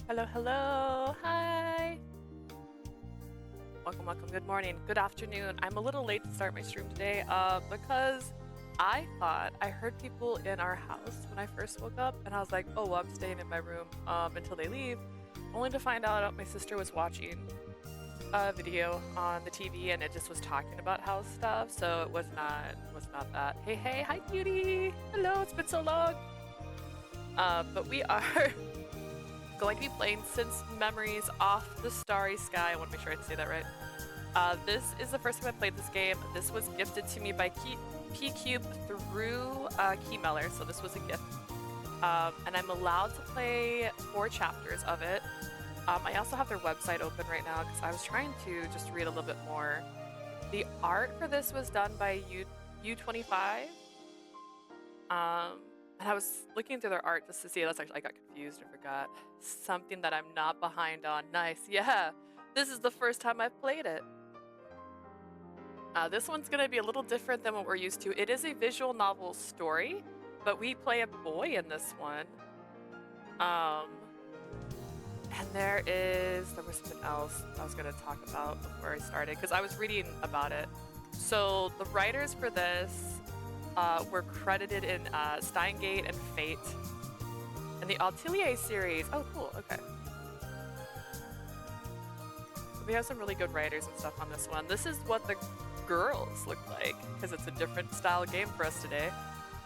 Hello, hello. Hi. Welcome, welcome. Good morning. Good afternoon. I'm a little late to start my stream today because I thought I heard people in our house when I first woke up, and I was like, oh, well, I'm staying in my room until they leave, only to find out my sister was watching a video on the TV and it just was talking about house stuff, so it was not that. Hey, hey, hi, cutie. Hello, it's been so long. But we are going to be playing Since Memories off the Starry Sky. I want to make sure I say that right. This is the first time I played this game. This was gifted to me by P-Cube through Keymeller, so this was a gift. And I'm allowed to play 4 chapters of it. I also have their website open right now because I was trying to just read a little bit more. The art for this was done by U25. And I was looking through their art just to see. That's actually, I got confused. I forgot something that I'm not behind on. Nice, yeah. This is the first time I've played it. This one's gonna be a little different than what we're used to. It is a visual novel story, but we play a boy in this one. And there was something else I was gonna talk about before I started because I was reading about it. So the writers for this were credited in Steingate and Fate. And the Atelier series, oh cool, okay. We have some really good writers and stuff on this one. This is what the girls look like, because it's a different style game for us today.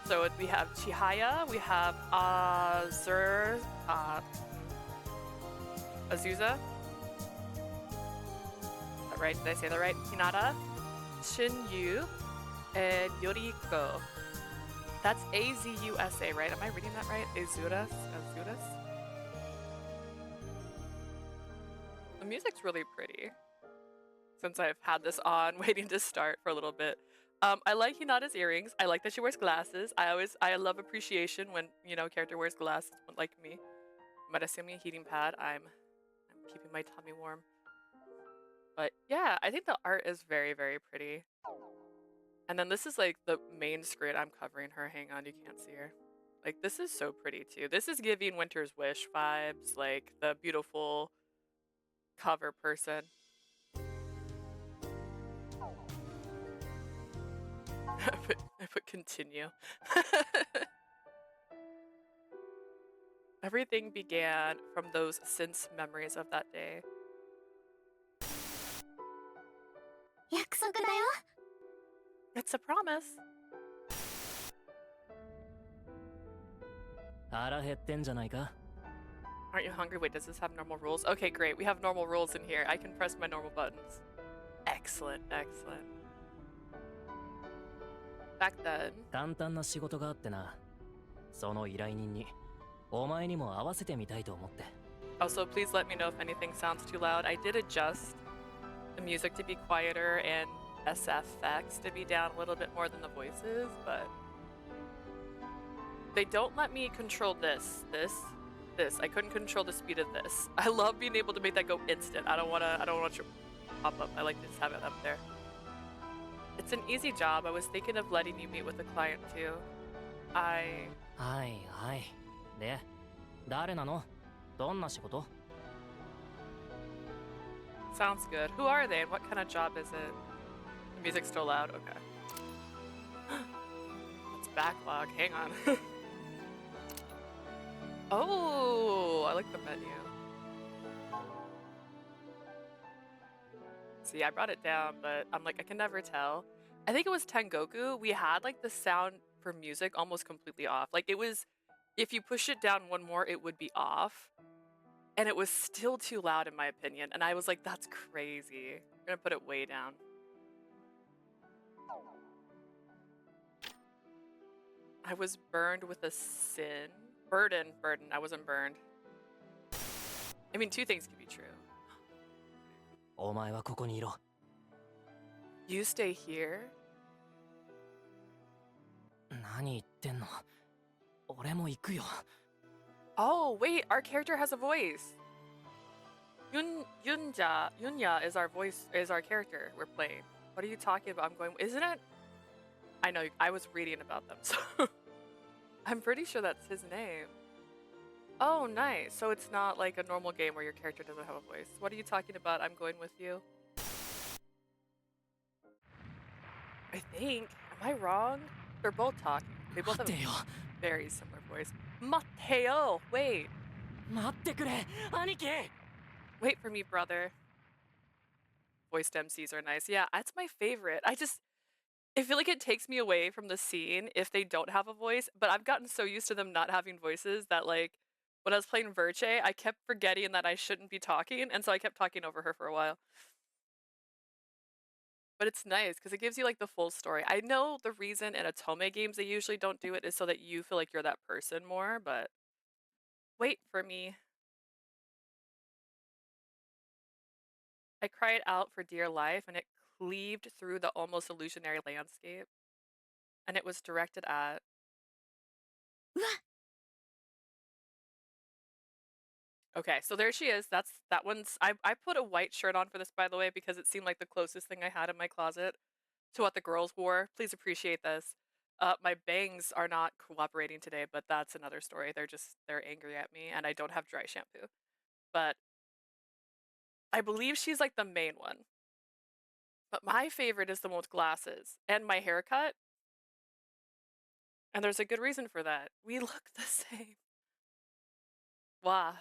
So we have Chihaya, we have Azusa. Is that right? Did I say that right? Hinata, Shinyu, and Yoriko. That's A-Z-U-S-A, right? Am I reading that right? Azuras? The music's really pretty. Since I've had this on, waiting to start for a little bit. I like Hinata's earrings. I like that she wears glasses. I love appreciation when, a character wears glasses, like me. I'm assuming a heating pad. I'm keeping my tummy warm. But yeah, I think the art is very, very pretty. And then this is like the main screen. I'm covering her. Hang on, you can't see her. Like, this is so pretty too. This is giving Winter's Wish vibes, like the beautiful cover person. I put continue. Everything began from those since memories of that day. It's a promise. Aren't you hungry? Wait, does this have normal rules? Okay, great. We have normal rules in here. I can press my normal buttons. Excellent, excellent. Back then. Also, please let me know if anything sounds too loud. I did adjust the music to be quieter and SFX to be down a little bit more than the voices, but they don't let me control this. I couldn't control the speed of this. I love being able to make that go instant. I don't want to pop up. I like to just have it up there. It's an easy job. I was thinking of letting you meet with the client too. Sounds good. Who are they and what kind of job is it? The music's still loud? Okay. It's backlog. Hang on. Oh, I like the menu. See, I brought it down, but I'm like, I can never tell. I think it was Tengoku. We had like the sound for music almost completely off. Like it was, if you push it down one more, it would be off. And it was still too loud in my opinion. And I was like, that's crazy. I'm gonna put it way down. I was burned with a sin. Burden. I wasn't burned. I mean, 2 things can be true. You stay here? Oh, wait, our character has a voice. Yunya is our voice, is our character we're playing. What are you talking about? I'm going, isn't it? I know, I was reading about them, so I'm pretty sure that's his name. Oh, nice. So it's not like a normal game where your character doesn't have a voice. What are you talking about? I'm going with you. I think. Am I wrong? They're both talking. They both have a 待てよ very similar voice. Mateo! Wait. 待ってくれ兄貴 Wait for me, brother. Voiced MCs are nice. Yeah, that's my favorite. I feel like it takes me away from the scene if they don't have a voice, but I've gotten so used to them not having voices that, like, when I was playing Verche, I kept forgetting that I shouldn't be talking, and so I kept talking over her for a while. But it's nice because it gives you like the full story. I know the reason in Otome games they usually don't do it is so that you feel like you're that person more, but wait for me. I cried out for dear life and it cleaved through the almost illusionary landscape. And it was directed at. うわ Okay, so there she is. That one's I put a white shirt on for this, by the way, because it seemed like the closest thing I had in my closet to what the girls wore. Please appreciate this. My bangs are not cooperating today, but that's another story. They're angry at me and I don't have dry shampoo. But I believe she's like the main one. But my favorite is the one with glasses and my haircut. And there's a good reason for that. We look the same. Wow.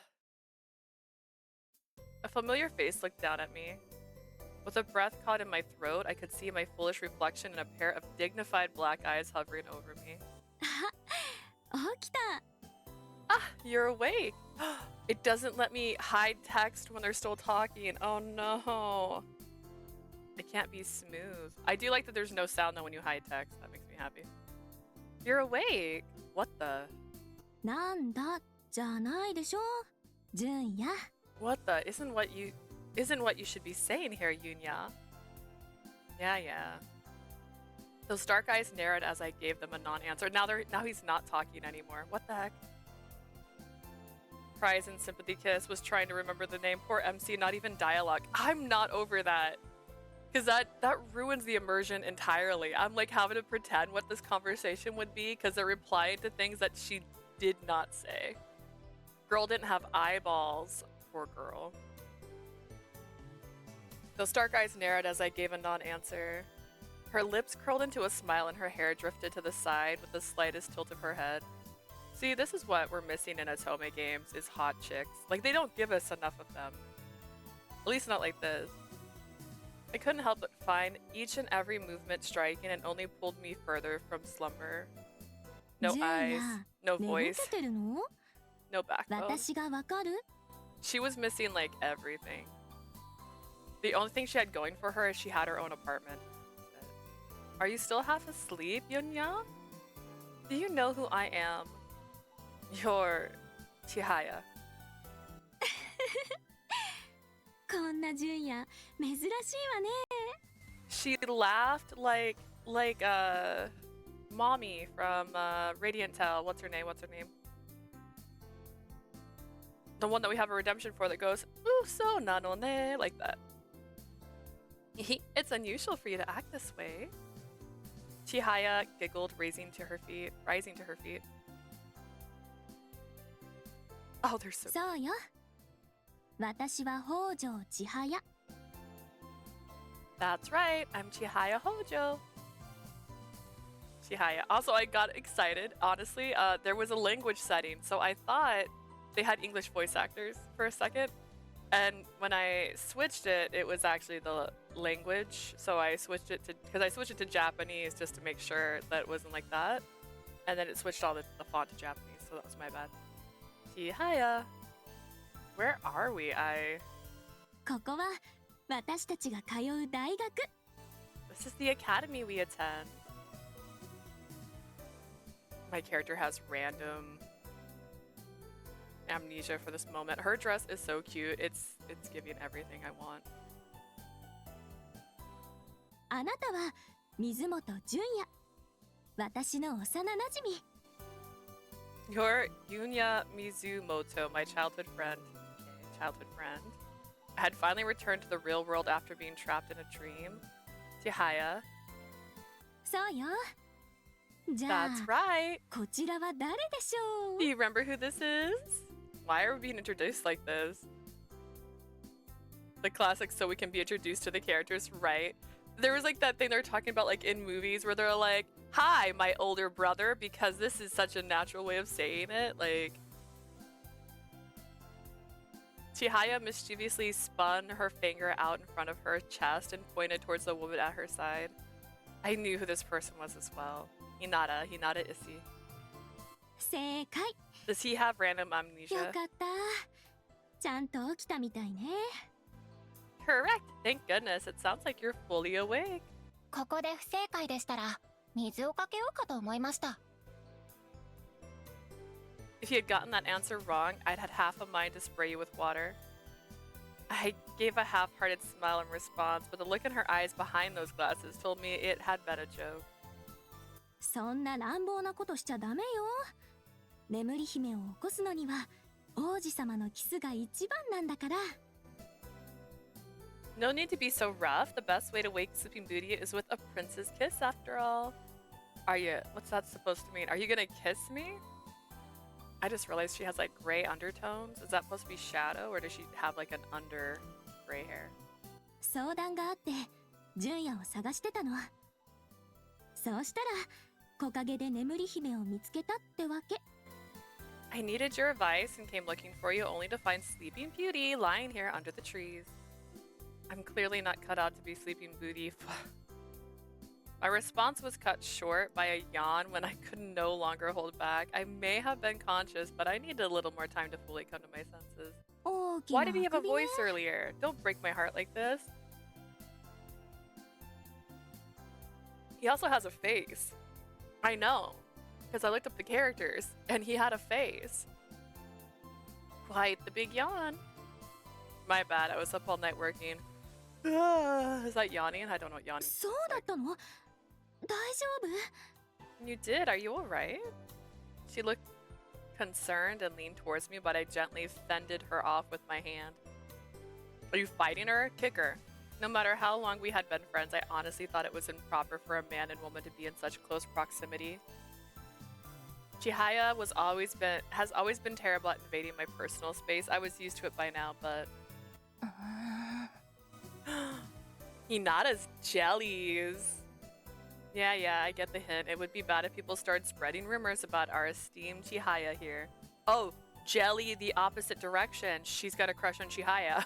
A familiar face looked down at me. With a breath caught in my throat, I could see my foolish reflection in a pair of dignified black eyes hovering over me. 起きた Ah, you're awake. It doesn't let me hide text when they're still talking. Oh no. It can't be smooth. I do like that there's no sound though when you hide text. That makes me happy. You're awake. What the? なんだじゃないでしょ純也 What the? Isn't what you should be saying here, Yunya. Yeah. Those dark eyes narrowed as I gave them a non-answer. Now he's not talking anymore. What the heck? Cries and sympathy kiss was trying to remember the name. Poor MC, not even dialogue. I'm not over that. Because that ruins the immersion entirely. I'm like having to pretend what this conversation would be because they're replying to things that she did not say. Girl didn't have eyeballs. Poor girl. Those dark eyes narrowed as I gave a non-answer. Her lips curled into a smile and her hair drifted to the side with the slightest tilt of her head. See, this is what we're missing in Otome games, is hot chicks. Like, they don't give us enough of them. At least not like this. I couldn't help but find each and every movement striking and only pulled me further from slumber. No eyes, no 寝ぼ voice, けてるの no backbone. 私がわかる She was missing, like, everything. The only thing she had going for her is she had her own apartment. Are you still half asleep, Yunya? Do you know who I am? You're Chihaya. こんな純也珍しいわね She laughed like mommy from Radiant Tale. What's her name? The one that we have a redemption for that goes, "Ooh, so nanone," like that. It's unusual for you to act this way. Chihaya giggled, rising to her feet. Oh, they're so. そうよ私は北条千早 That's right. I'm Chihaya Hojo. Chihaya. Also, I got excited. Honestly, there was a language setting, so I thought they had English voice actors for a second. And when I switched it, it was actually the language. So I switched it to Japanese just to make sure that it wasn't like that. And then it switched all the font to Japanese, so that was my bad. Chihaya. Where are we? ここは私たちが通う大学 This is the academy we attend. My character has random amnesia for this moment. Her dress is so cute. It's giving everything I want. あなたは水本純也私の幼馴染 You're Yunya Mizumoto, my childhood friend. I had finally returned to the real world after being trapped in a dream. Chihaya. そうよじゃあ That's right. こちらは誰でしょ Do you remember who this is? Why are we being introduced like this? The classic, so we can be introduced to the characters, right? There was like that thing they're talking about like in movies where they're like, hi, my older brother, because this is such a natural way of saying it. Like, Chihaya mischievously spun her finger out in front of her chest and pointed towards the woman at her side. I knew who this person was as well. Hinata Issy. 正解。 Does he have random よ amnesia? かった。ちゃんと起きたみたいね。 Correct. Thank goodness. It sounds like you're fully awake. ここで不正解でしたら水をかけようかと思いました。 If you had gotten that answer wrong, I'd had half a mind to spray you with water. I gave a half-hearted smile in response, but the look in her eyes behind those glasses told me it had been a joke. そんな乱暴なことしちゃダメよ。眠り姫を起こすのには王子様のキスが一番なんだから。 No need to be so rough. The best way to wake Sleeping Beauty is with a prince's kiss, after all. Are you? What's that supposed to mean? Are you gonna kiss me? I just realized she has like gray undertones. Is that supposed to be shadow, or does she have like an under gray hair? 相談があって純也を探してたの。そうしたら木陰で眠り姫を見つけたってわけ。 I needed your advice and came looking for you only to find Sleeping Beauty lying here under the trees. I'm clearly not cut out to be Sleeping Beauty. My response was cut short by a yawn when I could no longer hold back. I may have been conscious, but I needed a little more time to fully come to my senses. 大き Why な did he have a あくびね。 voice earlier? Don't break my heart like this. He also has a face. I know, because I looked up the characters, and he had a face. Quite the big yawn. My bad, I was up all night working. Is that yawning? I don't know what yawning そう is だっ like. たの？大丈夫？ You did. Are you alright? She looked concerned and leaned towards me, but I gently fended her off with my hand. Are you fighting her? Kick her. No matter how long we had been friends, I honestly thought it was improper for a man and woman to be in such close proximity. Chihaya has always been terrible at invading my personal space. I was used to it by now, but Hinata's jellies. Yeah, I get the hint. It would be bad if people started spreading rumors about our esteemed Chihaya here. Oh, jelly the opposite direction. She's got a crush on Chihaya.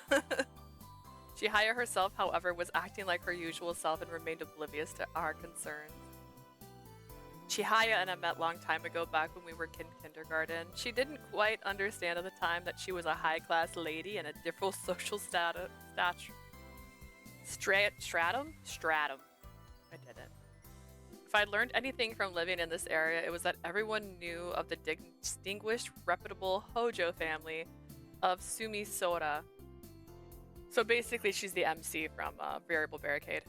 Chihaya herself, however, was acting like her usual self and remained oblivious to our concerns. Chihaya and I met long time ago back when we were in kindergarten. She didn't quite understand at the time that she was a high-class lady and a different social stratum. I did it. If I'd learned anything from living in this area, it was that everyone knew of the distinguished, reputable Hojo family of Sumi Sora. So basically, she's the MC from Variable Barricade.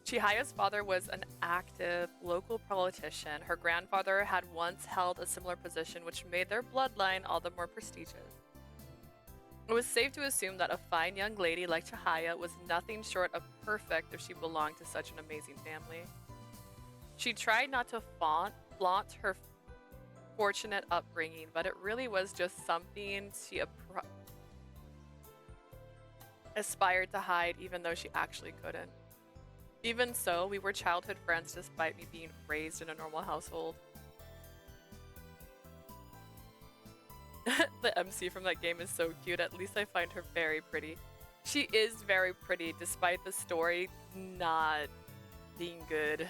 Chihaya's father was an active local politician. Her grandfather had once held a similar position, which made their bloodline all the more prestigious. It was safe to assume that a fine young lady like Chihaya was nothing short of perfect if she belonged to such an amazing family. She tried not to flaunt her fortunate upbringing, but it really was just something she aspired to hide, even though she actually couldn't. Even so, we were childhood friends despite me being raised in a normal household. The MC from that game is so cute. At least I find her very pretty. She is very pretty despite the story not being good.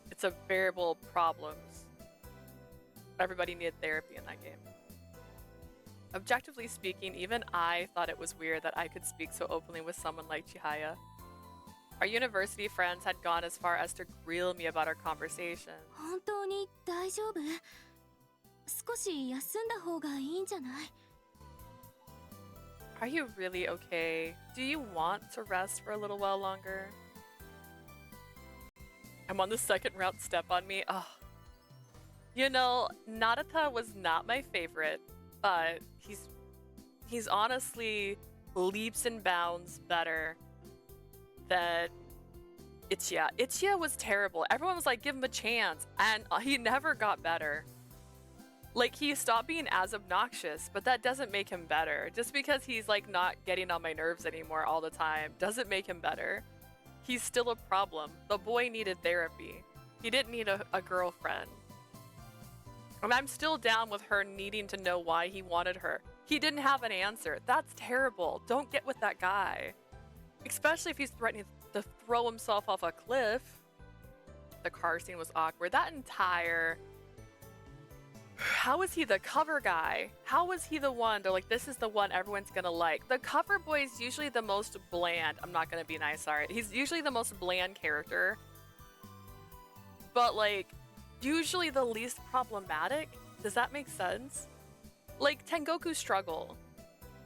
It's a variable problems. Everybody needed therapy in that game. Objectively speaking, even I thought it was weird that I could speak so openly with someone like Chihaya. Our university friends had gone as far as to grill me about our conversation. 本当に大丈夫？少し休んだ方がいいんじゃない？ Are you really okay? Do you want to rest for a little while longer? I'm on the second round, step on me. Oh. You know, Narita was not my favorite, but he's honestly leaps and bounds better than Ichiya. Ichiya was terrible. Everyone was like, give him a chance, and he never got better. Like, he stopped being as obnoxious, but that doesn't make him better. Just because he's like not getting on my nerves anymore all the time doesn't make him better. He's still a problem. The boy needed therapy. He didn't need a girlfriend. And I'm still down with her needing to know why he wanted her. He didn't have an answer. That's terrible. Don't get with that guy. Especially if he's threatening to throw himself off a cliff. The car scene was awkward. That entire... How was he the cover guy? How was he the one? They're like, this is the one everyone's gonna like. The cover boy is usually the most bland. I'm not gonna be nice, sorry. He's usually the most bland character. But like, usually the least problematic. Does that make sense? Like, Tengoku's struggle.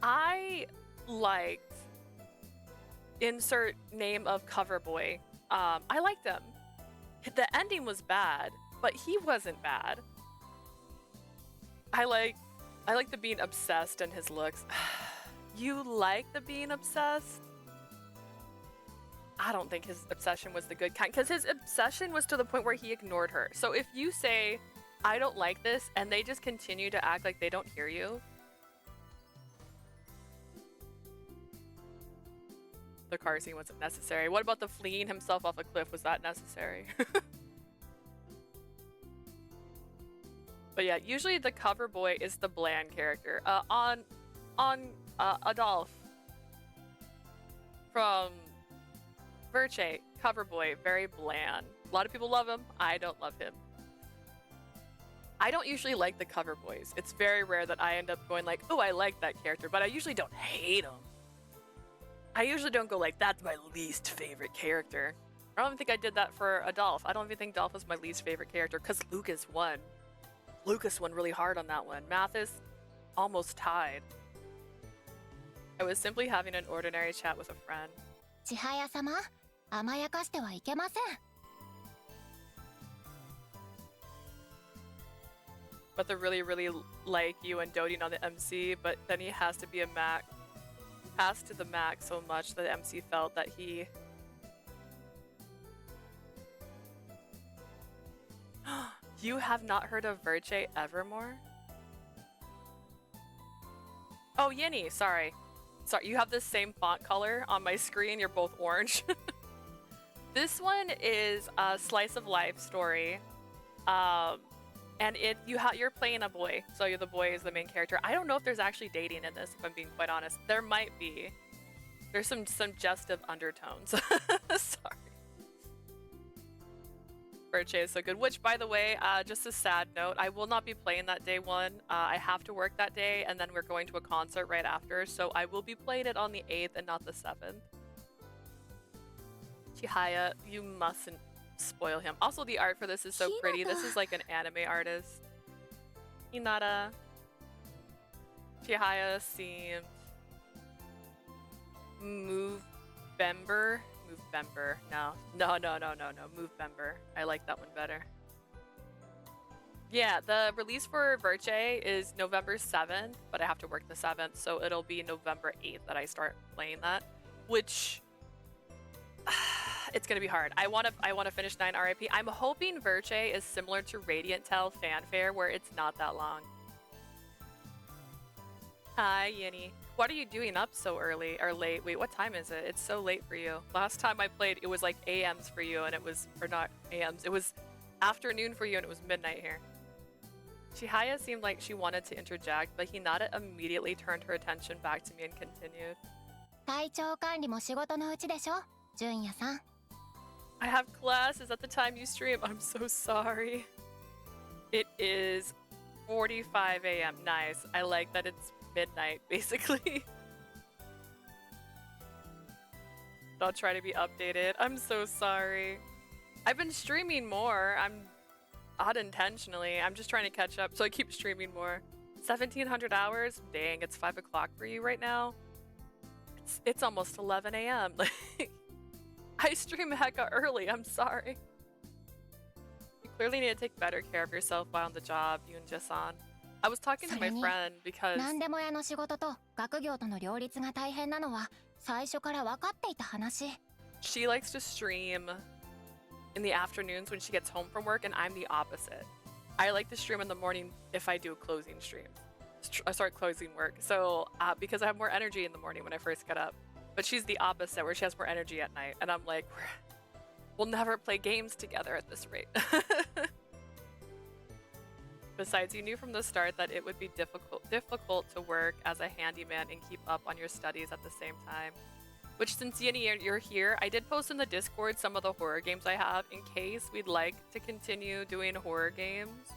I liked... Insert name of cover boy. I liked him. The ending was bad, but he wasn't bad. I like the being obsessed and his looks. You like the being obsessed? I don't think his obsession was the good kind, because his obsession was to the point where he ignored her. So if you say, I don't like this, and they just continue to act like they don't hear you, the car scene wasn't necessary. What about the fleeing himself off a cliff? Was that necessary? But yeah, usually the cover boy is the bland character. On Adolf from Verche, cover boy, very bland. A lot of people love him. I don't love him. I don't usually like the cover boys. It's very rare that I end up going like, oh, I like that character, but I usually don't hate him. I usually don't go like, that's my least favorite character. I don't even think I did that for Adolf. I don't even think Adolf was my least favorite character, because Lucas won. Lucas won really hard on that one. Mathis almost tied. I was simply having an ordinary chat with a friend. 千早様、甘やかしてはいけません。 But they're really, really like you and doting on the MC, but then he has to be a Mac. Has to the Mac so much that the MC felt that he... You have not heard of Verche Evermore? Oh, Yinny, sorry. Sorry, you have the same font color on my screen. You're both orange. This one is a slice of life story. And you're playing a boy. So the boy is the main character. I don't know if there's actually dating in this, if I'm being quite honest. There might be. There's some suggestive undertones. Sorry. Verche is so good. Which, by the way, just a sad note, I will not be playing that day one. I have to work that day, and then we're going to a concert right after, so I will be playing it on the 8th and not the 7th. Chihaya, you mustn't spoil him. Also, the art for this is so pretty. This is like an anime artist. Hinata. Chihaya seemed... Movember? Movember. No. Movember. I like that one better. Yeah, the release for Verche is November 7th, but I have to work the 7th, so it'll be November 8th that I start playing that, which it's gonna be hard. I want to finish 9 RIP. I'm hoping Verche is similar to Radiant Tale Fanfare, where it's not that long. Hi, Yinny. What are you doing up so early or late? Wait, what time is it? It's so late for you. Last time I played, it was like AMs for you, and it was, or not AMs, it was afternoon for you, and it was midnight here. Chihaya seemed like she wanted to interject, but Hinata immediately turned her attention back to me and continued. 体調管理も仕事のうちでしょ、純也さん。 I have classes at the time you stream. I'm so sorry. It is 45 a.m. Nice. I like that it's midnight, basically. I'll try to be updated. I'm so sorry. I've been streaming more. I'm unintentionally. I'm just trying to catch up, so I keep streaming more. 1,700 hours? Dang, it's 5 o'clock for you right now? It's almost 11 a.m. I stream hecka early. I'm sorry. You clearly need to take better care of yourself while on the job, Yoon-jae-san. I was talking to my friend because 何でも屋の仕事と学業との両立が大変なのは最初から分かっていた話。 she likes to stream in the afternoons when she gets home from work, and I'm the opposite. I like to stream in the morning if I do closing streams. I start closing work. So because I have more energy in the morning when I first get up. But she's the opposite, where she has more energy at night. And I'm like, we'll never play games together at this rate. Besides, you knew from the start that it would be difficult to work as a handyman and keep up on your studies at the same time. Which, since Yinny, you're here, I did post in the Discord some of the horror games I have in case we'd like to continue doing horror games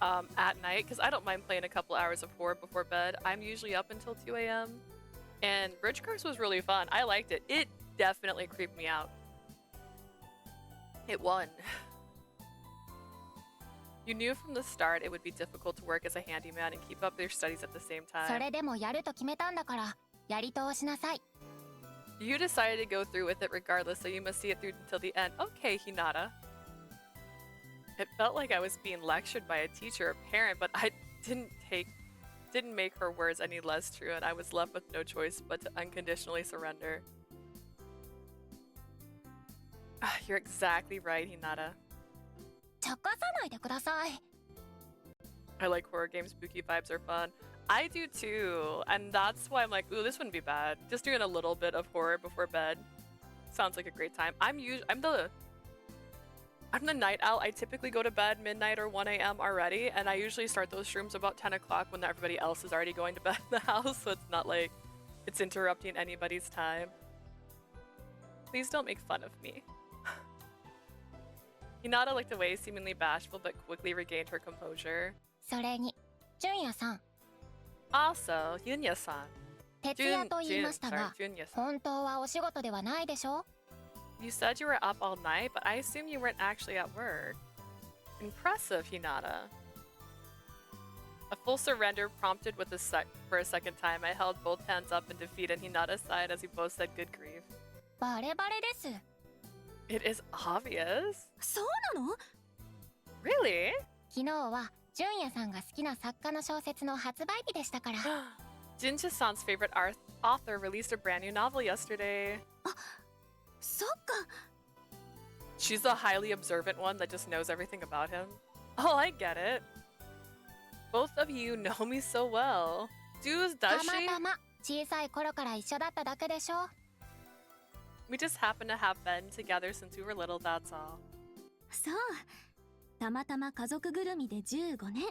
at night, because I don't mind playing a couple hours of horror before bed. I'm usually up until 2 a.m. And Bridge Curse was really fun. I liked it. It definitely creeped me out. It won. You knew from the start it would be difficult to work as a handyman and keep up your studies at the same そ time. れでもやると決めたんだからやり通しなさい。 You decided to go through with it regardless, so you must see it through until the end. Okay, Hinata. It felt like I was being lectured by a teacher or parent, but I didn't make her words any less true, and I was left with no choice but to unconditionally surrender. You're exactly right, Hinata. 茶化さないでください。 I like horror games, spooky vibes are fun. I do too, and that's why I'm like, ooh, this wouldn't be bad. Just doing a little bit of horror before bed sounds like a great time. I'm the night owl. I typically go to bed midnight or 1 a.m. already, and I usually start those streams about 10 o'clock when everybody else is already going to bed in the house, so it's not like it's interrupting anybody's time. Please don't make fun of me. Hinata looked away, seemingly bashful, but quickly regained her composure. それに、純也さん、 Also, Yunya-san. 徹夜と言いましたが、 Junya-san. 本当はお仕事ではないでしょ You said you were up all night, but I assume you weren't actually at work. Impressive, Hinata. A full surrender prompted for a second time. I held both hands up in defeat, and Hinata sighed as he both said good grief. バレバレです。 It is obvious. そうなの？ Really? 昨日は純也さんが好きな作家の小説の発売日でしたから。 Jinja-san's favorite author released a brand new novel yesterday. そっか。 She's the highly observant one that just knows everything about him. Oh, I get it. Both of you know me so well. Does た she? またま小さい頃から一緒だっただけでしょ We just happen to have been together since we were little, that's all. そう。たまたま家族ぐるみで15年。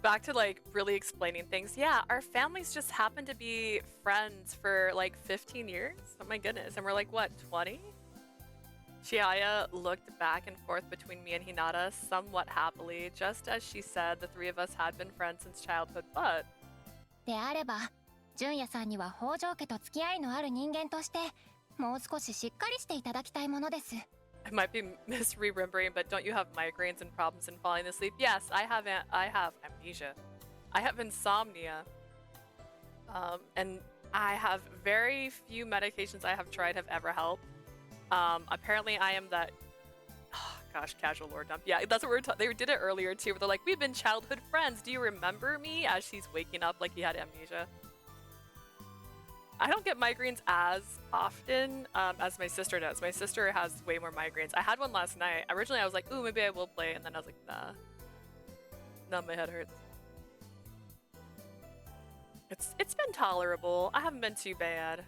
Back to like really explaining things. Yeah, our families just happen to be friends for like 15 years. Oh my goodness. And we're like, what, 20? Chiaya looked back and forth between me and Hinata somewhat happily. Just as she said, the three of us had been friends since childhood, but... であれば、純也さんには北条家と付き合いのある人間として、もう少ししっかりしていただきたいものです。 I might be misremembering, but don't you have migraines and problems in falling asleep? Yes, I have amnesia. I have insomnia. And I have very few medications I have tried have ever helped. Apparently I am that... Oh, gosh, casual lore dump. Yeah, that's what they did it earlier too, where they're like, we've been childhood friends. Do you remember me? As she's waking up like he had amnesia. I don't get migraines as often as my sister does. My sister has way more migraines. I had one last night. Originally, I was like, ooh, maybe I will play. And then I was like, nah. No, my head hurts. It's been tolerable. I haven't been too bad.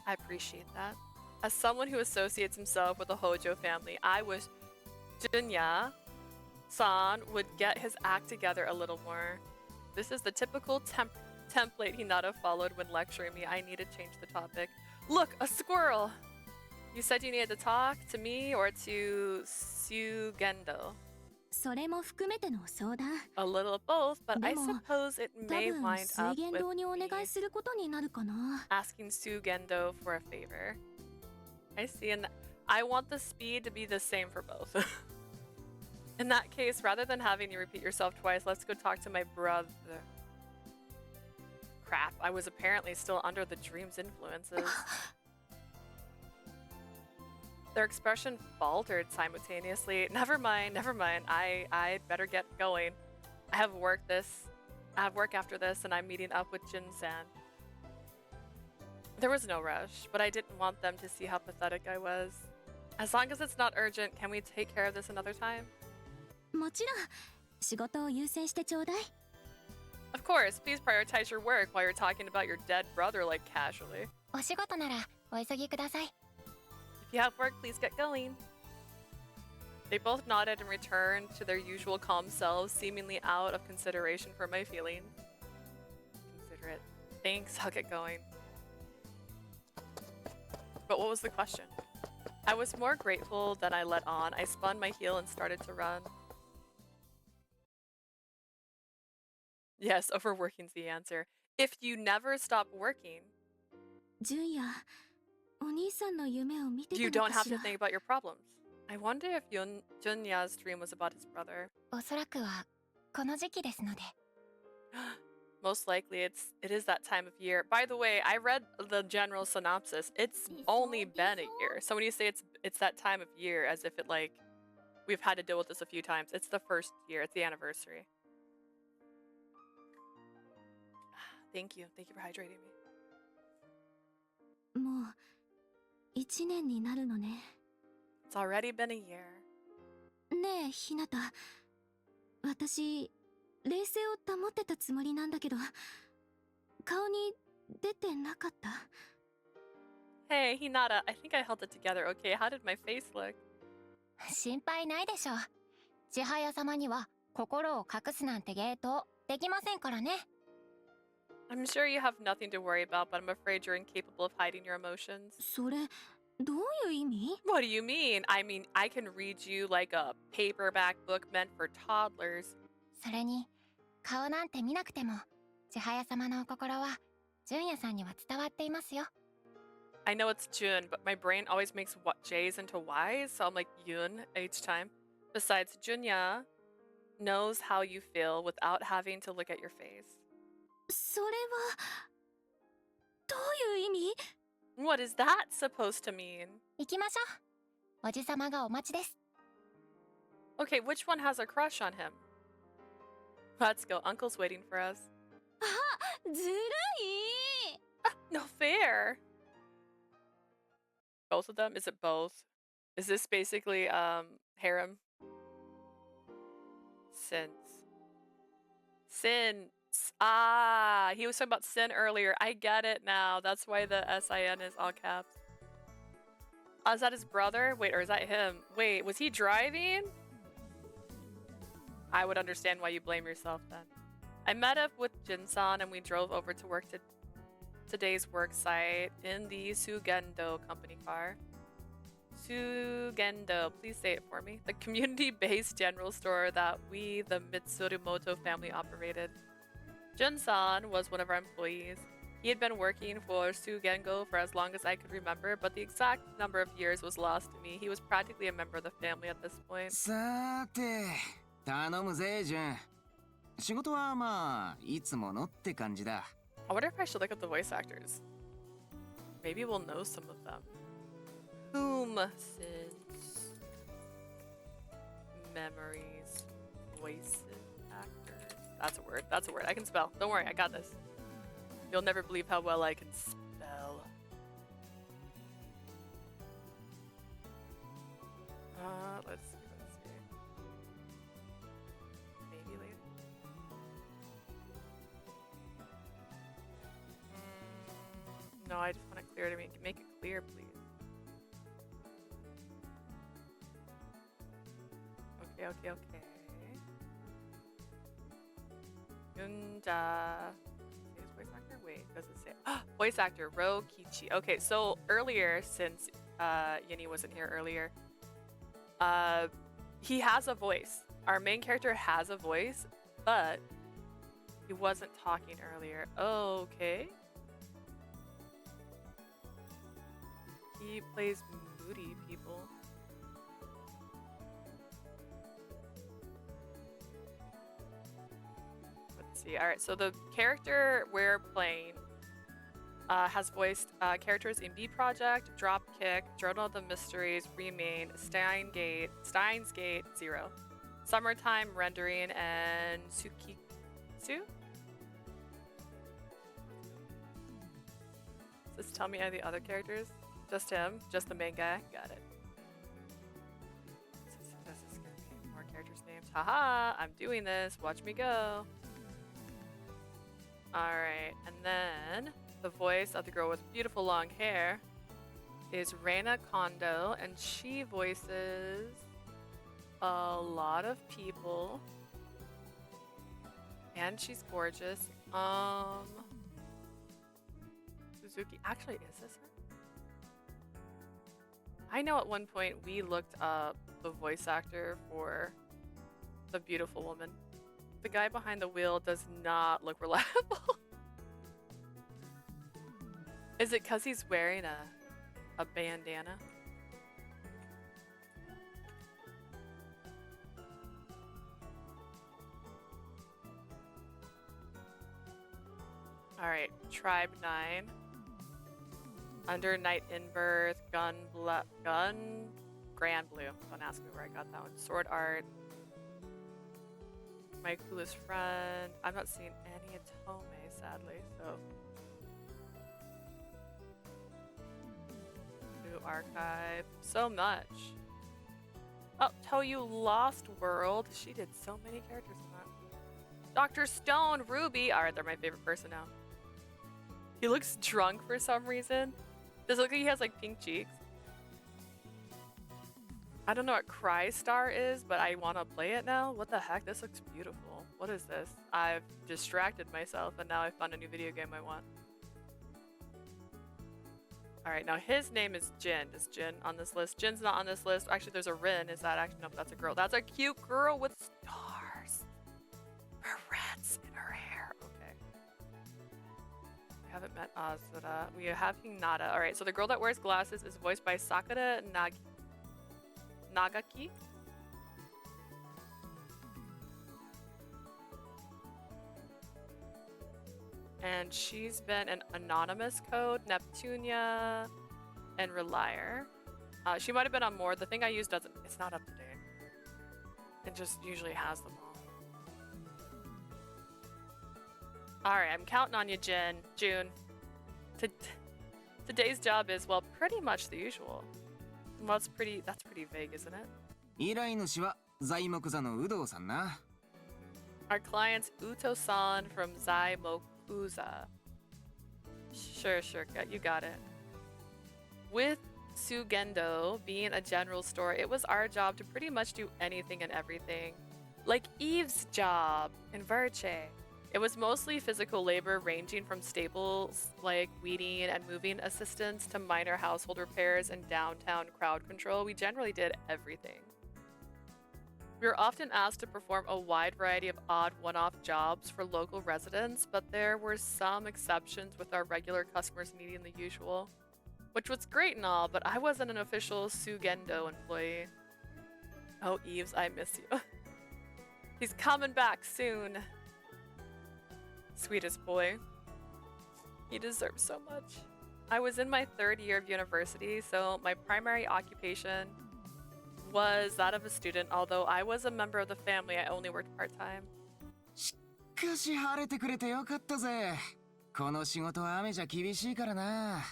I appreciate that. As someone who associates himself with the Hojo family, I wish Junya-san would get his act together a little more. This is the typical template Hinata followed when lecturing me. I need to change the topic. Look, a squirrel! You said you needed to talk to me or to Sugendo? それも含めての相談。 A little of both, but I でも、 suppose it 多 may 分 wind 水 up 源堂にお with 願い me することになるかな。 asking Sugendo for a favor. I see, and I want the speed to be the same for both. In that case, rather than having you repeat yourself twice, let's go talk to my brother. Crap, I was apparently still under the dream's influences. Their expression faltered simultaneously. Never mind. I better get going. I have work after this, and I'm meeting up with Jin-san. There was no rush, but I didn't want them to see how pathetic I was. As long as it's not urgent, can we take care of this another time? もちろん、仕事を優先してちょうだい。Of course, please prioritize your work while you're talking about your dead brother like casually. お仕事ならお急ぎください。 If you have work, please get going. They both nodded and returned to their usual calm selves, seemingly out of consideration for my feelings. Considerate. Thanks, I'll get going. But what was the question? I was more grateful than I let on. I spun my heel and started to run. Yes, overworking's the answer. If you never stop working, 純也、お兄さんの夢を見て you たの don't か have し to ら。 think about your problems. I wonder if Junya's dream was about his brother. おそらくはこの時期ですので。 Most likely it is that time of year. By the way, I read the general synopsis. It's only been a year. So when you say it's that time of year, as if it like we've had to deal with this a few times. It's the first year. It's the anniversary. Thank you. Thank you for hydrating me. もう1年になるのね。 It's already been a year. ねえ、ひなた。私、冷静を保ってたつもりなんだけど、顔に出てなかった。 Hey, Hinata. I think I held it together. Okay, how did my face look? 心配ないでしょう。千早様には心を隠すなんて芸当できませんからね。 I'm sure you have nothing to worry about, but I'm afraid you're incapable of hiding your emotions. それ、どういう意味？ What do you mean? I mean, I can read you like a paperback book meant for toddlers. それに顔なんて見なくても千早様のお心は純也さんには伝わっていますよ。 I know it's Jun, but my brain always makes what J's into Y's, so I'm like Yun each time. Besides, Junya knows how you feel without having to look at your face. それは、どういう意味？ What is that supposed to mean? 行きましょう。おじさまがお待ちです。 Okay, which one has a crush on him? Let's go. Uncle's waiting for us. ずるい！ No fair. Both of them? Is it both? Is this basically harem? Since. Ah, he was talking about sin earlier. I get it now. That's why the SIN is all caps. Is that his brother? Wait, or is that him? Wait, was he driving? I would understand why you blame yourself then. I met up with Jin-san and we drove over to work to today's work site in the Sugendo company car. Sugendo, please say it for me. The community-based general store that we, the Mitsurimoto family, operated. Jun-san was one of our employees. He had been working for Sugendo for as long as I could remember, but the exact number of years was lost to me. He was practically a member of the family at this point. さて、頼むぜ、ジュン。仕事はまあ、いつものって感じだ。I wonder if I should look at the voice actors. Maybe we'll know some of them. Since memories, voices, actors. That's a word. That's a word. I can spell. Don't worry, I got this. You'll never believe how well I can spell. Let's see. Maybe later. No, I just want it clear to me. Make it clear, please. Okay. Yunda. Is voice actor? Wait, does it say? Voice actor Ro Kichi. Okay, so earlier, since Yini wasn't here earlier, he has a voice. Our main character has a voice, but he wasn't talking earlier. Okay. He plays moody people. Let's see. All right, so the character we're playing has voiced characters in B Project, Dropkick, Journal of the Mysteries, Remain, Steins Gate 0, Summertime Rendering, and Tsukitsu? Does this tell me any of the other characters? Just him? Just the main guy? Got it. Does this give me more characters' names? Haha, I'm doing this. Watch me go. Alright, and then the voice of the girl with beautiful long hair is Reina Kondo, and she voices a lot of people. And she's gorgeous. Suzuki. Actually, is this her? I know at one point we looked up the voice actor for the beautiful woman. The guy behind the wheel does not look reliable. Is it because he's wearing a bandana? Alright, Tribe 9. Under Night in Birth, Gun, Grand Blue. Don't ask me where I got that one. Sword Art. My Coolest Friend. I'm not seeing any Atome, sadly, so. New Archive. So much. Oh, Toyu Lost World. She did so many characters in that. Dr. Stone, Ruby. Alright, they're my favorite person now. He looks drunk for some reason. Does it look like he has like pink cheeks? I don't know what Crystar is, but I want to play it now. What the heck? This looks beautiful. What is this? I've distracted myself and now I found a new video game I want. Alright, now his name is Jin. Is Jin on this list? Jin's not on this list. Actually, there's a Rin. Is that actually? Nope, that's a girl. That's a cute girl with stars. Her rats in her hair. Okay. We haven't met Azura. We have Hinata. Alright, so the girl that wears glasses is voiced by Sakura Nagaki. And she's been an Anonymous Code, Neptunia, and Relier. She might have been on more. The thing I use doesn't, it's not up to date. It just usually has them all. Alright, I'm counting on you, June. Today's job is, well, pretty much the usual. Well, that's pretty vague, isn't it? 依頼主は材木座の有働さんな。 Our client's Uto-san from Zaimokuza. Sure, you got it. With Sugendo being a general store, it was our job to pretty much do anything and everything. Like Eve's job in Verce. It was mostly physical labor ranging from staples like weeding and moving assistance to minor household repairs and downtown crowd control. We generally did everything. We were often asked to perform a wide variety of odd one-off jobs for local residents, but there were some exceptions with our regular customers needing the usual. Which was great and all, but I wasn't an official Sugendo employee. Oh, Eves, I miss you. He's coming back soon. Sweetest boy. He deserves so much. I was in my 3rd year of university, so my primary occupation was that of a student. Although I was a member of the family, I only worked part-time. しかし晴れてくれてよかったぜ。この仕事は雨じゃ厳しいからな。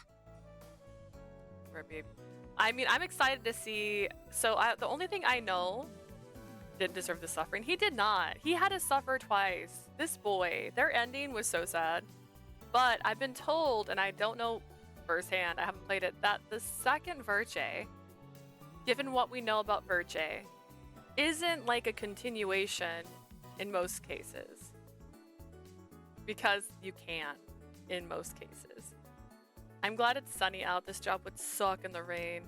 I mean, I'm excited to see. So the only thing I know didn't deserve the suffering. He did not. He had to suffer twice. This boy, their ending was so sad. But I've been told, and I don't know firsthand, I haven't played it, that the second Verce, given what we know about Verce, isn't like a continuation in most cases. Because you can, in most cases. I'm glad it's sunny out. This job would suck in the rain.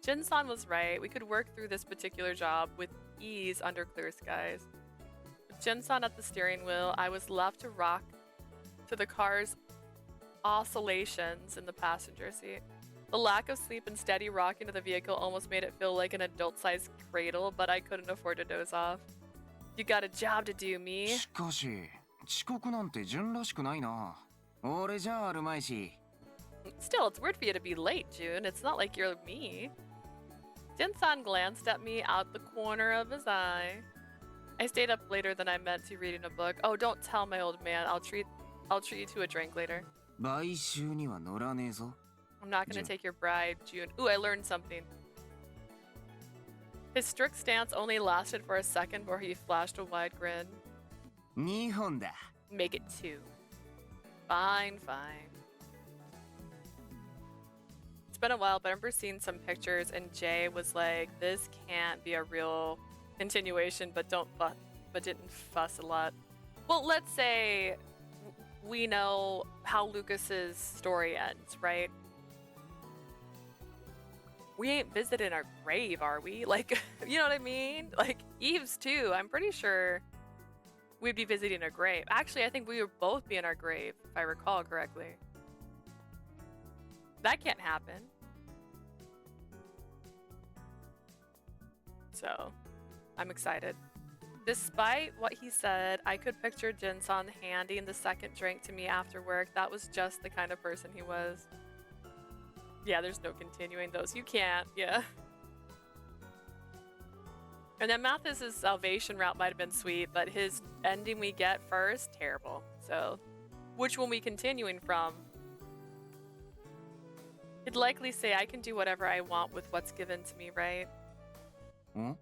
Jin-san was right. We could work through this particular job with ease under clear skies. With Jin-san at the steering wheel, I was left to rock to the car's oscillations in the passenger seat. The lack of sleep and steady rocking of the vehicle almost made it feel like an adult-sized cradle, but I couldn't afford to doze off. You got a job to do, me. しかし、遅刻なんて順らしくないな。俺じゃあるまいし。 Still, it's weird for you to be late, June. It's not like you're me. Jin-san glanced at me out the corner of his eye. I stayed up later than I meant to reading a book. Oh, don't tell my old man. I'll treat you to a drink later. 買収には乗らねえぞ。 I'm not gonna take your bribe, June. Ooh, I learned something. His strict stance only lasted for a second before he flashed a wide grin. 2本だ。 Make it 2. Fine, fine. It's been a while, but I remember seeing some pictures and Jay was like, this can't be a real continuation, but didn't fuss a lot. Well, let's say we know how Lucas's story ends, right? We ain't visiting our grave, are we? Like, you know what I mean? Like, Eve's too. I'm pretty sure we'd be visiting a grave. Actually, I think we would both be in our grave, if I recall correctly. That can't happen. So, I'm excited. Despite what he said, I could picture Jinsun handing the second drink to me after work. That was just the kind of person he was. Yeah, there's no continuing those. You can't, yeah. And then Mathis's salvation route might have been sweet, but his ending we get first, terrible. So, which one we continuing from? He'd likely say, I can do whatever I want with what's given to me, right? ん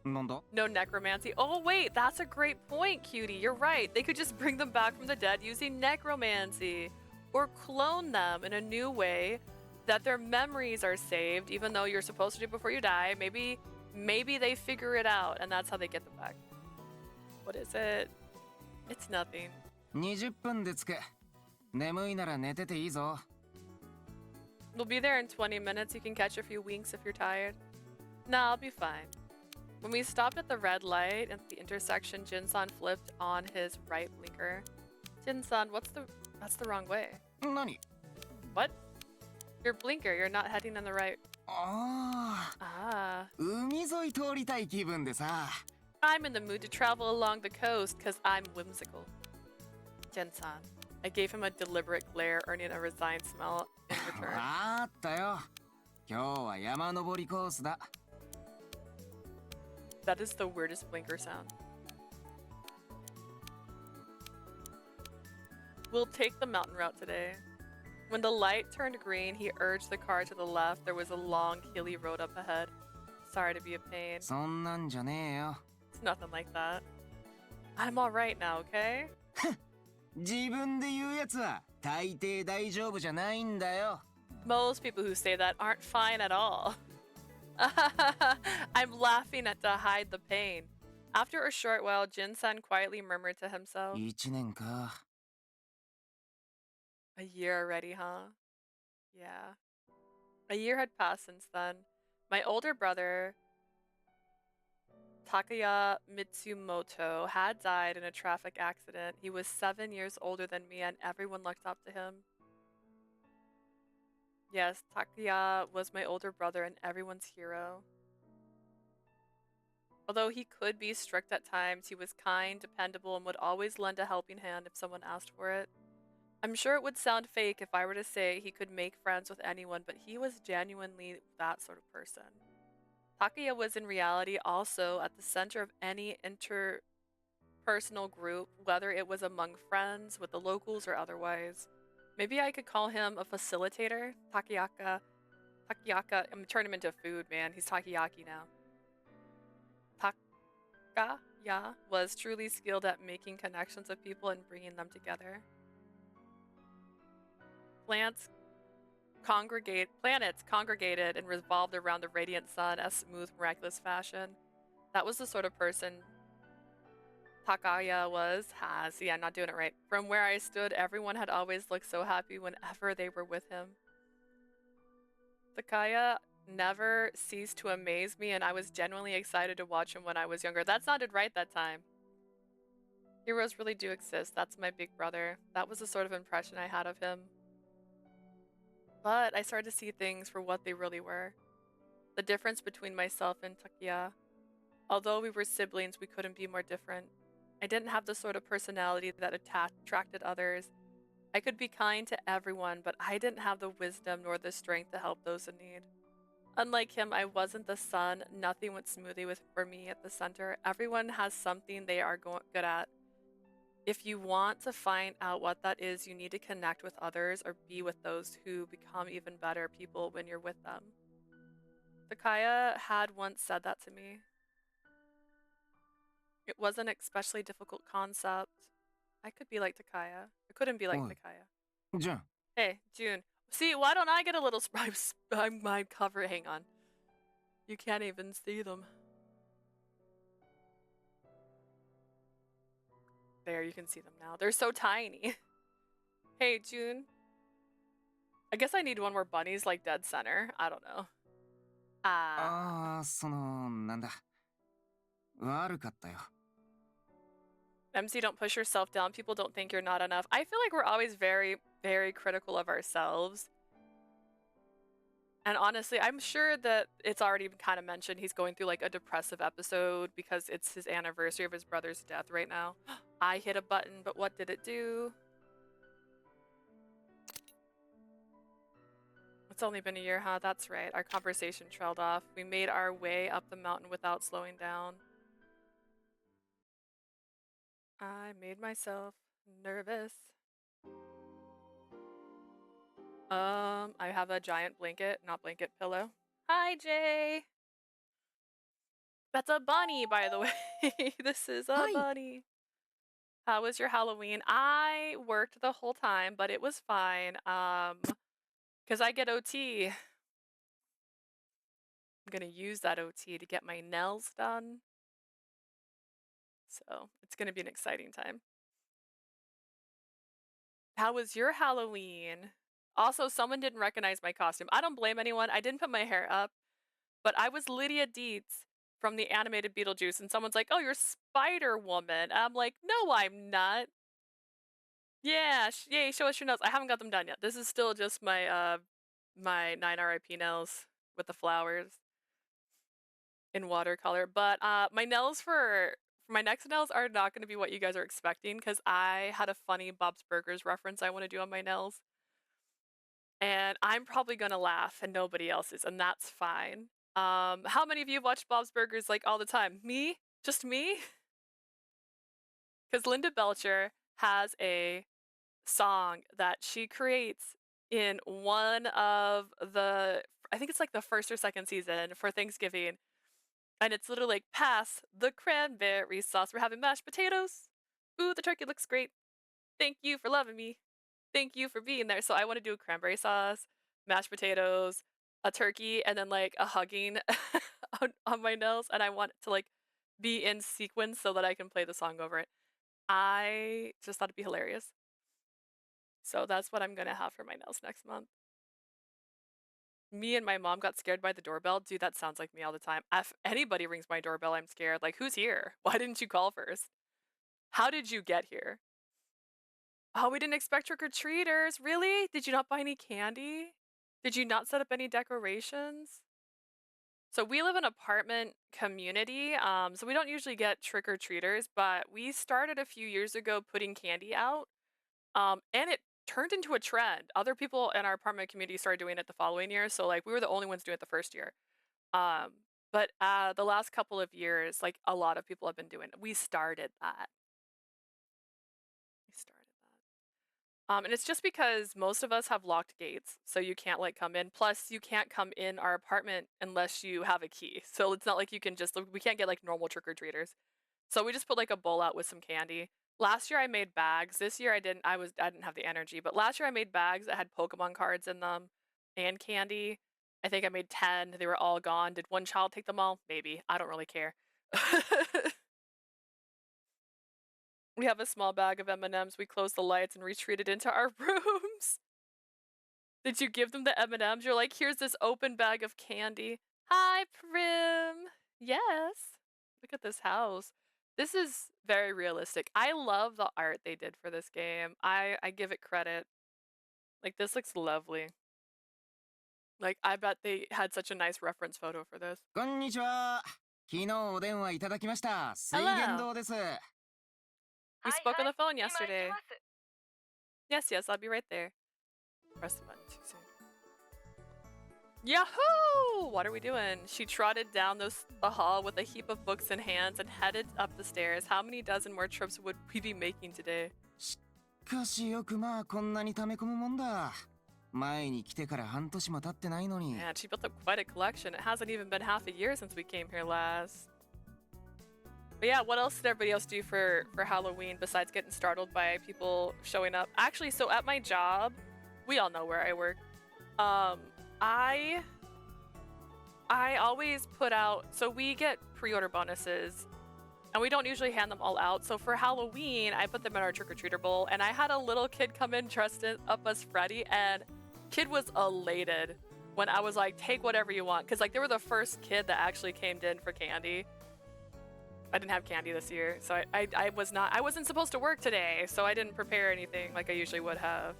なんだ No necromancy. Oh, wait, that's a great point, cutie. You're right. They could just bring them back from the dead using necromancy. Or clone them in a new way that their memories are saved, even though you're supposed to do it before you die. Maybe they figure it out, and that's how they get them back. What is it? It's nothing. 20分で着く。眠いなら寝てていいぞ。 We'll be there in 20 minutes. You can catch a few winks if you're tired. Nah, I'll be fine. When we stopped at the red light at the intersection, Jinsun flipped on his right blinker. Jinsun, that's the wrong way. 何 What? Your blinker, you're not heading in the right. ああ、 Ah. 海沿い通りたい気分でさ。 I'm in the mood to travel along the coast because I'm whimsical. Jinsun. I gave him a deliberate glare, earning a resigned smile in return. わかったよ。今日は山登りコースだ。 That is the weirdest blinker sound. We'll take the mountain route today. When the light turned green, he urged the car to the left. There was a long, hilly road up ahead. Sorry to be a pain. そんなんじゃねえよ。 It's nothing like that. I'm alright now, okay? 自分で言うやつは大抵大丈夫じゃないんだよ。 Most people who say that aren't fine at all. I'm laughing to hide the pain. After a short while, Jinsun quietly murmured to himself, 1年か。 A year already, huh? Yeah. A year had passed since then. My older brother, Takaya Mitsumoto, had died in a traffic accident. He was 7 years older than me and everyone looked up to him. Yes, Takaya was my older brother and everyone's hero. Although he could be strict at times, he was kind, dependable, and would always lend a helping hand if someone asked for it. I'm sure it would sound fake if I were to say he could make friends with anyone, but he was genuinely that sort of person. Takaya was in reality also at the center of any interpersonal group, whether it was among friends, with the locals, or otherwise. Maybe I could call him a facilitator. Takayaka, I'm gonna turn him into food, man. He's Takayaki now. Takaya was truly skilled at making connections with people and bringing them together. Planets congregated and revolved around the radiant sun as smooth, miraculous fashion. That was the sort of person Takaya yeah, I'm not doing it right. From where I stood, everyone had always looked so happy whenever they were with him. Takaya never ceased to amaze me, and I was genuinely excited to watch him when I was younger. That sounded right that time. Heroes really do exist. That's my big brother. That was the sort of impression I had of him. But I started to see things for what they really were. The difference between myself and Takaya. Although we were siblings, we couldn't be more different. I didn't have the sort of personality that attracted others. I could be kind to everyone, but I didn't have the wisdom nor the strength to help those in need. Unlike him, I wasn't the sun. Nothing went smoothly for me at the center. Everyone has something they are good at. If you want to find out what that is, you need to connect with others or be with those who become even better people when you're with them. The Kaya had once said that to me. It wasn't an especially difficult concept. I could be like Takaya. I couldn't be like Oi. Takaya. Jun. Hey, June. See, why don't I get a little my cover? Hang on. You can't even see them. There, you can see them now. They're so tiny. Hey, June. I guess I need one more bunnies like dead center. I don't know.なんだ。悪かったよ。MC, don't push yourself down. People don't think you're not enough. I feel like we're always very, very critical of ourselves. And honestly, I'm sure that it's already kind of mentioned he's going through like a depressive episode because it's his anniversary of his brother's death right now. I hit a button, but what did it do? It's only been a year, huh? That's right. Our conversation trailed off. We made our way up the mountain without slowing down. I made myself nervous. I have a giant blanket, not blanket, pillow. Hi, Jay. That's a bunny, by the way. This is a Hi. bunny. How was your Halloween? I worked the whole time, but it was fine. Because I get OT. I'm gonna use that OT to get my nails done. So it's gonna be an exciting time. How was your Halloween? Also, someone didn't recognize my costume. I don't blame anyone. I didn't put my hair up, but I was Lydia Dietz from the animated Beetlejuice, and someone's like, "Oh, you're Spider Woman." I'm like, "No, I'm not." Yeah, yay! Show us your nails. I haven't got them done yet. This is still just my my 9 RIP nails with the flowers in watercolor. But my nails for my next nails are not going to be what you guys are expecting because I had a funny Bob's Burgers reference I want to do on my nails. And I'm probably gonna laugh and nobody else is, and that's fine. How many of you watch Bob's Burgers like all the time? Me? Just me? Because Linda Belcher has a song that she creates in one of the, I think it's like the first or second season for Thanksgiving. And it's literally like, pass the cranberry sauce. We're having mashed potatoes. Ooh, the turkey looks great. Thank you for loving me. Thank you for being there. So I want to do cranberry sauce, mashed potatoes, a turkey, and then like a hugging on my nails. And I want it to like be in sequence so that I can play the song over it. I just thought it'd be hilarious. So that's what I'm gonna have for my nails next month. Me and my mom got scared by the doorbell. Dude, that sounds like me all the time. If anybody rings my doorbell, I'm scared. Like, who's here? Why didn't you call first? How did you get here? Oh, we didn't expect trick-or-treaters. Really? Did you not buy any candy? Did you not set up any decorations? So we live in an apartment community, so we don't usually get trick-or-treaters, but we started a few years ago putting candy out, and it turned into a trend. Other people in our apartment community started doing it the following year, so like we were the only ones doing it the first year. But the last couple of years, like a lot of people have been doing it. We started that. And it's just because most of us have locked gates, so you can't like come in. Plus, you can't come in our apartment unless you have a key. So it's not like you can just, we can't get like normal trick-or-treaters. So we just put like a bowl out with some candy. Last year I made bags. This year I didn't have the energy, but last year I made bags that had Pokemon cards in them and candy. I think I made 10. They were all gone. Did one child take them all? Maybe. I don't really care. We have a small bag of M&Ms. We closed the lights and retreated into our rooms. Did you give them the M&Ms? You're like, here's this open bag of candy. Hi, Prim. Yes. Look at this house. This is very realistic. I love the art they did for this game. I give it credit. Like, this looks lovely. Like, I bet they had such a nice reference photo for this. こんにちは。昨日お電話いただきました。水源堂です。We spoke on the phone yesterday. Yes, yes, I'll be right there. Press the button too soon. Yahoo! What are we doing? She trotted down the hall with a heap of books in hands and headed up the stairs. How many dozen more trips would we be making today? しかしよくまあこんなに溜め込むもんだ。前に来てから半年も経ってないのに。 Man, she built up quite a collection. It hasn't even been half a year since we came here last. But yeah, what else did everybody else do for Halloween besides getting startled by people showing up? Actually, so at my job, we all know where I work. I always put out, so we get pre-order bonuses and we don't usually hand them all out. So for Halloween, I put them in our trick-or-treater bowl, and I had a little kid come in dressed up as Freddy, and kid was elated when I was like, take whatever you want. Cause like they were the first kid that actually came in for candy. I didn't have candy this year, so I wasn't supposed to work today, so I didn't prepare anything like I usually would have.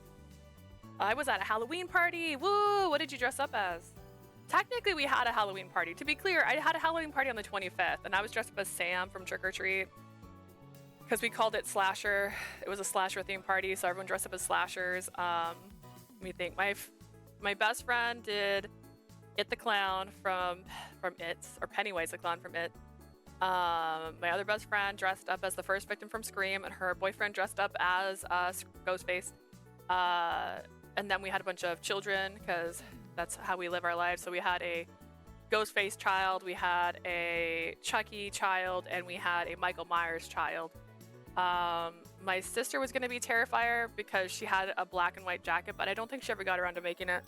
I was at a Halloween party. Woo! What did you dress up as? Technically, we had a Halloween party. To be clear, I had a Halloween party on the 25th, and I was dressed up as Sam from Trick or Treat because we called it Slasher. It was a slasher themed party, so everyone dressed up as slashers. Let me think. My best friend did It the Clown from It, or Pennywise the Clown from It. My other best friend dressed up as the first victim from Scream, and her boyfriend dressed up as Ghostface. And then we had a bunch of children because that's how we live our lives. So we had a Ghostface child, we had a Chucky child, and we had a Michael Myers child. My sister was going to be Terrifier because she had a black and white jacket, but I don't think she ever got around to making it.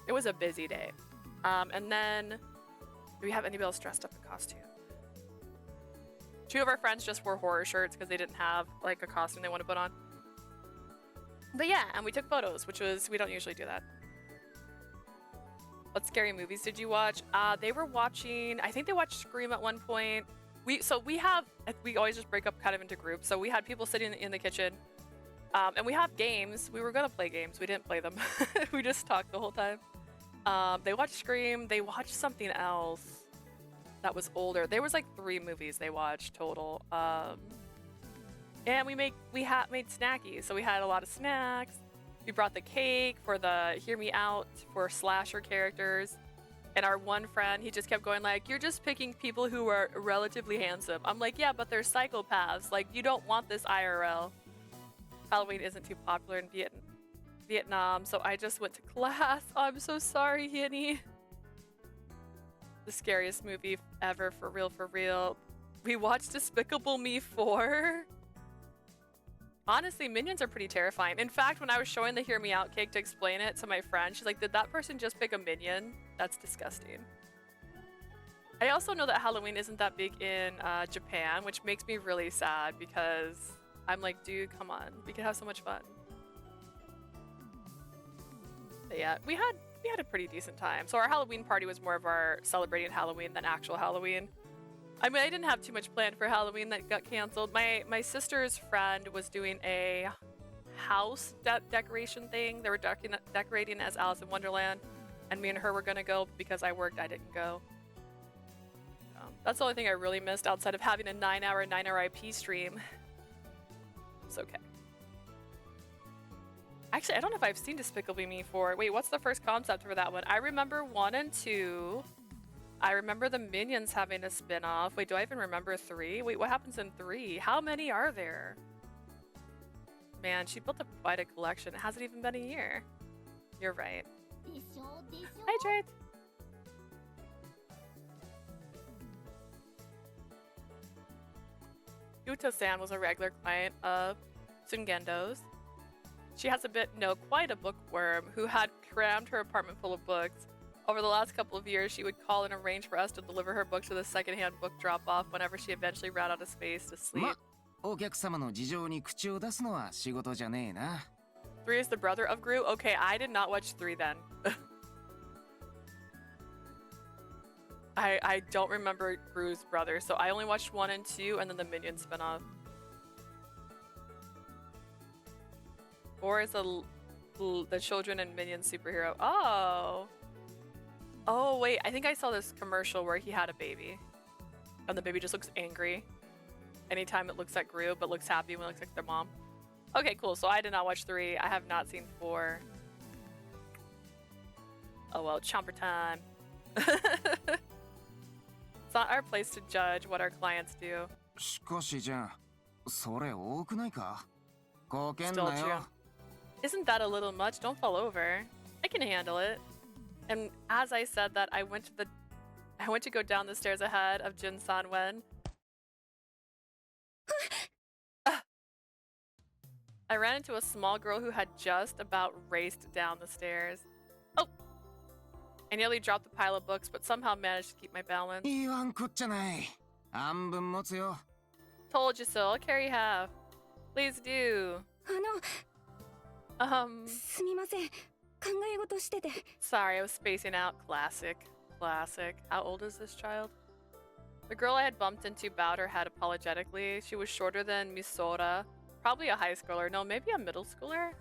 It was a busy day. And then, do we have anybody else dressed up in costume? Two of our friends just wore horror shirts because they didn't have like a costume they want to put on. But yeah, and we took photos, which was, we don't usually do that. What scary movies did you watch? They were watching, I think they watched Scream at one point. We always just break up kind of into groups. So we had people sitting in the kitchen, and we have games. We were gonna play games. We didn't play them. We just talked the whole time. They watched Scream. They watched something else that was older. There was like 3 movies they watched total. And we made snackies. So we had a lot of snacks. We brought the cake for the Hear Me Out for slasher characters. And our one friend, he just kept going like, you're just picking people who are relatively handsome. I'm like, yeah, but they're psychopaths. Like, you don't want this IRL. Halloween isn't too popular in Vietnam, so I just went to class. Oh, I'm so sorry, Hinny. The scariest movie ever, for real, for real. We watched Despicable Me 4. Honestly, Minions are pretty terrifying. In fact, when I was showing the Hear Me Out cake to explain it to my friend, she's like, did that person just pick a Minion? That's disgusting. I also know that Halloween isn't that big in Japan, which makes me really sad because I'm like, dude, come on. We could have so much fun. But yeah, we had a pretty decent time. So our Halloween party was more of our celebrating Halloween than actual Halloween. I mean, I didn't have too much planned for Halloween that got canceled. My sister's friend was doing a house decoration thing. They were decorating as Alice in Wonderland, and me and her were gonna go, but because I worked, I didn't go. That's the only thing I really missed outside of having a 9-hour IP stream. It's okay. Actually, I don't know if I've seen Despicable Me 4. Wait, what's the first concept for that one? I remember 1 and 2. I remember the Minions having a spin-off. Wait, do I even remember 3? Wait, what happens in 3? How many are there? Man, she built up quite a collection. It hasn't even been a year. You're right. Hi, Trade. Yuto-san was a regular client of Tsungendo's. She has quite a bookworm who had crammed her apartment full of books. Over the last couple of years, she would call and arrange for us to deliver her books with a secondhand book drop-off whenever she eventually ran out of space to sleep. お客様の事情に口を出すのは仕事じゃねえな。 3 is the brother of Gru? Okay, I did not watch 3 then. I don't remember Gru's brother, so I only watched 1 and 2 and then the Minion spinoff. 4 is the children and Minions superhero. Oh! Oh, wait, I think I saw this commercial where he had a baby. And the baby just looks angry anytime it looks at Gru, but looks happy when it looks like their mom. Okay, cool. So I did not watch 3. I have not seen 4. Oh well, chomper time. It's not our place to judge what our clients do. しかしじゃあ、それ多くないか？貢献だ Still よ。Isn't that a little much? Don't fall over. I can handle it. And as I said that, I went to go down the stairs ahead of Jin-san when I ran into a small girl who had just about raced down the stairs. Oh! I nearly dropped the pile of books, but somehow managed to keep my balance. 言わんこっちゃない。半分持つよ。 Told you so. I'll carry half. Please do. すみません。考え事してて。 Sorry, I was spacing out. Classic. Classic. How old is this child? The girl I had bumped into bowed her head apologetically. She was shorter than Misora. Probably a high schooler. No, maybe a middle schooler?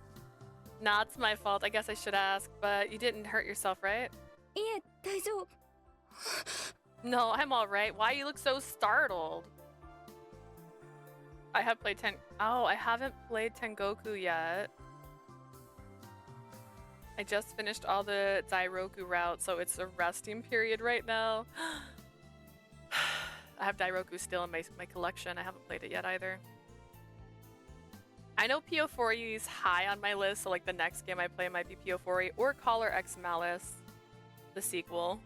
Nah, it's my fault. I guess I should ask, but you didn't hurt yourself, right? いえ、大丈夫。 No, I'm alright. Why you look so startled? I haven't played Tengoku yet. I just finished all the Dairoku routes, so it's a resting period right now. I have Dairoku still in my collection. I haven't played it yet either. I know PO4 is high on my list, so like the next game I play might be PO4 or Collar X Malice, the sequel,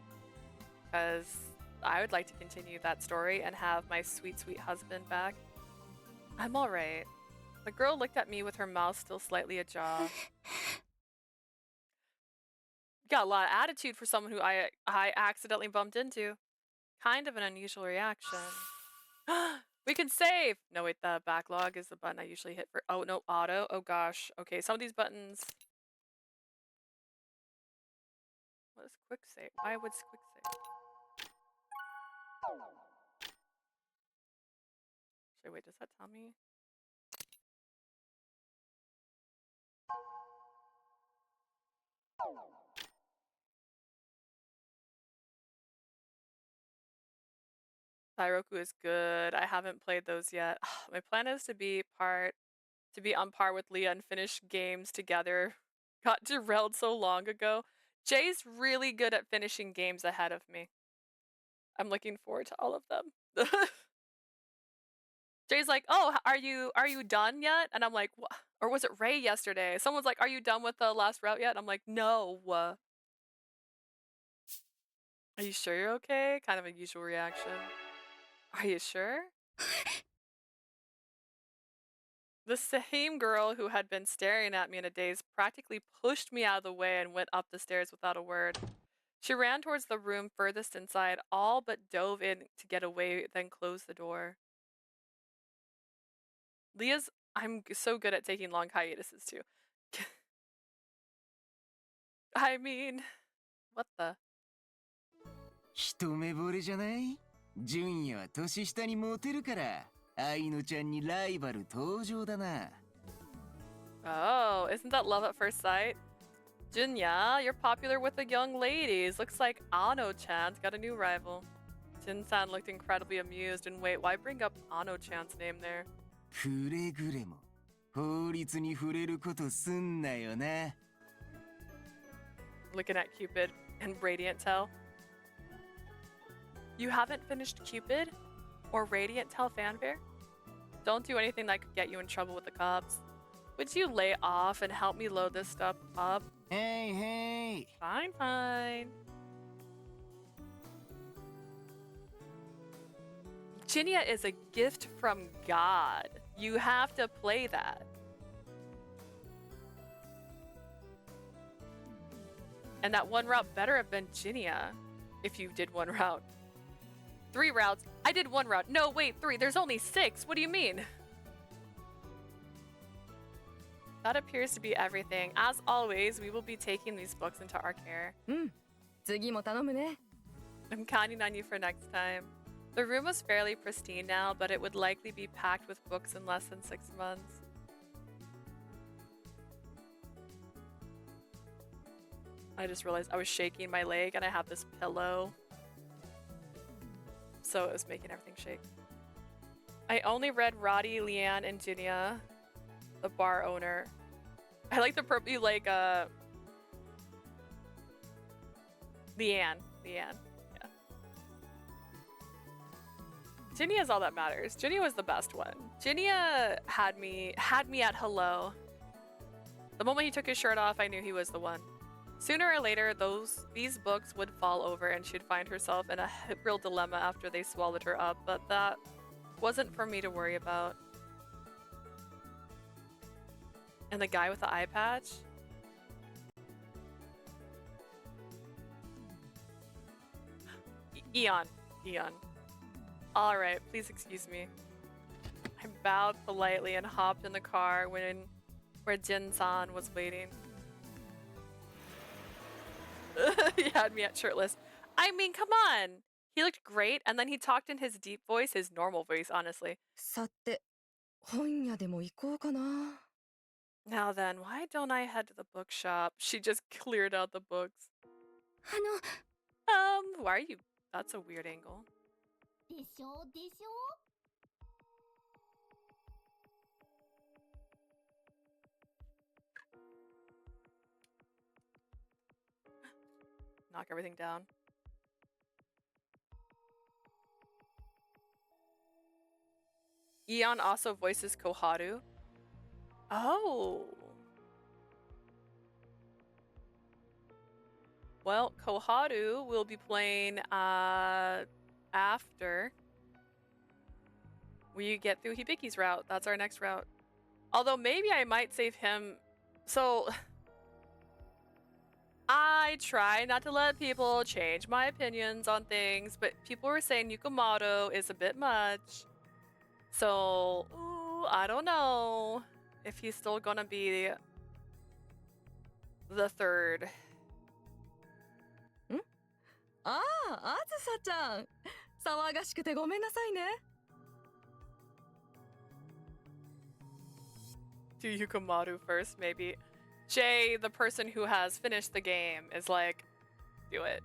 because I would like to continue that story and have my sweet, sweet husband back. I'm alright. The girl looked at me with her mouth still slightly ajar. Got a lot of attitude for someone who I accidentally bumped into. Kind of an unusual reaction. We can save! No, wait, the backlog is the button I usually hit for. Oh, no, auto. Oh, gosh. Okay, some of these buttons. What is quick save? Why would quick save? Actually, wait, does that tell me? Dairoku is good. I haven't played those yet. My plan is to be on par with Leah and finish games together. Got derailed so long ago. Jay's really good at finishing games ahead of me. I'm looking forward to all of them. Jay's like, "Oh, are you done yet?" And I'm like, "What?" Or was it Ray yesterday? Someone's like, "Are you done with the last route yet?" And I'm like, "No." Are you sure you're okay? Kind of a usual reaction. Are you sure? The same girl who had been staring at me in a daze practically pushed me out of the way and went up the stairs without a word. She ran towards the room furthest inside, all but dove in to get away, then closed the door. I'm so good at taking long hiatuses too. I mean, what the? 一目惚れじゃない？純也は年下にモテるから、愛乃ちゃんにライバル登場だな。Oh, isn't that love at first sight? Junya, you're popular with the young ladies. Looks like Ano-chan's got a new rival. Jin-san looked incredibly amused, and wait, why bring up Ano-chan's name there? くれぐれも法律に触れることすんなよな。Looking at Cupid and Radiant Tell. You haven't finished Cupid? Or Radiant Tell fanfare? Don't do anything that could get you in trouble with the cops. Would you lay off and help me load this stuff up? Hey, hey! Fine, fine. Jinya is a gift from God. You have to play that. And that one route better have been Jinya if you did one route. 3 routes. I did 1 route. No, wait, 3. There's only 6. What do you mean? That appears to be everything. As always, we will be taking these books into our care. 次も頼むね。 I'm counting on you for next time. The room was fairly pristine now, but it would likely be packed with books in less than 6 months. I just realized I was shaking my leg and I have this pillow. So it was making everything shake. I only read Roddy, Leanne, and Jinya, the bar owner. I like the purple, like, Leanne, yeah. Jinya is all that matters. Jinya was the best one. Jinya had me at hello. The moment he took his shirt off, I knew he was the one. Sooner or later, these books would fall over and she'd find herself in a real dilemma after they swallowed her up, but that wasn't for me to worry about. And the guy with the eye patch? Eon. Alright, please excuse me. I bowed politely and hopped in the car where Jin-san was waiting. He had me at shirtless. I mean, come on! He looked great, and then he talked in his deep voice, his normal voice, honestly. さて、本屋でも行こうかな。 Now then, why don't I head to the bookshop? She just cleared out the books. あの、 Why are you... That's a weird angle. でしょでしょ Knock everything down. Eon also voices Koharu. Oh. Well, Koharu will be playing after we get through Hibiki's route. That's our next route. Although maybe I might save him. So I try not to let people change my opinions on things, but people were saying Yukimato is a bit much. So, ooh, I don't know if he's still gonna be the third. ああ、あずさちゃん。騒がしくてごめんなさいね。 Do Yukimato first, maybe. Jay, the person who has finished the game, is like, do it.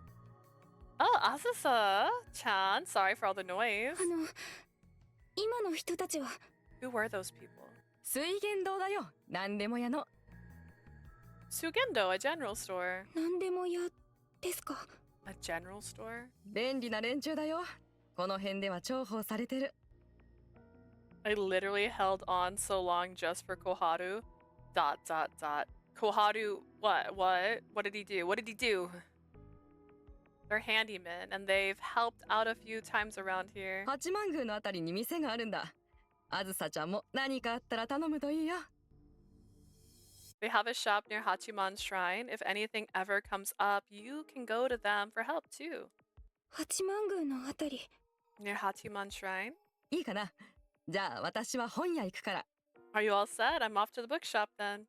Oh, Asusa-chan, sorry for all the noise. あの、今の人たちは Who were those people? 水源堂だよ。何でも屋の。 Sugendo, a general store. 何でも屋ですか A general store? 便利な連中だよ。この辺では重宝されてる。 I literally held on so long just for Koharu. ... Koharu, what? What did he do? What did he do? They're handymen, and they've helped out a few times around here. 八幡宮のあたりに店があるんだ。あずさちゃんも何かあったら頼むといいよ。 They have a shop near Hachiman's shrine. If anything ever comes up, you can go to them for help too. 八幡宮のあたり Near Hachiman's shrine? いいかな。じゃあ私は本屋行くから。 Are you all set? I'm off to the bookshop then.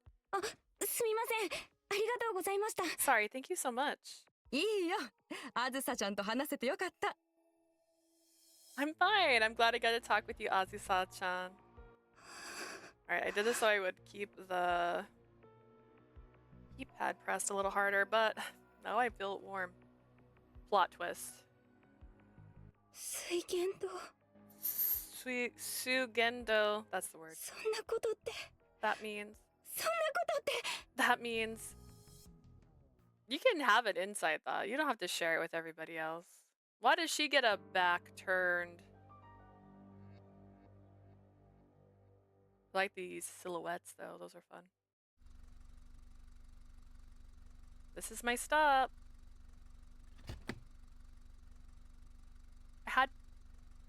すみませんありがとうございました Sorry, thank you so much. いいよ。あずさちゃんと話せてよかった。 I'm fine. I'm glad I got to talk with you, Azusa-chan. Alright, I did this so I would keep the keypad pressed a little harder, but now I feel warm. Plot twist. 水源堂 Sugendo. That's the word. そんなことって That means... そんなことって That means... You can have an insight thought. You don't have to share it with everybody else. Why does she get a back turned? I like these silhouettes though. Those are fun. This is my stop. I had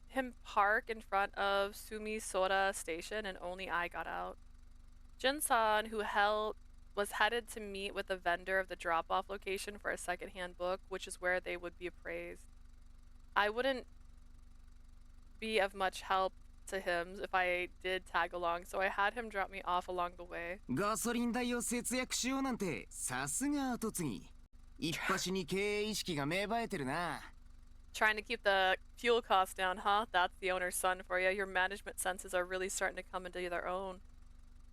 him park in front of Sumisora station and only I got out. Jin-san, who was headed to meet with the vendor of the drop-off location for a second-hand book, which is where they would be appraised. I wouldn't be of much help to him if I did tag along, so I had him drop me off along the way. ガソリン代を節約しようなんてさすが後継ぎ。一発に経営意識が芽生えてるな。Trying to keep the fuel costs down, huh? That's the owner's son for you. Your management senses are really starting to come into their own.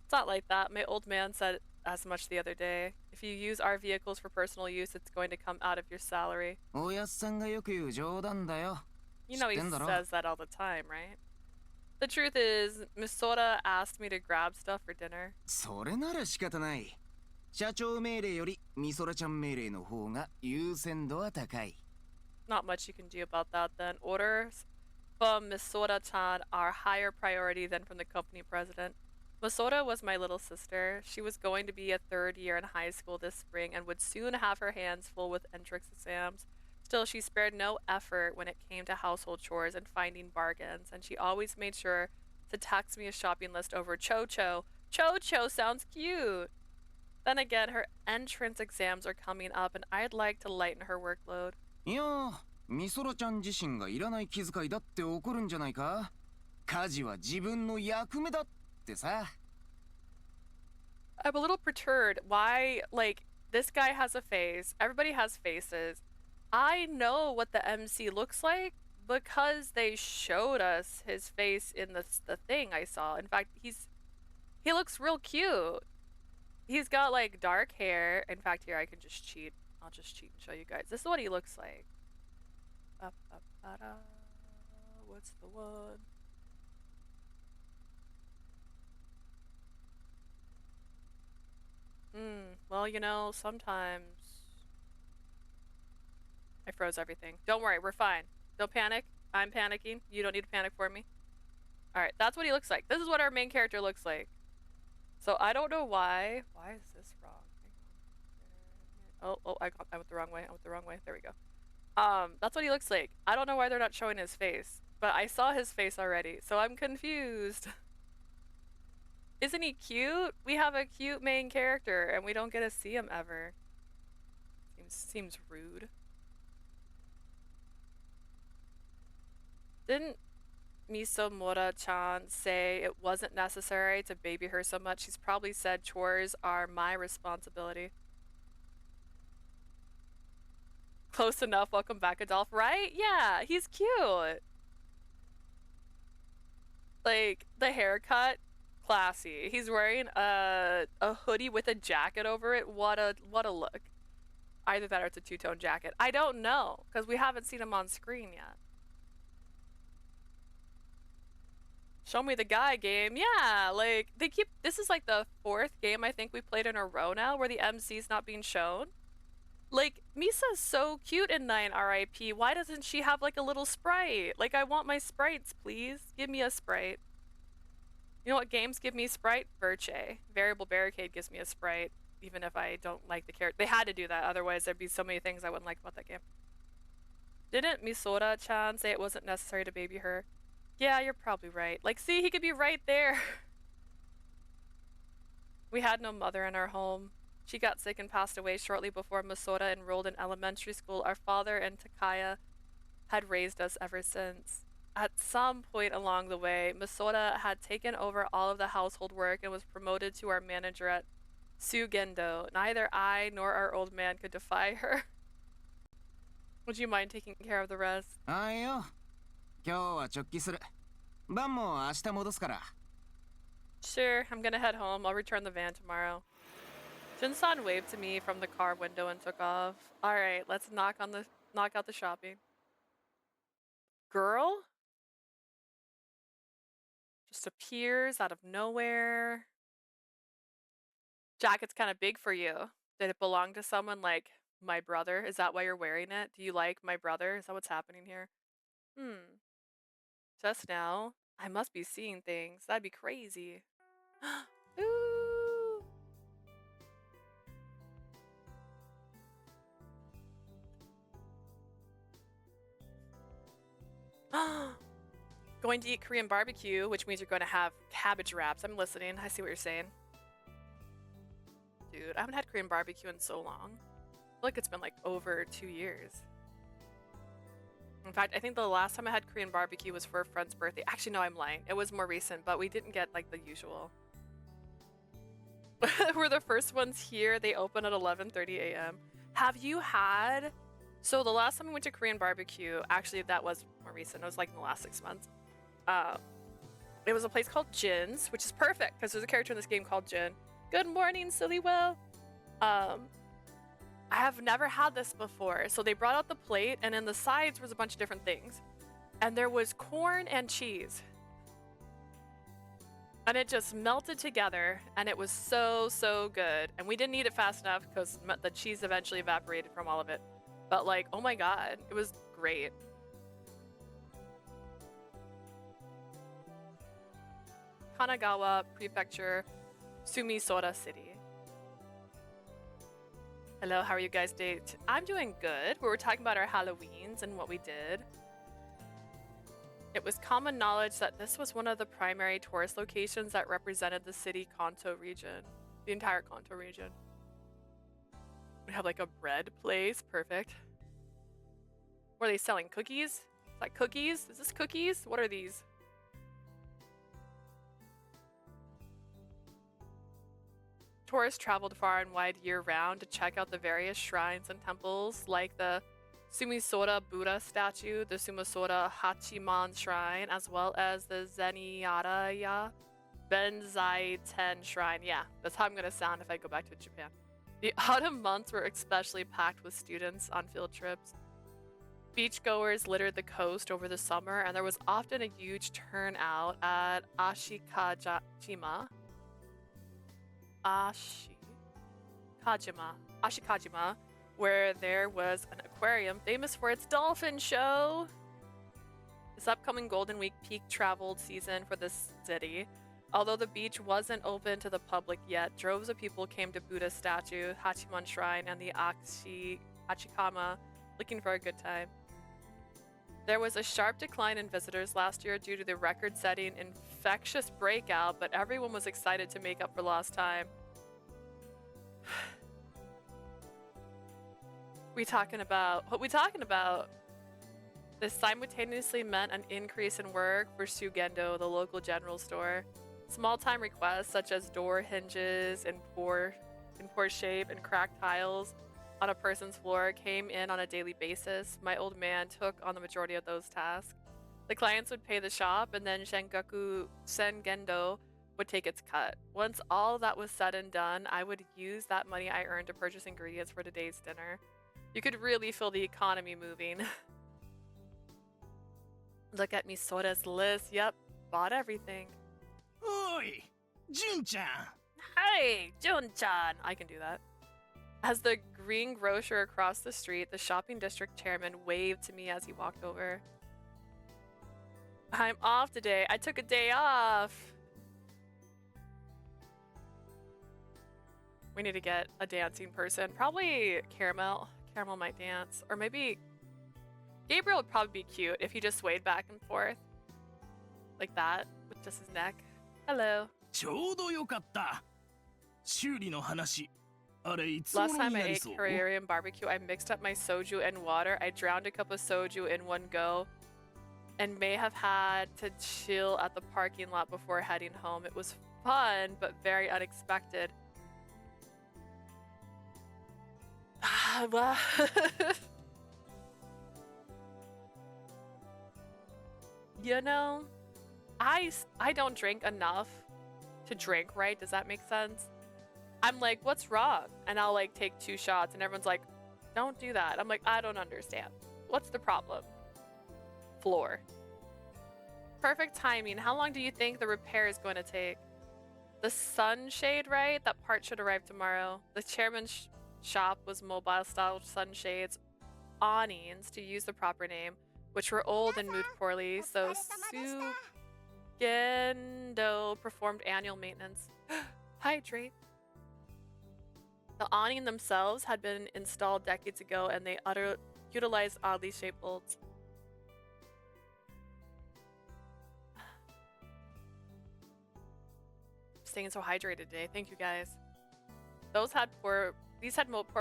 It's not like that. My old man said as much the other day. If you use our vehicles for personal use, it's going to come out of your salary. おやっさんがよく言う冗談だよ。 You know he 知ってんだろ？ says that all the time, right? The truth is, Miss Soda asked me to grab stuff for dinner. それなら仕方ない。社長命令よりみそらちゃん命令の方が優先度は高い。 Not much you can do about that then. Orders from Miss Soda-chan are higher priority than from the company president. Masoda was my little sister. She was going to be a third year in high school this spring and would soon have her hands full with entrance exams. Still, she spared no effort when it came to household chores and finding bargains, and she always made sure to text me a shopping list over Chocho. Chocho sounds cute. Then again, her entrance exams are coming up, and I'd like to lighten her workload. いやー、みそらちゃん自身がいらない気遣いだって怒るんじゃないか？家事は自分の役目だってさ。I'm a little perturbed. Why, like, this guy has a face. Everybody has faces. I know what the MC looks like because they showed us his face in the thing I saw. In fact, he looks real cute. He's got like dark hair. In fact, here I can just cheat. I'll just cheat and show you guys. This is what he looks like. What's the one? Well, you know, sometimes I froze everything. Don't worry, we're fine. Don't panic. I'm panicking. You don't need to panic for me. Alright, that's what he looks like. This is what our main character looks like. So I don't know why. Why is this wrong? Oh, I went the wrong way. I went the wrong way. There we go. That's what he looks like. I don't know why they're not showing his face. But I saw his face already, so I'm confused. Isn't he cute? We have a cute main character, and we don't get to see him ever. Seems rude. Didn't Misomura-chan say it wasn't necessary to baby her so much? She's probably said chores are my responsibility. Close enough. Welcome back, Adolph. Right? Yeah, he's cute. Like, the haircut, classy. He's wearing a hoodie with a jacket over it. What a look. Either that or it's a two-tone jacket. I don't know, because we haven't seen him on screen yet. Show me the guy game. Yeah, like, this is like the 4th game I think we played in a row now where the MC's not being shown. Like, Misa's so cute in 9 RIP. Why doesn't she have like a little sprite? Like, I want my sprites, please. Give me a sprite. You know what games give me sprite? Birche. Variable Barricade gives me a sprite, even if I don't like the character. They had to do that, otherwise there'd be so many things I wouldn't like about that game. Didn't Misora-chan say it wasn't necessary to baby her? Yeah, you're probably right. Like, see, he could be right there. We had no mother in our home. She got sick and passed away shortly before Masoda enrolled in elementary school. Our father and Takaya had raised us ever since. At some point along the way, Masoda had taken over all of the household work and was promoted to our manager at Sugendo. Neither I nor our old man could defy her. Would you mind taking care of the rest? あいよ。今日は直帰する。晩も明日戻すから。 Sure, I'm gonna head home. I'll return the van tomorrow. Jin-san waved to me from the car window and took off. Alright, let's knock out the shopping. Girl? Just appears out of nowhere. Jacket's kind of big for you. Did it belong to someone like my brother? Is that why you're wearing it? Do you like my brother? Is that what's happening here? Just now? I must be seeing things. That'd be crazy. Ooh. Going to eat Korean barbecue, which means you're going to have cabbage wraps. I'm listening. I see what you're saying. Dude, I haven't had Korean barbecue in so long. I feel like it's been like over 2 years. In fact, I think the last time I had Korean barbecue was for a friend's birthday. Actually, no, I'm lying. It was more recent, but we didn't get like the usual. We're the first ones here. They open at 11:30 a.m. Have you had... So the last time we went to Korean barbecue, actually that was more recent. It was like in the last 6 months. It was a place called Jin's, which is perfect because there's a character in this game called Jin. Good morning, Sillywell. I have never had this before. So they brought out the plate and in the sides was a bunch of different things. And there was corn and cheese. And it just melted together and it was so, so good. And we didn't eat it fast enough because the cheese eventually evaporated from all of it. But like, oh my god, it was great. Kanagawa Prefecture, Sumisora City. Hello, how are you guys doing? I'm doing good. We were talking about our Halloweens and what we did. It was common knowledge that this was one of the primary tourist locations that represented the city Kanto region, the entire Kanto region. We have like a bread place, perfect. What are they selling? Cookies? Is that cookies? Is this cookies? What are these? Tourists traveled far and wide year-round to check out the various shrines and temples like the Sumisora Buddha statue, the Sumisora Hachiman shrine, as well as the Zeniyaraya Benzaiten shrine. Yeah, that's how I'm gonna sound if I go back to Japan. The autumn months were especially packed with students on field trips. Beachgoers littered the coast over the summer, and there was often a huge turnout at Ashikajima, where there was an aquarium famous for its dolphin show. This upcoming Golden Week peak traveled season for the city. Although the beach wasn't open to the public yet, droves of people came to Buddha statue, Hachiman Shrine, and the Achikama looking for a good time. There was a sharp decline in visitors last year due to the record-setting infectious breakout, but everyone was excited to make up for lost time. What we talking about? This simultaneously meant an increase in work for Sugendo, the local general store. Small-time requests such as door hinges in poor shape and cracked tiles on a person's floor came in on a daily basis. My old man took on the majority of those tasks. The clients would pay the shop, and then Sengendo would take its cut. Once all that was said and done, I would use that money I earned to purchase ingredients for today's dinner. You could really feel the economy moving. Look at Misora's list. Yep, bought everything. Oi, Jun-chan. Hey, Jun-chan. I can do that. As the green grocer across the street, the shopping district chairman waved to me as he walked over. I'm off today. I took a day off. We need to get a dancing person. Probably Caramel. Caramel might dance. Or maybe Gabriel would probably be cute if he just swayed back and forth. Like that, with just his neck. Hello. ちょうどよかった。修理の話。あれいつも Last の time に I なり ate そう。 Korean barbecue, I mixed up my soju and water. I drowned a cup of soju in one go and may have had to chill at the parking lot before heading home. It was fun, but very unexpected. You know, I don't drink enough to drink, right? Does that make sense? I'm like, what's wrong? And I'll like take 2 shots and everyone's like, don't do that. I'm like, I don't understand. What's the problem? Floor. Perfect timing. How long do you think the repair is going to take? The sunshade, right? That part should arrive tomorrow. The chairman's shop was mobile style sunshades, awnings to use the proper name, which were old and moved poorly, so Sugendo performed annual maintenance. Hydrate. The awning themselves had been installed decades ago, and they utilized oddly shaped bolts. Staying so hydrated today. Thank you guys. These had poor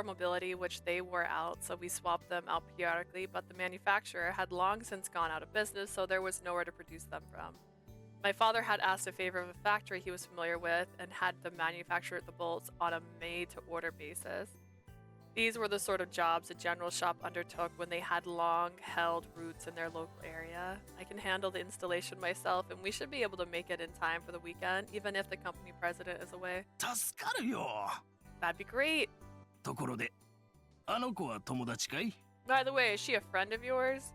mobility, which they wore out, so we swapped them out periodically, but the manufacturer had long since gone out of business, so there was nowhere to produce them from. My father had asked a favor of a factory he was familiar with and had them manufacture the bolts on a made-to-order basis. These were the sort of jobs a general shop undertook when they had long-held roots in their local area. I can handle the installation myself, and we should be able to make it in time for the weekend, even if the company president is away. 助かるよ。 That'd be great. ところで、あの子は友達かい？ By the way, is she a friend of yours?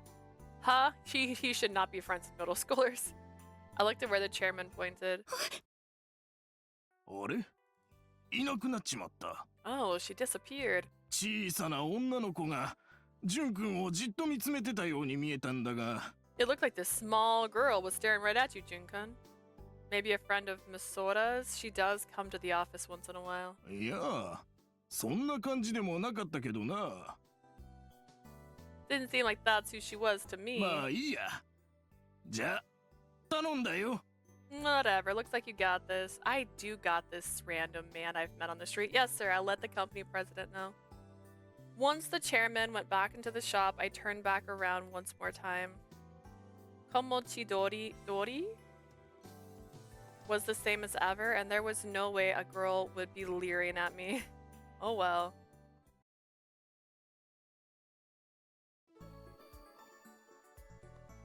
Huh? He should not be friends with middle schoolers. I looked at where the chairman pointed. あれ？いなくなっちまった。 Oh, she disappeared. 小さな女の子が、ジュン君をじっと見つめてたように見えたんだが。 It looked like this small girl was staring right at you, Junkun. Maybe a friend of Misora's? She does come to the office once in a while. いや、そんな感じでもなかったけどな。Didn't seem like that's who she was to me. まあいいや。じゃあ、頼んだよ。Whatever, looks like you got this. I do got this random man I've met on the street. Yes, sir, I'll let the company president know. Once the chairman went back into the shop, I turned back around once more time. Komochidori was the same as ever, and there was no way a girl would be leering at me. Oh well.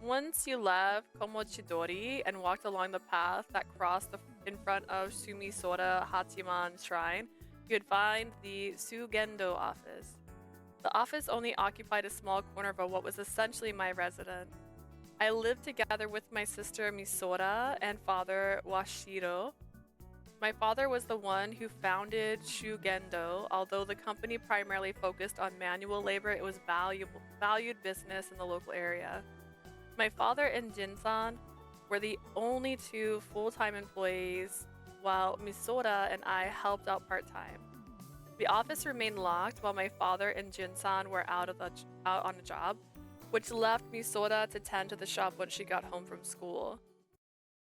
Once you left Komochidori and walked along the path that crossed in front of Sumisora Hachiman Shrine, you'd find the Sugendo office. The office only occupied a small corner of what was essentially my residence. I lived together with my sister Misora and father Washiro. My father was the one who founded Shugendo. Although the company primarily focused on manual labor, it was valued business in the local area. My father and Jinsan were the only two full-time employees, while Misora and I helped out part-time. The office remained locked while my father and Jinsan were out on a job, which left Misora to tend to the shop when she got home from school.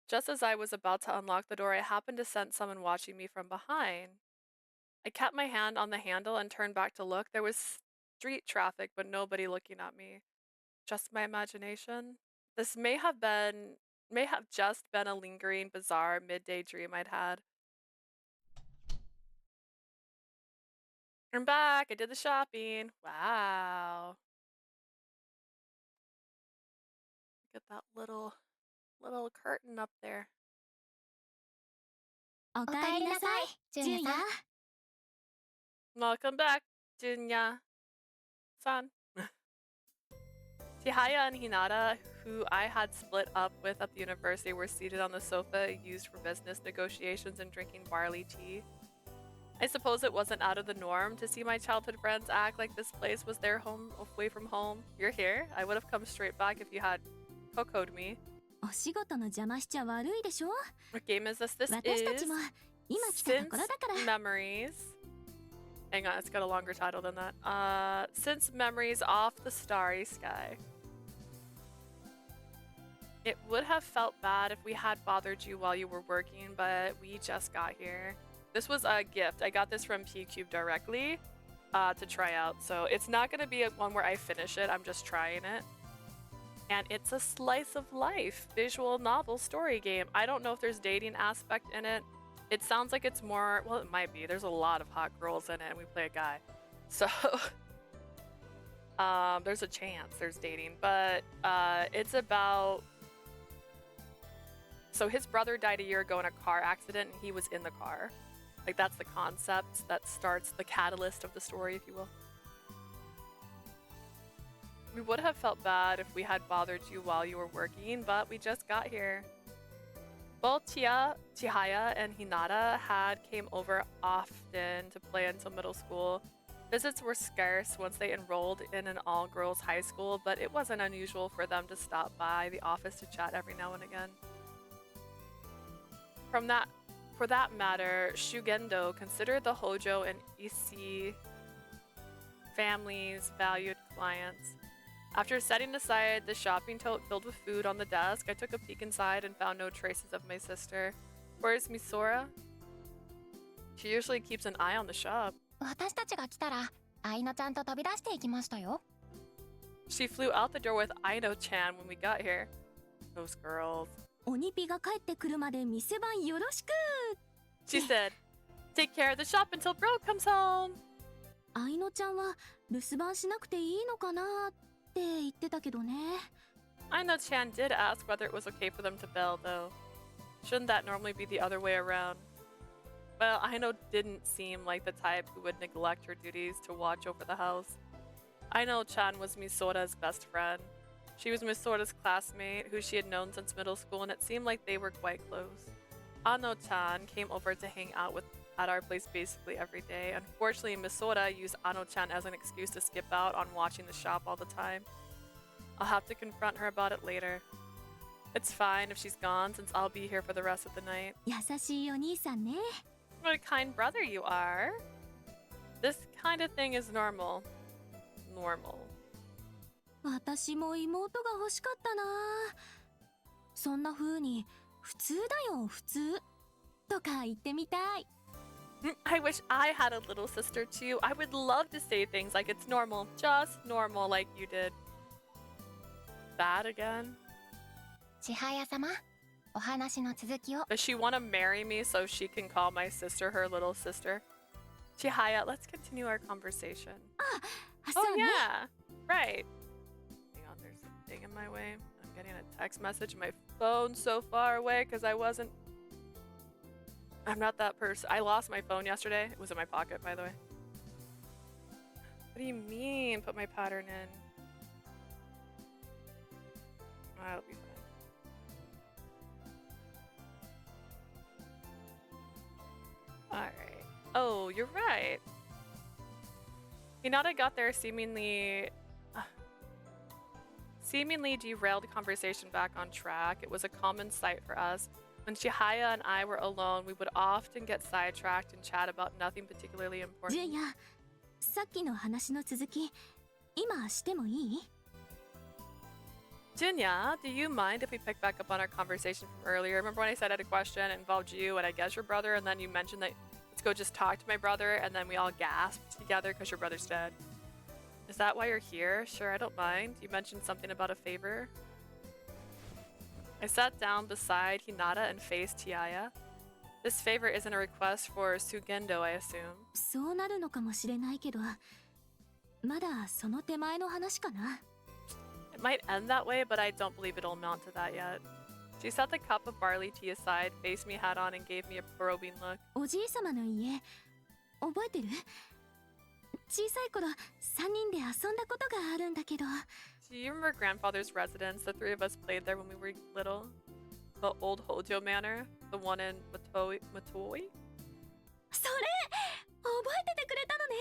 Just as I was about to unlock the door, I happened to sense someone watching me from behind. I kept my hand on the handle and turned back to look. There was street traffic, but nobody looking at me. Just my imagination? This may have just been a lingering, bizarre midday dream I'd had. I'm back. I did the shopping. Wow. Look at that little curtain up there. おかえりなさい、純也。 Welcome back, Junya-san. Chihaya and Hinata, who I had split up with at the university, were seated on the sofa used for business negotiations and drinking barley tea. I suppose it wasn't out of the norm to see my childhood friends act like this place was their home away from home. You're here. I would have come straight back if you had cocoed me. お仕事の邪魔しちゃ悪いでしょ。 What game is this? This 私た is ちも今来たところだから。 Memories. Hang on, it's got a longer title than that. Since Memories off the Starry Sky. It would have felt bad if we had bothered you while you were working, but we just got here. This was a gift. I got this from P-Cube directly to try out. So it's not going to be one where I finish it. I'm just trying it. And it's a slice of life visual novel story game. I don't know if there's dating aspect in it. It sounds like it's more, well, it might be. There's a lot of hot girls in it and we play a guy. So there's a chance there's dating, but it's about, so his brother died a year ago in a car accident and he was in the car. Like that's the concept that starts the catalyst of the story, if you will. We would have felt bad if we had bothered you while you were working, but we just got here. Both Chihaya and Hinata came over often to play until middle school. Visits were scarce once they enrolled in an all-girls high school, but it wasn't unusual for them to stop by the office to chat every now and again. For that matter, Shugendo considered the Hojo and Issei families valued clients. After setting aside the shopping tote filled with food on the desk, I took a peek inside and found no traces of my sister. Where's Misora? She usually keeps an eye on the shop. 私たちが来たら、アイノちゃんと飛び出していきましたよ。 She flew out the door with Aino-chan when we got here. Those girls. おにぴが帰ってくるまで店番よろしく。 She said, take care of the shop until bro comes home. アイノちゃんは留守番しなくていいのかなって言ってたけどね。 Aino-chan did ask whether it was okay for them to bell, though. Shouldn't that normally be the other way around? Well, Aino didn't seem like the type who would neglect her duties to watch over the house. Aino-chan was Misora's best friend. She was Misora's classmate, who she had known since middle school, and it seemed like they were quite close. Ano-chan came over to hang out at our place basically every day. Unfortunately, Misora used Ano-chan as an excuse to skip out on watching the shop all the time. I'll have to confront her about it later. It's fine if she's gone since I'll be here for the rest of the night. 優しいお兄さんね。 What a kind brother you are. This kind of thing is normal. Normal. 私も妹が欲しかったな。そんな風に普通だよ普通とか言ってみたい。 I wish I had a little sister too. I would love to say things like it's normal, just normal like you did. That again? 千早様、お話の続きを。 Does she want to marry me so she can call my sister her little sister? Chihaya, let's continue our conversation. あ、そ Oh うね。 yeah, right. Hang on, there's a thing in my way. I'm getting a text message. My phone's so far away because I'm not that person. I lost my phone yesterday. It was in my pocket, by the way. What do you mean, put my pattern in? That'll be fine. Alright. Oh, you're right. Hinata got their seemingly derailed conversation back on track. It was a common sight for us. When Chihaya and I were alone, we would often get sidetracked and chat about nothing particularly 純 important. 也、さっきの話の続き、今してもいい？ Jinya, do you mind if we pick back up on our conversation from earlier? Remember when I said I had a question that involved you and I guess your brother, and then you mentioned that let's go just talk to my brother, and then we all gasped together because your brother's dead. Is that why you're here? Sure, I don't mind. You mentioned something about a favor. I sat down beside Hinata and faced Tiaya. This favor isn't a request for Sugendo, I assume. そうなるのかもしれないけど、まだその手前の話かな。 It might end that way, but I don't believe it'll amount to that yet. She set the cup of barley tea aside, faced me head on, and gave me a probing look. おじいさまの家、覚えてる？小さい頃、3人で遊んだことがあるんだけど。 Do you remember grandfather's residence? The three of us played there when we were little. The old Hojo Manor, the one in Matoi? それ、覚えててくれたのね。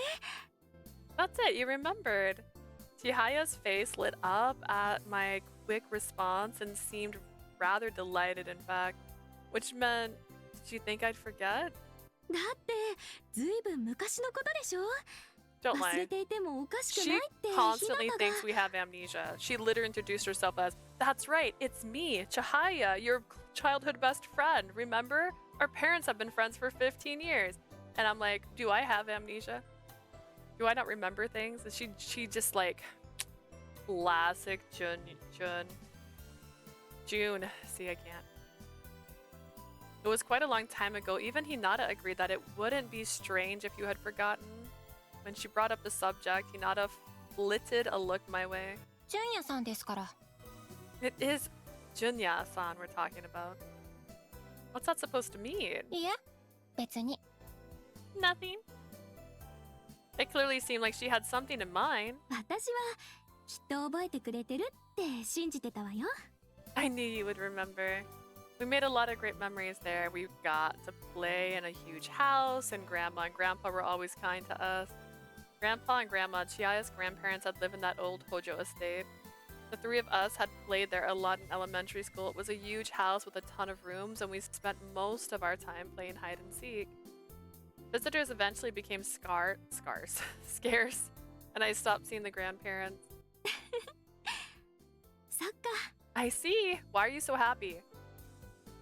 That's it, you remembered. Chihaya's face lit up at my quick response and seemed rather delighted, in fact. Which meant, did you think I'd forget? だってずいぶん昔のことでしょ。 Don't 忘れ lie. ていてもおかしく She ないってひ constantly なたが。 thinks we have amnesia. She later introduced herself as, that's right, it's me, Chihaya, your childhood best friend. Remember? Our parents have been friends for 15 years. And I'm like, do I have amnesia? Do I not remember things? Is she just like classic June. See, I can't. It was quite a long time ago. Even Hinata agreed that it wouldn't be strange if you had forgotten. When she brought up the subject, Hinata flitted a look my way. 純也さんですから。 It is Junya-san we're talking about. What's that supposed to mean? いえ、別に。 Nothing. It clearly seemed like she had something in mind. 私はきっと覚えてくれてるって信じてたわよ。 I knew you would remember. We made a lot of great memories there. We got to play in a huge house, and Grandma and Grandpa were always kind to us. Grandpa and Grandma, Chiaya's grandparents, had lived in that old Hojo estate. The three of us had played there a lot in elementary school. It was a huge house with a ton of rooms, and we spent most of our time playing hide and seek. Visitors eventually became scarce, and I stopped seeing the grandparents. そっか。 I see. Why are you so happy?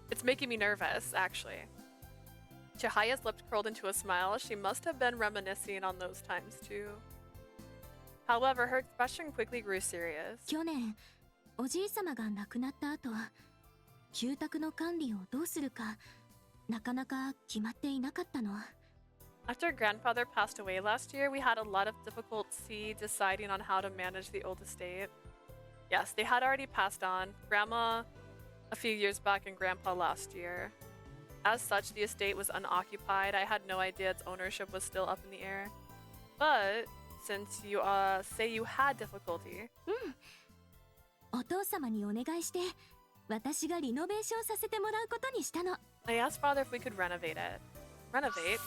It's making me nervous, actually. Chihaya's lips curled into a smile. She must have been reminiscing on those times too. However, her expression quickly grew serious. 去年おじいさまが亡くなった後、旧宅の管理をどうするかなかなか決まっていなかったの。 After grandfather passed away last year, we had a lot of difficulty deciding on how to manage the old estate. Yes, they had already passed on. Grandma a few years back and Grandpa last year. As such, the estate was unoccupied. I had no idea its ownership was still up in the air. But since you say you had difficulty, お父様にお願いして私がリノベーションさせてもらうことにしたの。 I asked father if we could renovate it. Renovate?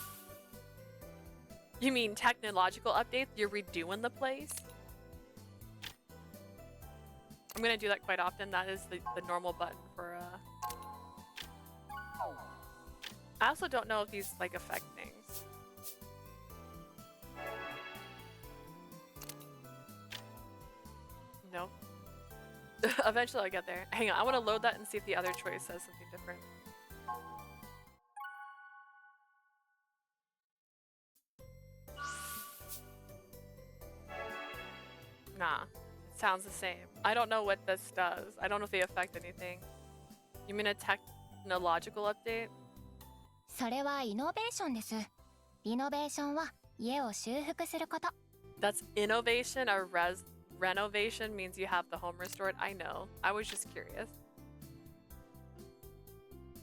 You mean technological updates? You're redoing the place? I'm gonna do that quite often. That is the normal button for I also don't know if these like affect things. Nope. Eventually I'll get there. Hang on, I want to load that and see if the other choice says something different. Nah, it sounds the same. I don't know what this does. I don't know if they affect anything. You mean a technological update? それはイノベーションです。リノベーションは家を修復すること。That's innovation. A renovation means you have the home restored. I know. I was just curious.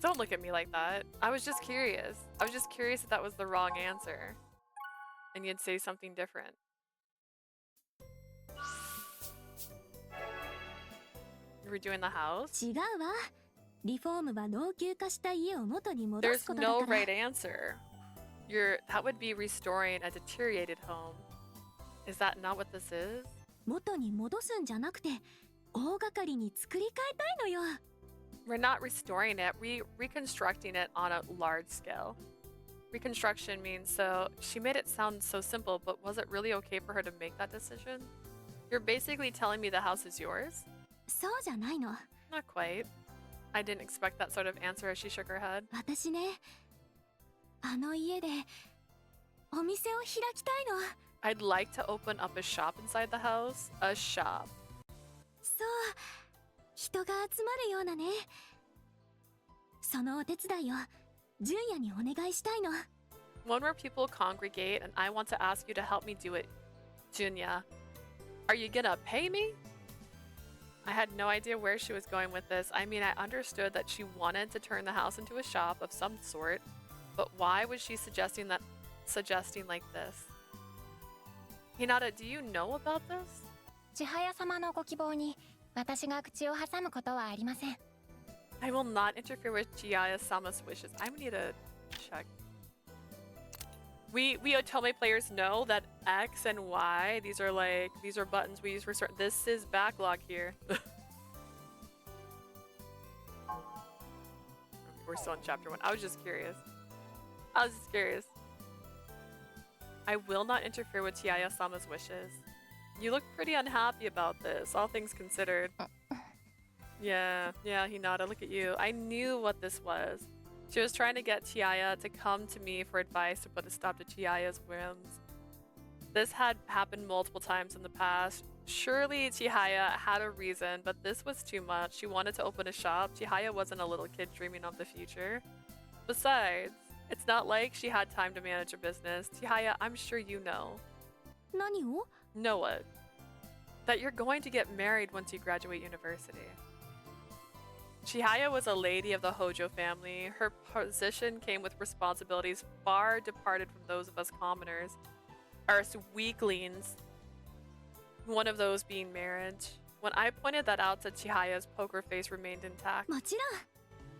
Don't look at me like that. I was just curious. I was just curious if that was the wrong answer. And you'd say something different. You were doing the house? 違うわ。リフォームは老朽化した家を元に戻 There's すことだ no から。 right answer. That would be restoring a deteriorated home. Is that not what this is? 元に戻すんじゃなくて、大掛かりに作り変えたいのよ。We're not restoring it, reconstructing it on a large scale. Reconstruction means so she made it sound so simple, but was it really okay for her to make that decision? You're basically telling me the house is yours? そうじゃないの。 Not quite. I didn't expect that sort of answer as she shook her head. 私ね、あの家でお店を開きたいの。 I'd like to open up a shop inside the house. A shop. そう、人が集まるようなね。そのお手伝いを純也にお願いしたいの。 One where people congregate and I want to ask you to help me do it. Junya, are you gonna pay me? I had no idea where she was going with this. I mean, I understood that she wanted to turn the house into a shop of some sort, but why was she suggesting like this? Hinata, do you know about this? 千早様のご希望に私が口を挟むことはありません。 I will not interfere with Chihaya-sama's wishes. I need to check. We Otome players know that X and Y, these are buttons we use for certain. This is backlog here. We're still in chapter 1. I was just curious. I will not interfere with Chihaya-sama's wishes. You look pretty unhappy about this, all things considered. Yeah, Hinata, look at you. I knew what this was. She was trying to get Chihaya to come to me for advice to put a stop to Chihaya's whims. This had happened multiple times in the past. Surely Chihaya had a reason, but this was too much. She wanted to open a shop. Chihaya wasn't a little kid dreaming of the future. Besides, it's not like she had time to manage a business. Chihaya, I'm sure you know. 何を？ Know what? That you're going to get married once you graduate university. Chihaya was a lady of the Hojo family. Her position came with responsibilities far departed from those of us commoners, or us weaklings. One of those being marriage. When I pointed that out to Chihaya's poker face remained intact. もちろん。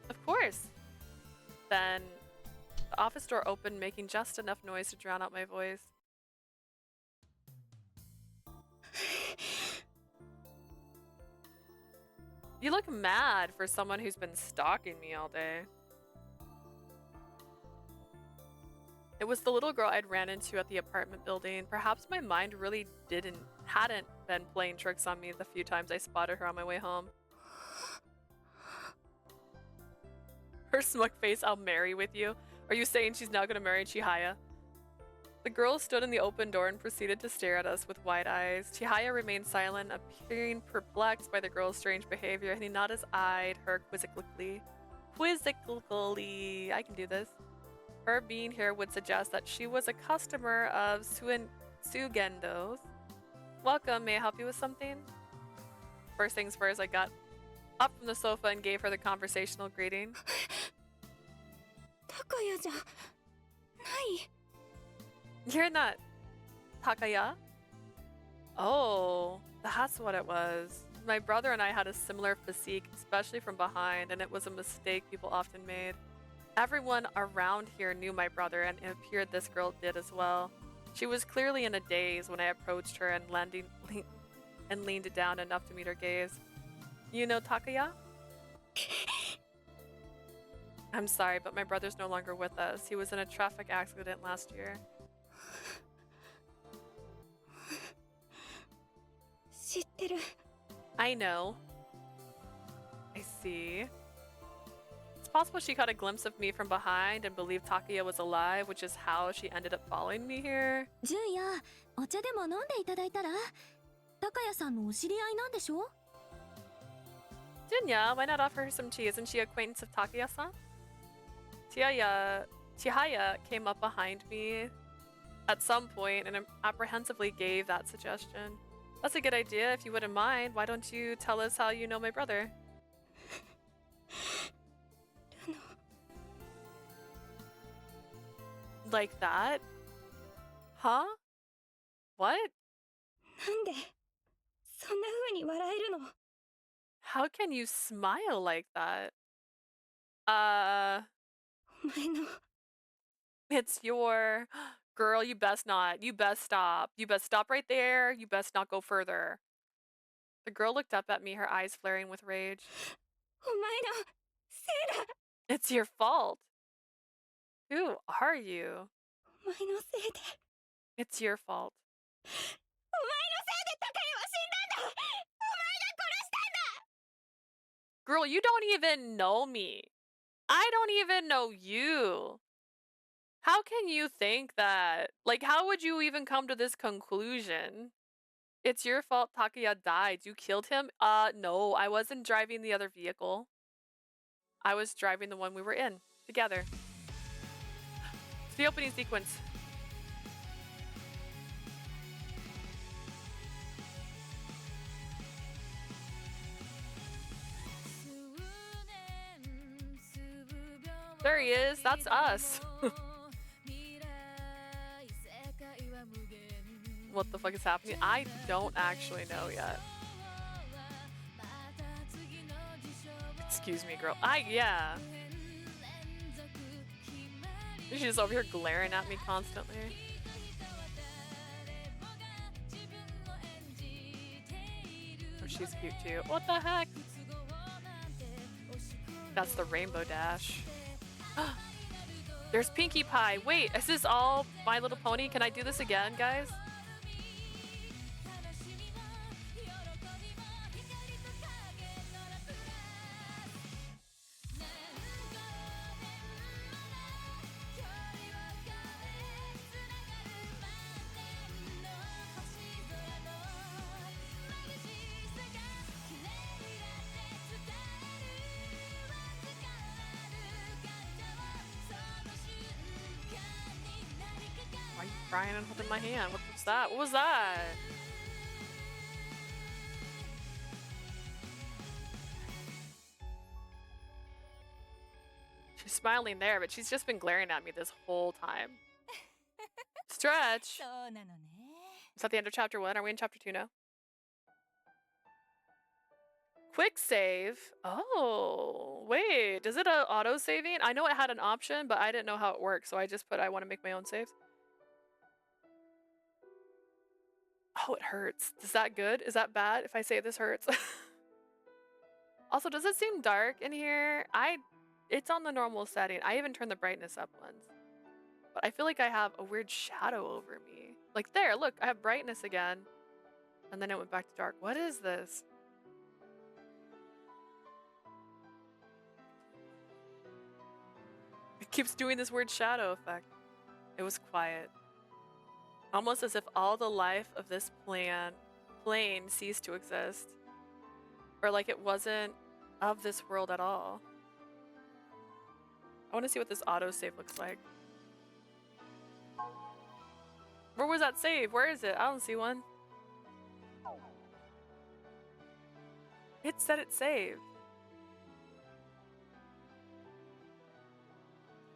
Of course. Then the office door opened, making just enough noise to drown out my voice. You look mad for someone who's been stalking me all day. It was the little girl I'd ran into at the apartment building. Perhaps my mind really hadn't been playing tricks on me the few times I spotted her on my way home. Her smug face, I'll marry with you. Are you saying she's now gonna marry Chihaya? The girl stood in the open door and proceeded to stare at us with wide eyes. Chihaya remained silent, appearing perplexed by the girl's strange behavior, and Hinata's eyed her quizzically. I can do this. Her being here would suggest that she was a customer of Sugendo's. Welcome, may I help you with something? First things first, I got up from the sofa and gave her the conversational greeting. 高谷じゃない。 You're not Takaya? Oh, that's what it was. My brother and I had a similar physique, especially from behind, and it was a mistake people often made. Everyone around here knew my brother, and it appeared this girl did as well. She was clearly in a daze when I approached her and leaned down enough to meet her gaze. You know Takaya? I'm sorry, but my brother's no longer with us. He was in a traffic accident last year. 知ってる。 I know. I see. It's possible she caught a glimpse of me from behind and believed Takaya was alive, which is how she ended up following me here. 純也、お茶でも飲んでいただいたら？高谷さんのお知り合いなんでしょ？ Junya, why not offer her some tea? Isn't she acquaintance of Takaya-san? Chihaya came up behind me at some point and apprehensively gave that suggestion. That's a good idea. If you wouldn't mind, why don't you tell us how you know my brother? Like that? Huh? What? なんでそんな風に笑えるの？ How can you smile like that? お前の It's your... Girl, you best not. You best stop. You best stop right there. You best not go further. The girl looked up at me, her eyes flaring with rage. お前のせいだ。 It's your fault. Who are you? お前のせいで It's your fault. お前のせいで高谷は死んだんだ。お前が殺したんだ。 Girl, you don't even know me. I don't even know you. How can you think that? Like, how would you even come to this conclusion? It's your fault Takaya died. You killed him? No, I wasn't driving the other vehicle. I was driving the one we were in together. It's the opening sequence. There he is. That's us. What the fuck is happening? I don't actually know yet. Excuse me, girl. Yeah. She's just over here glaring at me constantly. Oh, she's cute too. What the heck? That's the Rainbow Dash. There's Pinkie Pie. Wait, is this all My Little Pony? Can I do this again, guys? Why are you crying and holding my hand? What was that? What was that? She's smiling there, but she's just been glaring at me this whole time. Stretch! そうなのね。 Is that the end of chapter 1? Are we in chapter 2 now? Quick save? Oh, wait. Does it auto saving? I know it had an option, but I didn't know how it works, so I just put I want to make my own saves. Oh, it hurts. Is that good? Is that bad if I say this hurts? Also, does it seem dark in here? It's on the normal setting. I even turned the brightness up once. But I feel like I have a weird shadow over me. Like there, look, I have brightness again. And then it went back to dark. What is this? It keeps doing this weird shadow effect. It was quiet. Almost as if all the life of this plane ceased to exist. Or like it wasn't of this world at all. I want to see what this autosave looks like. Where was that save? Where is it? I don't see one. It said it saved.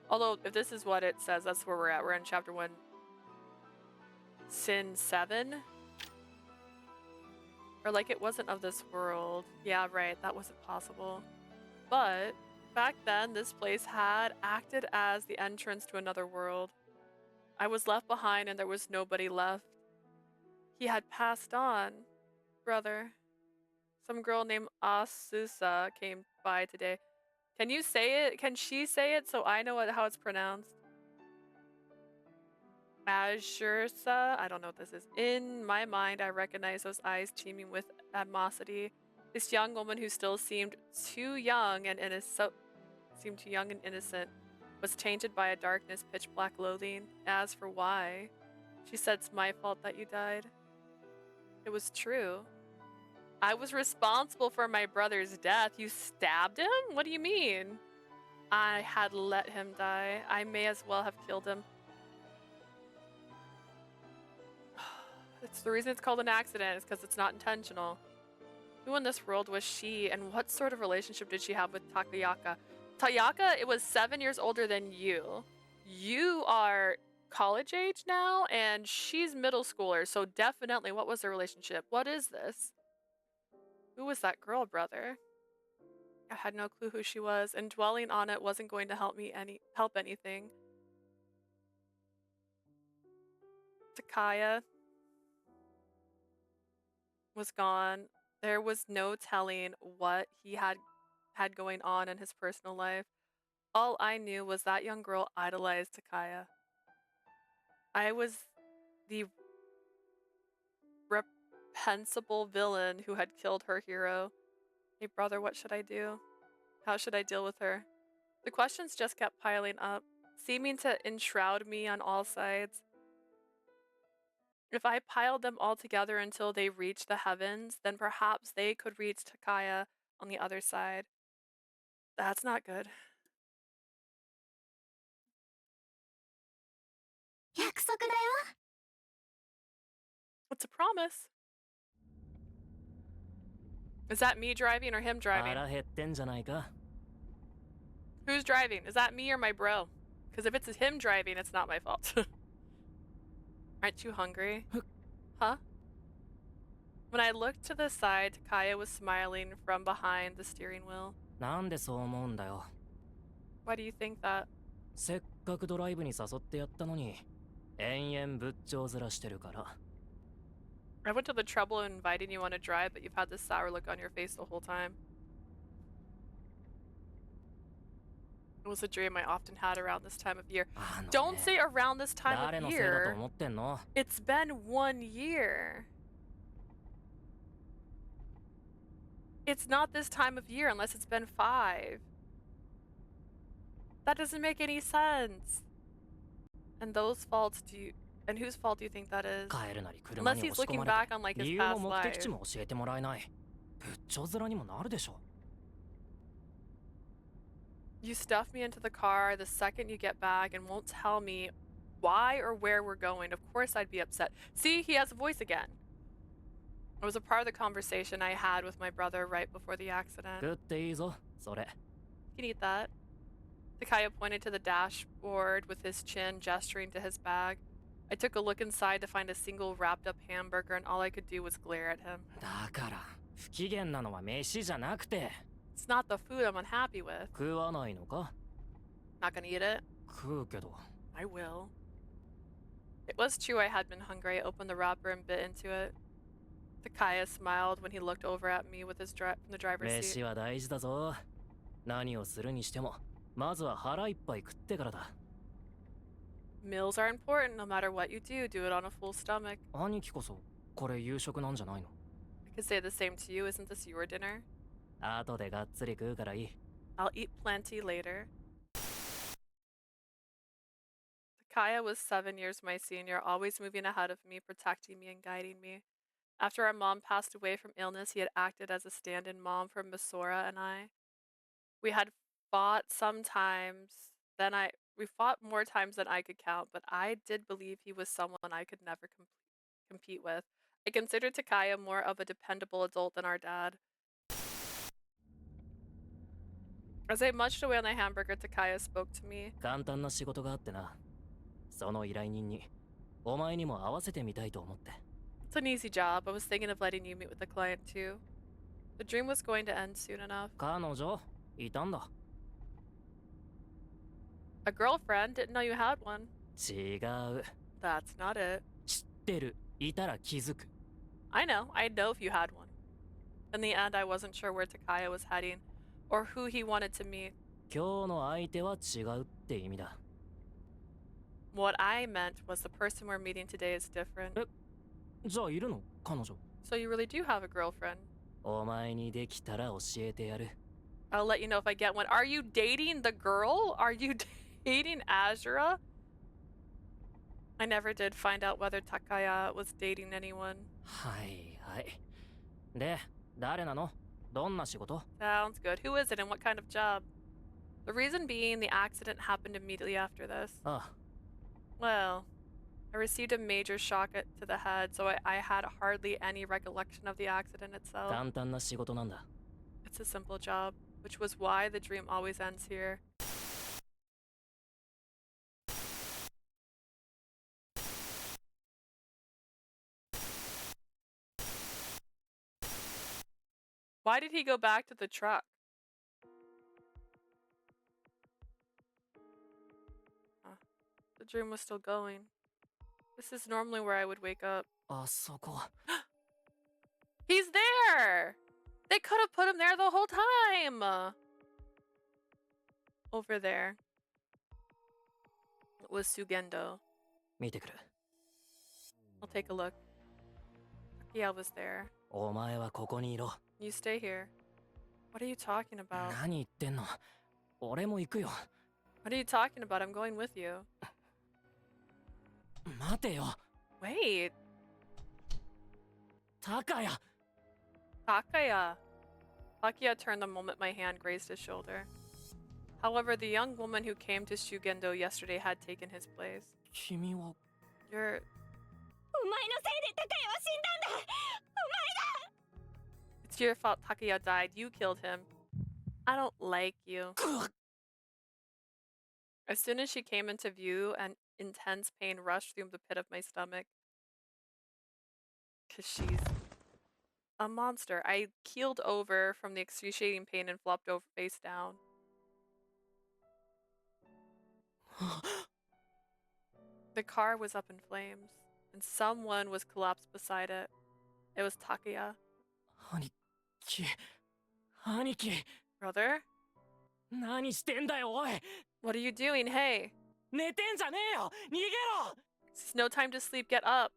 Although, if this is what it says, that's where we're at. We're in chapter 1. Sin 7? Or like it wasn't of this world. Yeah, right. That wasn't possible. But back then, this place had acted as the entrance to another world. I was left behind and there was nobody left. He had passed on, brother. Some girl named Asusa came by today. Can you say it? Can she say it so I know how it's pronounced? Azursa? I don't know what this is. In my mind, I recognize those eyes teeming with animosity. This young woman who still seemed too young and innocent was tainted by a darkness, pitch black loathing. As for why, she said it's my fault that you died. It was true. I was responsible for my brother's death. You stabbed him? What do you mean? I had let him die. I may as well have killed him. It's the reason it's called an accident is because it's not intentional. Who in this world was she, and what sort of relationship did she have with Takayaka? Tayaka, it was 7 years older than you. You are college age now, and she's middle schooler, so definitely what was their relationship? What is this? Who was that girl, brother? I had no clue who she was, and dwelling on it wasn't going to help anything. Takaya was gone. There was no telling what he had going on in his personal life. All I knew was that young girl idolized Takaya. I was the reprehensible villain who had killed her hero. Hey brother, what should I do? How should I deal with her? The questions just kept piling up, seeming to enshroud me on all sides. If I piled them all together until they reached the heavens, then perhaps they could reach Takaya on the other side. That's not good. 約束だよ。 What's a promise? Is that me driving or him driving? 腹減ってんじゃないか。 Who's driving? Is that me or my bro? Because if it's him driving, it's not my fault. Aren't you hungry? Huh? When I looked to the side, Takaya was smiling from behind the steering wheel. なんでそう思うんだよ。 Why do you think that? せっかくドライブに誘ってやったのに、延々仏頂面してるから。 I went to the trouble of inviting you on a drive, but you've had this sour look on your face the whole time. It was a dream I often had around this time of year. Don't say around this time 誰 of のせいだと year. 思ってんの？ It's been 1 year. It's not this time of year unless it's been 5. That doesn't make any sense. And whose fault do you think that is? 帰るなり車 Unless に he's 押し込 looking まれ back て on like 理 his 由も past 目 life. 的地も教えてもらえない。仏頂面にもなるでしょ。 You stuff me into the car the second you get back and won't tell me why or where we're going. Of course I'd be upset. See, he has a voice again. It was a part of the conversation I had with my brother right before the accident. 食っていいぞ、それ。 You can eat that. Takaya pointed to the dashboard with his chin, gesturing to his bag. I took a look inside to find a single wrapped up hamburger, and all I could do was glare at him. だから、不機嫌なのは飯じゃなくて。 It's not the food I'm unhappy with. 食わないのか？ Not gonna eat it? 食うけど。 I will. It was true I had been hungry. I opened the wrapper and bit into it. Takaya smiled when he looked over at me with his from the driver's seat. 飯は大事だぞ。何をするにしても、まずは腹いっぱい食ってからだ。 Meals are important no matter what you do. Do it on a full stomach. 兄貴こそ、これ夕食なんじゃないの？ I could say the same to you. Isn't this your dinner? 後でがっつり食うからいい。 I'll eat plenty later. Takaya was 7 years my senior, always moving ahead of me, protecting me and guiding me. After our mom passed away from illness, he had acted as a stand-in mom for Misora and I. We had fought we fought more times than I could count, but I did believe he was someone I could never compete with. I considered Takaya more of a dependable adult than our dad. As I munched away on the hamburger, Takaya spoke to me. 簡単な仕事があってな。その依頼人に、お前にも合わせてみたいと思って。 It's an easy job. I was thinking of letting you meet with the client too. The dream was going to end soon enough. 彼女いたんだ。 A girlfriend? Didn't know you had one. 違う。 That's not it. 知ってる。いたら気づく。 I know if you had one. In the end, I wasn't sure where Takaya was heading or who he wanted to meet. 今日の相手は違うって意味だ。 What I meant was the person we're meeting today is different. じゃあいるの彼女。 So you really do have a girlfriend. お前にできたら教えてやる。 I'll let you know if I get one. Are you dating the girl? Are you dating Azura? I never did find out whether Takaya was dating anyone. はいはい。で、誰なの？どんな仕事？ Sounds good. Who is it and what kind of job? The reason being the accident happened immediately after this. ああ、 Well, I received a major shock to the head, so I had hardly any recollection of the accident itself. 簡単な仕事なんだ。 It's a simple job, which was why the dream always ends here. Why did he go back to the truck? Huh. The dream was still going. This is normally where I would wake up. あそこ。 He's there! They could have put him there the whole time! Over there. It was Sugendo. 見てくる。 I'll take a look. Takia was there. お前はここにいろ。 You stay here. What are you talking about? 何言ってんの？俺も行くよ。 What are you talking about? I'm going with you. 待てよ。 Wait. 高谷。 Takaya. Takia turned the moment my hand grazed his shoulder. However, the young woman who came to Shugendo yesterday had taken his place. 君は。 You're... お前のせいで高谷は死んだんだ。 It's your fault Takuya died. You killed him. I don't like you. As soon as she came into view, an intense pain rushed through the pit of my stomach. 'Cause she's a monster. I keeled over from the excruciating pain and flopped over face down. The car was up in flames, and someone was collapsed beside it. It was Takuya. 兄貴。兄貴。 Brother? 何してんだよおい。 What are you doing? Hey! 寝てんじゃねえよ。逃げろ。 This is no time to sleep. Get up.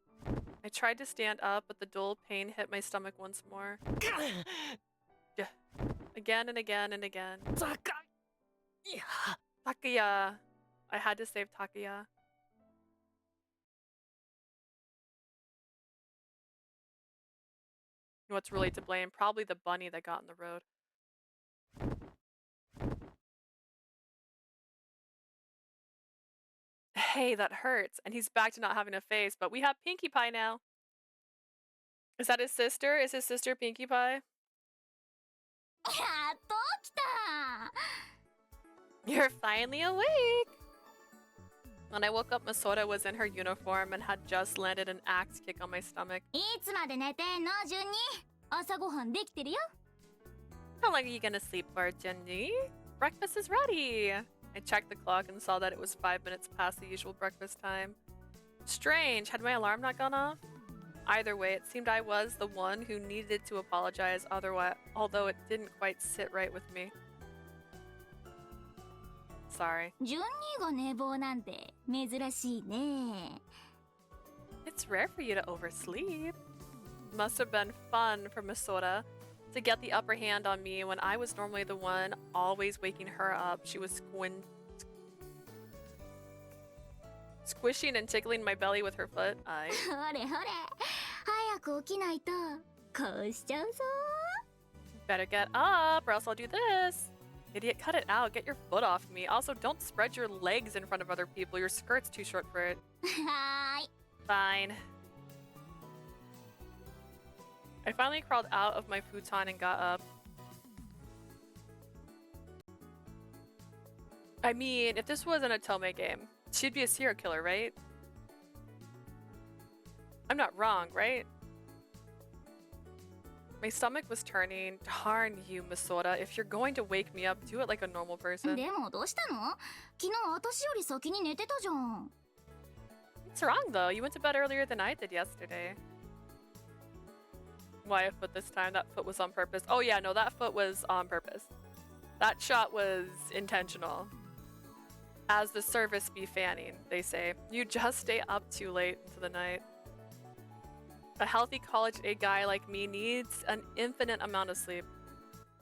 I tried to stand up, but the dull pain hit my stomach once more. Again and again and again. 高いや。 Takuya. I had to save Takuya. What's really to blame? Probably the bunny that got in the road. Hey, that hurts. And he's back to not having a face, but we have Pinkie Pie now. Is that his sister? Is his sister Pinkie Pie? やっと来た。 You're finally awake! When I woke up, Masoda was in her uniform and had just landed an axe kick on my stomach. いつまで寝てんの、順に。朝ごはんできてるよ。 How long are you gonna sleep for, Jenny? Breakfast is ready! I checked the clock and saw that it was 5 minutes past the usual breakfast time. Strange, had my alarm not gone off? Either way, it seemed I was the one who needed to apologize otherwise, although it didn't quite sit right with me. Sorry. 順にが寝坊なんて珍しいね。 It's rare for you to oversleep. Must have been fun for Masoda to get the upper hand on me when I was normally the one always waking her up. She was squishing and tickling my belly with her foot. ほれほれ、早く起きないとこうしちゃうぞ。 Better get up or else I'll do this. Idiot, cut it out. Get your foot off me. Also, don't spread your legs in front of other people. Your skirt's too short for it. はーい。 Fine. I finally crawled out of my futon and got up. I mean, if this was an Otome game, she'd be a serial killer, right? I'm not wrong, right? My stomach was turning. Darn you, Masoda. If you're going to wake me up, do it like a normal person. でもどうしたの？昨日私より先に寝てたじゃん。 What's wrong, though? You went to bed earlier than I did yesterday. Why a foot this time? That foot was on purpose. Oh yeah, no, that foot was on purpose. That shot was intentional. As the service be fanning, they say. You just stay up too late into the night. A healthy college-age guy like me needs an infinite amount of sleep.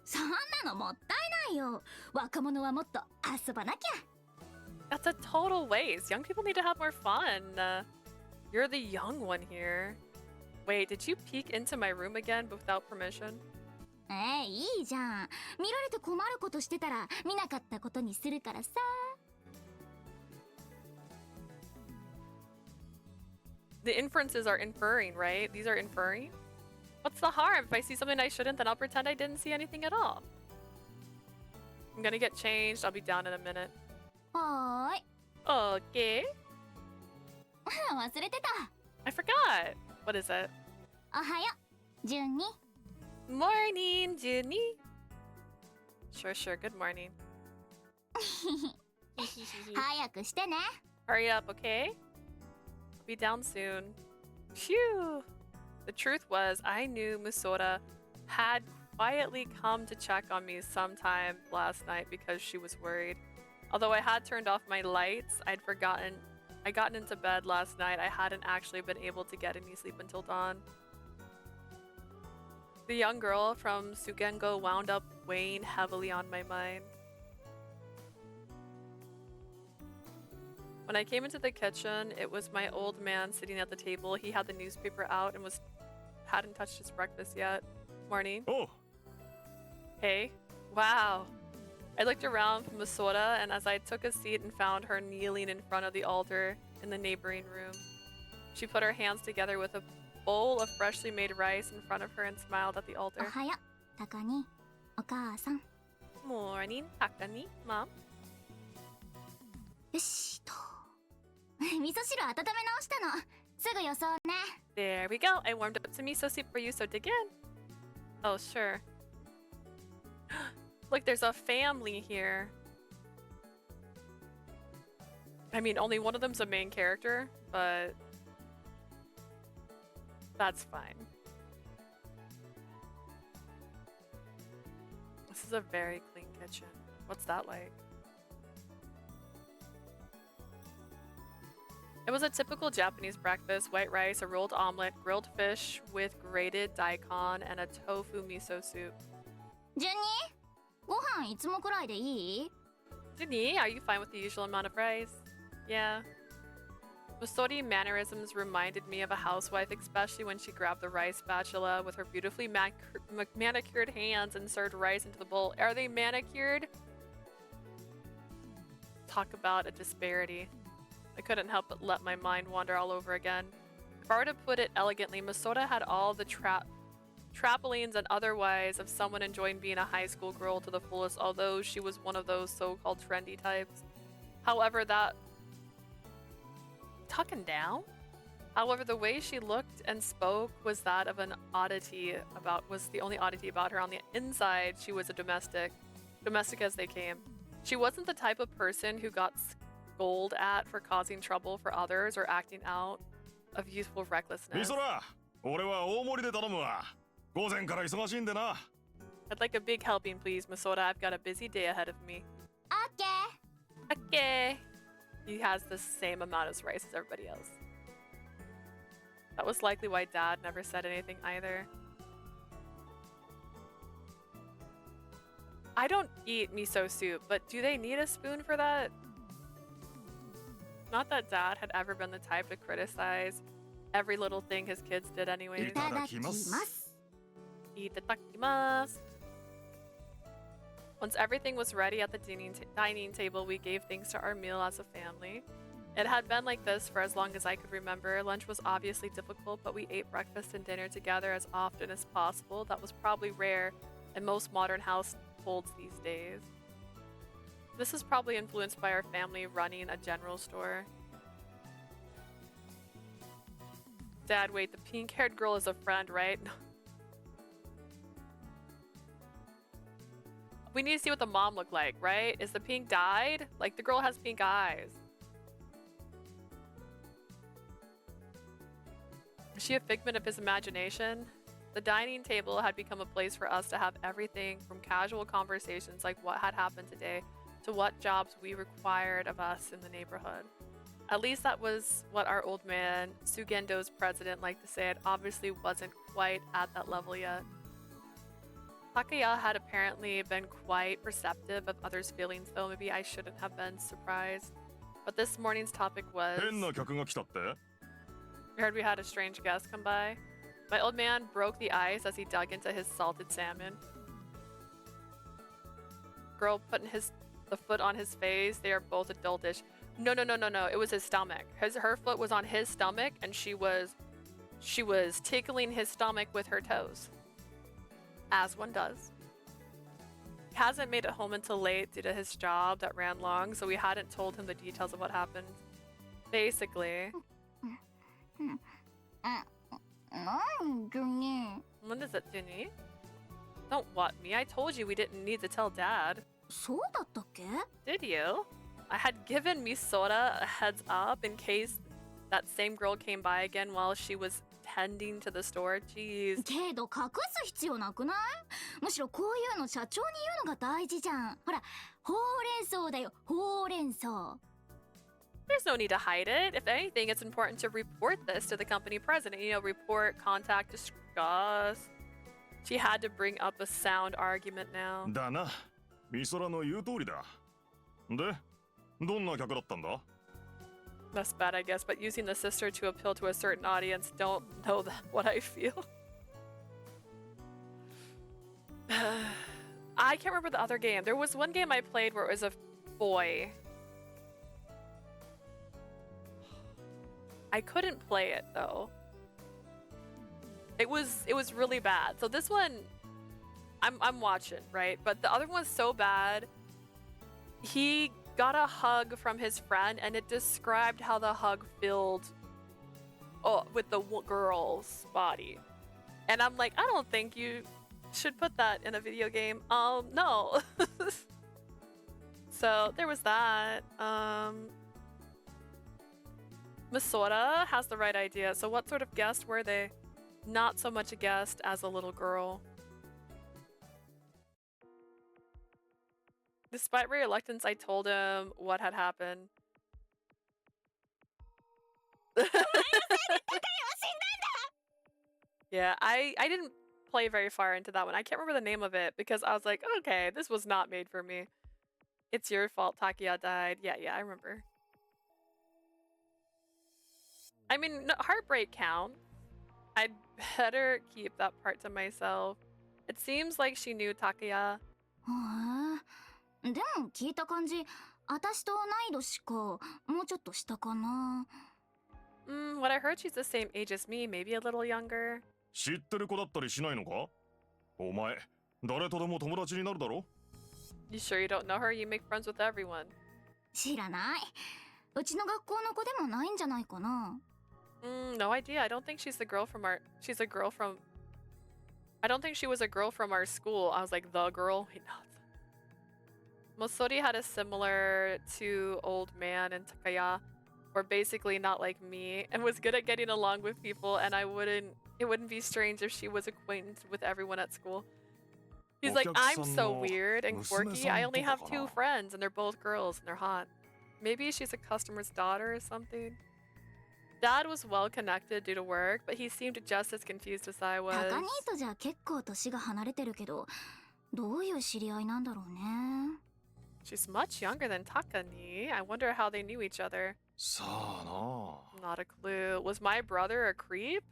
そんなのもったいないよ。若者はもっと遊ばなきゃ。 That's a total waste. Young people need to have more fun. You're the young one here. Wait, did you peek into my room again without permission? いいじゃん。見られて困ることしてたら見なかったことにするからさ。The inferences are inferring, right? These are inferring? What's the harm? If I see something I shouldn't, then I'll pretend I didn't see anything at all. I'm gonna get changed. I'll be down in a minute. はーい。 Okay. 忘れてた。 I forgot. What is it? おはよう、順に。 Morning, Junie. Sure, sure. Good morning. 早くしてね。 Hurry up, okay? I'll be down soon. Phew! The truth was, I knew Musota had quietly come to check on me sometime last night because she was worried. Although I had turned off my lights, I'd gotten into bed last night. I hadn't actually been able to get any sleep until dawn. The young girl from Sugengo wound up weighing heavily on my mind. When I came into the kitchen, it was my old man sitting at the table. He had the newspaper out and hadn't touched his breakfast yet. Morning. Oh, Hey. Wow. I looked around from Masoda, and as I took a seat and found her kneeling in front of the altar in the neighboring room, she put her hands together with a bowl of freshly made rice in front of her and smiled at the お altar. はよう、たかに。お母さん。 Morning, Takani, Mom. よしと。味噌汁温め直したの。すぐよそうね。 There we go. I warmed up some miso soup for you, so dig in. Oh, sure. Look, there's a family here. I mean, only one of them's a main character, but that's fine. This is a very clean kitchen. What's that like? It was a typical Japanese breakfast: white rice, a rolled omelet, grilled fish with grated daikon, and a tofu miso soup. 順にご飯いつもくらいでいい？ Junie, are you fine with the usual amount of rice? Yeah. Musori mannerisms reminded me of a housewife, especially when she grabbed the rice spatula with her beautifully manicured hands and served rice into the bowl. Are they manicured? Talk about a disparity. I couldn't help but let my mind wander all over again. If I were to put it elegantly, Masoda had all the trappings and otherwise of someone enjoying being a high school girl to the fullest, although she was one of those so-called trendy types. However, tucking down? However, the way she looked and spoke was that of an oddity was the only oddity about her. On the inside, she was a domestic as they came. She wasn't the type of person who got scolded at for causing trouble for others or acting out of youthful recklessness. みそら、俺は大盛りで頼むわ。午前から忙しいんでな。I'd like a big helping, please, Masoda. I've got a busy day ahead of me. オッケー。 Okay. He has the same amount of rice as everybody else. That was likely why Dad never said anything either. I don't eat miso soup, but do they need a spoon for that? Not that Dad had ever been the type to criticize every little thing his kids did anyways. いただきます。 Itadakimasu. Once everything was ready at the dining table, we gave thanks to our meal as a family. It had been like this for as long as I could remember. Lunch was obviously difficult, but we ate breakfast and dinner together as often as possible. That was probably rare in most modern households these days. This is probably influenced by our family running a general store. Dad, wait, the pink-haired girl is a friend, right? We need to see what the mom looked like, right? Is the pink dyed? Like, the girl has pink eyes. Is she a figment of his imagination? The dining table had become a place for us to have everything from casual conversations like what had happened today to what jobs we required of us in the neighborhood. At least that was what our old man, Sugendo's president, liked to say. It obviously wasn't quite at that level yet. Takaya had apparently been quite perceptive of others' feelings, though maybe I shouldn't have been surprised. But this morning's topic was... 変な客が来たって I heard we had a strange guest come by. My old man broke the ice as he dug into his salted salmon. Girl putting the foot on his face. They are both adultish. No. It was his stomach. Her foot was on his stomach, and she was tickling his stomach with her toes, as one does. He hasn't made it home until late due to his job that ran long, so we hadn't told him the details of what happened. Basically, what is it, Ginny? Don't what me? I told you we didn't need to tell Dad. そうだったっけ？ Did you? I had given Misora a heads up in case that same girl came by again while she was tending to the store. Jeez. けど隠す必要なくない？むしろこういうの社長に言うのが大事じゃん。ほら、ほうれん草だよ、ほうれん草。 There's no need to hide it. If anything, it's important to report this to the company president. You know, report, contact, discuss. She had to bring up a sound argument now. だな。ミソラの言う通りだ。で、どんな客だったんだ？ That's bad, I guess, but using the sister to appeal to a certain audience, don't know what I feel. I can't remember the other game. There was one game I played where it was a boy. I couldn't play it though. It was really bad. So this one, I'm watching, right? But the other one was so bad. He got a hug from his friend, and it described how the hug filled with the girl's body. And I'm like, I don't think you should put that in a video game. No. So there was that. Misora has the right idea. So what sort of guest were they? Not so much a guest as a little girl. Despite my reluctance, I told him what had happened. Yeah, I didn't play very far into that one. I can't remember the name of it because I was like, okay, this was not made for me. It's your fault Takia died. Yeah, I remember. I mean, no, heartbreak counts. I'd better keep that part to myself. It seems like she knew Takia. でも聞いた感じ、私と同い年か、もうちょっと下かな。What I heard, she's the same age as me, maybe a little younger. 知ってる子だったりしないのか？お前、誰とでも友達になるだろ？ You sure you don't know her? You make friends with everyone. 知らない。うちの学校の子でもないんじゃないかな。No idea. I don't think she's the girl from our... She's a girl from... I don't think she was a girl from our school. I was like, the girl? Wait, no. Mosori had a similar to old man in Takaya, or basically not like me, and was good at getting along with people, and it wouldn't be strange if she was acquainted with everyone at school. He's like, I'm so weird and quirky. I only have 2 friends, and they're both girls, and they're hot. Maybe she's a customer's daughter or something. Dad was well connected due to work, but he seemed just as confused as I was. 高兄とじゃ結構年が離れてるけど、どういう知り合いなんだろうね。She's much younger than Takani. I wonder how they knew each other. さあな。 Not a clue. Was my brother a creep?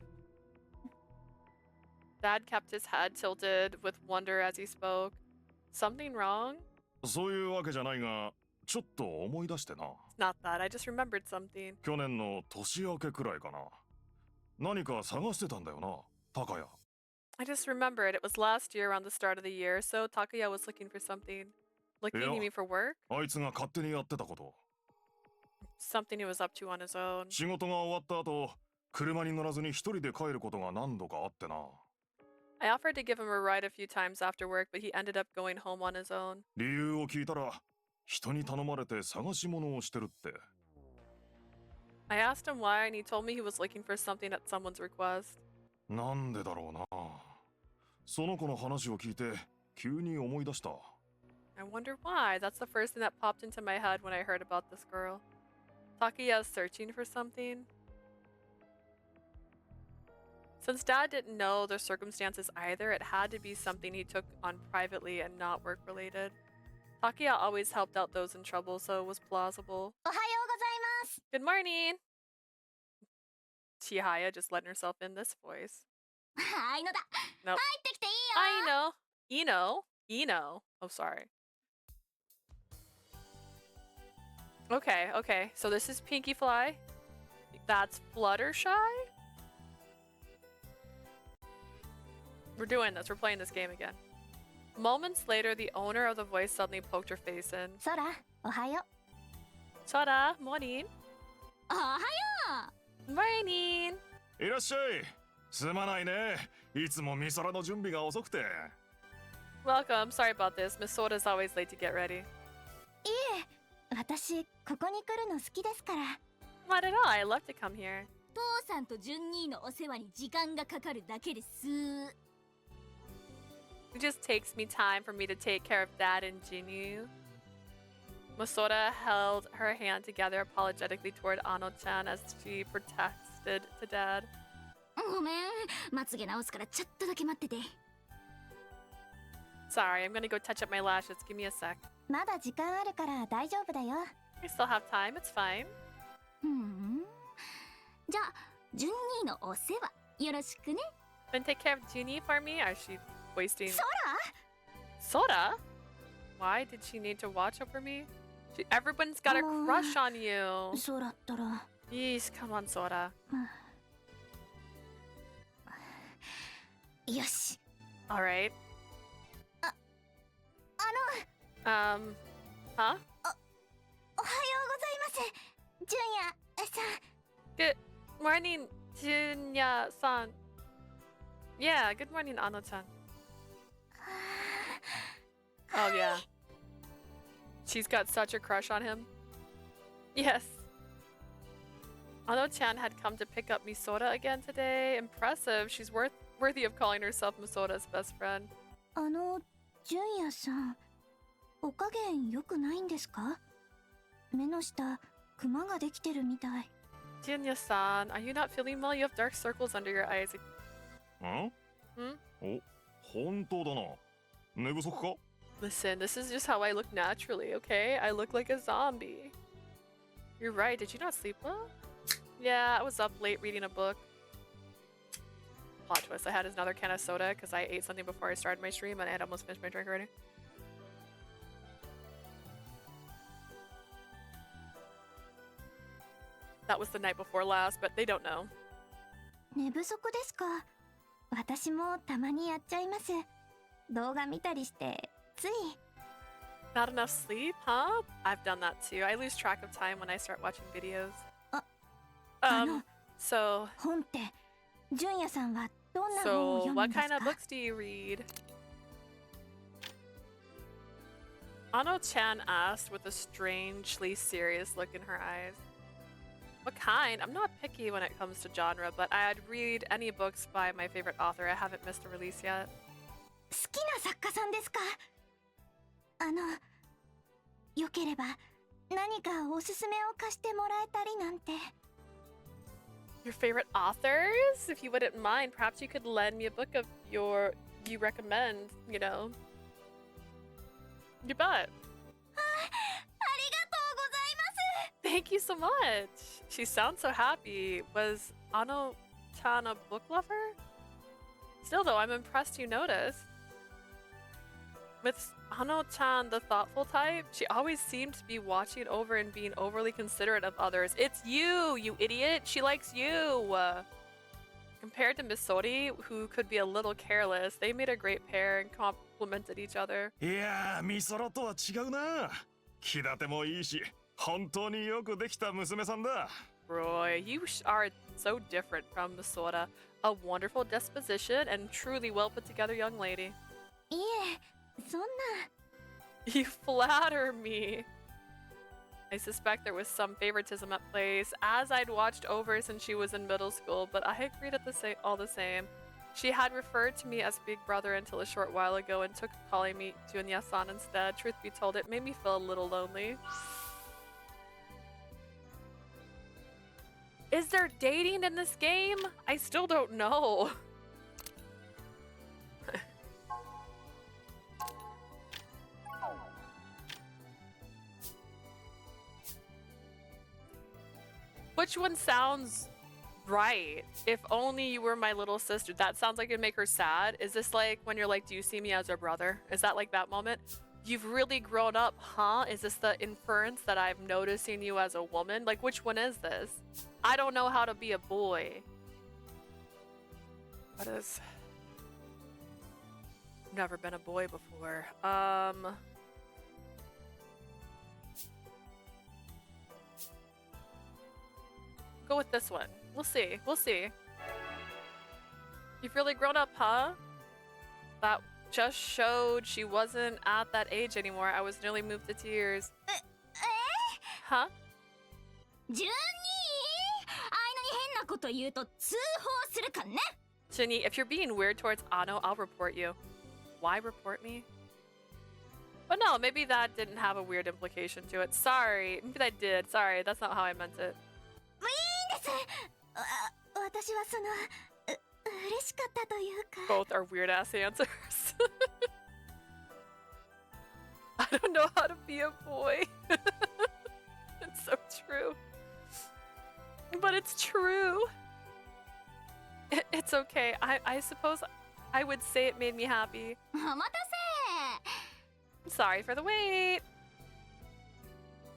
Dad kept his head tilted with wonder as he spoke. Something wrong? そういうわけじゃないが、ちょっと思い出してな。It's not that. I just remembered something. 去年の年明けくらいかな。何か探してたんだよな、高谷。I just remembered it was last year around the start of the year, so Takaya was looking for something. Looking at me for work? あいつが勝手にやってたこと。Something he was up to on his own. 仕事が終わった後、車に乗らずに一人で帰ることが何度かあってな。I offered to give him a ride a few times after work, but he ended up going home on his own. 理由を聞いたら、人に頼まれて探し物をしてるって。I asked him why, and he told me he was looking for something at someone's request. なんでだろうな。その子の話を聞いて急に思い出した。 I wonder why. That's the first thing that popped into my head when I heard about this girl. Takuya's searching for something. Since Dad didn't know the circumstances either, it had to be something he took on privately and not work-related. Takuya always helped out those in trouble, so it was plausible. おはようございます。 Good morning! Chihaya just letting herself in this voice. はいのだ。 Nope. 入ってきていいよ。 Eno. Oh, sorry. Okay. So this is Pinky Fly. That's Fluttershy? We're doing this. We're playing this game again. Moments later, the owner of the voice suddenly poked her face in. ソラ、おはよう。 Chara, morning. おはよ Morning. いらっしゃい。すまないね。いつもみそらの準備が遅くて。 Welcome. Sorry about this. Miss Soda's always late to get ready. いえ、私ここに来るの好きですから。 Not at all. I love to come here. 父さんと順兄のお世話に時間がかかるだけです。 It just takes me time for me to take care of Dad and Jinyu. Masoda held her hand together apologetically toward Ano-chan as she protested to Dad. ごめん、まつげ直すからちょっとだけ待ってて。 Sorry, I'm gonna go touch up my lashes. Give me a sec. まだ時間あるから大丈夫だよ。 I still have time. It's fine. じゃあ、順兄のお世話よろしくね。 Then take care of Jinyu for me? Or is she wasting... ソ Soda? Why did she need to watch over me? Everyone's got a crush on you. そうだったら。 Yeesh, come on, Soda. よし。 Alright. あの、 Huh? おはようございます。順也さん。 Good morning, Junya-san. Yeah, good morning, Ano-chan. Oh, yeah. She's got such a crush on him. Yes. Ano-chan had come to pick up Misoda again today. Impressive. She's worthy of calling herself Misoda's best friend. 純也さん、お加減良くないんですか？目の下、クマができてるみたい。 Junya-san, are you not feeling well? You have dark circles under your eyes. ん？ Hmm? お、本当だな。寝不足か？ Listen, this is just how I look naturally, okay? I look like a zombie. You're right, did you not sleep well? Yeah, I was up late reading a book. Plot twist, I had another can of soda because I ate something before I started my stream and I had almost finished my drink already. That was the night before last, but they don't know. 寝不足ですか？私もたまにやっちゃいます。動画見たりして、つい。 Not enough sleep, huh? I've done that too. I lose track of time when I start watching videos. So... 本って、純也さんはどんな本を So, 読むん what です kind か？ of books do you read? Ano-chan asked with a strangely serious look in her eyes. What kind? I'm not picky when it comes to genre, but I'd read any books by my favorite author. I haven't missed a release yet. 好きな作家さんですか？よければ何かおすすめを貸してもらえたりなんて。 Your favorite authors? If you wouldn't mind, perhaps you could lend me a book of you recommend, you know. You bet. ありがとうございます。 Thank you so much. She sounds so happy. Was Ano-chan a book lover? Still though, I'm impressed you noticed. With Ano-chan the thoughtful type, she always seemed to be watching over and being overly considerate of others. It's you, you idiot! She likes you! Compared to Misori, who could be a little careless, they made a great pair and complemented each other. いやー、みそらとは違うな。気立てもいいし、本当によくできた娘さんだ。 Roy, you are so different from Misora. A wonderful disposition and truly well put together young lady. いえ、そんな。 You flatter me. I suspect there was some favoritism at place, as I'd watched over since she was in middle school, but I agreed at all the same. She had referred to me as big brother until a short while ago and took calling me Junya-san instead. Truth be told, it made me feel a little lonely. Is there dating in this game? I still don't know. Which one sounds right? If only you were my little sister. That sounds like it'd make her sad. Is this like when you're like, do you see me as a brother? Is that like that moment? You've really grown up, huh? Is this the inference that I'm noticing you as a woman? Like, which one is this? I don't know how to be a boy. What is... Never been a boy before. Go with this one. We'll see. We'll see. You've really grown up, huh? That just showed she wasn't at that age anymore. I was nearly moved to tears. Huh? ジュニー、あいのに変なこと言うと通報するからね。 Jinny, if you're being weird towards Ano, I'll report you. Why report me? But no, maybe that didn't have a weird implication to it. Sorry. Maybe that did. Sorry, that's not how I meant it. いいんです。私は嬉しかったというか。 Both are weird ass answers. I don't know how to be a boy. It's so true. But it's true. It's okay. I suppose I would say it made me happy. お待た Sorry for the wait.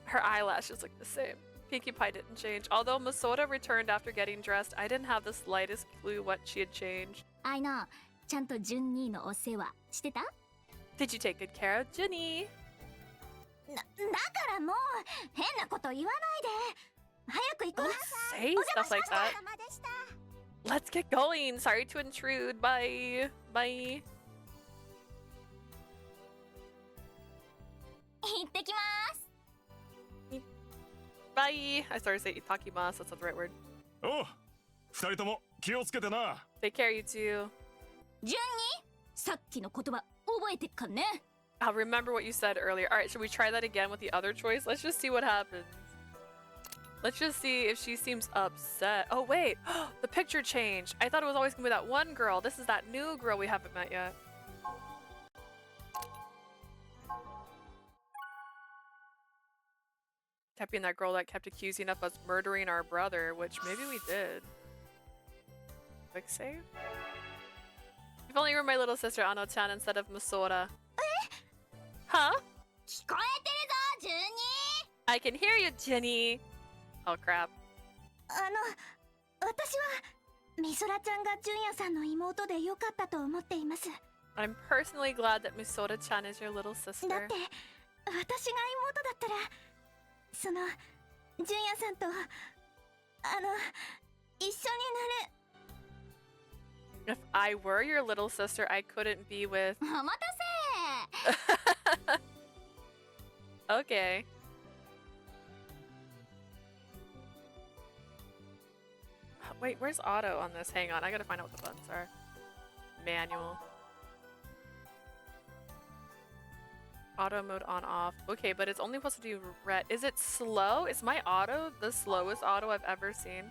Her eyelashes look the same. Pinkie Pie didn't change. Although Masoda returned after getting dressed, I didn't have the slightest clue what she had changed. せ。あいの、ちゃんとジュニーのお世話してた？ Did you take good care of Jinny? だからもう変なこと言わないで。早く行こう。 Don't say stuff like that. Let's get going. Sorry to intrude. Bye. Bye. 行ってきます。 Bye. I started to say itakimasu. That's not the right word. おう、二人とも気をつけてな。 Take care, you two. ジュニー、さっきの言葉覚えてっかね。 I'll remember what you said earlier. All right, should we try that again with the other choice? Let's just see what happens. Let's just see if she seems upset. Oh, wait. The picture changed. I thought it was always going to be that one girl. This is that new girl we haven't met yet. Kept being that girl that kept accusing of us murdering our brother, which maybe we did. Quick save? If only you were my little sister Ano-chan instead of Masoda. Huh? 聞こえてるぞ、ジュニ I can hear you, Jenny. Oh crap. 私は美空ちゃんが純也さんの妹でよかったと思っています。 I'm personally glad that Misoda-chan is your little sister. だって私が妹だったら純也さんと一緒になれ。 If I were your little sister, I couldn't be with... ー。お待たせ。 Okay. Wait, where's auto on this? Hang on, I gotta find out what the buttons are. Manual. Auto mode on off. Okay, but it's only supposed to do red. Is it slow? Is my auto the slowest auto I've ever seen?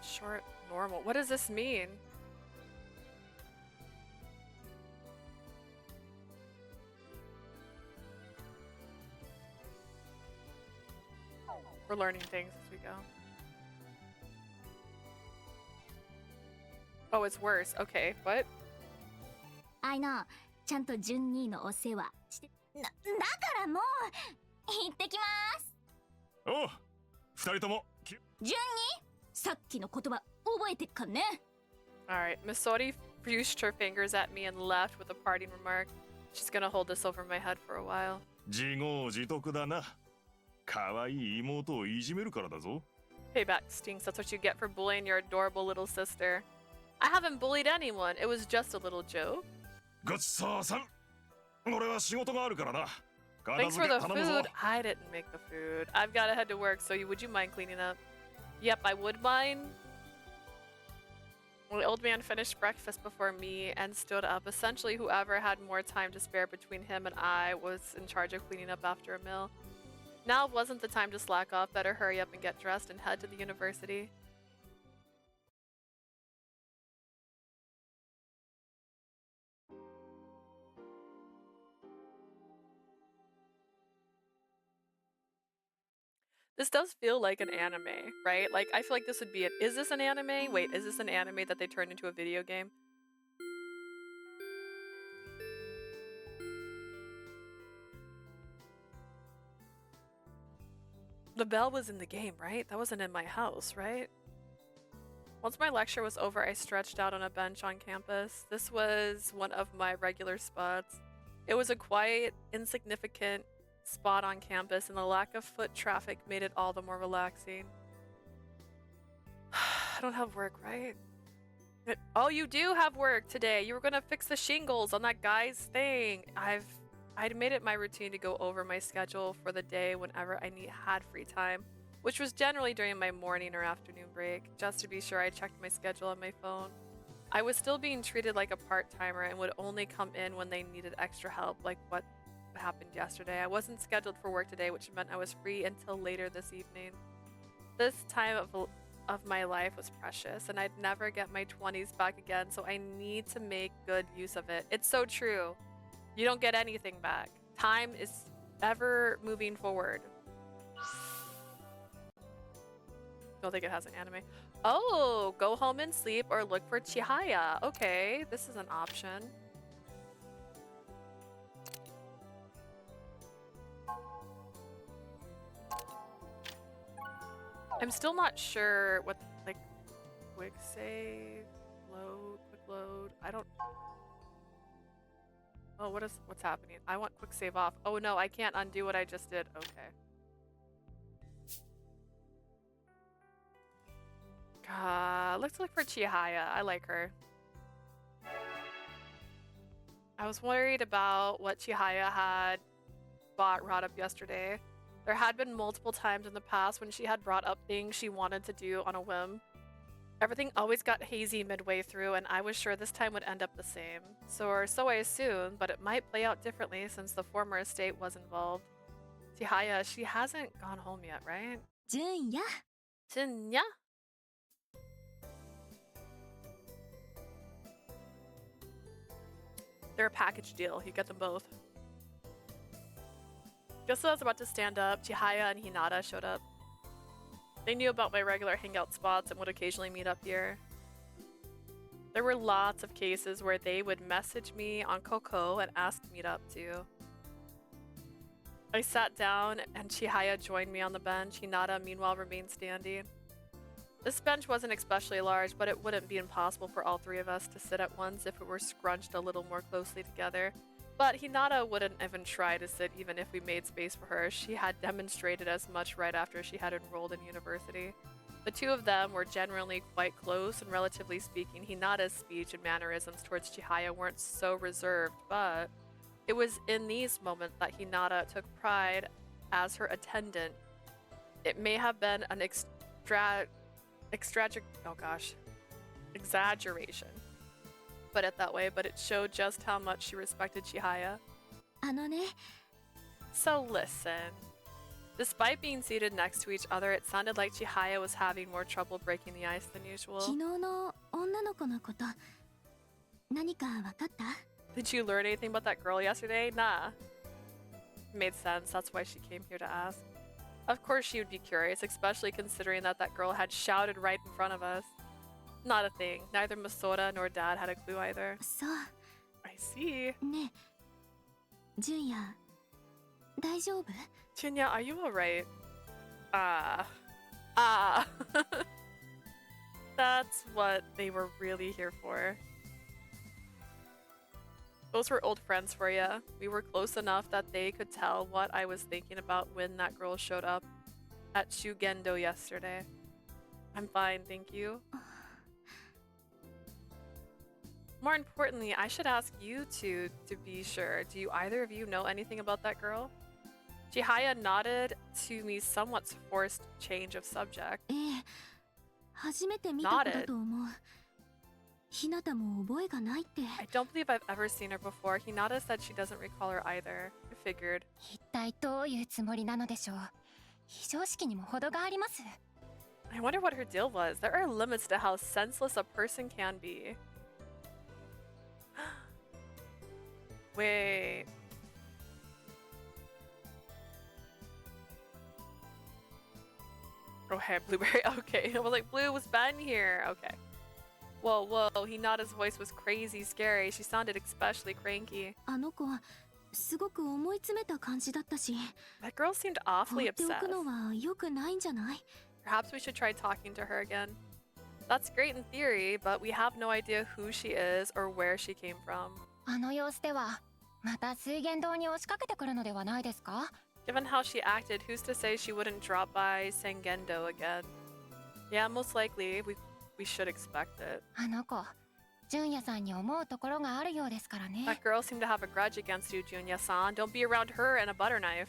Short, normal. What does this mean? We're learning things as we go. Oh, it's worse. Okay, what? あいの、ちゃんとジュニーのお世話して。だからもう行ってきます。おう、二人とも。ジュニー、さっきの言葉覚えてっかね。 Alright, Misori fused her fingers at me and left with a parting remark. She's gonna hold this over my head for a while. 自業自得だな。可愛い妹をいじめるからだぞ。 Payback stinks. That's what you get for bullying your adorable little sister. I haven't bullied anyone. It was just a little joke. ごちそうさん。俺は仕事があるからな。Thanks for the food. I didn't make the food. I've got to head to work, so would you mind cleaning up? Yep, I would mind. The old man finished breakfast before me and stood up. Essentially, whoever had more time to spare between him and I was in charge of cleaning up after a meal. Now wasn't the time to slack off. Better hurry up and get dressed and head to the university. This does feel like an anime, right? Like, I feel like this would be is this an anime? Wait, is this an anime that they turned into a video game? The bell was in the game, right? That wasn't in my house, right? Once my lecture was over, I stretched out on a bench on campus. This was one of my regular spots. It was a quiet, insignificant spot on campus, and the lack of foot traffic made it all the more relaxing. I don't have work, right? Oh, you do have work today. You were gonna fix the shingles on that guy's thing. I'd made it my routine to go over my schedule for the day whenever I had free time, which was generally during my morning or afternoon break. Just to be sure, I checked my schedule on my phone. I was still being treated like a part-timer and would only come in when they needed extra help, like what happened yesterday. I wasn't scheduled for work today, which meant I was free until later this evening. This time of my life was precious, and I'd never get my 20s back again, so I need to make good use of it. It's so true. You don't get anything back. Time is ever moving forward. Don't think it has an anime. Oh, go home and sleep or look for Chihaya. Okay, this is an option. I'm still not sure what, like, quick save, load, quick load. I don't. Oh, what's happening? I want quick save off. Oh no, I can't undo what I just did. Okay. Let's look for Chihaya. I like her. I was worried about what Chihaya had brought up yesterday. There had been multiple times in the past when she had brought up things she wanted to do on a whim. Everything always got hazy midway through, and I was sure this time would end up the same. So I assumed, but it might play out differently since the former estate was involved. Chihaya, she hasn't gone home yet, right? Junya. Junya? They're a package deal. You get them both. Just as I was about to stand up, Chihaya and Hinata showed up. They knew about my regular hangout spots and would occasionally meet up here. There were lots of cases where they would message me on Coco and ask to meet up too. I sat down and Chihaya joined me on the bench. Hinata meanwhile remained standing. This bench wasn't especially large, but it wouldn't be impossible for all three of us to sit at once if it were scrunched a little more closely together. But Hinata wouldn't even try to sit even if we made space for her. She had demonstrated as much right after she had enrolled in university. The two of them were generally quite close, and relatively speaking, Hinata's speech and mannerisms towards Chihaya weren't so reserved, but it was in these moments that Hinata took pride as her attendant. It may have been an exaggeration. Put it that way, but it showed just how much she respected Chihaya. So listen. Despite being seated next to each other, it sounded like Chihaya was having more trouble breaking the ice than usual. Did you learn anything about that girl yesterday? Nah. Made sense, that's why she came here to ask. Of course she would be curious, especially considering that girl had shouted right in front of us. Not a thing. Neither Masora nor Dad had a clue either. I see. Junya, Junya, are you alright? That's what they were really here for. Those were old friends for ya. We were close enough that they could tell what I was thinking about when that girl showed up at Shugendo yesterday. I'm fine, thank you. More importantly, I should ask you two to be sure. Do you either of you know anything about that girl? Chihaya nodded to me somewhat forced change of subject. ええ、初めて見た子だと思う。ひなたも覚えがないって。I don't believe I've ever seen her before. Hinata said she doesn't recall her either. I figured. 一体どういうつもりなのでしょう。非常識にも程があります。 I wonder what her deal was. There are limits to how senseless a person can be. Wait. Oh, hey, Blueberry. Okay. I was like, Blue was Ben here. Okay. Whoa, whoa. Hinata's voice was crazy scary. She sounded especially cranky. あの子はすごく思い詰めた感じだったし、 That girl seemed 放 awfully ってお upset. くのは良くないんじゃない？ Perhaps we should try talking to her again. That's great in theory, but we have no idea who she is or where she came from. あの様子ではまた水源堂に押しかけてくるのではないですか？ Given how she acted, who's to say she wouldn't drop by Sangendo again? Yeah, most likely. We should expect it. あの子、純也さんに思うところがあるようですからね。 That girl seemed to have a grudge against you, Junya-san. Don't be around her and a butter knife.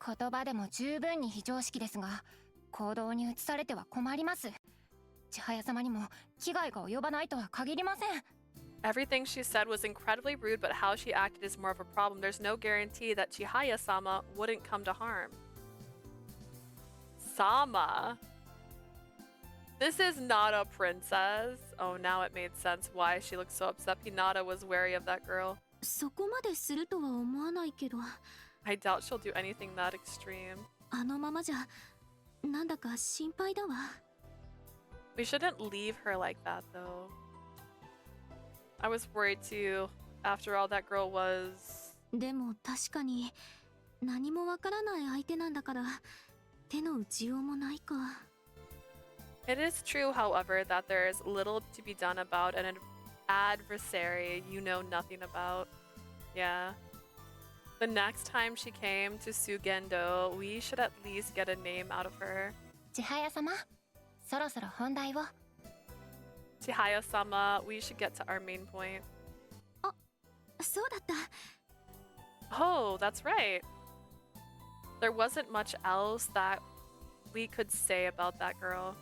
言葉でも十分に非常識ですが、行動に移されては困ります。千早様にも危害が及ばないとは限りません。 Everything she said was incredibly rude, but how she acted is more of a problem. There's no guarantee that Chihaya-sama wouldn't come to harm. Sama? This is not a princess. Oh, now it made sense why she looked so upset. Hinata was wary of that girl. そこまでするとは思わないけど、 I doubt she'll do anything that extreme. あのままじゃなんだか心配だわ。 We shouldn't leave her like that, though. I was worried too. After all, that girl was... でも確かに何もわからない相手なんだから手の打ちようもないか。 It is true, however, that there is little to be done about an adversary you know nothing about. Yeah. The next time she came to Sugendo, we should at least get a name out of her. 千早様、そろそろ本題を。 Chihaya-sama, we should get to our main point. そうだった。 Oh, that's right. There wasn't much else that we could say about that girl.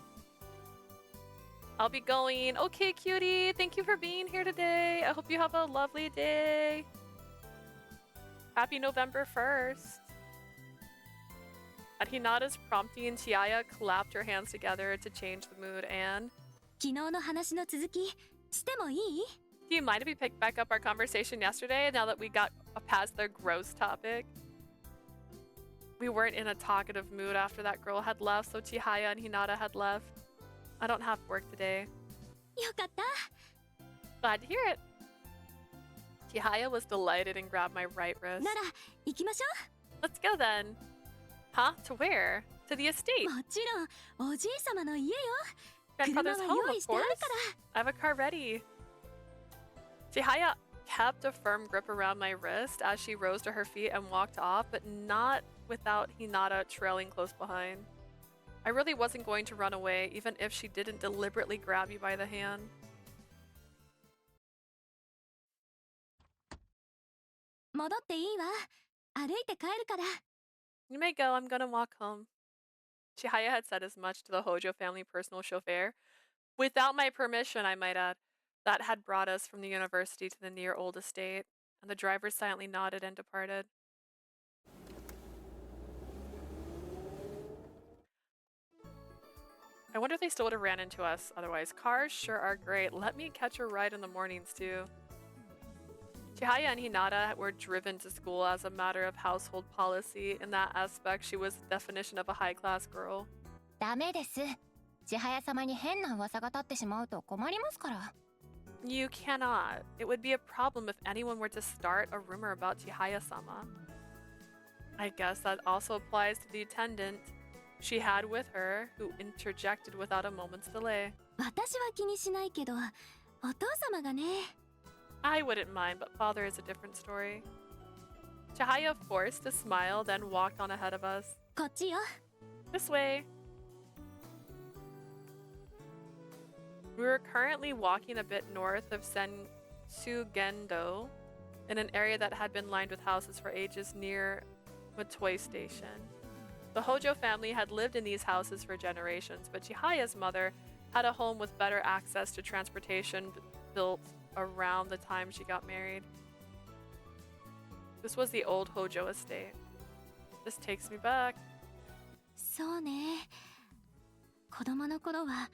I'll be going. Okay, cutie. Thank you for being here today. I hope you have a lovely day. Happy November 1st. At Hinata's prompting, Chihaya clapped her hands together to change the mood and... 昨日の話の続きしてもいい？ Do you mind if we pick back up our conversation yesterday now that we got past the gross topic? We weren't in a talkative mood after that girl had left, so Chihaya and Hinata had left. I don't have work today. よかった。 Glad to hear it. Chihaya was delighted and grabbed my right wrist. なら行きましょ Let's go then. Huh? To where? To the estate. う。もちろんおじい様の家よ。 Grandfather's 車は home, 用 of 意してあ course. るから。 I have a car ready. Chihaya kept a firm grip around my wrist as she rose to her feet and walked off, but not without Hinata trailing close behind. I really wasn't going to run away, even if she didn't deliberately grab me by the hand. 戻っていいわ。歩いて帰るから。 You may go, I'm gonna walk home. Chihaya had said as much to the Hojo family personal chauffeur, without my permission, I might add, that had brought us from the university to the near old estate, and the driver silently nodded and departed. I wonder if they still would have ran into us otherwise. Cars sure are great. Let me catch a ride in the mornings too. Chihaya and Hinata were driven to school as a matter of household policy. In that aspect, she was the definition of a high-class girl. ダメです。千早様に変な噂が立ってしまうと困りますから。 You cannot. It would be a problem if anyone were to start a rumor about Chihaya-sama. I guess that also applies to the attendant she had with her, who interjected without a moment's delay. 私は気にしないけど、お父様がね。 I wouldn't mind, but father is a different story. Chihaya forced a smile, then walked on ahead of us. こっちよ。 This way. We were currently walking a bit north of Sugendo, in an area that had been lined with houses for ages near A toy station. The Hojo family had lived in these houses for generations, but Chihaya's mother had a home with better access to transportation built around the time she got married. This was the old Hojo estate. This takes me back. そうね。子供の頃は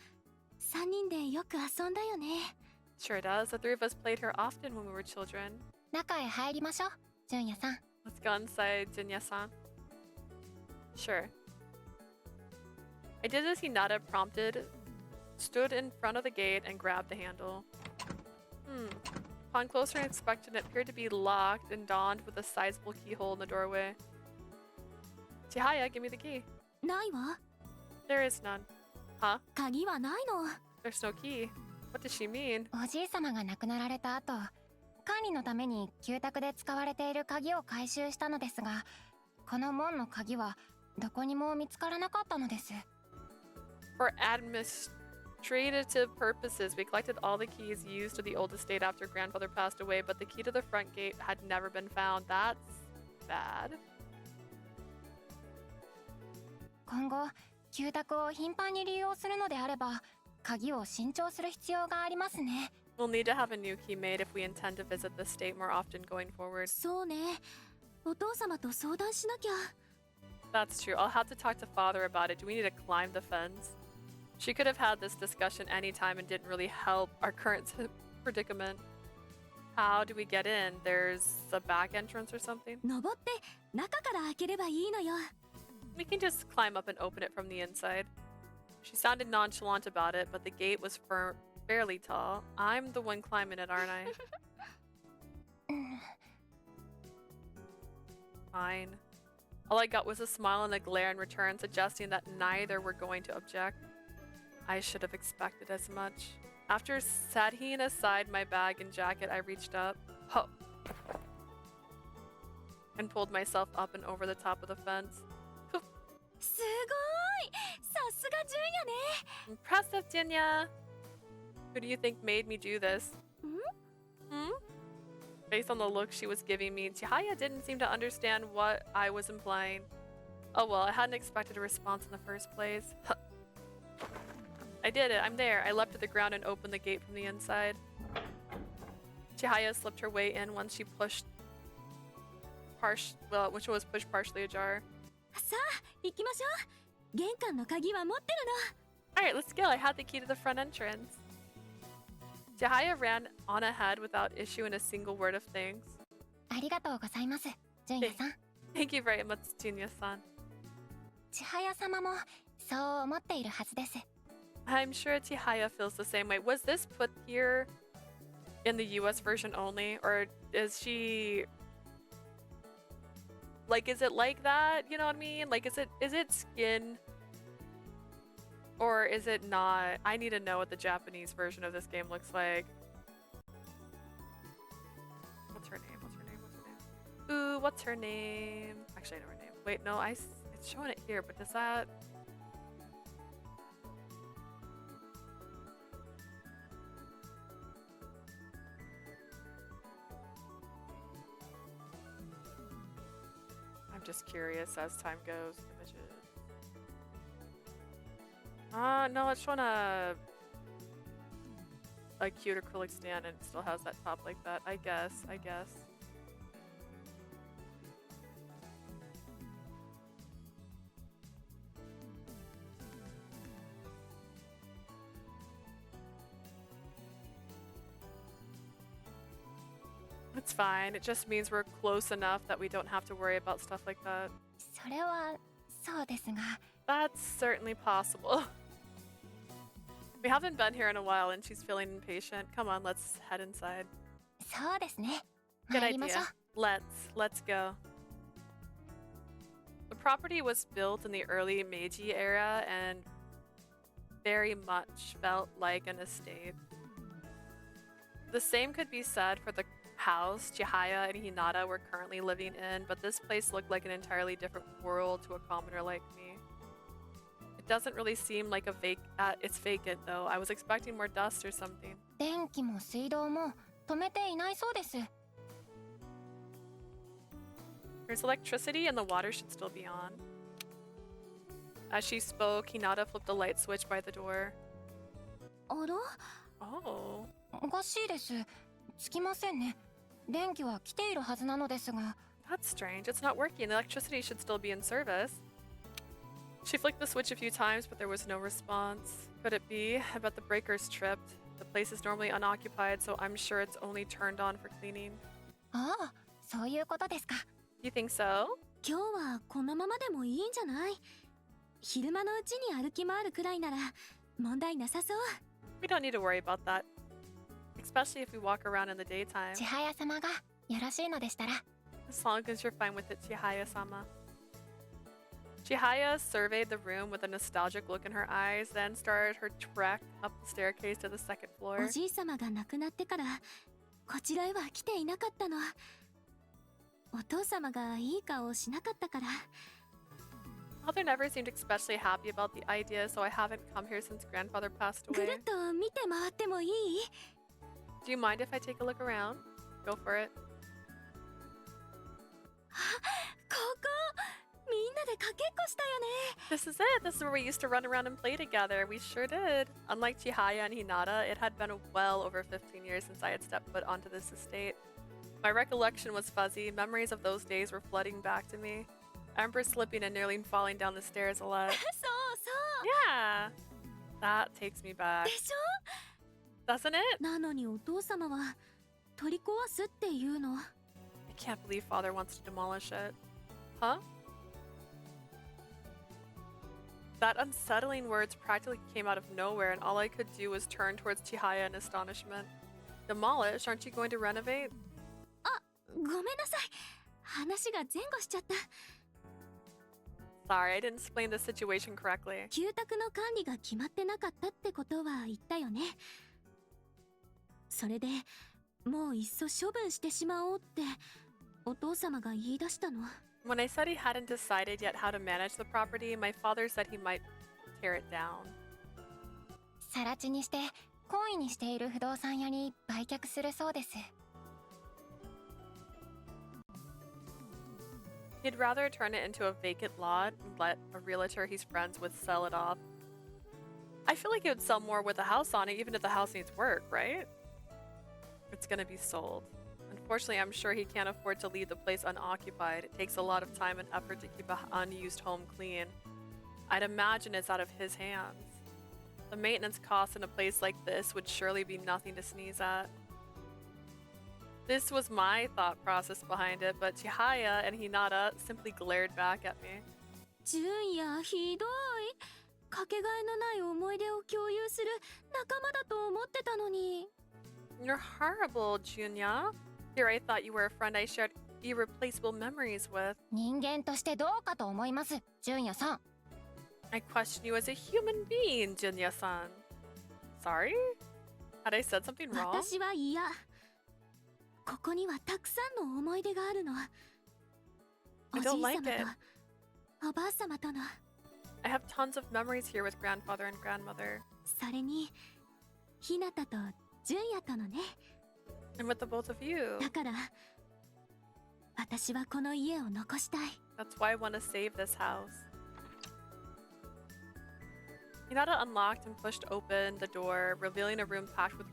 3人でよく遊んだよね。 Sure does. The three of us played her often when we were children. 中へ入りましょう、純也さん。 Let's go inside, Jinya-san. Sure. I did as Hinata prompted, stood in front of the gate, and grabbed the handle. Upon closer inspection, it appeared to be locked and dawned with a sizable keyhole in the doorway. Chihaya, give me the key. ないわ。 There is none. Huh? 鍵はないの。 There's no key. What does she mean? おじい様が亡くなられた後、管理のために旧宅で使われている鍵を回収したのですが、この門の鍵はどこにも見つからなかったのです。 For administrative purposes, we collected all the keys used to the old estate after grandfather passed away, but the key to the front gate had never been found. That's bad. 今後、旧宅を頻繁に利用するのであれば、鍵を新調する必要がありますね。 We'll need to have a new key made if we intend to visit the state more often going forward. そうね。お父様と相談しなきゃ。 That's true. I'll have to talk to father about it. Do we need to climb the fence? She could have had this discussion anytime and didn't really help our current predicament. How do we get in? There's a back entrance or something? 登って中から開ければいいのよ。 We can just climb up and open it from the inside. She sounded nonchalant about it, but the gate was fairly tall. I'm the one climbing it, aren't I? Fine. All I got was a smile and a glare in return, suggesting that neither were going to object. I should have expected as much. After setting aside my bag and jacket, I reached up and pulled myself up and over the top of the fence. すごい。さすが純也ね。 Impressive, Jinya! Who do you think made me do this? Based on the look she was giving me, Chihaya didn't seem to understand what I was implying. Oh well, I hadn't expected a response in the first place. I did it, I'm there. I leapt to the ground and opened the gate from the inside. Chihaya slipped her way in once she pushed which was pushed partially ajar. さあ、行きましょう。玄関の鍵は持ってる Alright, let's go. I had the key to the front entrance. Chihaya ran on ahead without issuing a single word of thanks. ありがとうございます、純也さん。 Thank you very much, Jinya-san. 千早様もそう思っているはずです。 I'm sure Chihaya feels the same way. Was this put here in the US version only? Or is she... Like, is it like that? You know what I mean? Like, is it skin? Or is it not? I need to know what the Japanese version of this game looks like. What's her name? What's her name? What's her name? Ooh, what's her name? Actually, I know her name. Wait, no, it's showing it here, but does that... I'm just curious as time goes. Images. No, it's showing a cute acrylic stand and it still has that top like that. I guess. It's fine. It just means we're close enough that we don't have to worry about stuff like that. それはそうですが。 That's certainly possible. We haven't been here in a while and she's feeling impatient. Come on, let's head inside. そうですね。 Good 参りましょ idea. う。 Let's go. The property was built in the early Meiji era and very much felt like an estate. The same could be said for the house Chihaya and Hinata were currently living in, but this place looked like an entirely different world to a commoner like me. It doesn't really seem like it's vacant though. I was expecting more dust or something. 電気も水道も止めていないそうです。There's electricity and the water should still be on. As she spoke, Hinata flipped a light switch by the door. あら Oh. おかしいです。つきませんね。電気は来ているはずなのですが。 That's strange. It's not working. The electricity should still be in service. She flicked the switch a few times, but there was no response. Could it be? I bet the breaker's tripped. The place is normally unoccupied, so I'm sure it's only turned on for cleaning. ああ、そういうことですか。 You think so? 今日はこのままでもいいんじゃない？昼間のうちに歩き回るくらいなら問題なさそう。 We don't need to worry about that. Especially if we walk around in the daytime. 千早様がよろしいのでしたら。 As long as you're fine with it, Chihaya-sama. Chihaya surveyed the room with a nostalgic look in her eyes, then started her trek up the staircase to the second お floor. じいさまが亡くなってからこちらへは来ていなかったの。お父様がいい顔をしなかったから。 Father never seemed especially happy about the idea, so I haven't come here since grandfather passed ぐ away. るっと見て回ってもいい？ Do you mind if I take a look around? Go for it. ここみんなでかけっこしたよね。 This is it. This is where we used to run around and play together. We sure did. Unlike Chihaya and Hinata, it had been well over 15 years since I had stepped foot onto this estate. My recollection was fuzzy. Memories of those days were flooding back to me. I remember slipping and nearly falling down the stairs a lot. そうそう。 Yeah. That takes me back. でしょ？ Doesn't it? なのにお父様は取り壊すっていうの。 I can't believe father wants to demolish it. Huh? That unsettling words practically came out of nowhere, and all I could do was turn towards Chihaya in astonishment. Demolish? Aren't you going to renovate? ごめんなさい。話が前後しちゃった。 Sorry, I didn't explain the situation correctly. 旧宅の管理が決まってなかったってことは言ったよね。それでもういっそ処分してしまおうってお父様が言い出したの。 When I said he hadn't decided yet how to manage the property, my father said he might tear it down. 更地にして懇意にしている不動産屋に売却するそうです。 He'd rather turn it into a vacant lot and let a realtor he's friends with sell it off. I feel like it would sell more with a house on it, even if the house needs work, right? It's gonna be sold. Unfortunately, I'm sure he can't afford to leave the place unoccupied. It takes a lot of time and effort to keep an unused home clean. I'd imagine it's out of his hands. The maintenance costs in a place like this would surely be nothing to sneeze at. This was my thought process behind it, but Chihaya and Hinata simply glared back at me. 純也ひどい。かけがえのない思い出を共有する仲間だと思ってたのに。 You're horrible, Junya. Here I thought you were a friend I shared irreplaceable memories with. 人間としてどうかと思います、純也さん。 I question you as a human being, Junya-san. Sorry? Had I said something wrong? 私は嫌。ここにはたくさんの思い出があるの。お I じい don't 様 like it. とおばあ様との。 I have tons of memories here with grandfather and grandmother. それにひなたと純也とのね。 And with the both of you. だから私はこの家を残したい。 That's why I want to save this house. Hinata unlocked and pushed open the door, revealing a room packed with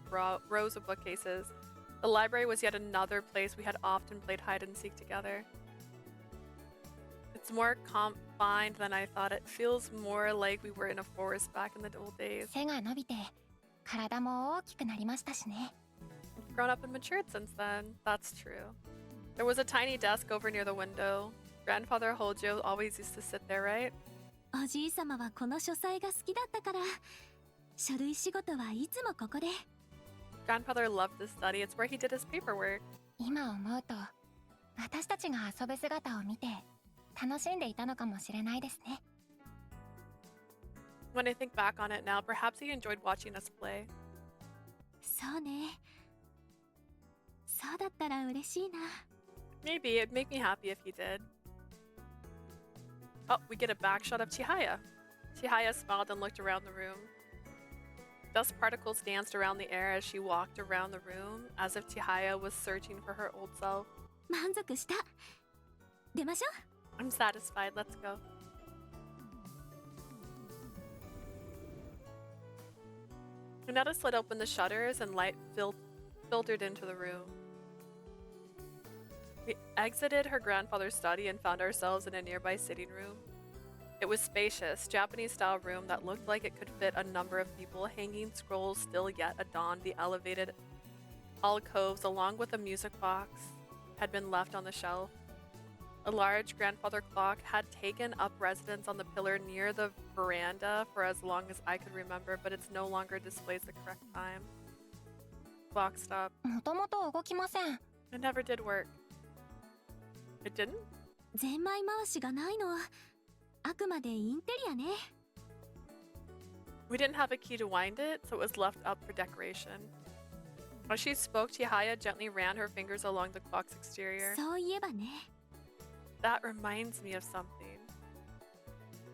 rows of bookcases. The library was yet another place we had often played hide and seek together. It's more confined than I thought. It feels more like we were in a forest back in the old days. 背が伸びて体も大きくなりましたしね。 We've grown up and matured since then. That's true. There was a tiny desk over near the window. Grandfather Hojo always used to sit there, right? おじい様はこの書斎が好きだったから書類仕事はいつもここで。 Grandfather loved this study. It's where he did his paperwork. 今思うと私たちが遊ぶ姿を見て楽しんでいたのかもしれないですね。 When I think back on it now, perhaps he enjoyed watching us play. そうね。そうだったら嬉しいな。 Maybe it'd make me happy if he did. Oh, we get a back shot of Chihaya. Chihaya smiled and looked around the room. Dust particles danced around the air as she walked around the room, as if Chihaya was searching for her old self. 満足した。出ましょ I'm satisfied. Let's go. Hinata slid open the shutters and light filtered into the room. We exited her grandfather's study and found ourselves in a nearby sitting room. It was spacious, Japanese-style room that looked like it could fit a number of people. Hanging scrolls still yet adorned the elevated alcoves, along with a music box had been left on the shelf. A large grandfather clock had taken up residence on the pillar near the veranda for as long as I could remember, but it no longer displays the correct time. Clock stopped. う。もともと動きません。 It never did work. It didn't? う。ゼンマイ回しがないのはあくまでインテリアね。 We didn't have a key to wind it, so it was left up for decoration. As she spoke, Chihaya gently ran her fingers along the clock's exterior. そういえばね。 That reminds me of something.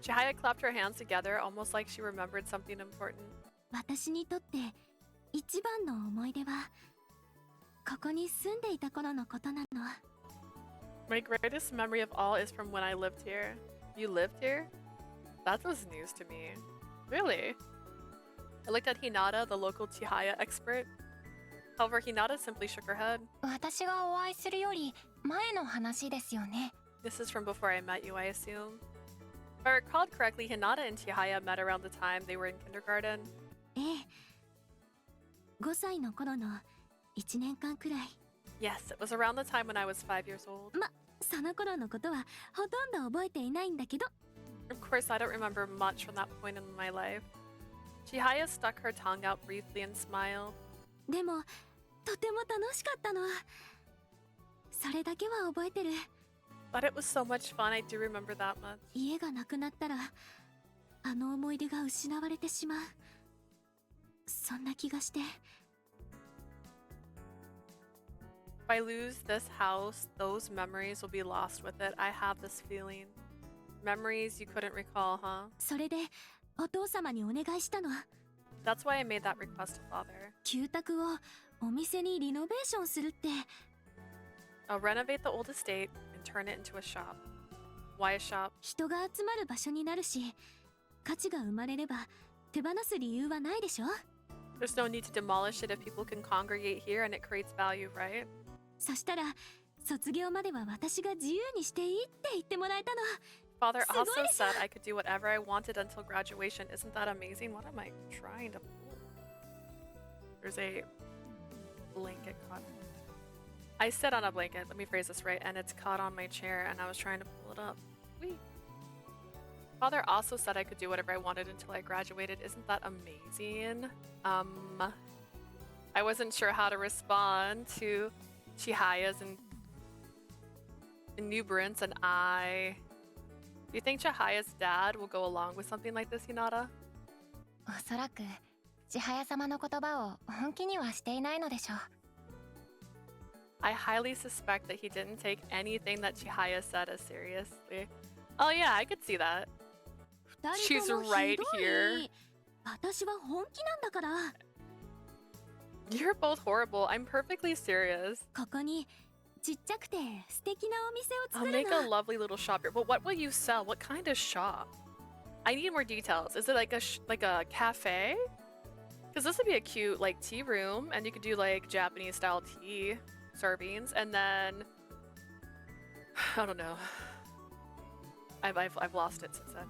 Chihaya clapped her hands together, almost like she remembered something important. 私にとって一番の思い出はここに住んでいた頃のことなの。 My greatest memory of all is from when I lived here. You lived here? That was news to me. Really? I looked at Hinata, the local Chihaya expert. However, Hinata simply shook her head. 私がお会いするより前の話ですよね。 This is from before I met you, I assume. If I recalled correctly, Hinata and Chihaya met around the time they were in kindergarten. ええ。5歳の頃の1年間くらい。 Yes, it was around the time when I was 5 years old. その頃のことはほとんど覚えていないんだけど。 Of course, I don't remember much from that point in my life. Chihaya stuck her tongue out briefly and smiled. でもとても楽しかったの。それだけは覚えてる。 But it was so much fun, I do remember that much. 家がなくなったらあの思い出が失われてしまう。そんな気がして。 If I lose this house, those memories will be lost with it. I have this feeling. Memories you couldn't recall, huh? それでお父様にお願いしたの。 That's why I made that request to father. 旧宅をお店にリノベーションするって。 I'll renovate the old estate and turn it into a shop. Why a shop? 人が集まる場所になるし、価値が生まれれば手放す理由はないでしょ。 There's no need to demolish it if people can congregate here and it creates value, right? そしたら卒業までは私が自由にしていいって言ってもらえたの。 Father also すごいでしょ。 said I could do whatever I wanted until graduation. Isn't that amazing? What am I trying to pull? There's a blanket caught. I sit on a blanket, let me phrase this right, and it's caught on my chair and I was trying to pull it up. Whee! Father also said I could do whatever I wanted until I graduated. Isn't that amazing? I wasn't sure how to respond to Chihaya's exuberance, and do you think Chihaya's dad will go along with something like this, Hinata? おそらく千早様の言葉を本気にはしていないのでしょう。 I highly suspect that he didn't take anything that Chihaya said as seriously. Oh yeah, I could see that. 二人とも She's right ひどい。 here. 私は本気なんだから。 You're both horrible. I'm perfectly serious. ここにちっちゃくて素敵なお店を I'll 作る make a の。 lovely little shop here. But what will you sell? What kind of shop? I need more details. Is it like a cafe? Because this would be a cute like tea room, and you could do like Japanese style tea servings, and then I don't know. I've lost it since then.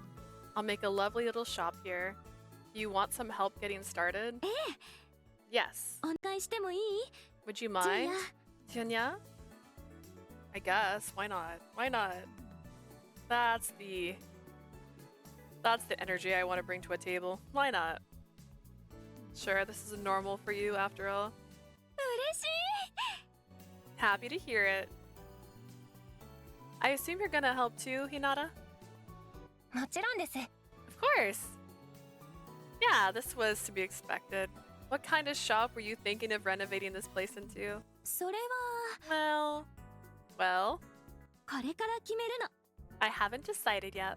I'll make a lovely little shop here. You want some help getting started? ええ、 Yes. お願いしてもいい？ Would you mind? Junya? I guess. Why not? Why not? That's the energy I want to bring to a table. Why not? Sure, this is normal for you after all. 嬉しい。 Happy to hear it. I assume you're gonna help too, Hinata? もちろんです。 Of course. Yeah, this was to be expected. What kind of shop were you thinking of renovating this place into? それは Well, これから決めるの。 I haven't decided yet.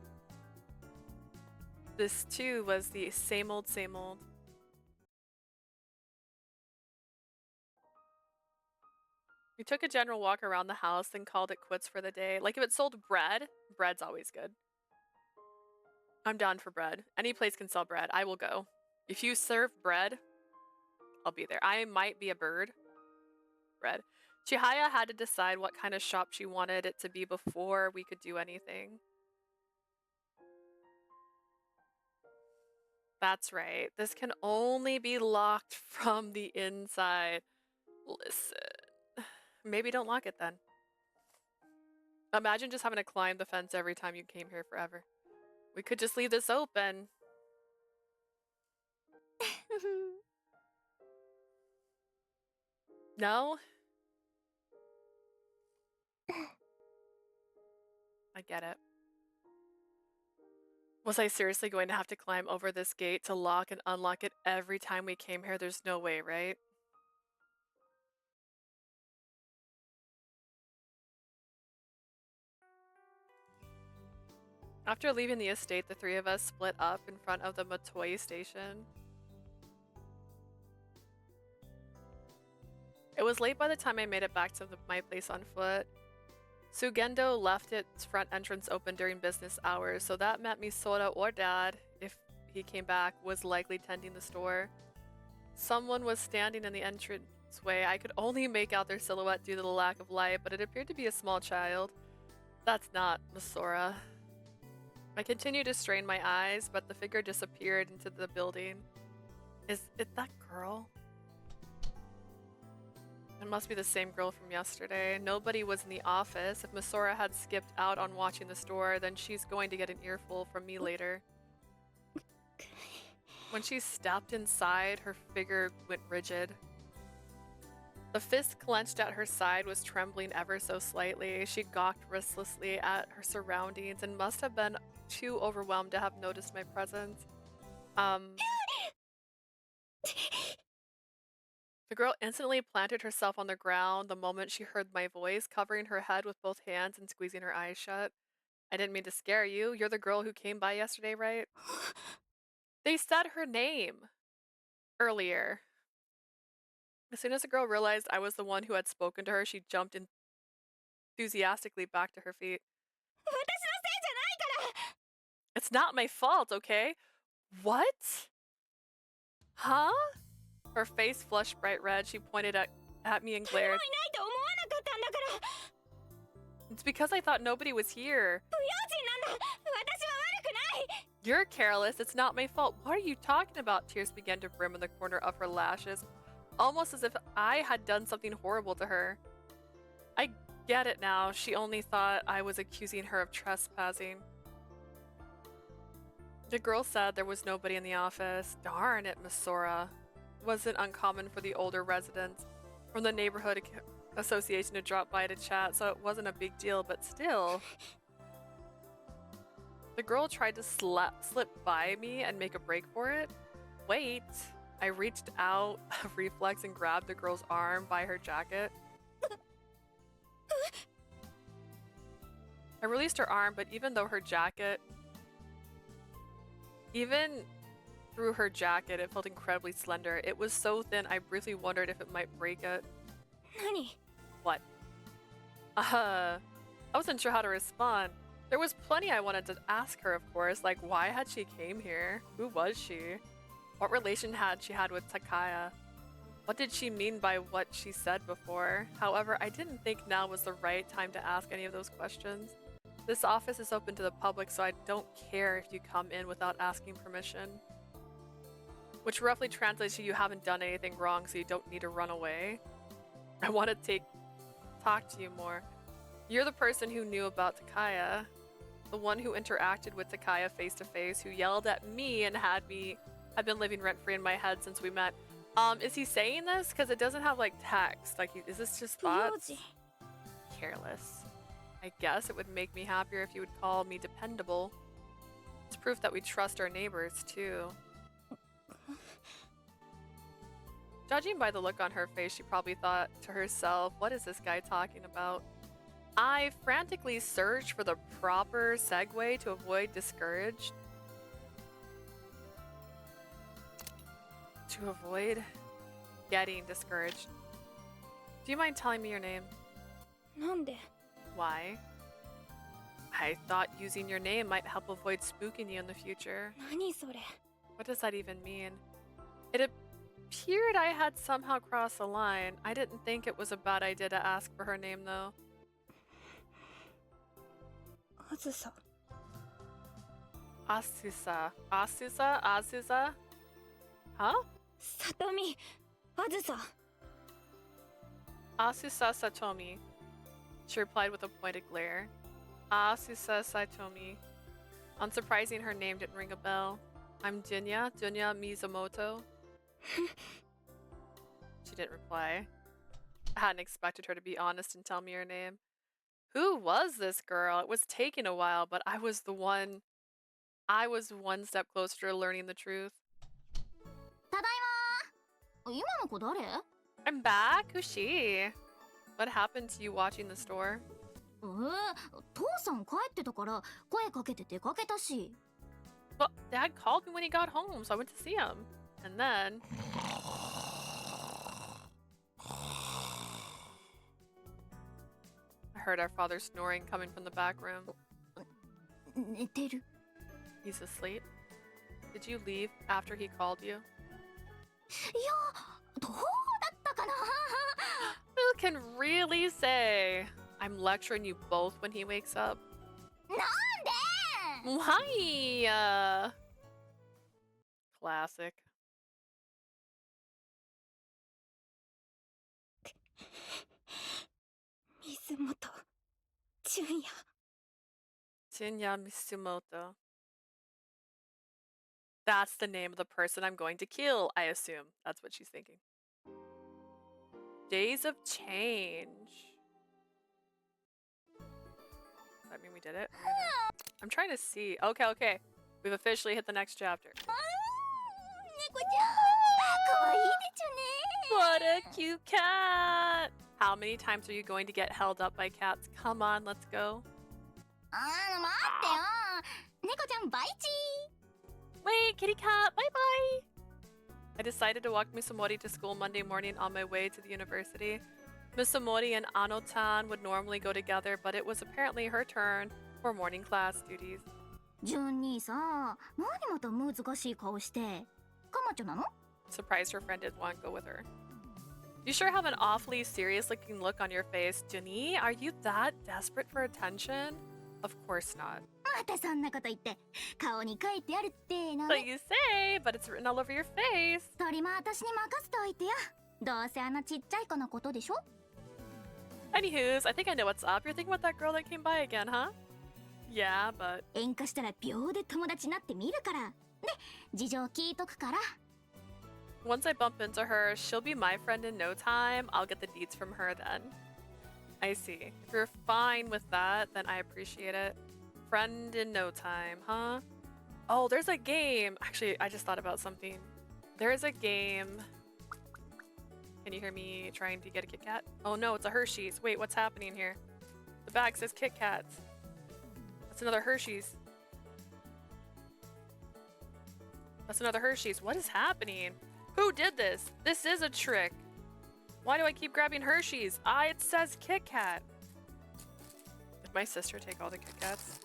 This too was the same old, same old. We took a general walk around the house, then called it quits for the day. Like if it sold bread, bread's always good. I'm down for bread. Any place can sell bread. I will go. If you serve bread, I'll be there. I might be a bird. Bread. Chihaya had to decide what kind of shop she wanted it to be before we could do anything. That's right. This can only be locked from the inside. Listen. Maybe don't lock it then. Imagine just having to climb the fence every time you came here forever. We could just leave this open. No? I get it. Was I seriously going to have to climb over this gate to lock and unlock it every time we came here? There's no way, right? After leaving the estate, the three of us split up in front of the Matoi station. It was late by the time I made it back to my place on foot. Sugendo left its front entrance open during business hours, so that meant Misora or Dad, if he came back, was likely tending the store. Someone was standing in the entranceway. I could only make out their silhouette due to the lack of light, but it appeared to be a small child. That's not Misora. I continued to strain my eyes, but the figure disappeared into the building. Is it that girl? It must be the same girl from yesterday. Nobody was in the office. If Misora had skipped out on watching the store, then she's going to get an earful from me later. When she stepped inside, her figure went rigid. The fist clenched at her side was trembling ever so slightly. She gawked restlessly at her surroundings and must have been too overwhelmed to have noticed my presence. The girl instantly planted herself on the ground the moment she heard my voice, covering her head with both hands and squeezing her eyes shut. I didn't mean to scare you. You're the girl who came by yesterday, right? They said her name earlier. As soon as the girl realized I was the one who had spoken to her, she jumped enthusiastically back to her feet. It's not my fault, okay? What? Huh? Her face flushed bright red. She pointed at me and glared. It's because I thought nobody was here. You're careless. It's not my fault. What are you talking about? Tears began to brim in the corner of her lashes, almost as if I had done something horrible to her. I get it now. She only thought I was accusing her of trespassing. The girl said there was nobody in the office. Darn it, Misora. It wasn't uncommon for the older residents from the neighborhood association to drop by to chat, so it wasn't a big deal, but still. The girl tried to slip by me and make a break for it. Wait. I reached out of reflex and grabbed the girl's arm by her jacket. I released her arm, but even through her jacket, it felt incredibly slender. It was so thin, I briefly wondered if it might break it. What? I wasn't sure how to respond. There was plenty I wanted to ask her, of course, like why had she came here? Who was she? What relation had she had with Takaya? What did she mean by what she said before? However, I didn't think now was the right time to ask any of those questions. This office is open to the public, so I don't care if you come in without asking permission. Which roughly translates to you haven't done anything wrong, so you don't need to run away. I want to talk to you more. You're the person who knew about Takaya. The one who interacted with Takaya face to face, who yelled at me and had been living rent-free in my head since we met. Is he saying this? Because it doesn't have like text. Like, is this just thoughts? Careless. I guess it would make me happier if you would call me dependable. It's proof that we trust our neighbors, too. Judging by the look on her face, she probably thought to herself, what is this guy talking about? I frantically searched for the proper segue to avoid discouraged. To avoid getting discouraged. Do you mind telling me your name? なんで Why? I thought using your name might help avoid spooking you in the future. 何それ What does that even mean? It appeared I had somehow crossed the line. I didn't think it was a bad idea to ask for her name, though. あずさ Asusa. Asusa? Asusa? Huh? さとみあずさ Asusa Satomi. She replied with a pointed glare. Asusa Satomi. Unsurprising, her name didn't ring a bell. I'm Junya Mizumoto. She didn't reply. I hadn't expected her to be honest and tell me her name. Who was this girl? It was taking a while, but I was one step closer to learning the truth. ただいま。今の子誰？ I'm back. Who's she? What happened to you watching the store? 父さん帰ってたから声かけて出かけたし。 Well, Dad called me when he got home, so I went to see him. And then... I heard our father snoring coming from the back room. 寝てる。 He's asleep. Did you leave after he called you? いや、どうだったかな Who can really say? I'm lecturing you both when he wakes up. なんで Why? Classic. 水本純也 Shinya Mitsumoto. That's the name of the person I'm going to kill, I assume. That's what she's thinking. Days of Change. Does that mean we did it? I'm trying to see. Okay. We've officially hit the next chapter. 猫ちゃん、可愛いでちゅね。 What a cute cat! How many times are you going to get held up by cats? Come on, let's go. 待ってよ。猫ちゃんバイチ Wait, kitty cat, bye bye! I decided to walk Misumori to school Monday morning on my way to the university. Misumori and Ano-tan would normally go together, but it was apparently her turn for morning class duties. 純兄さ、何また難しい顔して。カマチョなの Surprised her friend didn't want to go with her. You sure have an awfully serious looking look on your face. Junnie, are you that desperate for attention? Of course not. またそんなこと言って。顔に書いてあるっての So ね。 you say, but it's written all over your face. それも私に任せておいてよ。どうせあのちっちゃい子のことでしょ Anywho's, I think I know what's up. You're thinking about that girl that came by again, huh? Yeah, but 喧嘩したら秒で友達になってみるから。で、事情聞いとくから。 once I bump into her, she'll be my friend in no time. I'll get the deeds from her then. I see. If you're fine with that, then I appreciate it. Friend in no time, huh? Oh, there's a game. Actually, I just thought about something. There's a game. Can you hear me trying to get a Kit Kat? Oh no, it's a Hershey's. Wait, what's happening here? The bag says Kit Kats. That's another Hershey's. That's another Hershey's. What is happening? Who did this? This is a trick. Why do I keep grabbing Hershey's? It says Kit Kat. Did my sister take all the Kit Kats?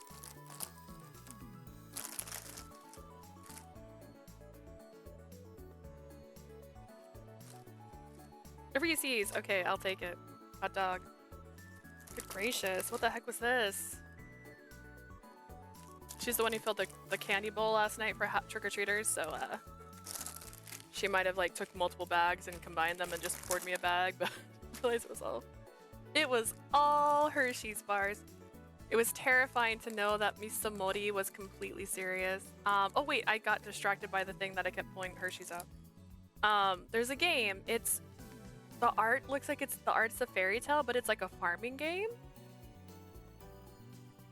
Reese's. Okay, I'll take it. Hot dog. Good gracious. What the heck was this? She's the one who filled the candy bowl last night for trick-or-treaters, so she might have like took multiple bags and combined them and just poured me a bag, but I realized it was all Hershey's bars. It was terrifying to know that Misumori was completely serious. Oh wait, I got distracted by the thing that I kept pulling Hershey's out. There's a game. The art looks like the art's a fairy tale, but it's like a farming game.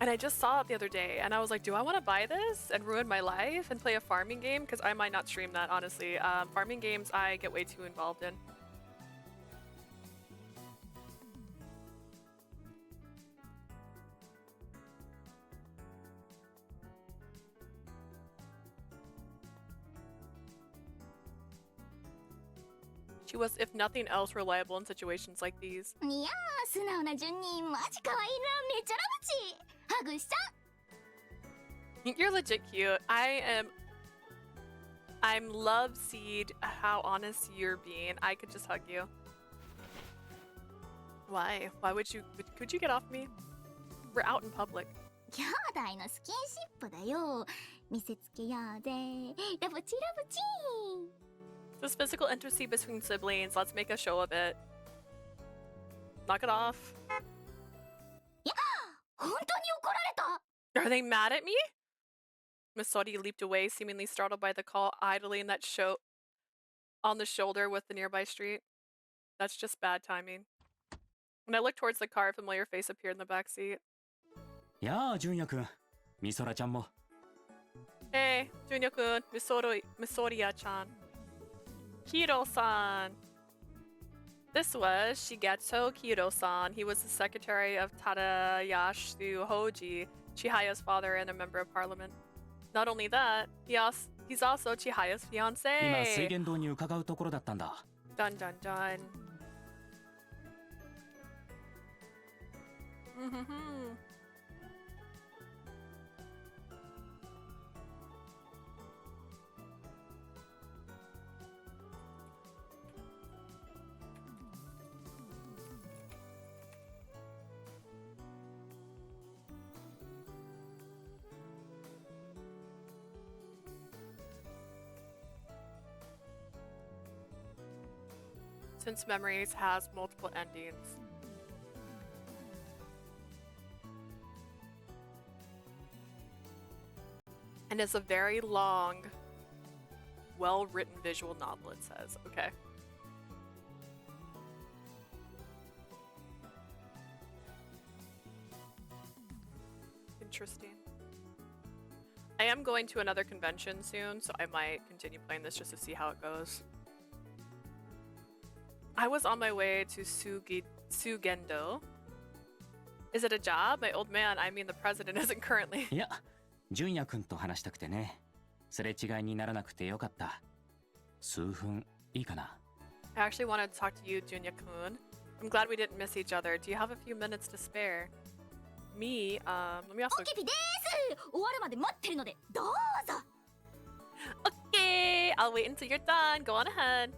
And I just saw it the other day, and I was like, do I want to buy this and ruin my life and play a farming game? Because I might not stream that, honestly. Farming games, I get way too involved in. She was, if nothing else, reliable in situations like these. いやー、素直な順にマジ可愛いな、めっちゃラブチ。ハグしちゃ You're legit cute. I'm love seed how honest you're being. I could just hug you. Why? Why would you? Could you get off me? We're out in public. 兄弟のスキンシップだよ。見せつけようぜ。ラブチラブチ。 This physical intimacy between siblings. Let's make a show of it. Knock it off. いや、本当に怒られた。 Are they mad at me? Misori leaped away, seemingly startled by the call, idling that show on the shoulder with the nearby street. That's just bad timing. When I looked towards the car, a familiar face appeared in the back seat. やあ、純也くん。みそらちゃんも。Hey, Junya-kun, Misoriya-chan. Kiro-san. This was Shigeto Kiro-san. He was the secretary of Tadayasu Hoji, Chihaya's father and a member of parliament. Not only that, he's also Chihaya's 今、水 fiancé. 源堂に伺うところだったんだ。 Dun dun dun. Mm-hmm. Since Memories has multiple endings. And is a very long, well-written visual novel, it says. Okay. Interesting. I am going to another convention soon, so I might continue playing this just to see how it goes. I was on my way to Sugendo. Is it a job? My old man, I mean the president, isn't currently. いや、純也くんと話したくてね。すれ違いにならなくてよかった。数分いいかな。I actually wanted to talk to you, Junya-kun. I'm glad we didn't miss each other. Do you have a few minutes to spare? Me, let me also... オキピです。終わるまで待ってるので、どうぞ。 Okay, I'll wait until you're done. Go on ahead.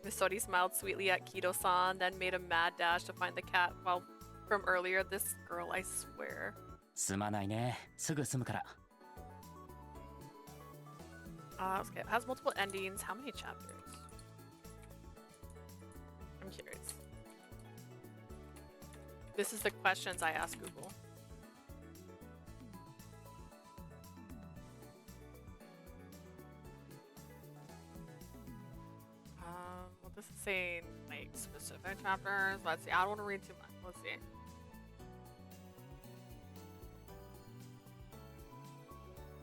Misori smiled sweetly at Kido-san, then made a mad dash to find the cat while from earlier. This girl, I swear. すまないね。すぐ済むから。Okay, it has multiple endings. How many chapters? I'm curious. This is the questions I asked Google. Well, this is saying like specific chapters. Let's see. I don't want to read too much. Let's see.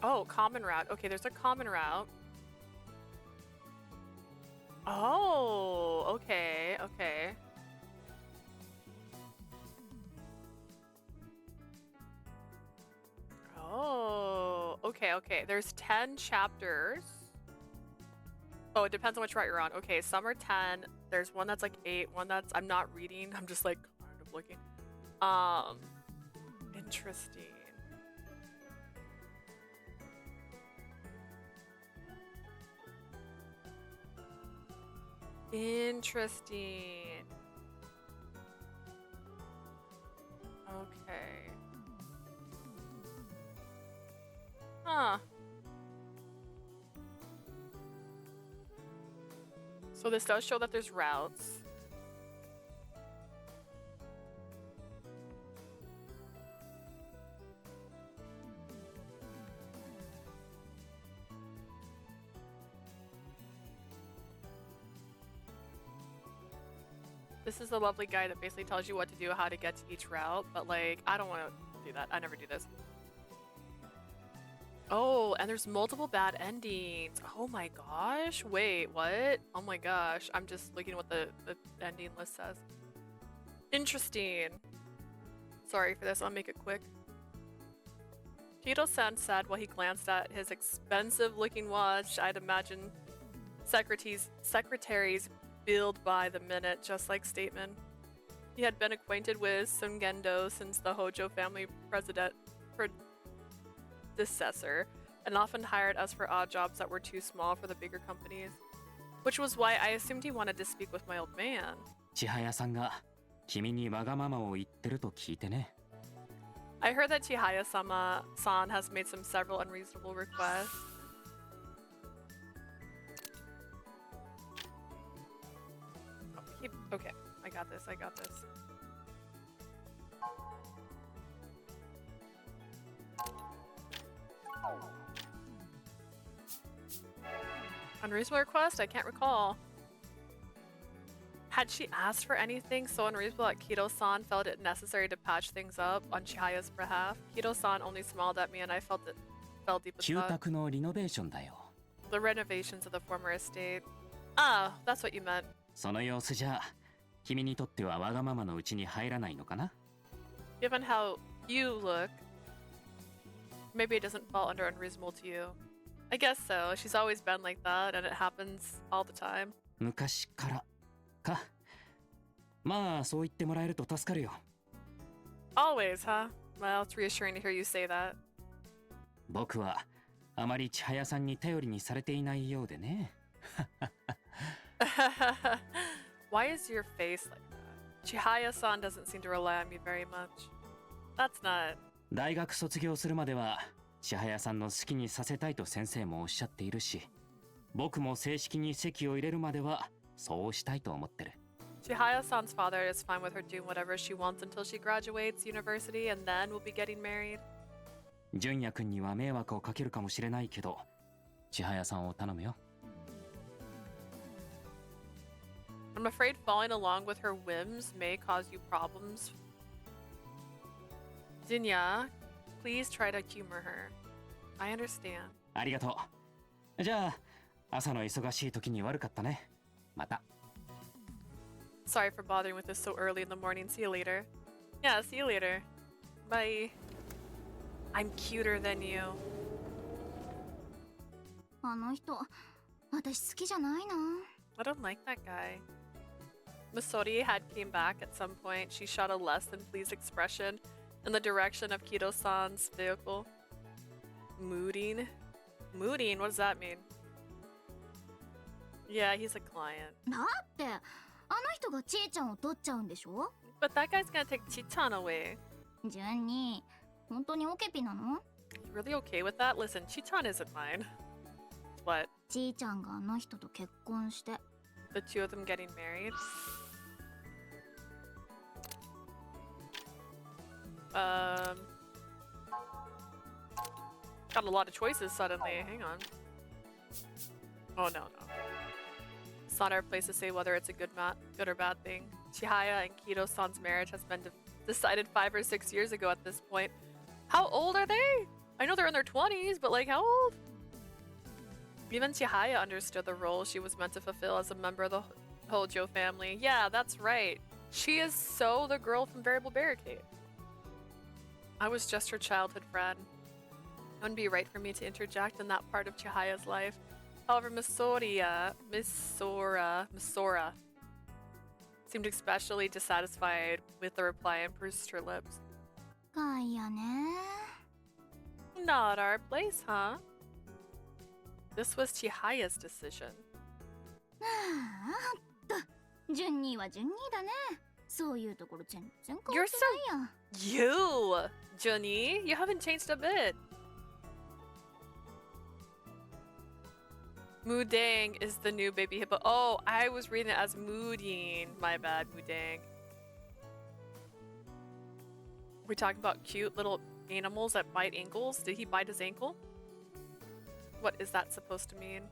Oh, common route. Okay, there's a common route. Oh, okay, okay. Oh, okay, okay. There's 10 chapters. Oh, it depends on which route you're on. Okay, some are 10. There's one that's like 8, one that's I'm not reading. I'm just like kind of looking. Interesting. Interesting. Okay. Huh. So this does show that there's routes. This is the lovely guy that basically tells you what to do, how to get to each route, but like, I don't want to do that. I never do this. Oh, and there's multiple bad endings. Oh my gosh. Wait, what? Oh my gosh. I'm just looking at what the ending list says. Interesting. Sorry for this. I'll make it quick. Kito-san said while he glanced at his expensive looking watch, I'd imagine secretaries billed by the minute, just like Stateman. He had been acquainted with Sungendo since the Hojo family predecessor, and often hired us for odd jobs that were too small for the bigger companies. Which was why I assumed he wanted to speak with my old man. 千早さんが君にわがままを言ってると聞いてね。 I heard that Chihaya-sama-san has made several unreasonable requests. Okay, I got this. Unreasonable request? I can't recall. Had she asked for anything so unreasonable that Kido-san felt it necessary to patch things up on Chihaya's behalf? Kido-san only smiled at me and I fell deep in 住 thought. 宅のリノベーションだよ。 The renovations of the former estate. Ah, that's what you meant. その様子じゃ君にとってはわがままのうちに入らないのかな？ Given how you look, maybe it doesn't fall under unreasonable to you. I guess so. She's always been like that and it happens all the time. 昔からか。まあそう言ってもらえると助かるよ。 Always, huh? Well, it's reassuring to hear you say that. 僕はあまり千早さんに頼りにされていないようでね。Why is your face like that? Chihaya-san doesn't seem to rely on me very much. That's not... 大学卒業するまでは千早さんの好きにさせたいと先生もおっしゃっているし、僕も正式に籍を入れるまではそうしたいと思ってる。 Chihaya-san's father is fine with her doing whatever she wants until she graduates university and then we'll be getting married. 純也くんには迷惑をかけるかもしれないけど、千早さんを頼むよ。 I'm afraid following along with her whims may cause you problems. Jinya, please try to humor her. I understand. ありがとう。じゃあ朝の忙しい時に悪かったね。また。 Sorry for bothering with this so early in the morning. See you later. Yeah, see you later. Bye. I'm cuter than you. あの人、私好きじゃないな。 I don't like that guy. Masori had came back at some point. She shot a less than pleased expression in the direction of Kido-san's vehicle. Mooding? Mooding? What does that mean? Yeah, he's a client. だって、あの人がちえちゃんを取っちゃうんでしょ？ But that guy's gonna take Chichan away. 順に、本当にオケピなの？ You really okay with that? Listen, Chichan isn't mine. What? ちいちゃんがあの人と結婚して。 The two of them getting married? Got a lot of choices suddenly. Hang on. Oh, no. It's not our place to say whether it's a good or bad thing. Chihaya and Kido-san's marriage has been decided 5 or 6 years ago at this point. How old are they? I know they're in their 20s, but like how old? Even Chihaya understood the role she was meant to fulfill as a member of the Hojo family. Yeah, that's right. She is so the girl from Variable Barricade. I was just her childhood friend. It wouldn't be right for me to interject in that part of Chihaya's life. However, Misora seemed especially dissatisfied with the reply and pursed her lips. かいやね。 Not our place, huh? This was Chihaya's decision. 順には順にだね。そういうところ全然変わって You're ないや。 You! Junyi, you haven't changed a bit. Mudang is the new baby hippo. Oh, I was reading it as Mooding. My bad, Mudang. We're talking about cute little animals that bite ankles. Did he bite his ankle? What is that supposed to mean?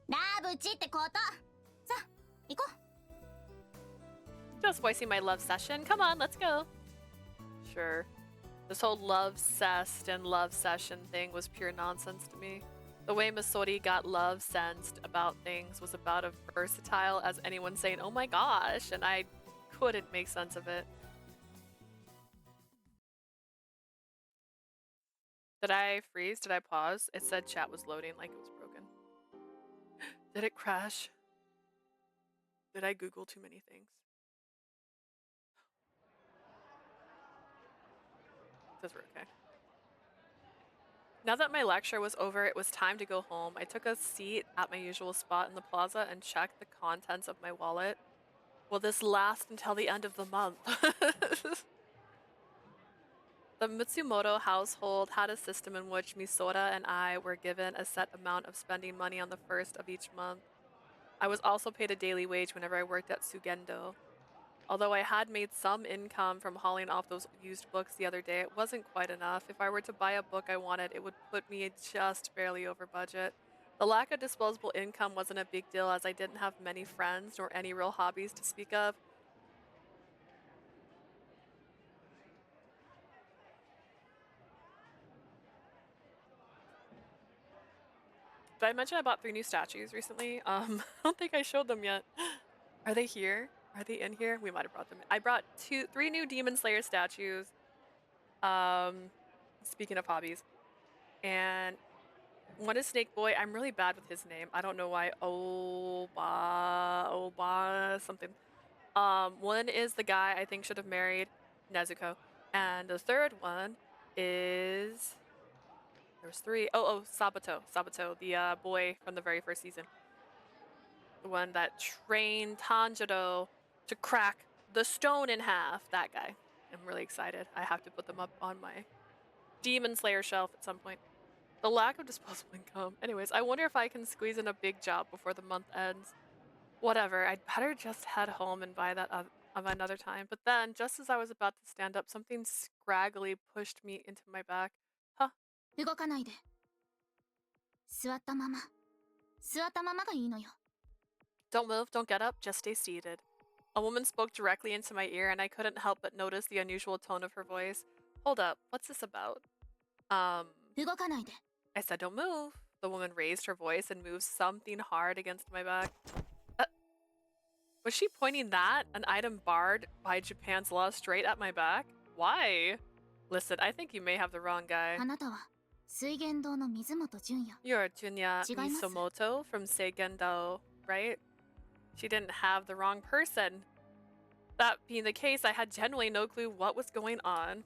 ラブチってこと。さあ、行こう。 Just voicing my love session. Come on, let's go. Sure. This whole love cessed and love session thing was pure nonsense to me. The way Masori got love sensed about things was about as versatile as anyone saying, oh my gosh, and I couldn't make sense of it. Did I freeze? Did I pause? It said chat was loading like it was broken. Did it crash? Did I Google too many things? Says we're okay. Now that my lecture was over, it was time to go home. I took a seat at my usual spot in the plaza and checked the contents of my wallet. Will this last until the end of the month? The Mitsumoto household had a system in which Misora and I were given a set amount of spending money on the first of each month. I was also paid a daily wage whenever I worked at Sugendo. Although I had made some income from hauling off those used books the other day, it wasn't quite enough. If I were to buy a book I wanted, it would put me just barely over budget. The lack of disposable income wasn't a big deal as I didn't have many friends nor any real hobbies to speak of. Did I mention I bought 3 new statues recently? I don't think I showed them yet. Are they here? Are they in here? We might have brought them in. I brought 3 new Demon Slayer statues. Speaking of hobbies. And one is Snake Boy. I'm really bad with his name. I don't know why. Oba, something. One is the guy I think should have married Nezuko. And the third one is... There's 3. Sabato. Sabato, the boy from the very first season. The one that trained Tanjiro to crack the stone in half. That guy. I'm really excited. I have to put them up on my Demon Slayer shelf at some point. The lack of disposable income. Anyways, I wonder if I can squeeze in a big job before the month ends. Whatever, I'd better just head home and buy that another time. But then, just as I was about to stand up, something scraggly pushed me into my back. Huh? 動かないで。座ったまま。座ったままがいいのよ。 Don't move, don't get up, just stay seated. A woman spoke directly into my ear, and I couldn't help but notice the unusual tone of her voice. Hold up, what's this about? 動かないで。 I said don't move. The woman raised her voice and moved something hard against my back. Was she pointing that, an item barred by Japan's law, straight at my back? Why? Listen, I think you may have the wrong guy. あなたは水源堂の水本純也。 You're Junya 違います。 Misomoto from Seigendo, right? She didn't have the wrong person. That being the case, I had genuinely no clue what was going on.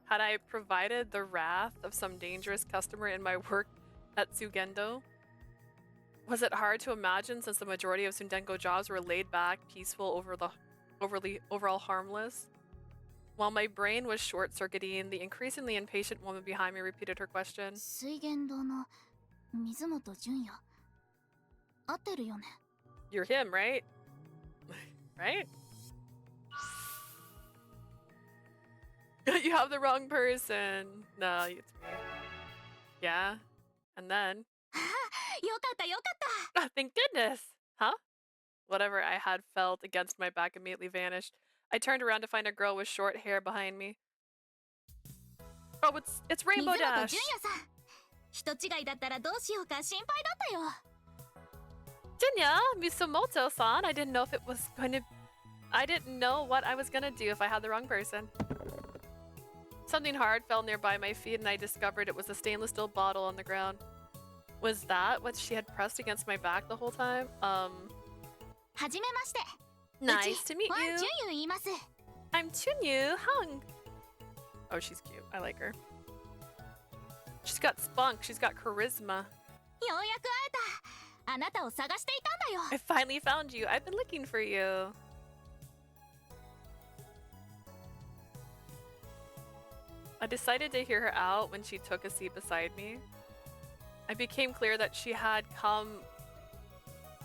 Had I provided the wrath of some dangerous customer in my work at Sugendo? Was it hard to imagine since the majority of Sundengo jobs were laid back, peaceful, overall harmless? While my brain was short-circuiting, the increasingly impatient woman behind me repeated her question. 水源堂の水本純也。合ってるよね。 You're him, right? Right? You have the wrong person. No, it's me. Yeah? And then... よかったよかった。 Thank goodness! Huh? Whatever I had felt against my back immediately vanished. I turned around to find a girl with short hair behind me. Oh, it's Rainbow 水本 Dash! 純也さん。人違いだったらどうしようか心配だったよ。 Junya Misomoto-san, I didn't know if it was going to... I didn't know what I was gonna do if I had the wrong person. Something hard fell nearby my feet and I discovered it was a stainless steel bottle on the ground. Was that what she had pressed against my back the whole time? はじめまして。 Nice to meet ワン you. 純也言います。 I'm Chunyu Hung. Oh, she's cute. I like her. She's got spunk. She's got charisma. ようやく会えた。あなたを探していたんだよ。 I finally found you. I've been looking for you. I decided to hear her out when she took a seat beside me. It became clear that she had come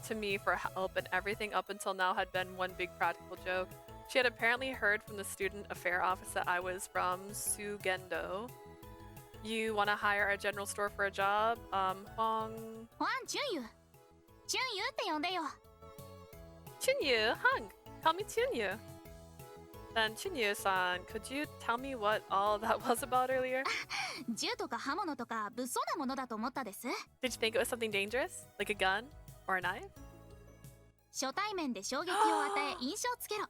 to me for help and everything up until now had been one big practical joke. She had apparently heard from the student affair office that I was from Sugendo. You want to hire a general store for a job? Hong... ワン純也。純也って呼んでよ。 Chunyu, Hung. Call me Chunyu. Then Chunyu-san, could you tell me what all that was about earlier? 銃とか刃物とか物騒なものだと思ったです。 Did you think it was something dangerous? Like a gun? Or a knife? 初対面で衝撃を与え印象つけろ。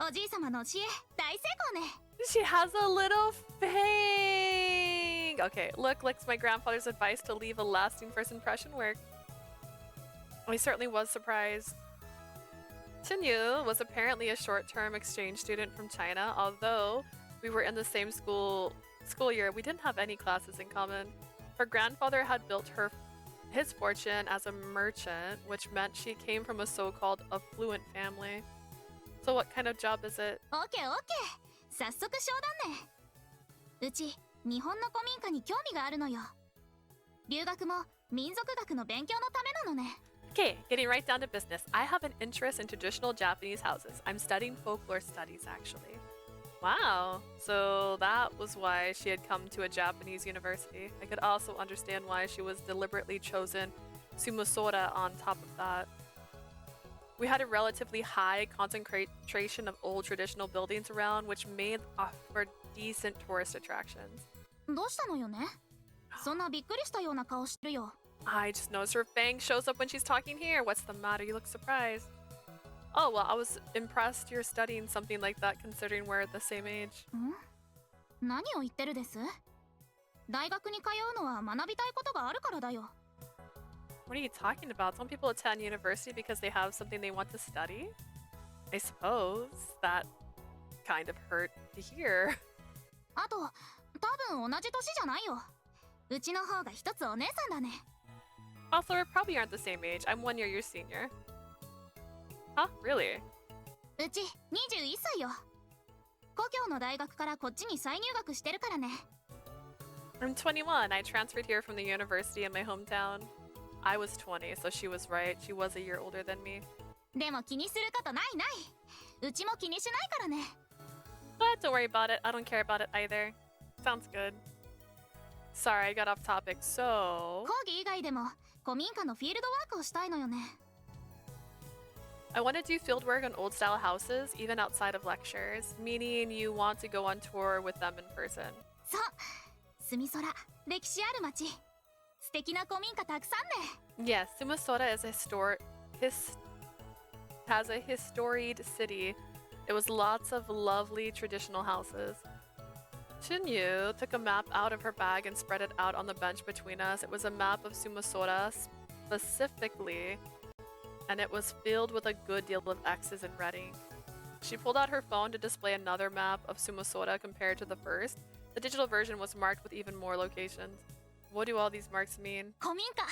おじい様の教え大成功ね。 She has a little fang! Okay, looks my grandfather's advice to leave a lasting first impression work. I certainly was surprised. Chinyu was apparently a short-term exchange student from China, although we were in the same school year, we didn't have any classes in common. Her grandfather had built his fortune as a merchant, which meant she came from a so-called affluent family. So what kind of job is it? オッケーオッケー。早速商談ね。うち日本の古民家に興味があるのよ。留学も民族学の勉強のためなのね。Okay, getting right down to business. I have an interest in traditional Japanese houses. I'm studying folklore studies, actually. Wow, so that was why she had come to a Japanese university. I could also understand why she was deliberately chosen Sumusora on top of that. We had a relatively high concentration of old traditional buildings around, which made for decent tourist attractions. どうしたのよね。そんなびっくりしたような顔してるよ。I just noticed her fang shows up when she's talking here. What's the matter? You look surprised. Oh, well, I was impressed you're studying something like that considering we're the same age. 何を言ってるです？大学に通うのは学びたいことがあるからだよ。What are you talking about? Some people attend university because they have something they want to study? I suppose that kind of hurt to hear. あと、多分同じ年じゃないよ。うちの方が一つお姉さんだね。Also, we probably aren't the same age. I'm 1 year your senior. Huh? Really? うち21歳よ。故郷の大学からこっちに再入学してるからね。I'm 21. I transferred here from the university in my hometown. I was 20, so she was right. She was a year older than me. でも気にすることないない。うちも気にしないからね。But don't worry about it. I don't care about it either. Sounds good. Sorry, I got off topic. So, 講義以外でも古民家のフィールドワークをしたいのよね。I want to do field work on old style houses, even outside of lectures, meaning you want to go on tour with them in person. そう。住み空、歴史ある街。素敵な古民家たくさんね。Yes, Sumasora is has a historied city. It was lots of lovely traditional houses. Shinyu took a map out of her bag and spread it out on the bench between us. It was a map of Sumasora specifically, and it was filled with a good deal of X's and red ink. She pulled out her phone to display another map of Sumasora compared to the first. The digital version was marked with even more locations. What do all these marks mean? 古民家。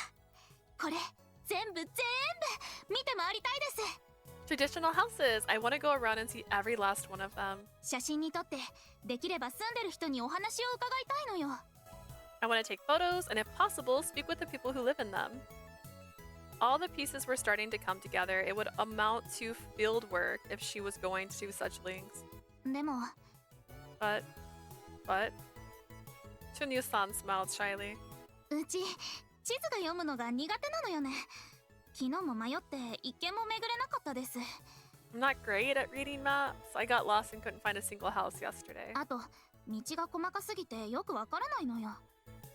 これ全部見て回りたいです。Traditional houses! I want to go around and see every last one of them. 写真に撮ってできれば住んでる人にお話を伺いたいのよ。I want to take photos and, if possible, speak with the people who live in them. All the pieces were starting to come together. It would amount to field work if she was going to such links. でも、But, Chunyu-san smiled shyly. うち地図が読むのが苦手なのよね。昨日も迷って一軒も巡れなかったです。I'm not great at reading maps. I got lost and couldn't find a single house yesterday. あと、道が細かすぎてよくわからないのよ。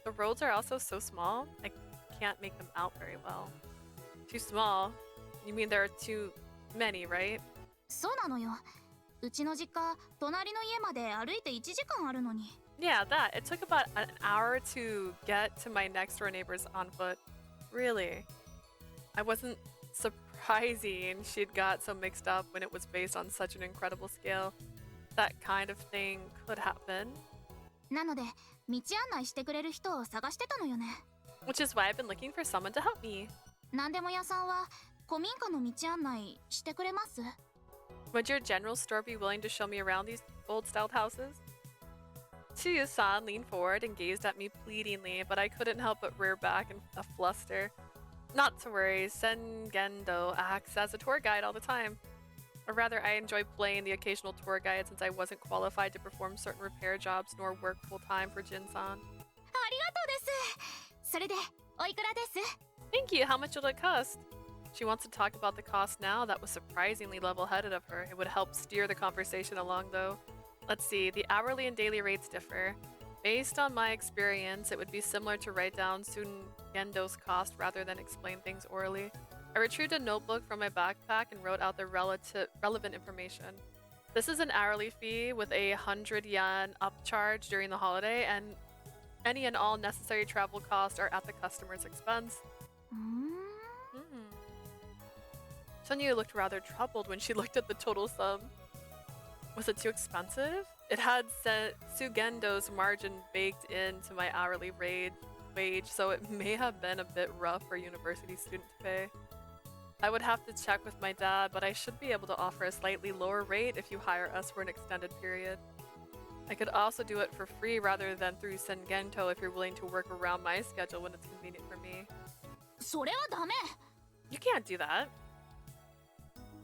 The roads are also so small, I can't make them out very well. Too small? You mean there are too many, right? そうなのよ。うちの実家、隣の家まで歩いて1時間あるのに。Yeah, that. It took about an hour to get to my next door neighbors on foot. Really? I wasn't surprising she'd got so mixed up when it was based on such an incredible scale. That kind of thing could happen. なので、道案内してくれる人を探してたのよね。Which is why I've been looking for someone to help me. なんでも屋さんは古民家の道案内してくれます？ Would your general store be willing to show me around these old-styled houses? Chuyu-san leaned forward and gazed at me pleadingly, but I couldn't help but rear back in a fluster. Not to worry, Sengendo acts as a tour guide all the time. Or rather, I enjoy playing the occasional tour guide since I wasn't qualified to perform certain repair jobs nor work full-time for Jin-san. ありがとうです。それで、おいくらです？ Thank you, how much will it cost? She wants to talk about the cost now. That was surprisingly level-headed of her. It would help steer the conversation along, though. Let's see, the hourly and daily rates differ. Based on my experience, it would be similar to write down Sungendo's cost rather than explain things orally. I retrieved a notebook from my backpack and wrote out the relevant information. This is an hourly fee with a 100 yen upcharge during the holiday, and any and all necessary travel costs are at the customer's expense. Sonia looked rather troubled when she looked at the total sum. Was it too expensive? It had Sugendo's margin baked into my hourly wage, so it may have been a bit rough for a university student to pay. I would have to check with my dad, but I should be able to offer a slightly lower rate if you hire us for an extended period. I could also do it for free rather than through Sengento if you're willing to work around my schedule when it's convenient for me. それはダメ。 You can't do that.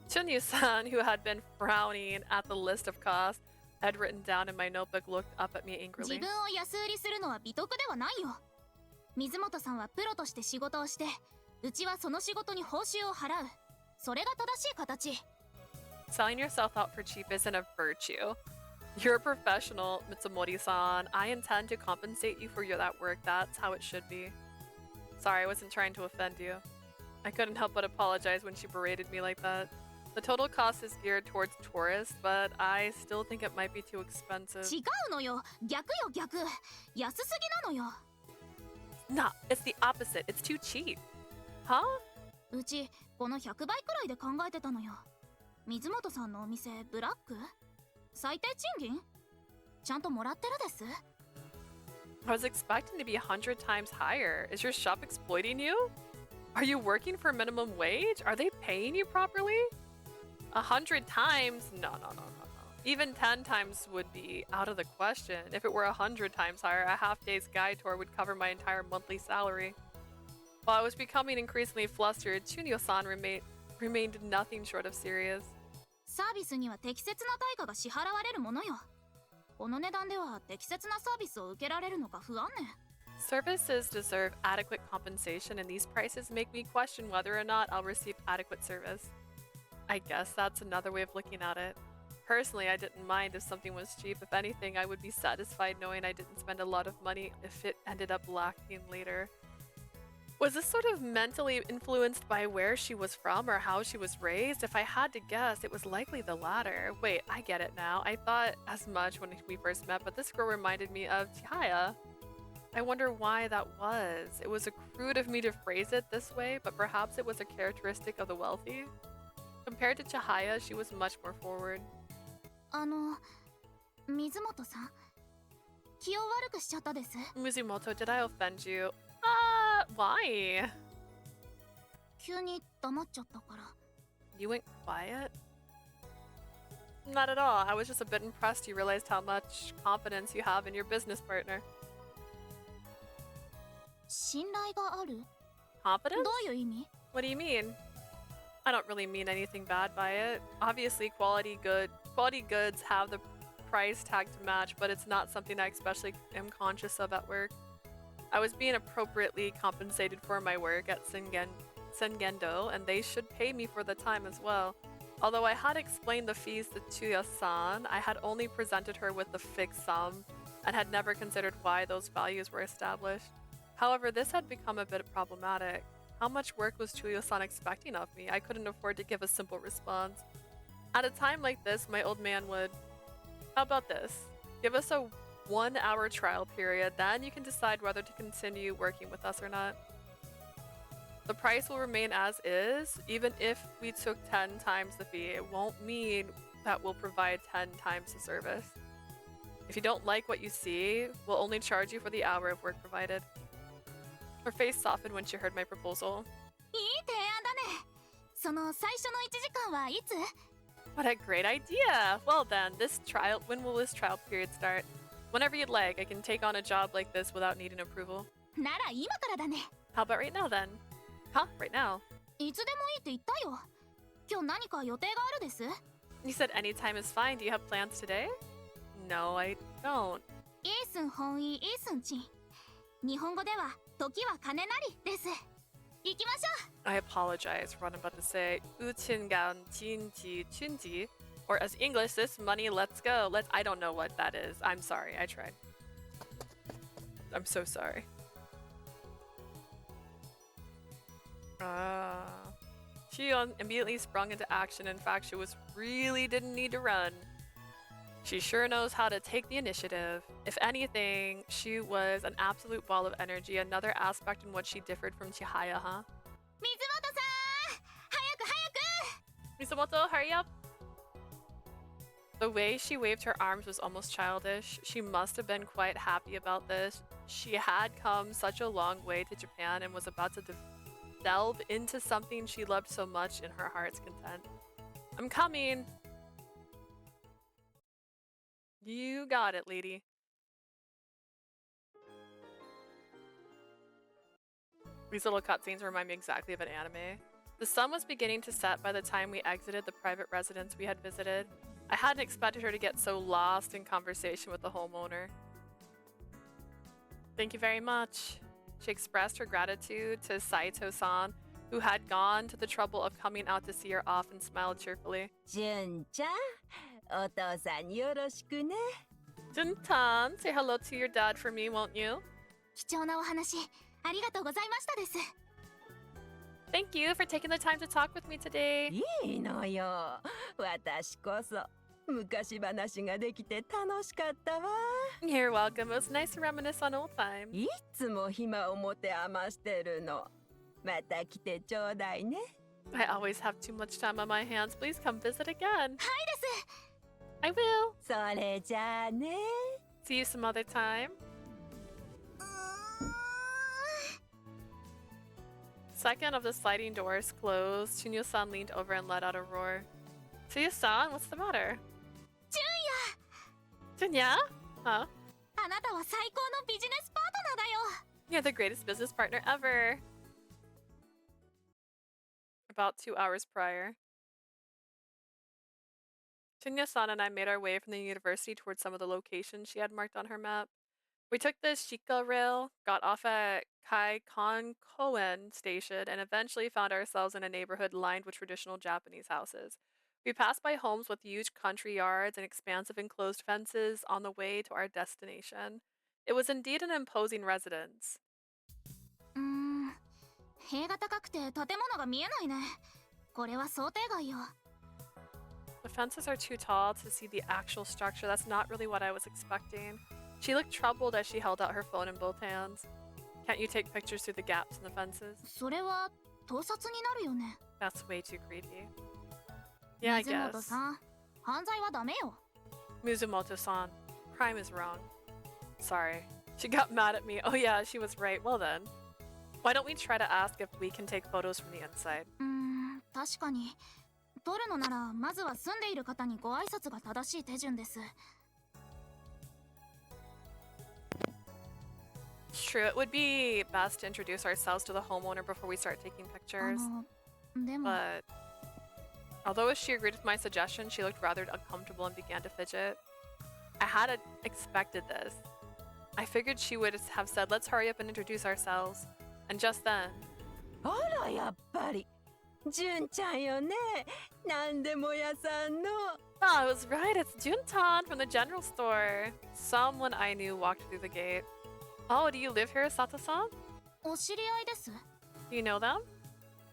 Chunyu-san, who had been frowning at the list of costs I had written down in my notebook, looked up at me 自 angrily. 分を安売りするのは美徳ではないよ。水本さんはプロとして仕事をして、うちはその仕事に報酬を払う。それが正しい形。 Selling yourself out for cheap isn't a virtue. You're a professional, Mitsumori-san. I intend to compensate you for that work. That's how it should be. Sorry, I wasn't trying to offend you. I couldn't help but apologize when she berated me like that. The total cost is geared towards tourists, but I still think it might be too expensive. 違うのよ。逆よ逆。安すぎなのよ。 Nah, it's the opposite. It's too cheap. Huh? うちこの100倍くらいで考えてたのよ。水本さんのお店ブラック？最低賃金？ちゃんともらってるです。 I was expecting to be 100 times higher. Is your shop exploiting you? Are you working for minimum wage? Are they paying you properly? 100 times? No. Even 10 times would be out of the question. If it were 100 times higher, a half-day's guide tour would cover my entire monthly salary. While I was becoming increasingly flustered, Chunyo-san remained nothing short of serious. サービスには適切な対価が支払われるものよ。この値段では適切なサービスを受けられるのか不安ね。 Services deserve adequate compensation, and these prices make me question whether or not I'll receive adequate service. I guess that's another way of looking at it. Personally, I didn't mind if something was cheap. If anything, I would be satisfied knowing I didn't spend a lot of money if it ended up lacking later. Was this sort of mentally influenced by where she was from or how she was raised? If I had to guess, it was likely the latter. Wait, I get it now. I thought as much when we first met, but this girl reminded me of Chihaya. I wonder why that was. It was crude of me to phrase it this way, but perhaps it was a characteristic of the wealthy. Compared to Chihaya, she was much more forward. 水本さん、気を悪くしちゃったです。 Mizumoto, did I offend you? Why? 急に黙っちゃったから。 You went quiet? Not at all. I was just a bit impressed you realized how much confidence you have in your business partner. 信頼がある？ Confidence? どういう意味？ What do you mean? I don't really mean anything bad by it. Obviously, quality goods have the price tag to match, but it's not something I especially am conscious of at work. I was being appropriately compensated for my work at Sengendo, and they should pay me for the time as well. Although I had explained the fees to Chuya-san, I had only presented her with the fixed sum and had never considered why those values were established. However, this had become a bit problematic. How much work was Chuya-san expecting of me? I couldn't afford to give a simple response. At a time like this, my old man would... How about this? Give us a 1-hour trial period, then you can decide whether to continue working with us or not. The price will remain as is, even if we took 10 times the fee. It won't mean that we'll provide 10 times the service. If you don't like what you see, we'll only charge you for the hour of work provided. Her face softened when she heard my proposal. いい提案だね。その最初の1時間はいつ？ What a great idea! Well then, when will this trial period start? Whenever you'd like, I can take on a job like this without needing approval. なら今からだね。 How about right now then? Huh? Right now? いつでもいいって言ったよ。今日何か予定があるです？ You said any time is fine. Do you have plans today? No, I don't. イースン本意イースンチン。日本語では時は金なりです。行きましょう。 I apologize for what I'm about to say. Uchingan Jinji Chunji. Or as English, this money, let's go. I don't know what that is. I'm sorry. I tried. I'm so sorry. She immediately sprung into action. In fact, she really didn't need to run. She sure knows how to take the initiative. If anything, she was an absolute ball of energy, another aspect in what she differed from Chihaya, huh? 水本さん、早く早く。Misamoto, hurry up! The way she waved her arms was almost childish. She must have been quite happy about this. She had come such a long way to Japan and was about to delve into something she loved so much in her heart's content. I'm coming! You got it, lady. These little cutscenes remind me exactly of an anime. The sun was beginning to set by the time we exited the private residence we had visited. I hadn't expected her to get so lost in conversation with the homeowner. Thank you very much. She expressed her gratitude to Saito-san, who had gone to the trouble of coming out to see her off, and smiled cheerfully. Jun-chan, お父さんよろしくね。Jun-tan, say hello to your dad for me, won't you? 貴重なお話ありがとうございましたです。Thank you for taking the time to talk with me today. いいのよ。私こそ昔話ができて楽しかったわ。You're welcome. It was nice to reminisce on old times. いつも暇を持て余してるの。また来てちょうだいね。I always have too much time on my hands. Please come visit again. はいです。I will. それじゃあね。See you some other time. Second of the sliding doors closed, Chunyo-san leaned over and let out a roar. Tsuyu-san, what's the matter? Junya? Huh? あなたは最高のビジネスパートナーだよ。 You're the greatest business partner ever. About 2 hours prior. Junya-san and I made our way from the university towards some of the locations she had marked on her map. We took the Shika rail, got off at Kaikon-koen station, and eventually found ourselves in a neighborhood lined with traditional Japanese houses. We passed by homes with huge country yards and expansive enclosed fences on the way to our destination. It was indeed an imposing residence. 塀が高くて建物が見えないね。これは想定外よ。The fences are too tall to see the actual structure. That's not really what I was expecting. She looked troubled as she held out her phone in both hands. Can't you take pictures through the gaps in the fences? それは盗撮になるよね。 That's way too creepy. Yeah, I 水本 guess. さん、犯罪はダメよ。 Mizumoto-san, crime is wrong. Sorry. She got mad at me. Oh yeah, she was right. Well then. Why don't we try to ask if we can take photos from the inside? 確かに。撮るのならまずは住んでいる方にご挨拶が正しい手順です。 It's true. It would be best to introduce ourselves to the homeowner before we start taking pictures. でも、 But although she agreed with my suggestion, she looked rather uncomfortable and began to fidget. I had expected this. I figured she would have said, let's hurry up and introduce ourselves. And just then... あらやっぱり。純ちゃんよね。なんでも屋さんの。 Oh, I was right. It's Juntan from the general store. Someone I knew walked through the gate. Oh, do you live here, Sato-san? お知り合いです。 Do you know them?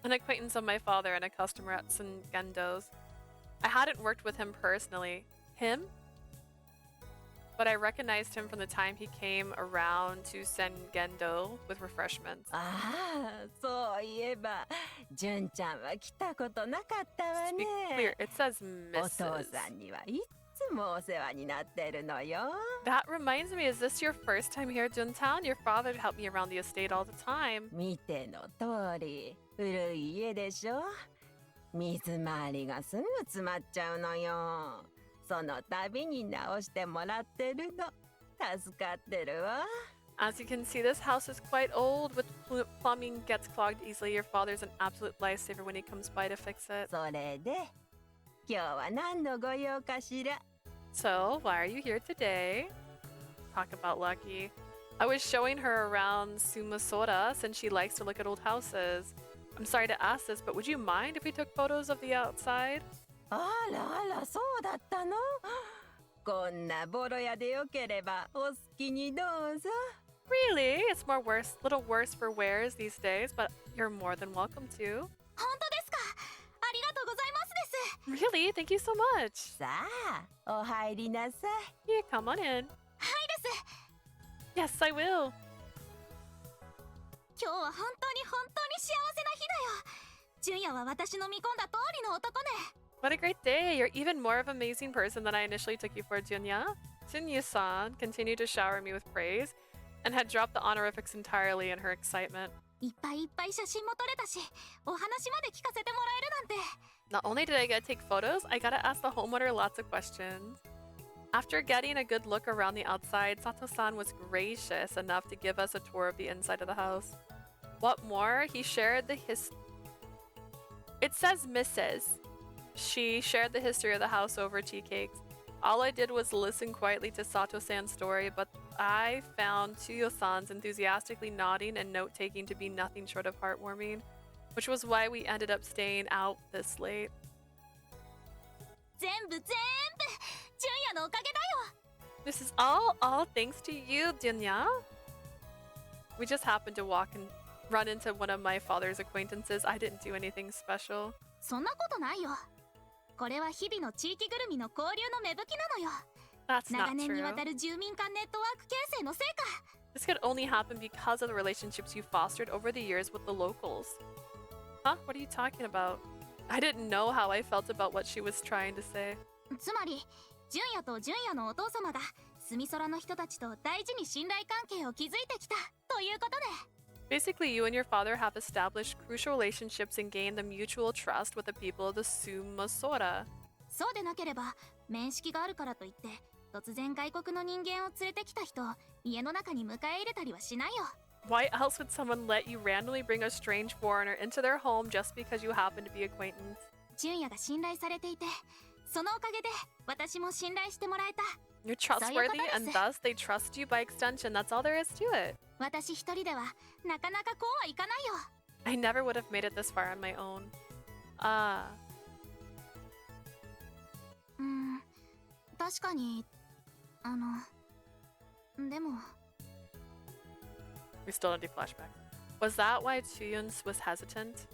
An acquaintance of my father and a customer at Sengendo's. I hadn't worked with him personally. Him? But I recognized him from the time he came around to Sengendo with refreshments. ああ、そういえば、純ちゃんは来たことなかったわ To be ね。 clear, it says お父 Mrs. さんにはいつもお世話になってるのよ。 That reminds me, is this your first time here at Juntown? Your father helped me around the estate all the time. 見ての通り、古い家でしょ。水回りがすぐ詰まっちゃうのよ。その度に直してもらってるの。助かってるわ。 As you can see, this house is quite old. With plumbing gets clogged easily. Your father's an absolute lifesaver when he comes by to fix it. それで、今日は何のご用かしら。 So, why are you here today? Talk about lucky. I was showing her around Sumasora since she likes to look at old houses. I'm sorry to ask this, but would you mind if we took photos of the outside? あらあら、そうだったの。こんなボロ屋でよければお好きにどうぞ。 Really? It's little worse for wears these days, but you're more than welcome to. 本当ですか。ありがとうございますです。 Really? Thank you so much. さあ、お入りなさい。 Yeah, come on in. はいです。 Yes, I will. 今日は本当に幸せな日だよ。純也は私の見込んだ通りの男ね。 What a great day! You're even more of an amazing person than I initially took you for, Junya. Junya-san continued to shower me with praise and had dropped the honorifics entirely in her excitement. いっぱいいっぱい写真も撮れたし、お話まで聞かせてもらえるなんて。 Not only did I get to take photos, I got to ask the homeowner lots of questions. After getting a good look around the outside, Sato-san was gracious enough to give us a tour of the inside of the house. What more, he shared the It says Mrs. She shared the history of the house over tea cakes. All I did was listen quietly to Sato-san's story, but I found Tsuyo-san's enthusiastically nodding and note-taking to be nothing short of heartwarming, which was why we ended up staying out this late. 全部純也のおかげだよ。 This is all thanks to you, Junya. We just happened to run into one of my father's acquaintances. I didn't do anything special. そんなことないよ。これは日々の地域ぐるみの交流の芽吹きなのよ。 That's 長 not 年に true. わたる住民間ネットワーク形成の成果。 This could only happen because of the relationships you fostered over the years with the locals. Huh? What are you talking about? I didn't know how I felt about what she was trying to say. つまり、純也と純也のお父様が住み空の人たちと大事に信頼関係を築いてきたということね。 Basically, you and your father have established crucial relationships and gained the mutual trust with the people of the Sumasora. そうでなければ、面識があるからといって、突然外国の人間を連れてきた人を家の中に迎え入れたりはしないよ。 Why else would someone let you randomly bring a strange foreigner into their home just because you happen to be acquaintance? 純也が信頼されていて、そのおかげで私も信頼してもらえた。 You're trustworthy, and thus they trust you by extension. That's all there is to it. 私一人ではなかなかこうはいかないよ。 I never would have made it this far on my own. 確かに、でも。 We still don't do flashbacks. Was that why Tuyun was hesitant?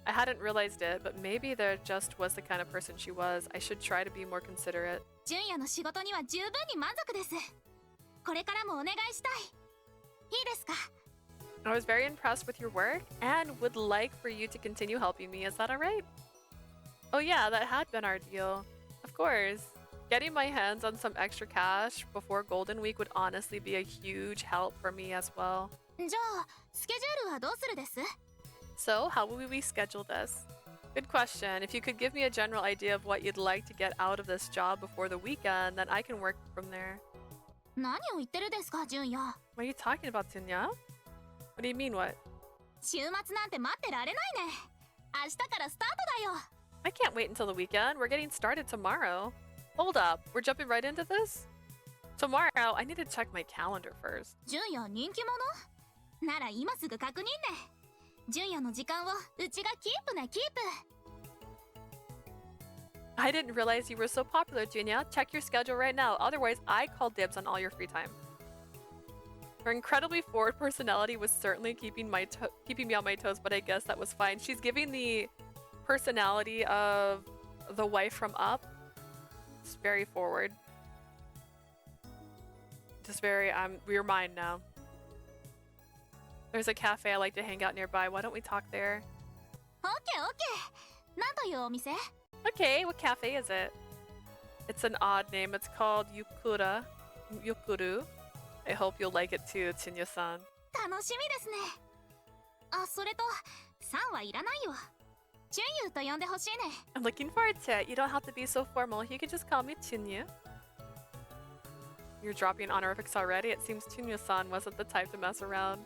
I hadn't realized it, but maybe there just was the kind of person she was. I should try to be more considerate. 純也の仕事には十分に満足です。これからもお願いしたい。いいですか？ I was very impressed with your work and would like for you to continue helping me. Is that alright? Oh yeah, that had been our deal. Of course. Getting my hands on some extra cash before Golden Week would honestly be a huge help for me as well. じゃあ、スケジュールはどうするです？ So, how will we schedule this? Good question. If you could give me a general idea of what you'd like to get out of this job before the weekend, then I can work from there. 何を言ってるですか、純也。 What are you talking about, Tunya? What do you mean, what? 週末なんて待ってられないね。明日からスタートだよ。 I can't wait until the weekend. We're getting started tomorrow. Hold up. We're jumping right into this? Tomorrow, I need to check my calendar first. 純也人気者？なら今すぐ確認ね。純也の時間をうちがキープね、キープ。 I didn't realize you were so popular, Junya. Check your schedule right now. Otherwise, I call dibs on all your free time. Her incredibly forward personality was certainly keeping me on my toes, but I guess that was fine. She's giving the personality of the wife from Up. It's very forward. Just very, we're mine now. There's a cafe I like to hang out nearby. Why don't we talk there? オッケーオッケー。なんというお店？ Okay, what cafe is it? It's an odd name. It's called Yukuru. I hope you'll like it too, Tsunya-san. 楽しみですね。あ、それと、さんはいらないよ。純優と呼んでほしいね。 I'm looking forward to it. You don't have to be so formal. You can just call me Tsunya. You're dropping honorifics already? It seems Tsunya-san wasn't the type to mess around.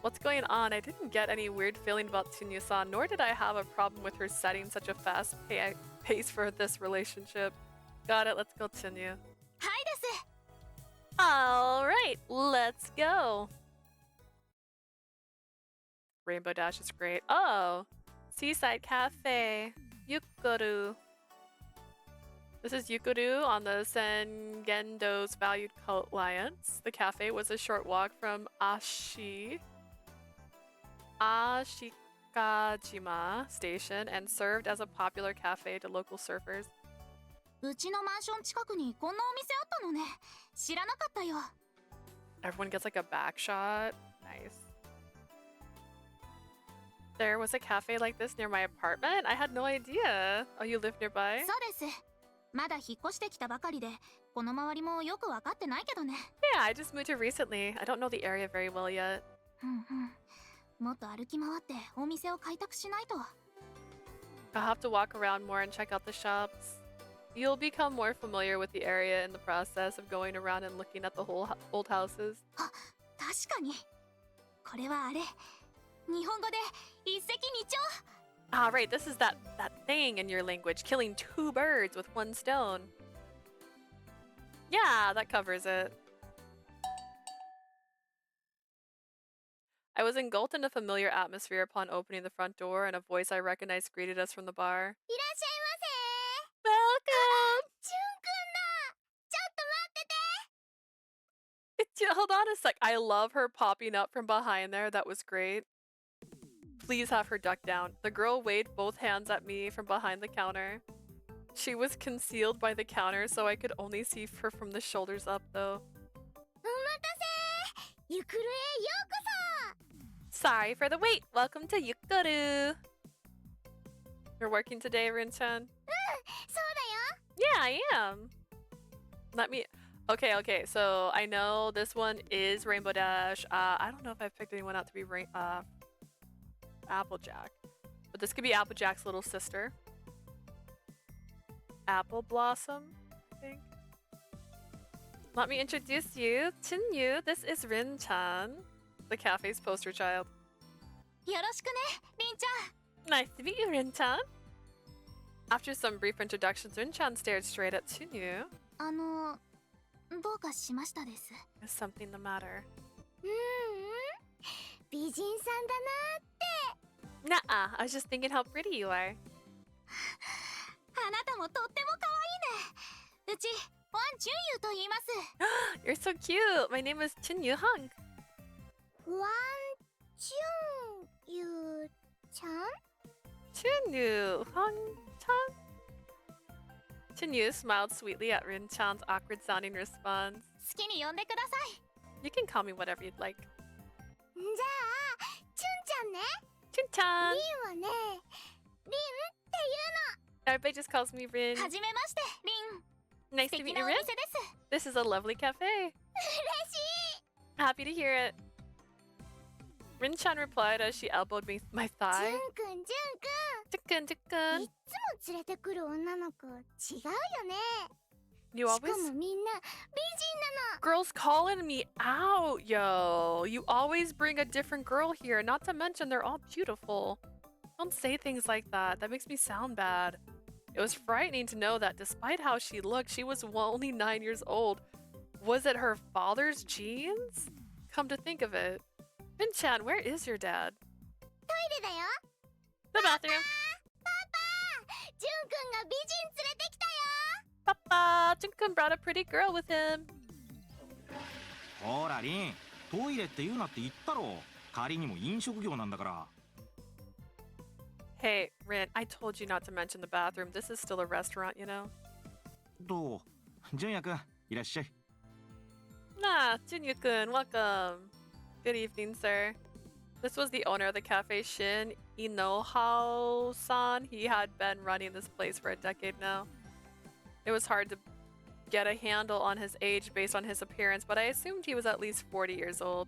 What's going on? I didn't get any weird feeling about Tsunya-san, nor did I have a problem with her setting such a fast pace for this relationship. Got it, let's go, Tsunya. はいです。 Alright, let's go! Rainbow Dash is great. Oh! Seaside Cafe. Yukuru. This is Yukuru on the Sengendo's Valued Cult Alliance. The cafe was a short walk from Ashikajima Station and served as a popular cafe to local surfers. うちのマンション近くにこんなお店あったのね。知らなかったよ。 Everyone gets like a back shot. Nice. There was a cafe like this near my apartment? I had no idea. Oh, you live nearby? そうです。まだ引っ越してきたばかりで、この周りもよくわかってないけどね。Yeah, I just moved here recently. I don't know the area very well yet. うんうん。もっと歩き回ってお店を開拓しないと。I'll have to walk around more and check out the shops. You'll become more familiar with the area in the process of going around and looking at the whole old houses. あ、確かに。これはあれ。日本語で一石二鳥。Ah, right, this is that thing in your language, killing 2 birds with 1 stone. Yeah, that covers it. I was engulfed in a familiar atmosphere upon opening the front door, and a voice I recognized greeted us from the bar. いらっしゃいませ。 Welcome! ジュンくんだ。ちょっと待ってて。 Hold on a sec. I love her popping up from behind there. That was great. Please have her duck down. The girl waved both hands at me from behind the counter. She was concealed by the counter, so I could only see her from the shoulders up, though. お待たせ。ゆくるへようこそ。 Sorry for the wait. Welcome to Yukuru. You're working today, Rin-chan? そうだよ。 Yeah, I am. Let me... Okay, so I know this one is Rainbow Dash. I don't know if I've picked anyone out to be Applejack. But this could be Applejack's little sister. Apple Blossom, I think. Let me introduce you to you. This is Rin-chan, the cafe's poster child. よろしくね、りんちゃん。 Nice to meet you, Rin-chan. After some brief introductions, Rin-chan stared straight at Tsunyu. どうかしましたです。 Is something the matter? 美人さんだなって。 Nuh-uh, I was just thinking how pretty you are. あなたもとっても可愛いね。うち、ワン・チュンユーと言います。 You're so cute. My name is Tsunyu Hung. ワン・チュンユーちゃん Tsunyu Hung-chan? Tsunyu smiled sweetly at Rin-chan's awkward-sounding response. 好きに呼んでください。 You can call me whatever you'd like. じゃあ、チュンちゃんね。 Chun-chan! リンはね、リンっていう Everybody just calls me Rin. の。はじめまして、リン。 Nice 素 to 敵 meet な you, お Rin. 店です。 This is a lovely cafe. 嬉しい。 Happy to hear it. Rin-chan replied as she elbowed my ジュ thigh. ンくん、ジュンくん。 Chukun-chukun. いっつも連れてくる女の子、違うよね。 You しか always... もみんな美人なの。 Girls calling me out, yo. You always bring a different girl here, not to mention they're all beautiful. Don't say things like that. That makes me sound bad. It was frightening to know that despite how she looked, she was only 9 years old. Was it her father's genes? Come to think of it. Rin-chan, where is your dad? トイレだよ。 The bathroom. パパ、ジュンくんが美人連れてきたよ。 Papa, Junkun brought a pretty girl with him. ほらリン、トイレって言うなって言ったろ。仮にも飲食業なんだから。 Hey, Rin, I told you not to mention the bathroom. This is still a restaurant, you know? どう？純也くん、いらっしゃい。 Nah, Junyu-kun, welcome. Good evening, sir. This was the owner of the cafe, Shin Inohao-san. He had been running this place for a decade now. It was hard to get a handle on his age based on his appearance, but I assumed he was at least 40 years old.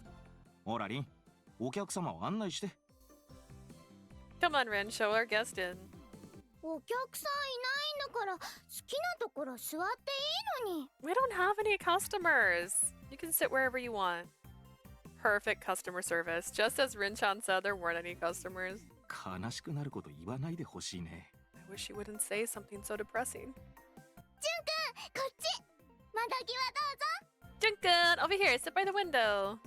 ほらリン、お客様を案内して。 Come on, Rin, show our guest in. お客さんいないんだから好きなところ座っていいのに。 We don't have any customers. You can sit wherever you want. Perfect customer service. Just as Rin-chan said, there weren't any customers. 悲しくなること言わないでほしいね。 I wish you wouldn't say something so depressing. ジュンくん、こっち。窓際どうぞ。 Junkun, over here, sit by the window.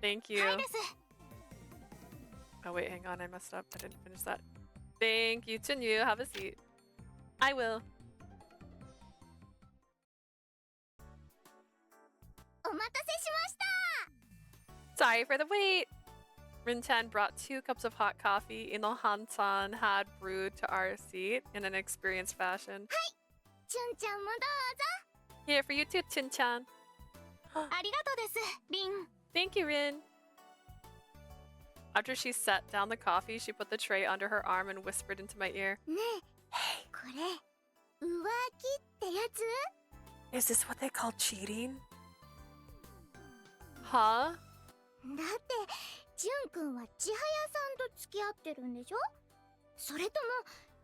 Thank you. はいです。 Oh wait, hang on, I messed up. I didn't finish that. Thank you, Chinyu. Have a seat. I will. お待たせしました。 Sorry for the wait. Rin-chan brought 2 cups of hot coffee Inohan-san had brewed to our seat in an experienced fashion. チュンちゃんもどうぞ。 Here for you too, Chin-chan. ありがとうです、リン。 Thank you, Rin. After she set down the coffee, she put the tray under her arm and whispered into my ear. ねえ、これ浮気ってやつ？ Is this what they call cheating? Huh? だってジュン君は千早さんと付き合ってるんでしょ？それとも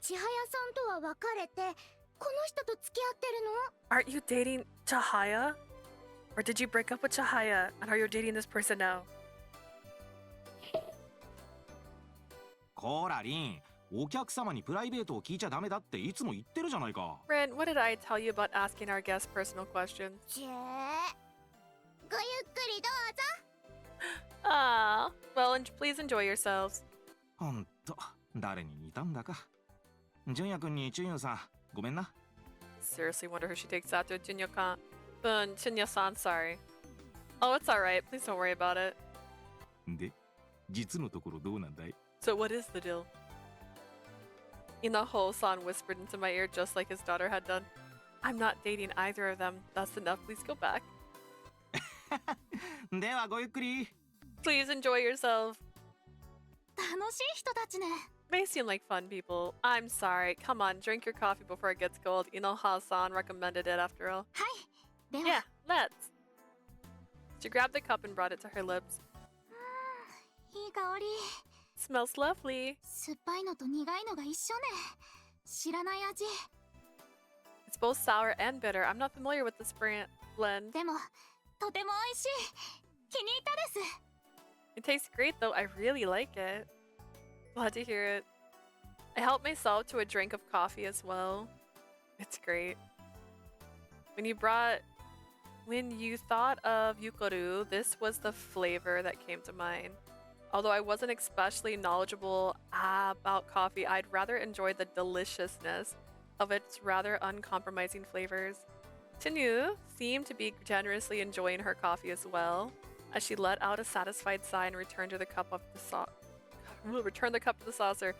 千早さんとは別れてこの人と付き合ってるの？ Aren't you dating Chahaya? Or did you break up with Chahaya and are you dating this person now? こらリン、お客様にプライベートを聞いちゃダメだっていつも言ってるじゃないか。 Rin, what did I tell you about asking our guests personal questions? ごゆっくりどうぞ。 Ah, well, please enjoy yourselves. ほんと、誰に似たんだか。純也君にチュンユさん、ごめんな。 Seriously wonder who she takes after Junya-san, sorry. Oh, it's alright. Please don't worry about it. で、実のところどうなんだい？ So what is the deal? Inaho-san whispered into my ear just like his daughter had done. I'm not dating either of them. That's enough. Please go back. ではごゆっくり。 Please enjoy yourself. 楽しい人たちね。 They seem like fun people. I'm sorry. Come on, drink your coffee before it gets cold. Inaho-san recommended it after all. はい。では。 Yeah, let's. She grabbed the cup and brought it to her lips. いい香り。 Smells lovely. 酸っぱいのと苦いのが一緒ね。知らない味。 It's both sour and bitter. I'm not familiar with this blend. でも、とても美味しい。気に入ったです。 It tastes great though. I really like it. Glad to hear it. I helped myself to a drink of coffee as well. It's great. When you thought of yukoru, this was the flavor that came to mind. Although I wasn't especially knowledgeable about coffee, I'd rather enjoy the deliciousness of its rather uncompromising flavors. Tinyu seemed to be generously enjoying her coffee as well, as she let out a satisfied sigh and returned the cup to the saucer.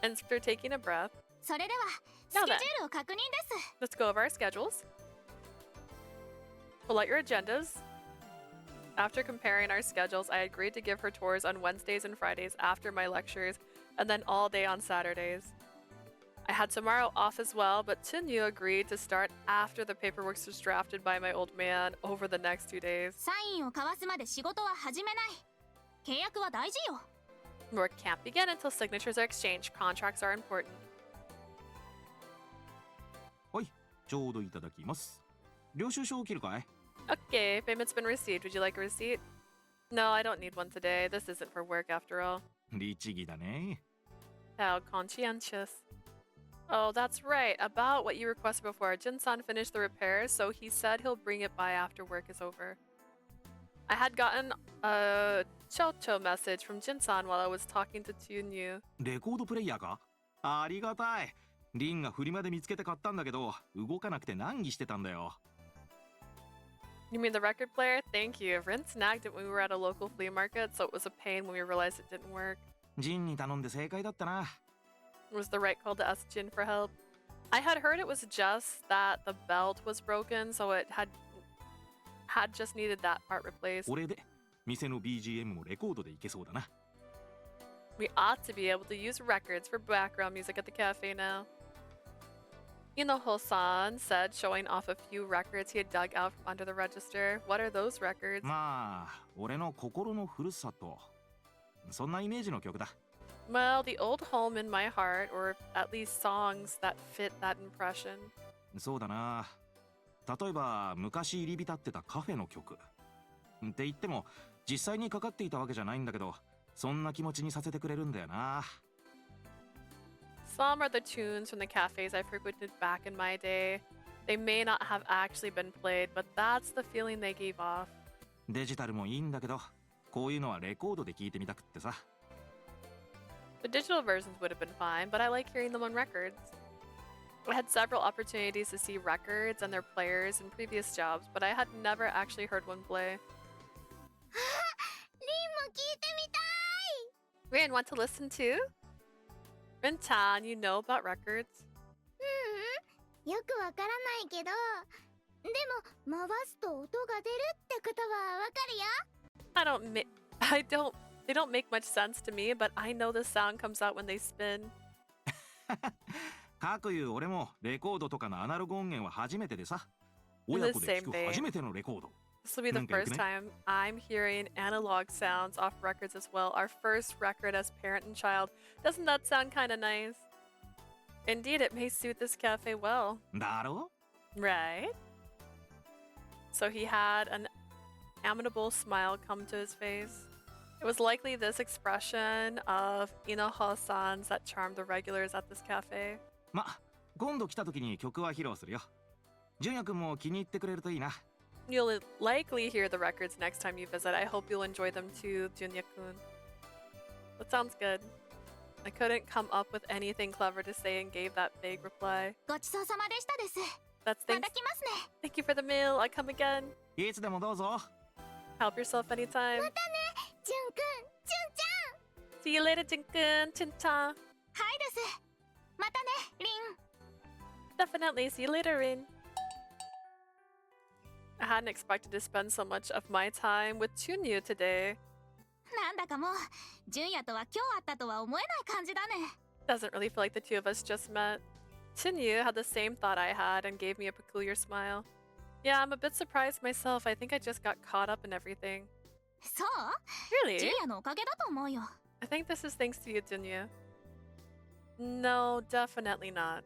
And after taking a breath, それでは、ス Now ケ then. ジュールを確認です。 let's go over our schedules. Pull out your agendas. After comparing our schedules, I agreed to give her tours on Wednesdays and Fridays after my lectures, and then all day on Saturdays. I had tomorrow off as well, but Tinyu agreed to start after the paperwork was drafted by my old man over the next 2 days. サインを交わすまで仕事は始めない。契約は大事よ。 Work can't begin until signatures are exchanged. Contracts are important. はい、ちょうどいただきます。領収書を切るかい？ Okay, payment's been received. Would you like a receipt? No, I don't need one today. This isn't for work after all. 律儀だね。 How conscientious. Oh, that's right. About what you requested before. Jin-san finished the repairs, so he said he'll bring it by after work is over. I had gotten a Chocho message from Jin-san while I was talking to Tunyu. レコードプレイヤーか？ありがたい。リンがフリマで見つけて買ったんだけど、動かなくて難儀してたんだよ。You mean the record player? Thank you. Rin snagged it when we were at a local flea market, so it was a pain when we realized it didn't work. ジンに頼んで正解だったな。It was the right call to ask Jin for help. I had heard it was just that the belt was broken, so it had just needed that part replaced. これで店の BGM もレコードでいけそうだな。We ought to be able to use records for background music at the cafe now. Inoho-san said, showing off a few records he had dug out from under the register. What are those records? まあ、俺の心のふるさと。そんなイメージの曲だ。Well, the old home in my heart, or at least songs that fit that impression. そうだな。例えば、昔入り浸ってたカフェの曲。って言っても、実際にかかっていたわけじゃないんだけど、そんな気持ちにさせてくれるんだよな。Some are the tunes from the cafes I frequented back in my day. They may not have actually been played, but that's the feeling they gave off. デジタルもいいんだけど、こういうのはレコードで聴いてみたくってさ。The digital versions would have been fine, but I like hearing them on records. I had several opportunities to see records and their players in previous jobs, but I had never actually heard one play. リンも聞いてみたい。 Rin, want to listen too? Rin-chan, you know about records? よくわからないけど、でも回すと音が出るってことはわかるよ。I don't They don't make much sense to me, but I know the sound comes out when they spin. かくいう俺もレコードとかのアナログ音源は初めてでさ。 In 親 the 子で聞 same く vein, 初めてのレコード。 this will be the なんかよく first ね？ time I'm hearing analog sounds off records as well. Our first record as parent and child. Doesn't that sound kind of nice? Indeed, it may suit this cafe well. だろ？ Right? So he had an amiable smile come to his face. It was likely this expression of Inaho-san's that charmed the regulars at this cafe. ま、今度来た時に曲は披露するよ。純也くんも気に入ってくれるといいな。 You'll likely hear the records next time you visit. I hope you'll enjoy them too, Junya-kun. That sounds good. I couldn't come up with anything clever to say and gave that vague reply. ごちそうさまでしたです。 That's ま thanks. た来ますね。 Thank you for the meal. I come again. いつでもどうぞ。 Help yourself anytime. ジュンくん、ジュンちゃん。 See you later, Jinkun. Chin-chan. はいです。またね、リン。 Definitely. See you later, Rin. I hadn't expected to spend so much of my time with Chunyu today. なんだかもう、純也とは今日会ったとは思えない感じだね。 Doesn't really feel like the two of us just met. Chunyu had the same thought I had and gave me a peculiar smile. Yeah, I'm a bit surprised myself. I think I just got caught up in everything. そう Really? 純也のおかげだと思うよ。 I think this is thanks to you, Junyu. No, definitely not.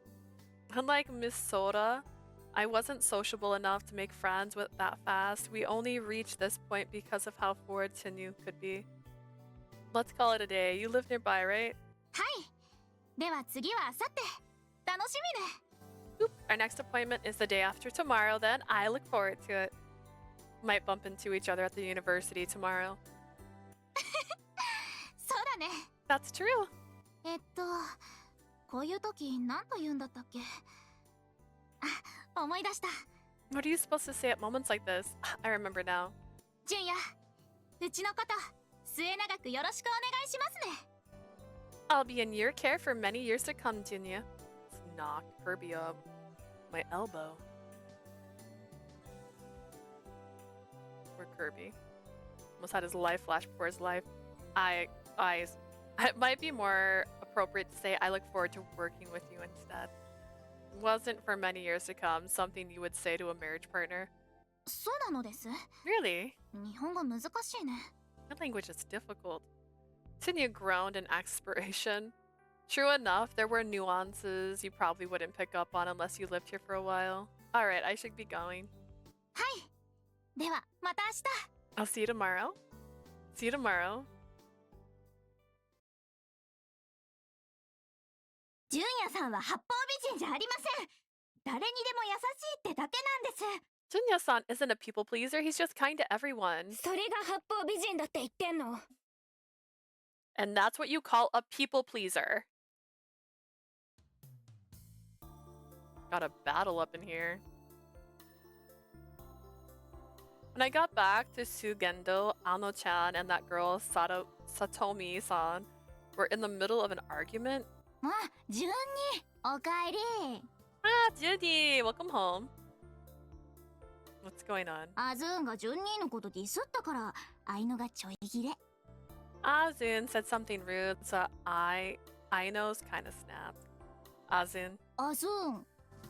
Unlike Miss Soda, I wasn't sociable enough to make friends with that fast. We only reached this point because of how forward Junyu could be. Let's call it a day. You live nearby, right? はい。では次はあさって。楽しみね。 Oop, our next appointment is the day after tomorrow, then. I look forward to it. Might bump into each other at the university tomorrow. そうだね。 That's true. こういう時何と言うんだったっけ？あ、思い出した。 What are you supposed to say at moments like this? I remember now. 純也、うちのこと末永くよろしくお願いしますね。 I'll be in your care for many years to come, Junya. Let's knock Kirby up. My elbow. Poor Kirby. Almost had his life flash before his life. It might be more appropriate to say I look forward to working with you instead. Wasn't for many years to come something you would say to a marriage partner. そうなのです。 Really? 日本語難しいね。 That language is difficult. Tinya groaned in exasperation. True enough, there were nuances you probably wouldn't pick up on unless you lived here for a while. Alright, I should be going. はい。では、また明日。 I'll see you tomorrow. See you tomorrow. 純也さんは八方美人じゃありません。誰にでも優しいってだけなんです。 Junya-san isn't a people pleaser, he's just kind to everyone. それが八方美人だって言ってんの。 And that's what you call a people pleaser. Got a battle up in here. When I got back to Sugendo, Ano-chan and that girl Satomi-san were in the middle of an argument. あ、純に、おかえり。 Ah, Judy, welcome home. What's going on? アズーンが純にのことディスったから、アイノがちょい切れ。 Azun said something rude, so Aino's kind of snapped. Azun. アズーン。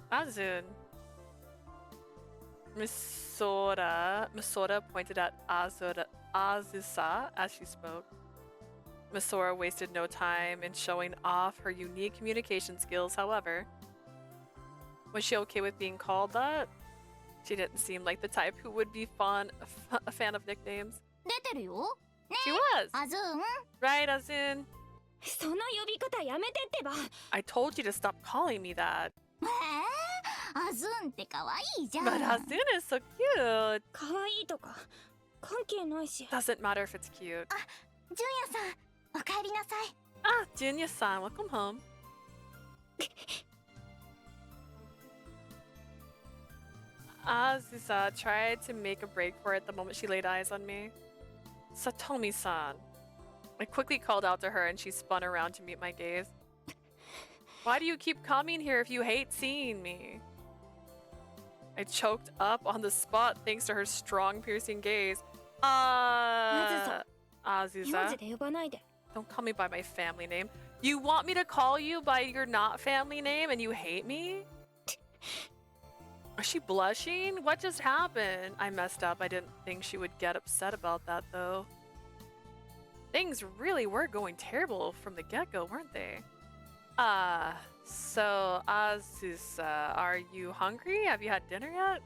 Azun. Misora pointed at Azusa as she spoke. Misora wasted no time in showing off her unique communication skills, however. Was she okay with being called that? She didn't seem like the type who would be a fan of nicknames. 出てるよ。 She was! アズーン。 Right, Azun? その呼び方やめてってば。 I told you to stop calling me that. アズーンって可愛いじゃん。 But Azun is so cute. 可愛いとか関係ないし。 Doesn't matter if it's cute. 純也さん、おかえりなさい。 Ah, Junya-san, welcome home. Azusa tried to make a break for it the moment she laid eyes on me. Satomi-san. I quickly called out to her and she spun around to meet my gaze. Why do you keep coming here if you hate seeing me? I choked up on the spot thanks to her strong, piercing gaze. Azusa. で呼ばないで。 Don't call me by my family name. You want me to call you by your not family name and you hate me? Is she blushing? What just happened? I messed up. I didn't think she would get upset about that though. Things really were going terrible from the get-go, weren't they? So Azusa, are you hungry? Have you had dinner yet?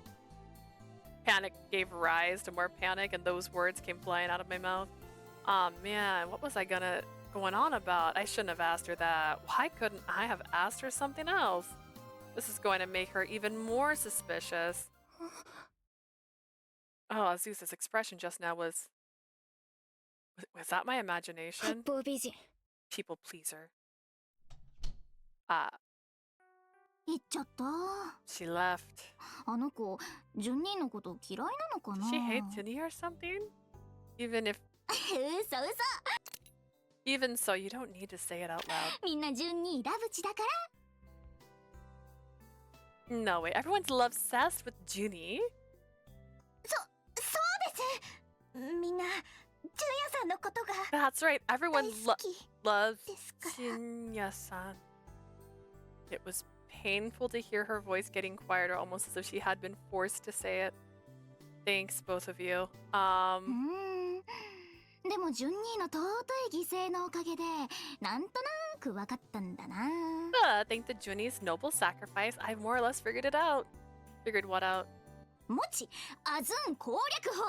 Panic gave rise to more panic and those words came flying out of my mouth. Aw man, what was I going on about? I shouldn't have asked her that. Why couldn't I have asked her something else? This is going to make her even more suspicious. Oh, Azusa's expression just now was that my imagination? 八方美人。 People pleaser. 行っちゃった。 She left. あの子、ジュンニーのこと嫌いなのかな She hates Ginny or something? Even if 嘘嘘。 even so, you don't need to say it out loud. みんなジュンニーラブチだから。 No way, everyone's love obsessed with Ginny. そうです。みんな、ジュンヤさんのことが That's right, 大 everyone 好き loves ですから。 Jinya-san. It was painful to hear her voice getting quieter, almost as if she had been forced to say it. Thanks, both of you. でもジュンニーの尊い犠牲のおかげでなんとなく分かったんだな。Thanks to Junny's noble sacrifice, I've more or less figured it out. Figured what out? もち、アズン攻略法。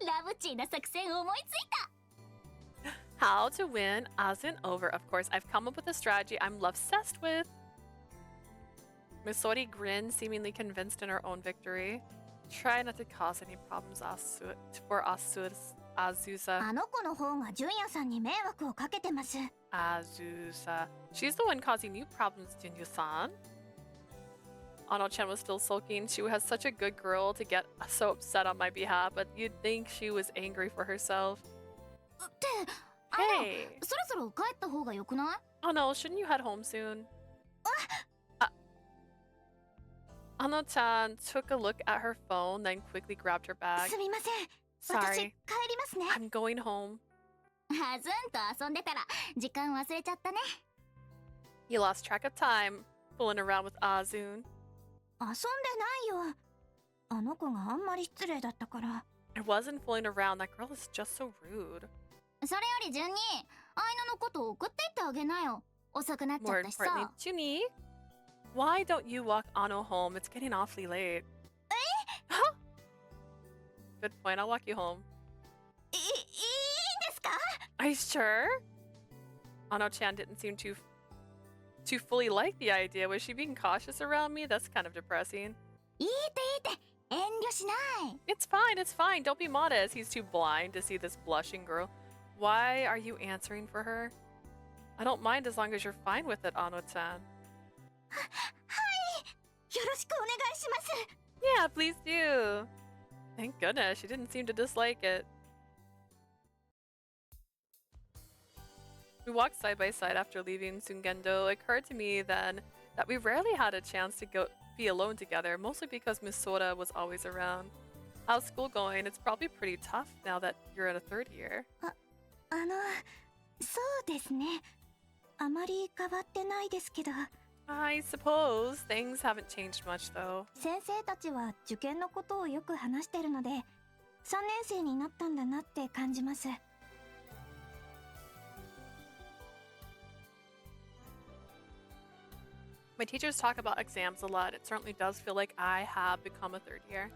ラブチーな作戦を思いついた。 How to win Azun over. Of course, I've come up with a strategy I'm love-obsessed with. Misori grinned, seemingly convinced in her own victory. Try not to cause any problems for Azusa. あの子の方がジュンヤさんに迷惑をかけてます。 Azusa. She's the one causing you problems, Jinyu-san. Ano-chan was still sulking. She was such a good girl to get so upset on my behalf, but you'd think she was angry for herself. って、Hey! そろそろ帰った方がよくない？ Oh no, shouldn't you head home soon? Ano-chan took a look at her phone, then quickly grabbed her bag. すみません。私 Sorry. 帰りますね。 I'm going home. アズンと遊んでたら時間忘れちゃったね。 You lost track of time, fooling around with Azun. 遊んでないよ。あの子があんまり失礼だったから。 I wasn't fooling around. That girl is just so rude. それより順に、アイナのことを送っていってあげなよ。遅くなっちゃ More ったしさ。 importantly, Junie, why don't you walk Ano home? It's getting awfully late. Huh? Good point. I'll walk you home. いいですか？ Are you sure? Ano-chan didn't seem too fully like the idea. Was she being cautious around me? That's kind of depressing. いいって。遠慮しない。 It's fine, it's fine. Don't be modest. He's too blind to see this blushing girl. Why are you answering for her? I don't mind as long as you're fine with it, Ano-chan. はい。よろしくお願いします。 Yeah, please do. Thank goodness, she didn't seem to dislike it. We walked side by side after leaving Sungendo. It occurred to me then that we rarely had a chance to be alone together, mostly because Miss Sora was always around. How's school going? It's probably pretty tough now that you're in a third year. そうですね。あまり変わってないですけど。 I suppose things haven't changed much though. 先生たちは受験のことをよく話してるので、3年生になったんだなって感じます。 My teachers talk about exams a lot. It certainly does feel like I have become a third year.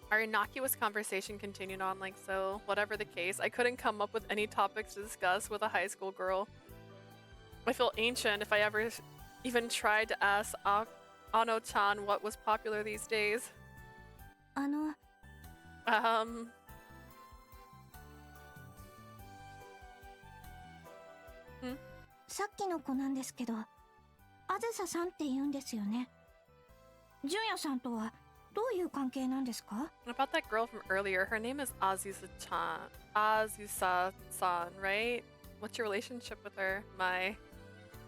Our innocuous conversation continued on like so. Whatever the case, I couldn't come up with any topics to discuss with a high school girl. I feel ancient if I ever even tried to ask Ano-chan what was popular these days. さっきの子なんですけど、あずささんって言うんですよね。純也さんとはどういう関係なんですか？ About that girl from earlier, her name is Azusa-san, right? What's your relationship with her?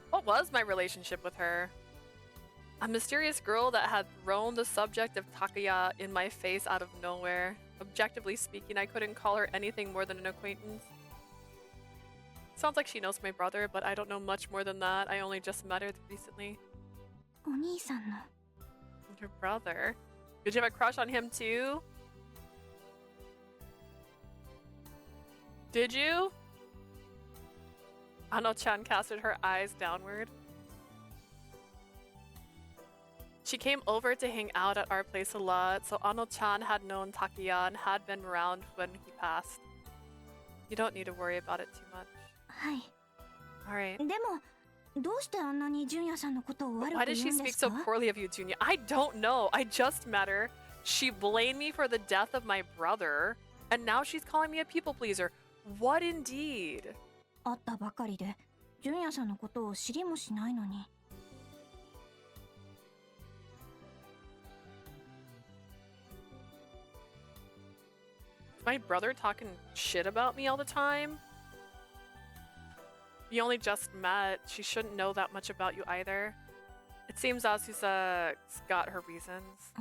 What was my relationship with her? A mysterious girl that had thrown the subject of Takaya in my face out of nowhere. objectively speaking, I couldn't call her anything more than an acquaintance. Sounds like she knows my brother, but I don't know much more than that. I only just met her recently. お兄さんの Your brother? Did you have a crush on him too? Did you? Ano-chan casted her eyes downward. She came over to hang out at our place a lot, so Ano-chan had known Takiya and had been around when he passed. You don't need to worry about it too much. はい Alright. でもどうしてあんなに純也さんのことを悪く Why 言 does う she んで speak す so か poorly of you, Junya? I don't know. I just met her. She blamed me for the death of my brother, and now she's calling me a people pleaser. What indeed? 会ったばかりで純也さんのことを知りもしないのに Is my brother talking shit about me all the time? You only just met. She shouldn't know that much about you either. It seems Azusa's got her reasons.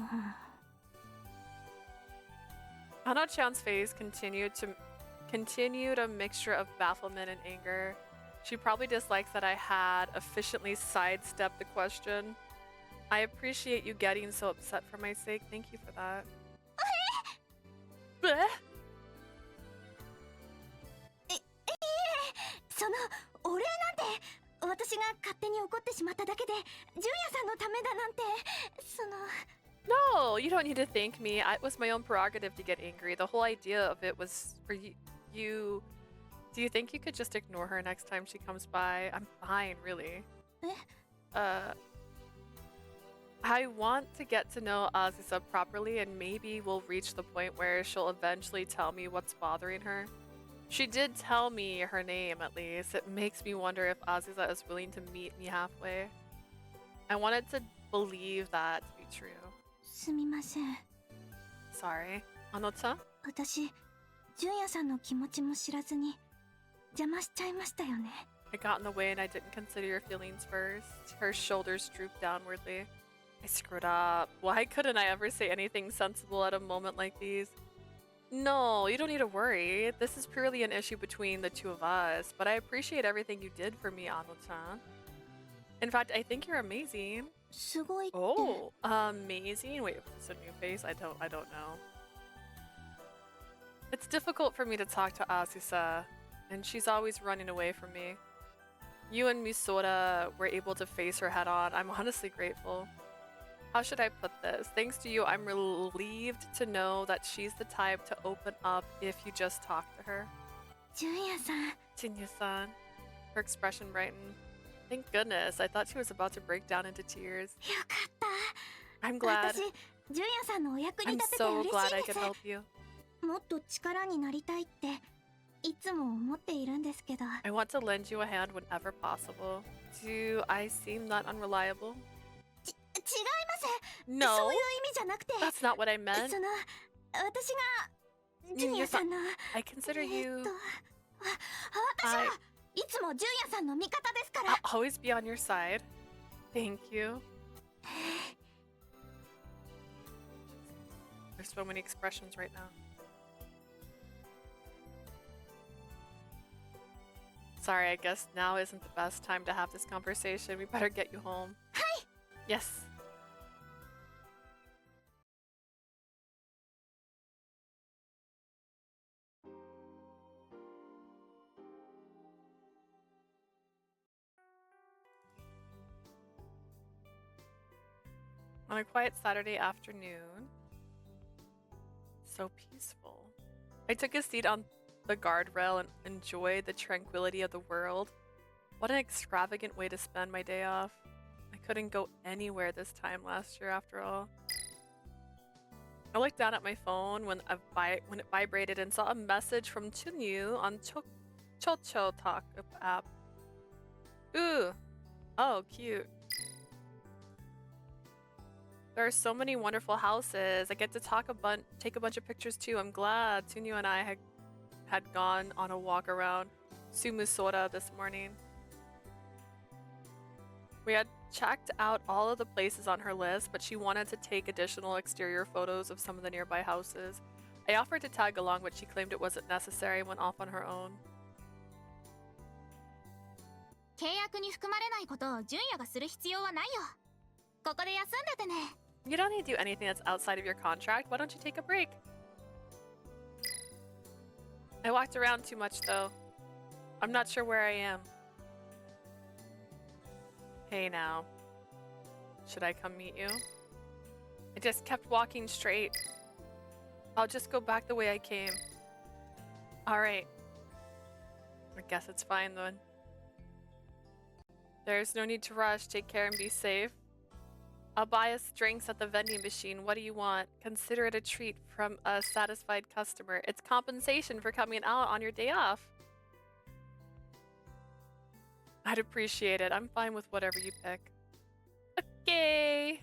Hana-chan's face continued a mixture of bafflement and anger. She probably dislikes that I had efficiently sidestepped the question. I appreciate you getting so upset for my sake. Thank you for that. Bleh. そのお礼なんて私が勝手に怒ってしまっただけで純也さんのためだなんてその No, you don't need to thank me. It was my own prerogative to get angry. The whole idea of it was for you. Do you think you could just ignore her next time she comes by? I'm fine, really. I want to get to know Azusa properly, and maybe we'll reach the point where she'll eventually tell me what's bothering her. She did tell me her name, at least. It makes me wonder if Azusa is willing to meet me halfway. I wanted to believe that to be true. すみません Sorry. Ano-chan? 私純也さんの気持ちも知らずに邪魔しちゃいましたよね I got in the way and I didn't consider your feelings first. Her shoulders drooped downwardly. I screwed up. Why couldn't I ever say anything sensible at a moment like these? No, you don't need to worry. This is purely an issue between the two of us, but I appreciate everything you did for me, Ano-chan. In fact, I think you're amazing. すごいって Oh, amazing. Wait, it's a new face? I don't know. It's difficult for me to talk to Azusa, and she's always running away from me. You and Misora were able to face her head on. I'm honestly grateful. How should I put this? Thanks to you, I'm relieved to know that she's the type to open up if you just talk to her. 純也さん Jinya-san. Her expression brightened. Thank goodness. I thought she was about to break down into tears. よかった I'm glad. 私純也さんのお役に I'm 立てて so 嬉 glad し I いで could す help you. もっと力になりたいっていつも思っているんですけど I want to lend you a hand whenever possible. Do I seem that unreliable? 違いますそ No, ういう意味じゃなくて that's not what I meant. その私が純也さんの I consider you. 私はいつも純也さんの味方ですから I'll always be on your side. Thank you. There's so many expressions right now. Sorry, I guess now isn't the best time to have this conversation. We better get you home. Hi. Yes. On a quiet Saturday afternoon. So peaceful. I took a seat on the guardrail and enjoyed the tranquility of the world. What an extravagant way to spend my day off. I couldn't go anywhere this time last year after all. I looked down at my phone when it vibrated and saw a message from Chunyu on Chocho Talk app. Ooh. Oh, cute. There are so many wonderful houses. I get to take a bunch of pictures too. I'm glad Chunyu and I had gone on a walk around Sumusora this morning. We had checked out all of the places on her list, but she wanted to take additional exterior photos of some of the nearby houses. I offered to tag along, but she claimed it wasn't necessary and went off on her own. 契約に含まれないことを純也がする必要はないよ。ここで休んでてね。You don't need to do anything that's outside of your contract. Why don't you take a break? I walked around too much, though. I'm not sure where I am. Hey now. Should I come meet you? I just kept walking straight. I'll just go back the way I came. Alright. I guess it's fine then. There's no need to rush. Take care and be safe. I'll buy us drinks at the vending machine. What do you want? Consider it a treat from a satisfied customer. It's compensation for coming out on your day off. I'd appreciate it. I'm fine with whatever you pick. Okay.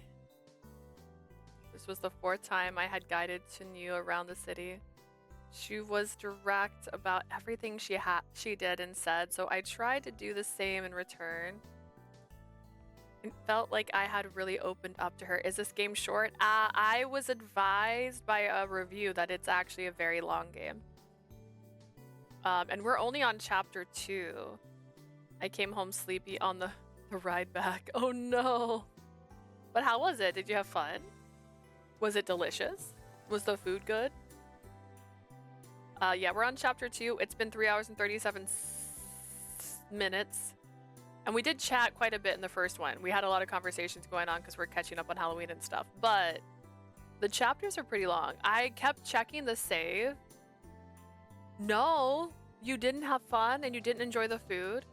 This was the 4th time I had guided Chinyu around the city. She was direct about everything she did and said, so I tried to do the same in return. It felt like I had really opened up to her. Is this game short? I was advised by a review that it's actually a very long game. And we're only on chapter 2. I came home sleepy on the ride back. Oh no. But how was it? Did you have fun? Was it delicious? Was the food good? Yeah, we're on chapter 2. It's been 3 hours and 37 minutes. And we did chat quite a bit in the first one. We had a lot of conversations going on because we're catching up on Halloween and stuff. But the chapters are pretty long. I kept checking the save. No, you didn't have fun and you didn't enjoy the food.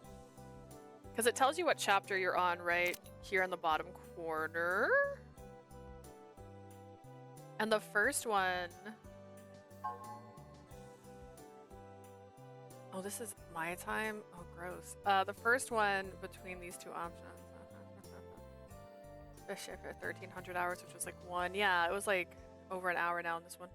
Because it tells you what chapter you're on right here in the bottom corner. And the first one... Oh, this is my time? Oh, gross. The first one between these two options. Especially after 1,300 hours, which was like 1. Yeah, it was like over an hour now in this one.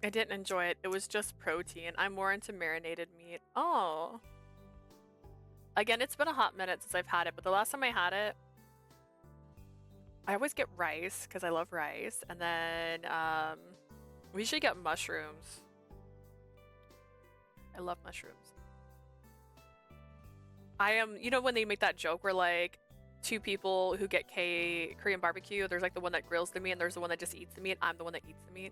I didn't enjoy it. It was just protein. I'm more into marinated meat. Oh. Again, it's been a hot minute since I've had it, but the last time I had it, I always get rice because I love rice, and then we usually get mushrooms. I love mushrooms. I am, you know when they make that joke where like 2 people who get Korean barbecue, there's like the one that grills the meat and there's the one that just eats the meat. I'm the one that eats the meat.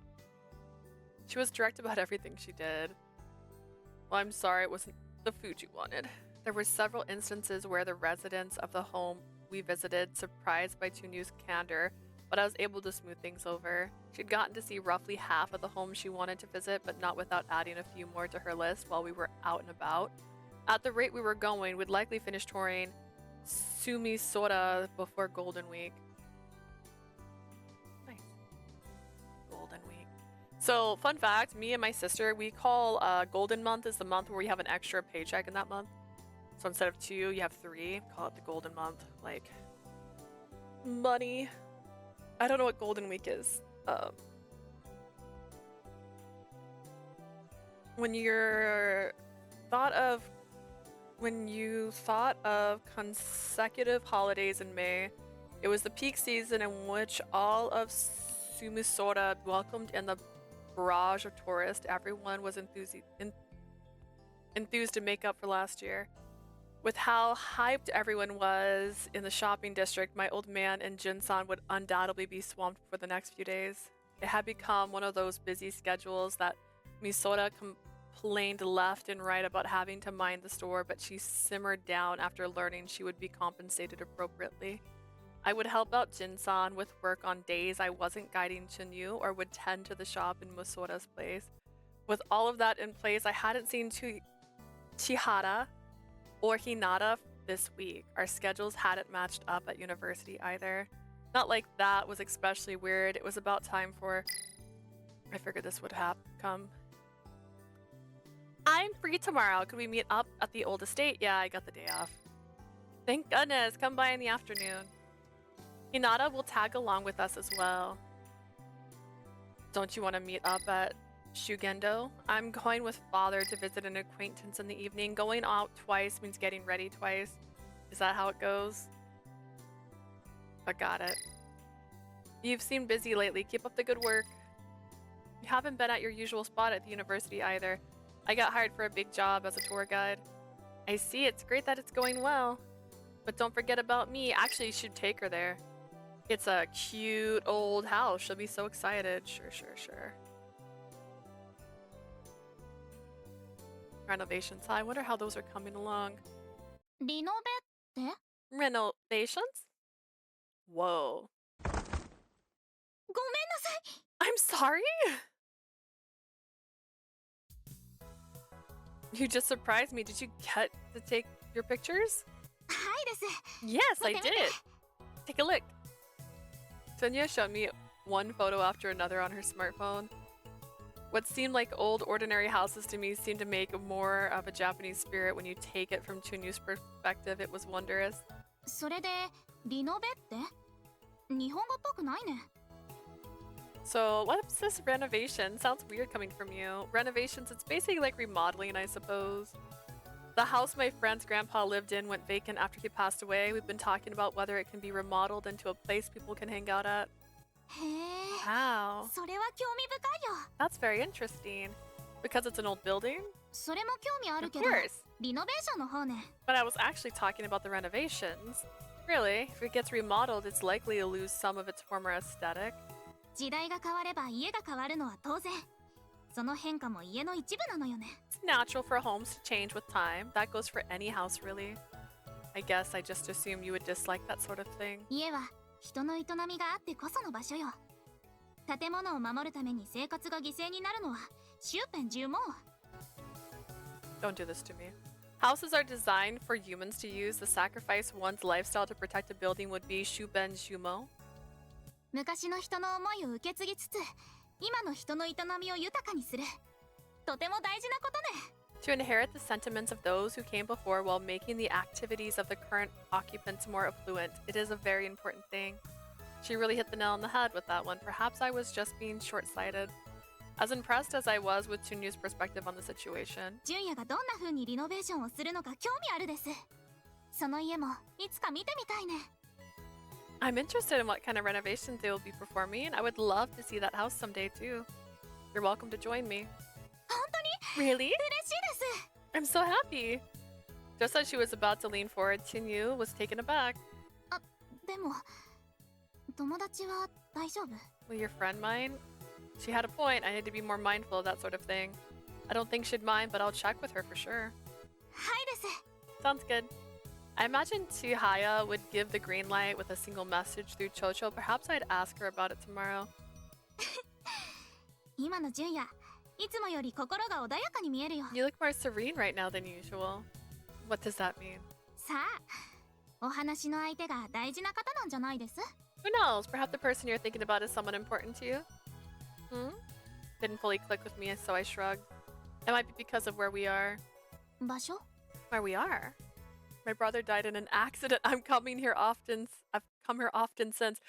She was direct about everything she did. Well, I'm sorry it wasn't the food you wanted. There were several instances where the residents of the home we visited, surprised by Chunyu's candor, but I was able to smooth things over. She'd gotten to see roughly half of the homes she wanted to visit, but not without adding a few more to her list while we were out and about. At the rate we were going, we'd likely finish touring Sumisora before Golden Week. Nice. Golden Week. So, fun fact, me and my sister, we call Golden Month is the month where we have an extra paycheck in that month. So instead of 2, you have 3. Call it the Golden Month. Like, money. I don't know what Golden Week is. When you thought of consecutive holidays in May, it was the peak season in which all of Sumisora welcomed in the barrage of tourists. Everyone was enthused to make up for last year. With how hyped everyone was in the shopping district, my old man and Jin-san would undoubtedly be swamped for the next few days. It had become one of those busy schedules that Misora complained left and right about having to mind the store, but she simmered down after learning she would be compensated appropriately. I would help out Jin-san with work on days I wasn't guiding Chinyu or would tend to the shop in Misora's place. With all of that in place, I hadn't seen Chihara or Hinata this week. Our schedules hadn't matched up at university either. Not like that was especially weird. It was about time for... I figured this would come. I'm free tomorrow. Could we meet up at the old estate? Yeah, I got the day off. Thank goodness. Come by in the afternoon. Hinata will tag along with us as well. Don't you want to meet up at Shugendo? I'm going with father to visit an acquaintance in the evening. Going out twice means getting ready twice. Is that how it goes? but got it. You've seemed busy lately. Keep up the good work. You haven't been at your usual spot at the university either. I got hired for a big job as a tour guide. I see, it's great that it's going well. But don't forget about me. Actually, you should take her there. It's a cute old house. She'll be so excited. Sure. Renovations. I wonder how those are coming along. リノベって Renovations? Whoa. ごめんなさい I'm sorry? You just surprised me. Did you get to take your pictures? はいです Yes, I 見て見て did. Take a look. Sonia showed me one photo after another on her smartphone. What seemed like old, ordinary houses to me seemed to make more of a Japanese spirit when you take it from Chunyu's perspective. It was wondrous. それでリノベって日本語っぽくないね So, what's this renovation? Sounds weird coming from you. Renovations, it's basically like remodeling, I suppose. The house my friend's grandpa lived in went vacant after he passed away. We've been talking about whether it can be remodeled into a place people can hang out at. へえ Wow, それは興味深いよ that's very interesting. Because it's an old building? それも興味ある Of けど course. リノベーションの方ね But I was actually talking about the renovations. Really, if it gets remodeled, it's likely to lose some of its former aesthetic. 時代が変われば家が変わるのは当然その変化も家の一部なのよね It's natural for homes to change with time. That goes for any house, really. I guess I just assumed you would dislike that sort of thing. 家は人の営みがあってこその場所よ建物を守るために生活が犠牲になるのは終編十も Don't do this to me. Houses are designed for humans to use. The sacrifice one's lifestyle to protect a building would be shuben jumo. 昔の人の思いを受け継ぎつつ今の人の営みを豊かにするとても大事なことね To inherit the sentiments of those who came before while making the activities of the current occupants more affluent. It is a very important thing. She really hit the nail on the head with that one. Perhaps I was just being short-sighted. As impressed as I was with Chunyu's perspective on the situation, 純也がどんな風にリノベーションをするのか興味あるですその家もいつか見てみたいね I'm interested in what kind of renovations they will be performing. I would love to see that house someday too. You're welcome to join me. 本当に Really? 嬉しいです I'm so happy. Just as she was about to lean forward, Chunyu was taken aback. でも友達は大丈夫 Will your friend mind? She had a point. I need to be more mindful of that sort of thing. I don't think she'd mind, but I'll check with her for sure. はいです Sounds good. I imagine Chihaya would give the green light with a single message through Chocho. Perhaps I'd ask her about it tomorrow. 今の純也いつもより心が穏やかに見えるよ You look more serene right now than usual. What does that mean? さあお話の相手が大事な方なんじゃないです Who knows? Perhaps the person you're thinking about is someone important to you? Didn't fully click with me, so I shrugged. It might be because of where we are. 場所 Where we are? My brother died in an accident. I've come here often since.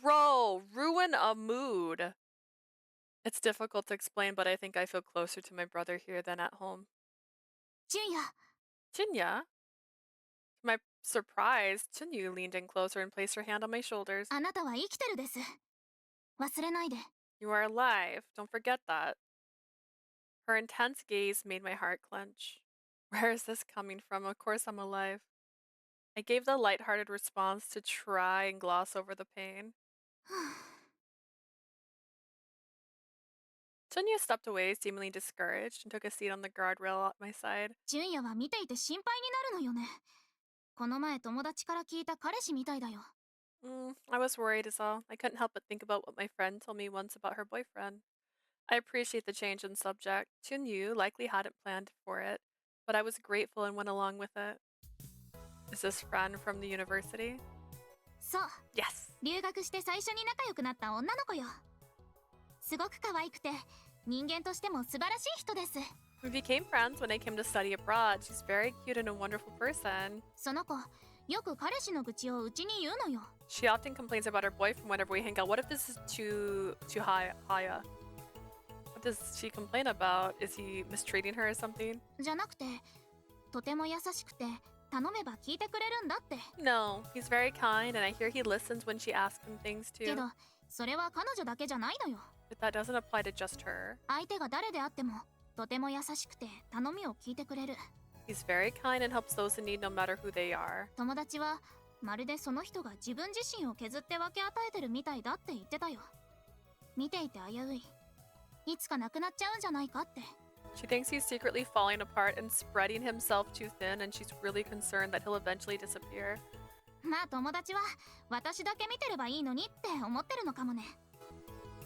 Bro, ruin a mood. It's difficult to explain, but I think I feel closer to my brother here than at home. 純也 Chinya? To my surprise, Chinyu leaned in closer and placed her hand on my shoulders. あなたは生きてるです忘れないで You are alive. Don't forget that. Her intense gaze made my heart clench. Where is this coming from? Of course I'm alive. I gave the lighthearted response to try and gloss over the pain. Chunya stepped away, seemingly discouraged, and took a seat on the guardrail at my side. 純也は見ていて心配になるのよねこの前友達から聞いた彼氏みたいだよ I was worried as all. I couldn't help but think about what my friend told me once about her boyfriend. I appreciate the change in subject. Chunyu likely hadn't planned for it, but I was grateful and went along with it. Is this friend from the university? そう Yes. 留学して最初に仲良くなった女の子よすごく可愛くて人間としても素晴らしい人です We became friends when I came to study abroad. She's very cute and a wonderful person. その子よく彼氏の愚痴をうちに言うのよ She often complains about her boyfriend whenever we hang out. What if this is too high? What does she complain about? Is he mistreating her or something? じゃなくてとても優しくて頼めば聞いてくれるんだって。 No, he's very kind, and I hear he listens when she asks him things け too. どそれは彼女だけじゃないのよ。 But that doesn't apply to just her. 相手が誰であってもとても優しくて頼みを聞いてくれる。 He's very kind and helps those in need no matter who they are. 友達はまるでその人が自分自身を削って分け与えてるみたいだって言ってたよ。見ていて危うい。いつかなくなっちゃうんじゃないかって。 She thinks he's secretly falling apart and spreading himself too thin, and she's really concerned that he'll eventually disappear. まあ友達は私だけ見てればいいのにって思ってるのかもね。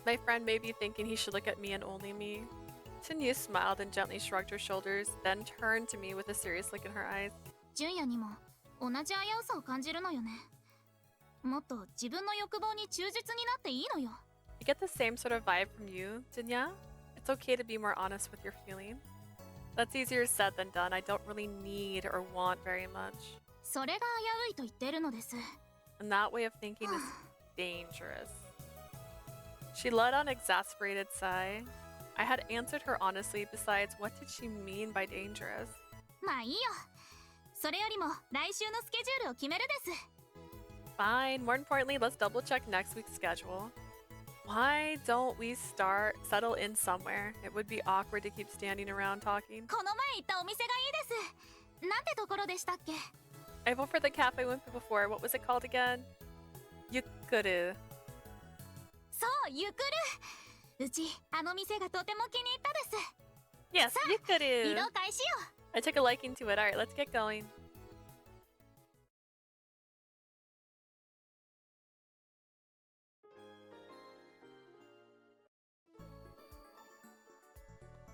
My friend may be thinking he should look at me and only me. Tinya smiled and gently shrugged her shoulders, then turned to me with a serious look in her eyes. 純也にも同じ危うさを感じるのよね。もっと自分の欲望に忠実になっていいのよ。 I get the same sort of vibe from you, Dinya. It's okay to be more honest with your feelings. That's easier said than done. I don't really need or want very much. それが危ういと言っているのです。 And that way of thinking is dangerous. She let out an exasperated sigh. I had answered her honestly. Besides, what did she mean by dangerous? まあいいよ。それよりも来週のスケジュールを決めるです。 Fine. More importantly, let's double check next week's schedule. Why don't we settle in somewhere? It would be awkward to keep standing around talking. この前行ったお店がいいです。なんてところでしたっけ？ I vote for the cafe I went to before. What was it called again? Yukuru. そう、ゆくる。うちあの店がとても気に入ったです。 Yes, Yukuru. 移動開始よ。 I took a liking to it. Alright, let's get going.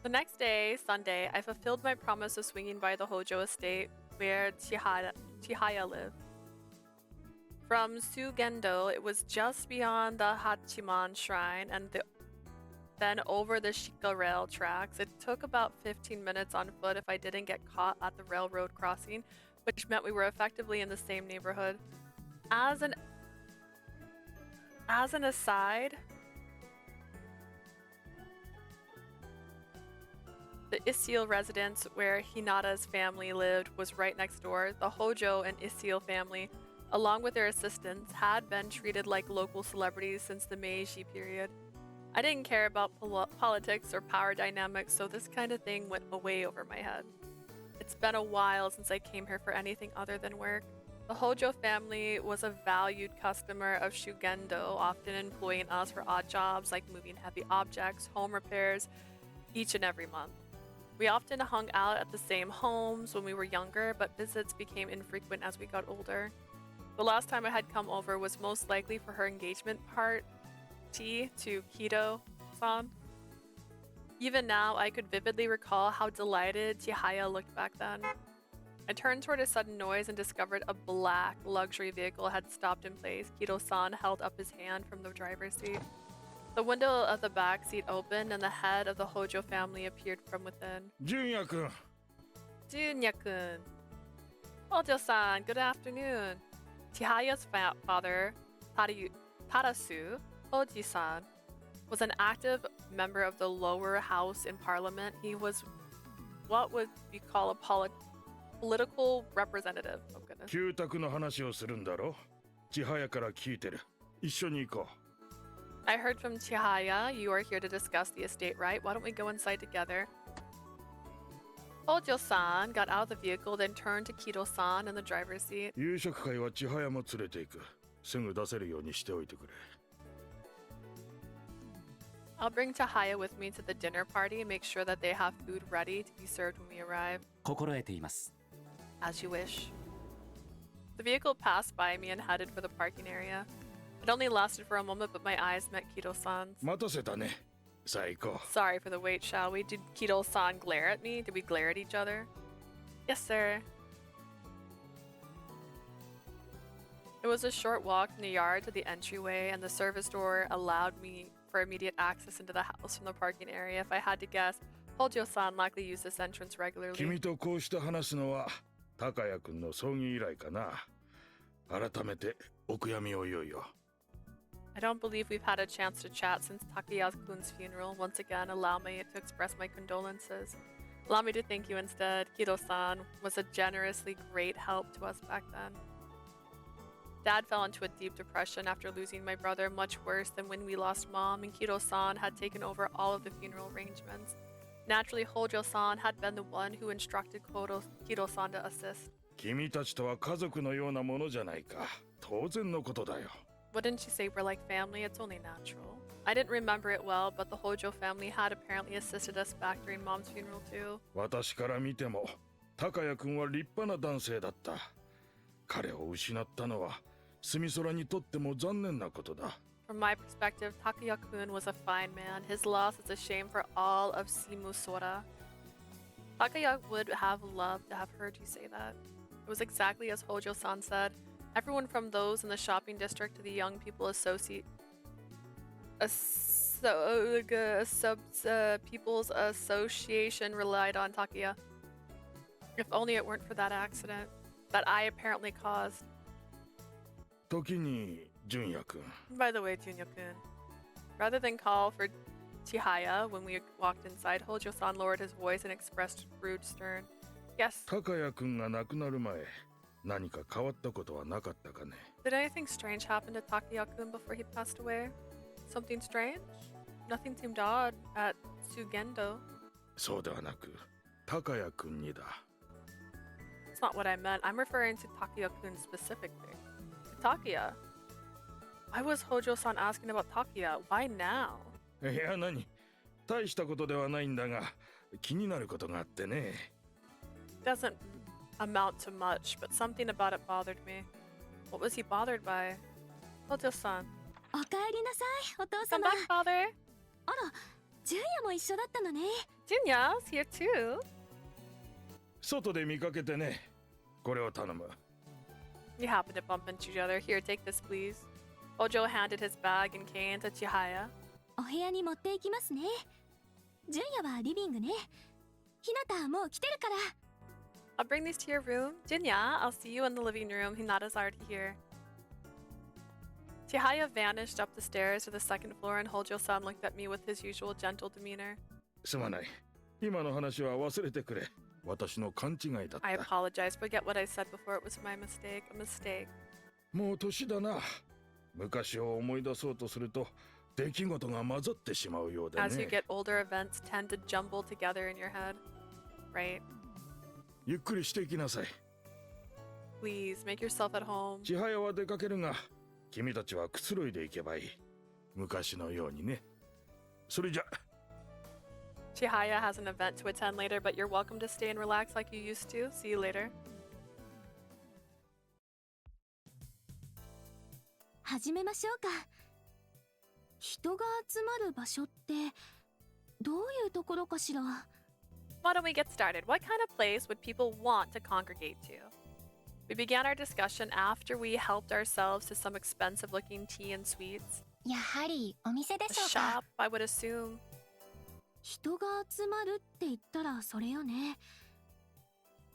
The next day, Sunday, I fulfilled my promise of swinging by the Hojo estate where Chihaya lived. From Sugendo, it was just beyond the Hachiman shrine and then over the Shika rail tracks. It took about 15 minutes on foot if I didn't get caught at the railroad crossing, which meant we were effectively in the same neighborhood. As an aside, the Isiel residence where Hinata's family lived was right next door. The Hojo and Isiel family, along with their assistants, had been treated like local celebrities since the Meiji period. I didn't care about politics or power dynamics, so this kind of thing went way over my head. It's been a while since I came here for anything other than work. The Hojo family was a valued customer of Shugendo, often employing us for odd jobs like moving heavy objects, home repairs, each and every month. We often hung out at the same homes when we were younger, but visits became infrequent as we got older. The last time I had come over was most likely for her engagement party to Kido-san. Even now, I could vividly recall how delighted Chihaya looked back then. I turned toward a sudden noise and discovered a black luxury vehicle had stopped in place. Kido-san held up his hand from the driver's seat. The window of the back seat opened and the head of the Hojo family appeared from within. Junya-kun. Junya-kun. Hojo-san, good afternoon. Chihaya's father, Tarasu Hoji-san, was an active member of the lower house in parliament. He was what would be called a political representative. Oh goodness. 旧宅の話をするんだろ。千早から聞いてる。一緒に行こう。I heard from Chihaya you are here to discuss the estate, right? Why don't we go inside together? Hojo-san got out of the vehicle, then turned to Kido-san in the driver's seat. 夕食会は千早も連れて行く。すぐ出せるようにしておいてくれ。I'll bring Chihaya with me to the dinner party and make sure that they have food ready to be served when we arrive. 心得ています。 As you wish. The vehicle passed by me and headed for the parking area. It only lasted for a moment, but my eyes met Kido-san's. 待たせたね。さあ行こう。 Sorry for the wait, shall we? Did Kido-san glare at me? Did we glare at each other? Yes, sir. It was a short walk from the yard to the entryway, and the service door allowed me for immediate access into the house from the parking area. If I had to guess, Hojo-san likely used this entrance regularly. 君とこうして話すのは高谷君の葬儀以来かな。改めてお悔やみを言うよ。 I don't believe we've had a chance to chat since Takaya-kun's funeral. Once again, allow me to express my condolences. Allow me to thank you instead. Kido-san was a generously great help to us back then. Dad fell into a deep depression after losing my brother, much worse than when we lost Mom, and Kido-san had taken over all of the funeral arrangements. Naturally, Hojo-san had been the one who instructed Kido-san to assist. 君たちとは家族のようなものじゃないか。当然のことだよ。Wouldn't you say we're like family? It's only natural. I didn't remember it well, but the Hojo family had apparently assisted us back during Mom's funeral too. 私から見ても、高谷君は立派な男性だった。彼を失ったのは、住空にとっても残念なことだ。From my perspective, Takaya-kun was a fine man. His loss is a shame for all of Simusora. Takaya would have loved to have heard you say that. It was exactly as Hojo-san said. Everyone from those in the shopping district to the young people People's Association relied on Takaya. If only it weren't for that accident that I apparently caused. 時に、純也君。By the way, Junya-kun, rather than call for Chihaya when we walked inside, Hojo-san lowered his voice and expressed rude stern. Yes. 高谷君が亡くなる前、何か変わったことはなかったかね。Did anything strange happen to Takaya-kun before he passed away? Something strange? Nothing seemed odd at Sugendo. そうではなく、高谷君にだ。That's not what I meant. I'm referring to Takaya-kun specifically. Takia? Why was Hojo-san asking about Takia? Why now? いや、何？大したことではないんだが、気になることがあってね。Doesn't amount to much, but something about it bothered me. What was he bothered by? Hojo-san. おかえりなさい、お父 Come 様。 back, father. あら、純也も一緒だったのね。Junya's here too. 外で見かけてね。これを頼む。We happened to bump into each other. Here, take this, please. Hojo handed his bag and cane to Chihaya. お部屋に持って行きますね。純也はリビングね。ひなたもう来てるから。I'll bring these to your room. Junya, I'll see you in the living room. Hinata's already here. Chihaya vanished up the stairs to the second floor, and Hojo-san looked at me with his usual gentle demeanor. すまない。今の話は忘れてくれ。私の勘違いだった。I apologize. Forget what I said before. It was my mistake. A mistake. もう年だな。昔を思い出そうとすると、出来事が混ざってしまうようだね。 As you get older, events tend to jumble together in your head. Right? ゆっくりしていきなさい。 Please, make yourself at home. 千早は出かけるが、君たちはくつろいで行けばいい。昔のようにね。それじゃ。Chihaya has an event to attend later, but you're welcome to stay and relax like you used to. See you later. 始めましょうか。人が集まる場所ってどういうところかしら。 Why don't we get started? What kind of place would people want to congregate to? We began our discussion after we helped ourselves to some expensive-looking tea and sweets. やはりお店で A しょうか。 shop, I would assume. 人が集まるって言ったらそれよね。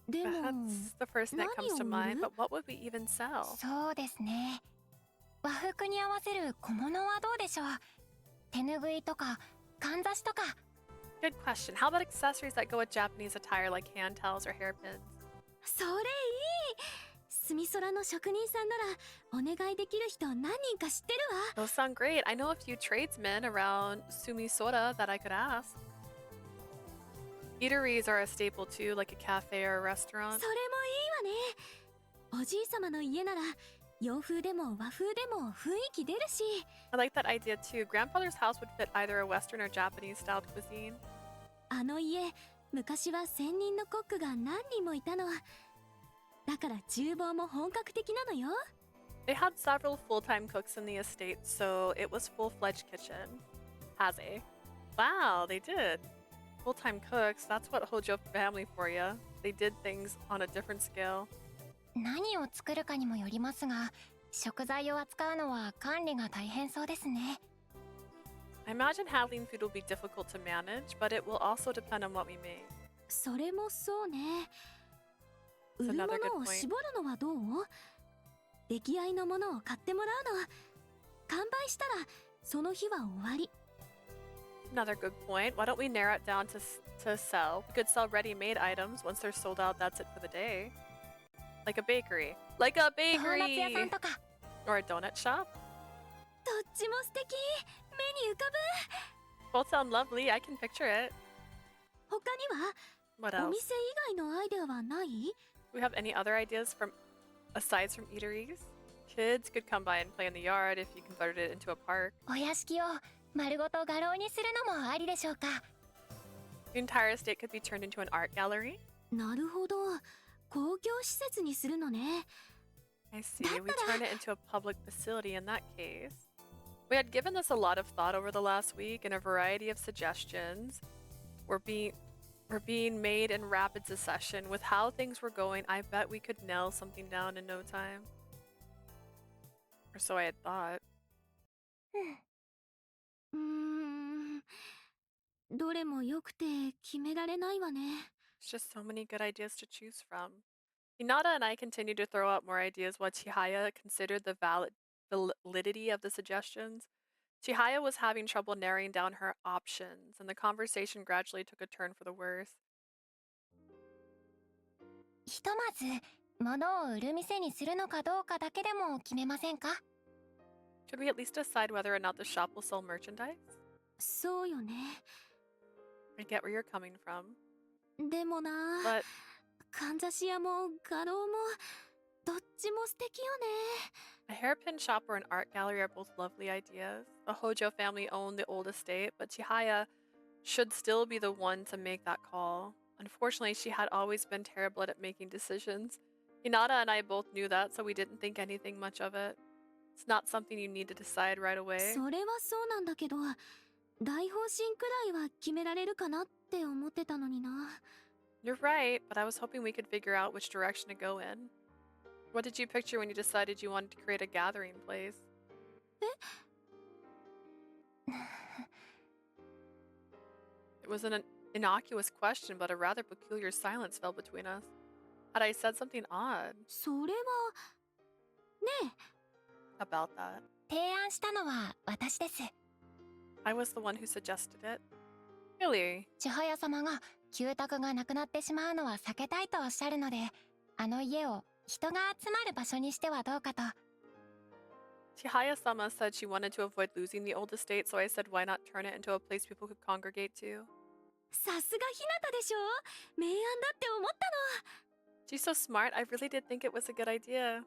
でも That's the first thing that comes to 何を売る？ mind, but what would we even sell? そうですね。和服に合わせる小物はどうでしょう。手ぬぐいとかかんざしとか。 Good question. How about accessories that go with Japanese attire like hand towels or hairpins? それいい。住空の職人さんならお願いできる人何人か知ってるわ。 Those sound great. I know a few tradesmen around Sumisora that I could ask. Eateries are a staple too, like a cafe or a restaurant. それもいいわね。おじいさまの家なら洋風でも和風でも雰囲気出るし。 I like that idea too. Grandfather's house would fit either a Western or Japanese styled cuisine. あの家、昔は専任のコックが何人もいたの。だから厨房も本格的なのよ。 They had several full-time cooks in the estate, so it was full-fledged kitchen. Haze. Wow, they did. Full-time cooks, that's what Hojo family for you. They did things on a different scale. 何を作るかにもよりますが、食材を扱うのは管理が大変そうですね。I imagine handling food will be difficult to manage, but it will also depend on what we make. それもそうね。 That's 売るも another good のを point. 絞るのはどう？出来合いのものを買ってもらうの。完売したらその日は終わり。Another good point. Why don't we narrow it down to sell? We could sell ready-made items. Once they're sold out, that's it for the day. Like a bakery. Like a ドーナツ屋さ bakery! んとか。 Or a donut shop. どっちも素敵。目に浮か Both sound lovely. I can picture it. ぶ。他に What はお else? 店以外のアイデアはない？ Do we have any other ideas aside from eateries? Kids could come by and play in the yard if you converted it into a park. お屋敷を丸ごと画廊にするのもありでしょうか。 The entire estate could be turned into an art gallery. なるほど。公共施設にするのね。 I see. We turn it into a public facility in that case. We had given this a lot of thought over the last week, and a variety of suggestions were being made in rapid succession. With how things were going, I bet we could nail something down in no time. Or so I had thought. どれも良くて決められないわね。 There's just so many good ideas to choose from. Hinata and I continued to throw out more ideas while Chihaya considered the validity of the suggestions. Chihaya was having trouble narrowing down her options, and the conversation gradually took a turn for the worse. ひとまず物を売る店にするのかどうかだけでも決めませんか？ Should we at least decide whether or not the shop will sell merchandise? そうよね。 I get where you're coming from. でもな、 But かんざし屋も画廊もどっちも素敵よね。 a hairpin shop or an art gallery are both lovely ideas. The Hojo family owned the old estate, but Chihaya should still be the one to make that call. Unfortunately, she had always been terrible at making decisions. Hinata and I both knew that, so we didn't think anything much of it. It's not something you need to decide right away. それはそうなんだけど、大方針くらいは決められるかなって思ってたのにな。 You're right, but I was hoping we could figure out which direction to go in. What did you picture when you decided you wanted to create a gathering place? It was an innocuous question, but a rather peculiar silence fell between us. Had I said something odd それはね about that? 提案したのは私です。 I was the one who suggested it. Really? 千早様が旧宅がなくなってしまうのは避けたいとおっしゃるので、あの家を人が集まる場所にしてはどうかと。 Chihaya-sama said she wanted to avoid losing the old estate, so I said why not turn it into a place people could congregate to? さすがひなたでしょ。明暗だって思ったの。 She's so smart, I really did think it was a good idea.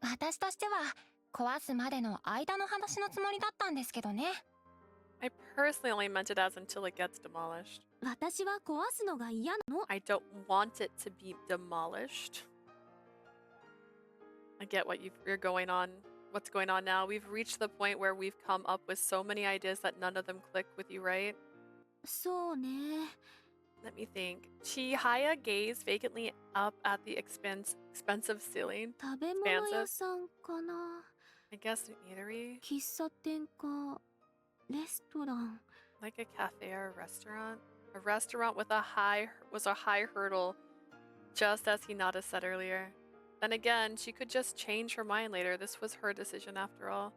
私としては壊すまでの間の話のつもりだったんですけどね。 I personally only meant it as until it gets demolished. 私は壊すのが嫌なの。 I don't want it to be demolished. I get what you're going on. What's going on now? We've reached the point where we've come up with so many ideas that none of them click with you, right? そうね。 Let me think. Chihaya gazed vacantly up at the expensive ceiling. 食べ物屋さんかな。 I guess an eatery? 喫茶店かレストラン。 Like a cafe or a restaurant? A restaurant with a high hurdle, just as Hinata said earlier. Then again, she could just change her mind later. This was her decision after all.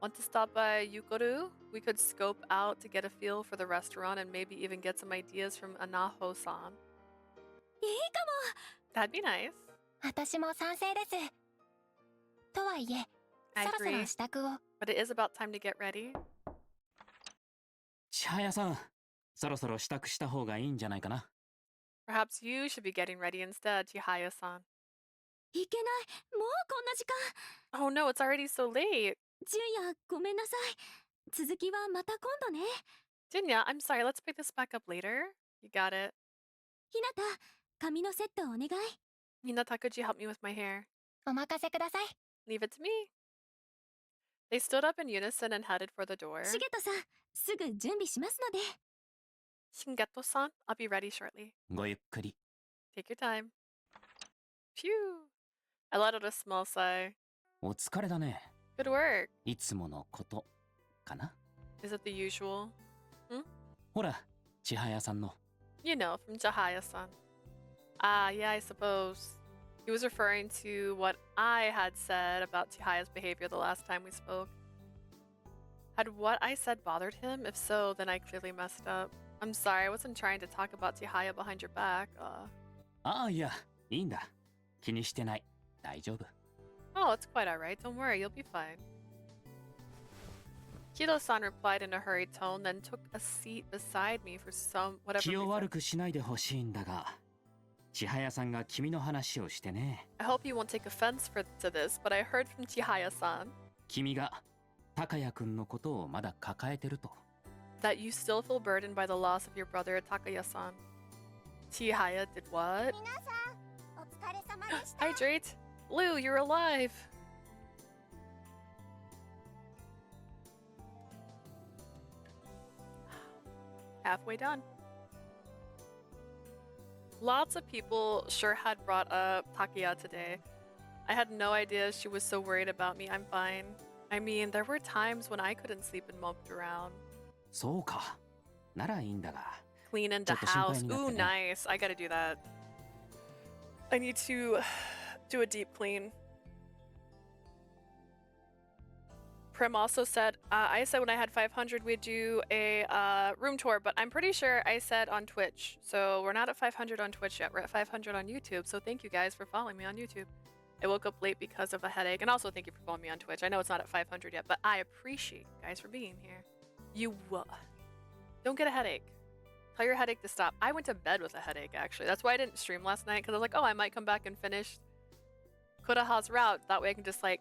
Want to stop by Yukoru? We could scope out to get a feel for the restaurant and maybe even get some ideas from Anaho-san. いいか That'd be nice. 私も賛成です。とはいえ、 I そろそろ agree. 支度を。 But it is about time to get ready. 千早さん、そろそろ支度した方がいいんじゃないかな。 Perhaps you should be getting ready instead, Chihaya-san. も。いけない。もうこんな時間。 Oh no, it's already so late. ジュンヤ、ごめんなさい。続きはまた今度ね。 Jinya, I'm sorry, let's pick this back up later. You got it. ひなた、髪のセットお願い。 Hinata, could you help me with my hair? お任せください。 Leave it to me. They stood up in unison and headed for the door. しげとさん、すぐ準備しますので。 Shingeto-san, I'll be ready shortly. ごゆっくり。 Take your time. Phew. I let out a small sigh. お疲れだね。 Good work. いつものことかな。 Is it the usual? ほら、千早さんの。 You know, from Jahaya-san. Ah, yeah, I suppose. He was referring to what I had said about Chihaya's behavior the last time we spoke. Had what I said bothered him? If so, then I clearly messed up. I'm sorry, I wasn't trying to talk about Chihaya behind your back. ああ、いや、いいんだ。気にしてない。大丈夫。Oh, it's quite alright. Don't worry, you'll be fine. Kido-san replied in a hurried tone, then took a seat beside me for whatever 気を reason. 悪くしないでほしいんだが、千早さんが君の話をしてね。I hope you won't take offense to this, but I heard from Chihaya-san 君が高谷くんのことをまだ抱えてると。that you still feel burdened by the loss of your brother Takaya-san. Chihaya did what? 皆さんお疲れ様でした Hi, Drake. Lou, you're alive. Halfway done. Lots of people sure had brought up Takia today. I had no idea she was so worried about me. I'm fine. I mean, there were times when I couldn't sleep and moped around. そうか。ならいいんだが。 Clean in the ちょっと心配 house. になって Ooh, ね。 nice. I gotta do that. I need to do a deep clean. Prim also said, I said when I had 500 we'd do a room tour, but I'm pretty sure I said on Twitch. So we're not at 500 on Twitch yet. We're at 500 on YouTube. So thank you guys for following me on YouTube. I woke up late because of a headache. And also thank you for following me on Twitch. I know it's not at 500 yet, but I appreciate you guys for being here. You don't get a headache. Tell your headache to stop. I went to bed with a headache, actually. That's why I didn't stream last night, because I was like, oh, I might come back and finish Kuraha's route. That way I can just, like,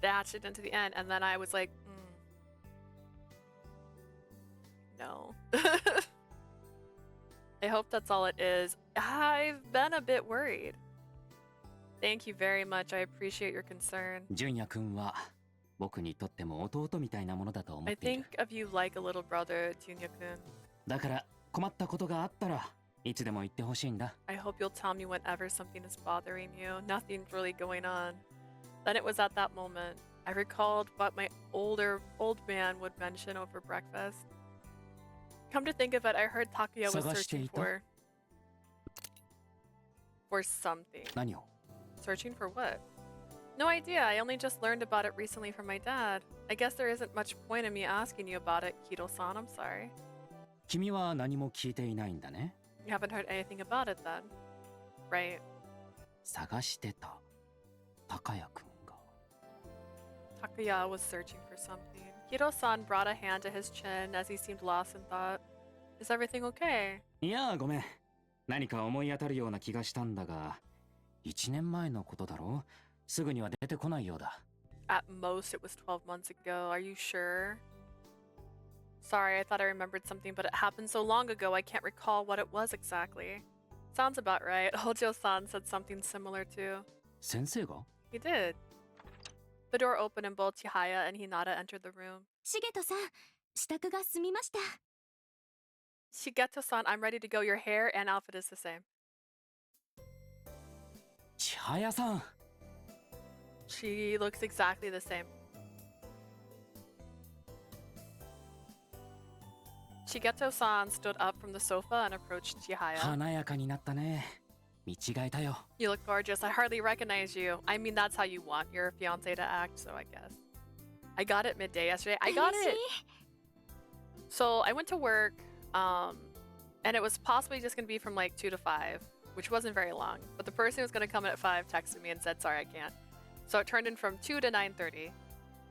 dash it into the end. And then I was like, no. I hope that's all it is. I've been a bit worried. Thank you very much. I appreciate your concern. 純也くんは僕にとっても弟みたいなものだと思 I っている。 think of you like a little brother, Junya-kun. だから困ったことがあったらいつでも言ってほしいんだ。 I hope you'll tell me whenever something is bothering you. Nothing's really going on. Then it was at that moment I recalled what my old man would mention over breakfast. Come to think of it, I heard Takuya was searching for something. 何を？ Searching for what? No idea. I only just learned about it recently from my dad. I guess there isn't much point in me asking you about it, Kido-san. I'm sorry. 君は何も聞いていないんだね。 You haven't heard anything about it then. Right. 探してた高谷くんが。 Takuya was searching for something. Kido-san brought a hand to his chin as he seemed lost in thought. Is everything okay? いやごめん。何か思い当たるような気がしたんだが、1年前のことだろう。すぐには出てこないようだ。 At most, it was 12 months ago. Are you sure? Sorry, I thought I remembered something, but it happened so long ago I can't recall what it was exactly. Sounds about right. Hojo-san said something similar too. 先生が？ He did. The door opened and both Chihaya and Hinata entered the room. シゲトさん、支度が済みました。 Shigeto-san, I'm ready to go. Your hair and outfit is the same. 千早さん。 She looks exactly the same. Shigeto-san stood up from the sofa and approached Chihaya. 華やかになったね。見違えたよ。 You look gorgeous. I hardly recognize you. I mean, that's how you want your fiance to act, so I guess. I got it midday yesterday. I got it! So I went to work, and it was possibly just going to be from like 2 to 5, which wasn't very long. But the person who was going to come in at 5 texted me and said, sorry, I can't. So it turned in from 2 to 9:30.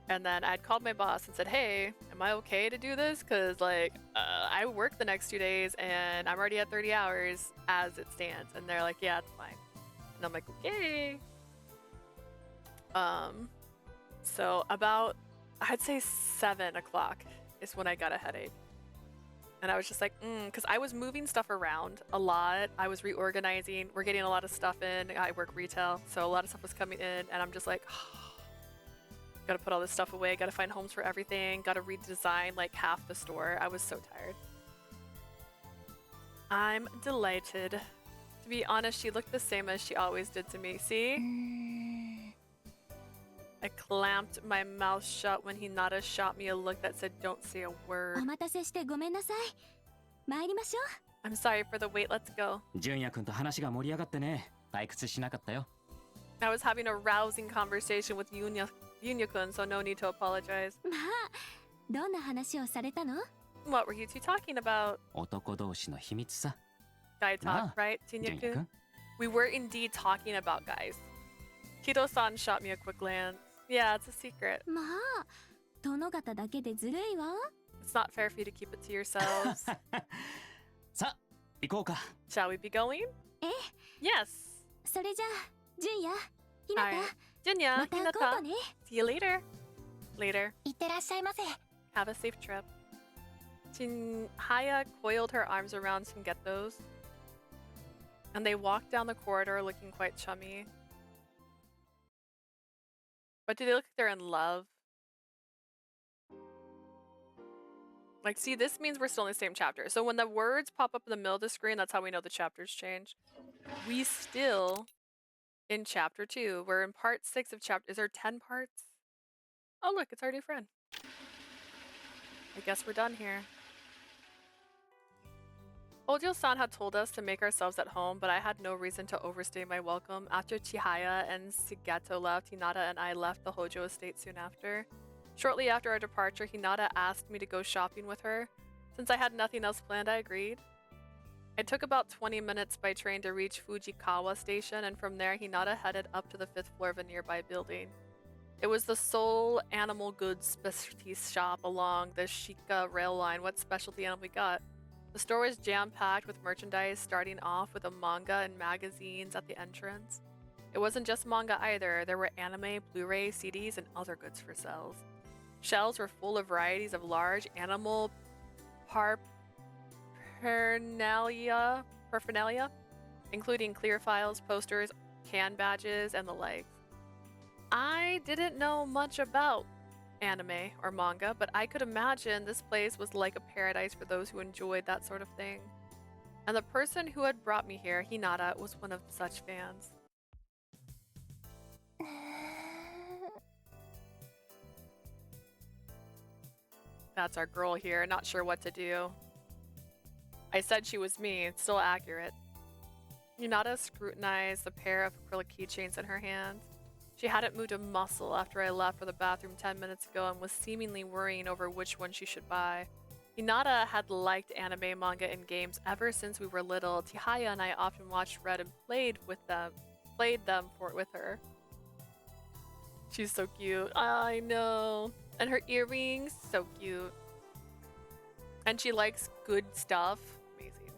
And then I'd called my boss and said, hey, am I okay to do this? Because, like, I work the next 2 days and I'm already at 30 hours as it stands. And they're like, yeah, it's fine. And I'm like, okay. So about, I'd say 7 o'clock is when I got a headache. And I was just like, because I was moving stuff around a lot. I was reorganizing. We're getting a lot of stuff in. I work retail. So a lot of stuff was coming in. And I'm just like, gotta put all this stuff away. Gotta find homes for everything. Gotta redesign like half the store. I was so tired. I'm delighted. To be honest, she looked the same as she always did to me. See? I clamped my mouth shut when Hinata shot me a look that said, don't say a お word. 待たせしてごめんなさい。参りましょう。 I'm sorry for the wait. Let's go. 純也くんと話が盛り上がってね。退屈しなかったよ。 I was having a rousing conversation with Yunya-kun, so no need to apologize. まあ、どんな話をされたの？ What were you two talking about? 男同士の秘密さ。 Guy talk, Ah, right, 純也 Jinya-kun? くん。 We were indeed talking about guys. Kido-san shot me a quick glance. Yeah, it's a secret. まあ、殿方だけでずるいわ。 It's not fair for you to keep it to yourselves. さあ、行こうか。 Shall we be going? ええ、 Yes. それじゃあ、純也、ひな Alright. た、 Jinya, また今 Hinata. 度ね。 See you later. Later. いってらっしゃいませ。 Have a safe trip. Haya coiled her arms around Shingetto's, and they walked down the corridor looking quite chummy. But do they look like they're in love? Like, see, this means we're still in the same chapter. So when the words pop up in the middle of the screen, that's how we know the chapters change. We still in chapter 2. We're in part 6 of chapter. Is there 10 parts? Oh, look, it's our new friend. I guess we're done here. Ojo-san had told us to make ourselves at home, but I had no reason to overstay my welcome. After Chihaya and Shigeto left, Hinata and I left the Hojo estate soon after. Shortly after our departure, Hinata asked me to go shopping with her. Since I had nothing else planned, I agreed. It took about 20 minutes by train to reach Fujikawa Station, and from there, Hinata headed up to the 5th floor of a nearby building. It was the sole animal goods specialty shop along the Shika rail line. What specialty animal we got? The store was jam-packed with merchandise, starting off with a manga and magazines at the entrance. It wasn't just manga either. There were anime, Blu-ray, CDs, and other goods for sales. Shelves were full of varieties of large animal paraphernalia, including clear files, posters, can badges, and the like. I didn't know much about anime or manga, but I could imagine this place was like a paradise for those who enjoyed that sort of thing. And the person who had brought me here, Hinata, was one of such fans. That's our girl here, not sure what to do. I said she was me, it's still accurate. Hinata scrutinized the pair of acrylic keychains in her hand. She hadn't moved a muscle after I left for the bathroom 10 minutes ago and was seemingly worrying over which one she should buy. Hinata had liked anime, manga, and games ever since we were little. Chihaya and I often watched, read, and played with her. She's so cute. I know. And her earrings, so cute. And she likes good stuff. Amazing.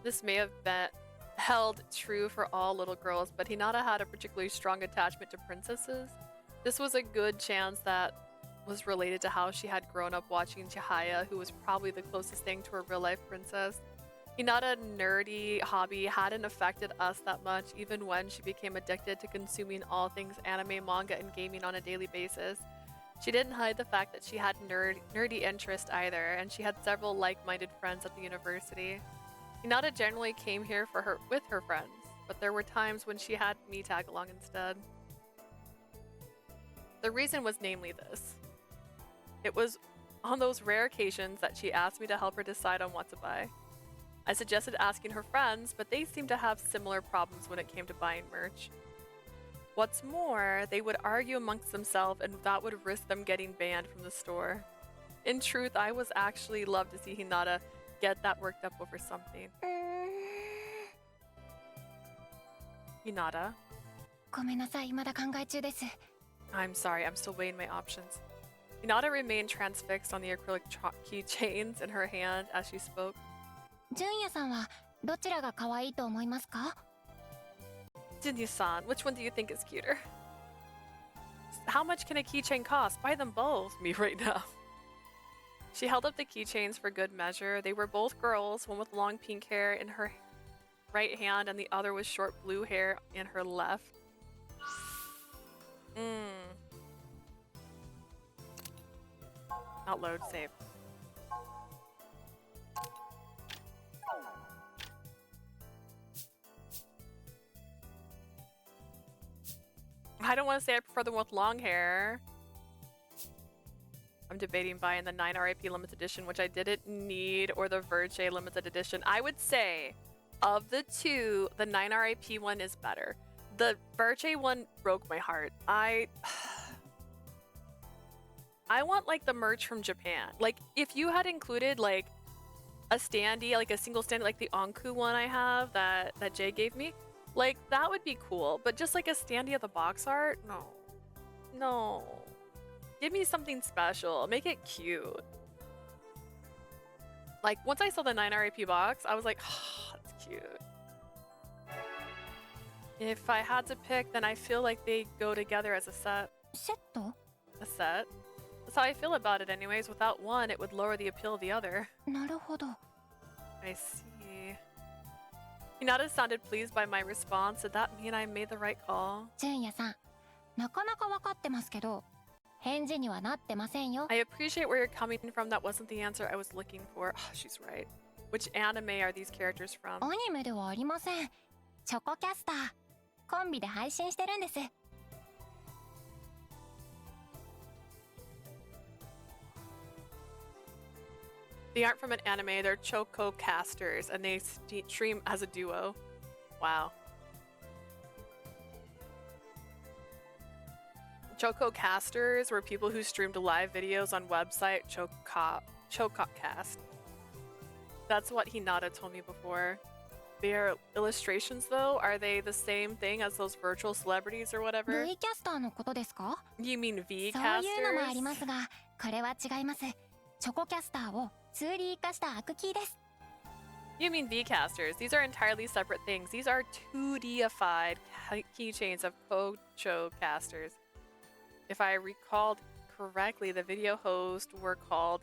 This may have been held true for all little girls, but Hinata had a particularly strong attachment to princesses. This was a good chance that was related to how she had grown up watching Chihaya, who was probably the closest thing to a real-life princess. Hinata's nerdy hobby hadn't affected us that much, even when she became addicted to consuming all things anime, manga, and gaming on a daily basis. She didn't hide the fact that she had nerdy interest either, and she had several like-minded friends at the university. Hinata generally came here with her friends, but there were times when she had me tag along instead. The reason was namely this. It was on those rare occasions that she asked me to help her decide on what to buy. I suggested asking her friends, but they seemed to have similar problems when it came to buying merch. What's more, they would argue amongst themselves, and that would risk them getting banned from the store. In truth, I was actually love to see Hinata get that worked up over something. Hinata? ごめんなさい、まだ考え中です。 I'm sorry, I'm still weighing my options. Hinata remained transfixed on the acrylic keychains in her hand as she spoke. 純也さんはどちらが可愛いと思いますか？ Jinya-san, which one do you think is cuter? How much can a keychain cost? Buy them both. Me right now. She held up the keychains for good measure. They were both girls, one with long pink hair in her right hand and the other with short blue hair in her left. Not load, save. I don't want to say I prefer the one with long hair. I'm debating buying the 9 RIP limited edition, which I didn't need, or the Verge limited edition. I would say, of the two, the 9 RIP one is better. The Verge one broke my heart. I want like the merch from Japan. Like if you had included like a standee, like a single standee, like the Anku one I have that Jay gave me, like that would be cool. But just like a standee of the box art, no, no. Give me something special. Make it cute. Like once I saw the 9 RAP box, I was like, oh, that's cute. If I had to pick, then I feel like they go together as a set. セット A set. That's how I feel about it anyways. Without one, it would lower the appeal of the other. なるほど。 I see. Hinata sounded pleased by my response. Did that mean I made the right call? 純也さん、なかなかわかってますけど、返事にはなってませんよ。 I appreciate where you're coming from. That wasn't the answer I was looking for. Oh, she's right. Which anime are these characters from? アニメではありません。チョコキャスター。コンビで配信してるんです。 They aren't from an anime. They're Choco casters, and they stream as a duo. Wow. Choco casters were people who streamed live videos on website Chococast. That's what Hinata told me before. Their illustrations, though, are they the same thing as those virtual celebrities or whatever? V キャスターのことですか？ You mean V そういうのもあり casters? ますが、これは違います。チョコキャスターを 2D 化したアクキーです。 You mean V casters? These are entirely separate things. These are 2Dified keychains of Kocho casters. If I recalled correctly, the video hosts were called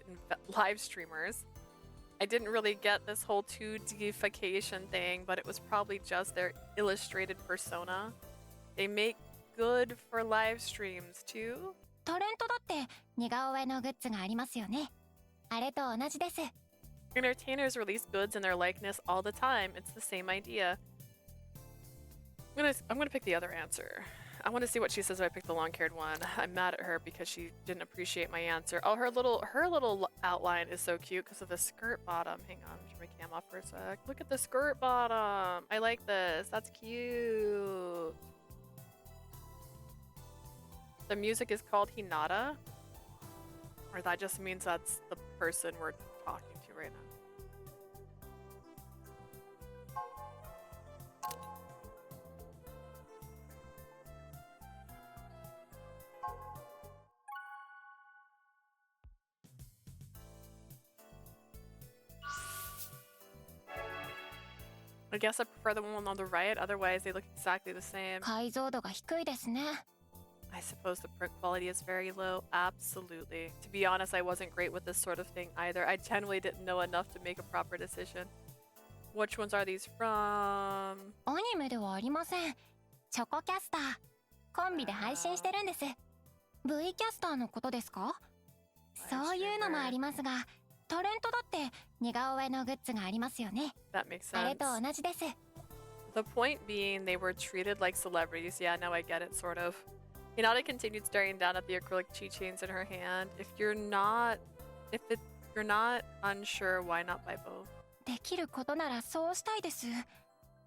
live streamers. I didn't really get this whole 2Dification thing, but it was probably just their illustrated persona. They make good for live streams too. タレントだって似顔絵のグッズがありますよね。あれと同じです。 Entertainers release goods in their likeness all the time. It's the same idea. I'm gonna pick the other answer. I want to see what she says if I pick the long-haired one. I'm mad at her because she didn't appreciate my answer. Oh, her little outline is so cute because of the skirt bottom. Hang on, turn my cam off for a sec. Look at the skirt bottom. I like this. That's cute. The music is called Hinata, or that just means that's the person we're talking to right now. I guess I prefer the one on the right, otherwise they look exactly the same. 解像度が低いですね。 I suppose the print quality is very low. Absolutely. To be honest, I wasn't great with this sort of thing either. I generally didn't know enough to make a proper decision. Which ones are these from? アニメではありません。チョコキャスター。コンビで配信してるんです。V キャスターのことですか？そういうのもありますが、タレントだって似顔絵のグッズがありますよね。 That makes あれ sense. と同じです。 The point being they were treated like celebrities. Yeah, now I get it, sort of. Hinata continued staring down at the acrylic keychains in her hand. You're not unsure, why not buy both? できることならそうしたいです。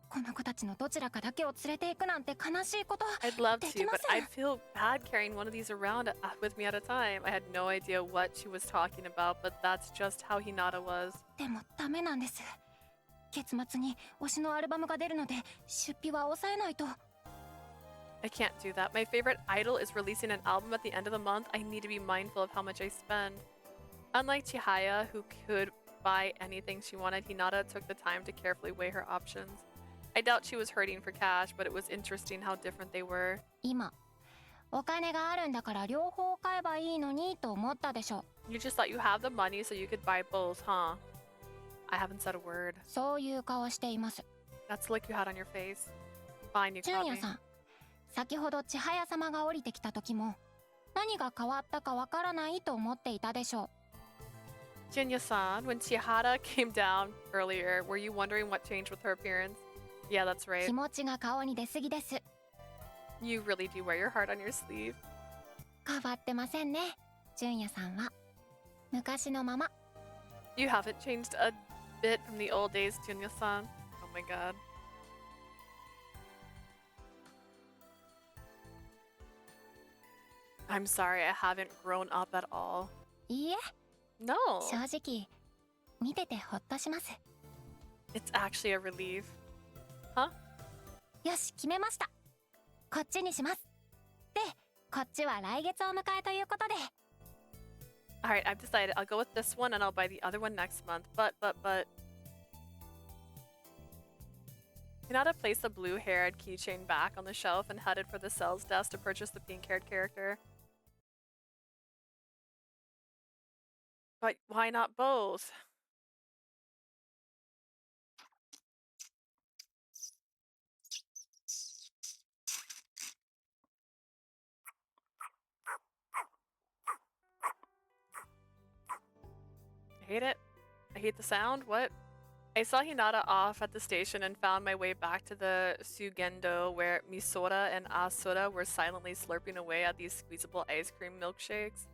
この子たちのどちらかだけを連れて行くなんて悲しいこと。 I'd love で to, きま but せん。 I'd feel bad carrying one of these around with me at a time. I had no idea what she was talking about, but that's just how Hinata was. でもダメなんです。月末に推しのアルバムが出るので出費は抑えないと。 I can't do that. My favorite idol is releasing an album at the end of the month. I need to be mindful of how much I spend. Unlike Chihaya, who could buy anything she wanted, Hinata took the time to carefully weigh her options. I doubt she was hurting for cash, but it was interesting how different they were. 今、お金があるんだから両方買えばいいのにと思ったでしょ。 You just thought you have the money so you could buy both, huh? I haven't said a word. そういう顔しています。 That's the look you had on your face. Fine, you 純 caught 也 me. さん、先ほど千早様が降りてきた時も何が変わったかわからないと思っていたでしょう。 Jinya-san, when Chihara came down earlier, were you wondering what changed with her appearance? Yeah, that's 気 right. 持ちが顔に出すぎです。 You really do wear your heart on your sleeve. 変わってませんね、純也さんは。昔のまま。 You haven't changed a bit from the old days, Jinya-san. Oh my god. I'm sorry, I haven't grown up at all. いいえ、 No, 正直見ててほっとします。 it's actually a relief. Huh? よし、決めました。こっちにします。で、こっちは来月を迎えということで。 Alright, I've decided. I'll go with this one and I'll buy the other one next month. But. Hinata placed the blue-haired keychain back on the shelf and headed for the sales desk to purchase the pink-haired character. But why not both? I hate it. I hate the sound. What? I saw Hinata off at the station and found my way back to the Sugendo where Misora and Asura were silently slurping away at these squeezable ice cream milkshakes.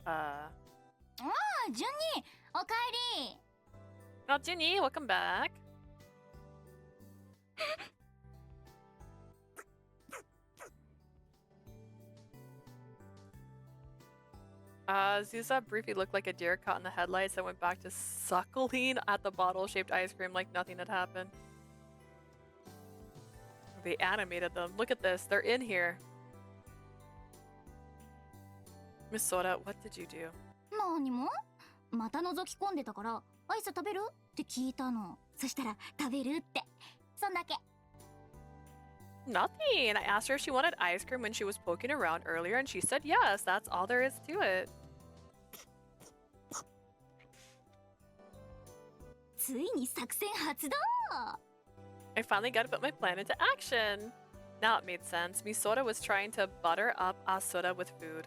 Oh, Junni! Okaeri! Oh, Jinny, welcome back. Zusa briefly looked like a deer caught in the headlights and went back to suckling at the bottle-shaped ice cream like nothing had happened. They animated them. Look at this. They're in here. Miss Soda, what did you do? 何もまた覗き込んでたからアイス食べるって聞いたの。そしたら食べるって。そんだけ。 Nothing. I asked her if she wanted ice cream when she was poking around earlier and she said yes. That's all there is to it. ついに作戦発動 I finally got to put my plan into action. Now it made sense. Misora was trying to butter up Asura with food.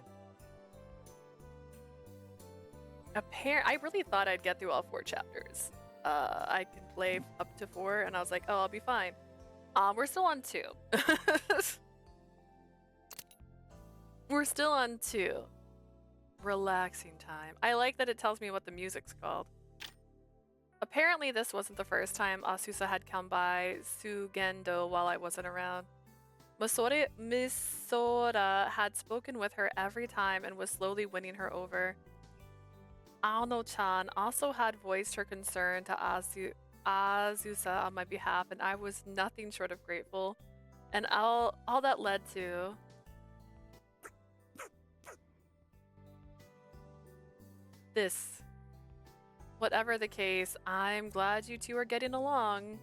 I really thought I'd get through all 4 chapters. I can play up to 4 and I was like, oh, I'll be fine. We're still on 2. We're still on 2. Relaxing time. I like that it tells me what the music's called. Apparently this wasn't the first time Asusa had come by Sugendo while I wasn't around. Misora had spoken with her every time and was slowly winning her over. Aono-chan also had voiced her concern to Azusa on my behalf, and I was nothing short of grateful. And all that led to... this. Whatever the case, I'm glad you two are getting along.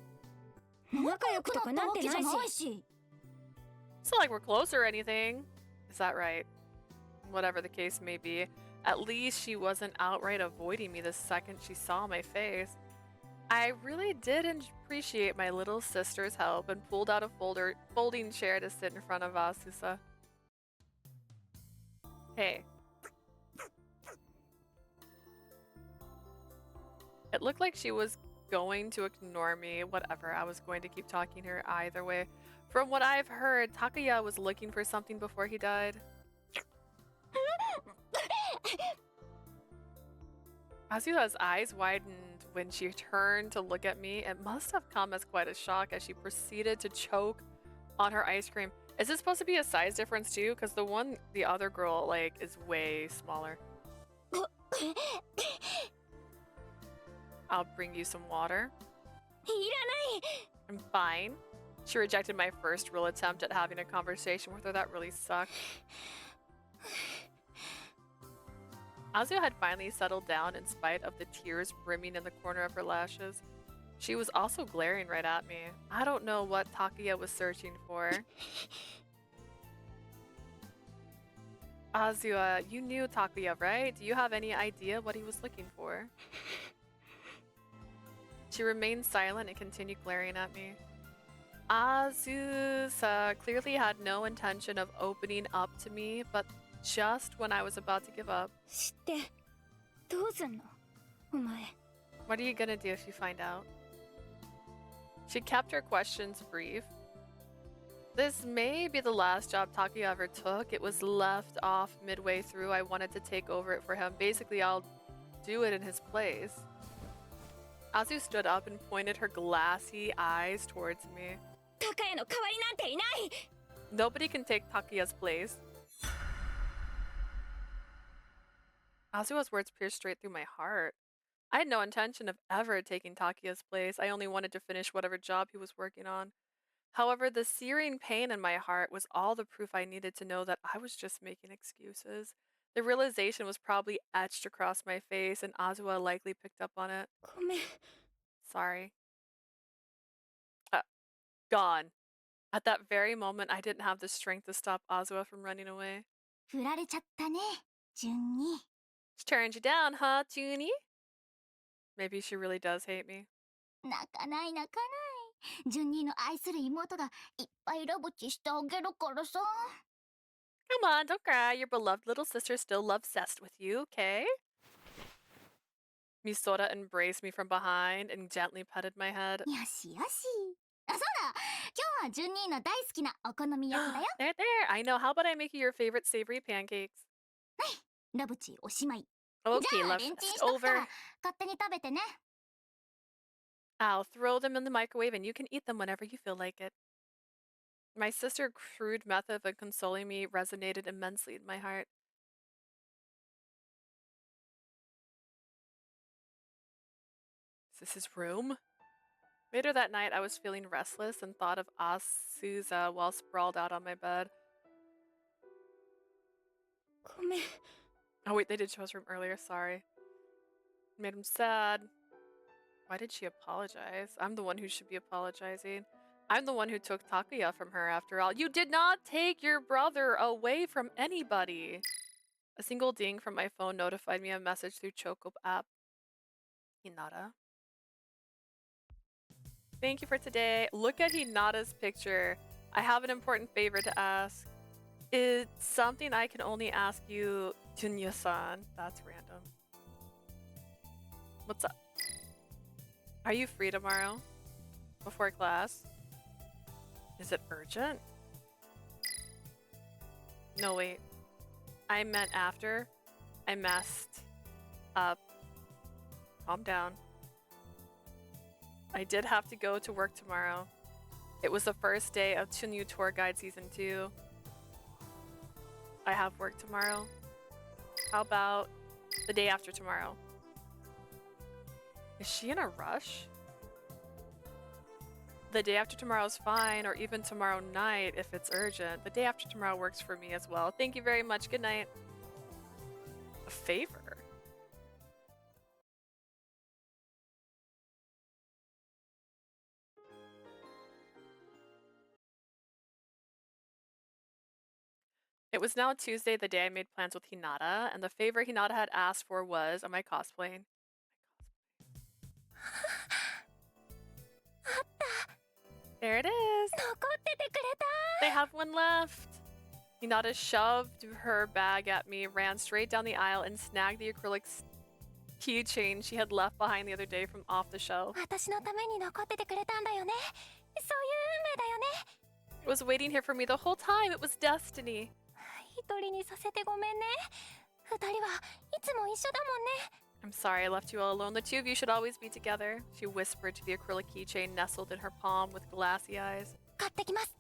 仲良くとかなってないし It's not like we're close or anything. Is that right? Whatever the case may be, at least she wasn't outright avoiding me the second she saw my face. I really did appreciate my little sister's help and pulled out a folding chair to sit in front of Asusa. Hey. It looked like she was going to ignore me. Whatever, I was going to keep talking to her either way. From what I've heard, Takaya was looking for something before he died. Asusa's eyes widened when she turned to look at me. It must have come as quite a shock as she proceeded to choke on her ice cream. Is this supposed to be a size difference too? Because the other girl, like, is way smaller. I'll bring you some water. いらない I'm fine. She rejected my first real attempt at having a conversation with her. That really sucked. Azu had finally settled down in spite of the tears brimming in the corner of her lashes. She was also glaring right at me. I don't know what Takaya was searching for. Azu, you knew Takaya, right? Do you have any idea what he was looking for? She remained silent and continued glaring at me. Azusa clearly had no intention of opening up to me, but just when I was about to give up. 知ってどうすんのお前 What are you gonna do if you find out? She kept her questions brief. This may be the last job Takaya ever took. It was left off midway through. I wanted to take over it for him. Basically, I'll do it in his place. Azu stood up and pointed her glassy eyes towards me. タカヤの代わりなんていない。 Nobody can take Takuya's place. Azua's words pierced straight through my heart. I had no intention of ever taking Takuya's place. I only wanted to finish whatever job he was working on. However, the searing pain in my heart was all the proof I needed to know that I was just making excuses. The realization was probably etched across my face, and Azua likely picked up on it. ごめん。 Sorry. Gone. At that very moment, I didn't have the strength to stop Azua from running away. 振られちゃったね、順に。 She turned you down, huh, Junie? Maybe she really does hate me. 泣かない泣かない。順にの愛する妹がいっぱいラブチしてあげるからさ。 Come on, don't cry. Your beloved little sister still loves-obsessed with you, okay? Misora embraced me from behind and gently petted my head. よしよし。あ、そうだ。今日は順にの大好きなお好み焼きだよ。 There, there. I know. How about I make you your favorite savory pancakes? ラブチおしまい。 Okay, じゃあ love レンチン fest しとくか over. ら勝手に食べてね。 I'll throw them in the microwave and you can eat them whenever you feel like it. My sister's crude method of consoling me resonated immensely in my heart. Is this his room? Later that night, I was feeling restless and thought of Asuza while sprawled out on my bed. ごめん。 Oh wait, they did show his room earlier, sorry. Made him sad. Why did she apologize? I'm the one who should be apologizing. I'm the one who took Takuya from her after all. You did not take your brother away from anybody. A single ding from my phone notified me of a message through Choco app. Hinata. Thank you for today. Look at Hinata's picture. I have an important favor to ask. It's something I can only ask you, Junya-san. That's random. What's up? Are you free tomorrow? Before class? Is it urgent? No, wait. I meant after. I messed up. Calm down. I did have to go to work tomorrow. It was the first day of Chunyu Tour Guide Season 2. I have work tomorrow. How about the day after tomorrow? Is she in a rush? The day after tomorrow is fine, or even tomorrow night if it's urgent. The day after tomorrow works for me as well. Thank you very much. Good night. A favor? It was now Tuesday, the day I made plans with Hinata, and the favor Hinata had asked for was, am I cosplaying? There it is! They have one left! Hinata shoved her bag at me, ran straight down the aisle, and snagged the acrylic keychain she had left behind the other day from off the shelf. 私のために残っててくれたんだよね。そういう運命だよね。 It was waiting here for me the whole time. It was destiny. 一人にさせてごめんね。二人はいつも一緒だもんね。 I'm sorry I left you all alone. The two of you should always be together, she whispered to the acrylic keychain nestled in her palm with glassy eyes. 買ってきます。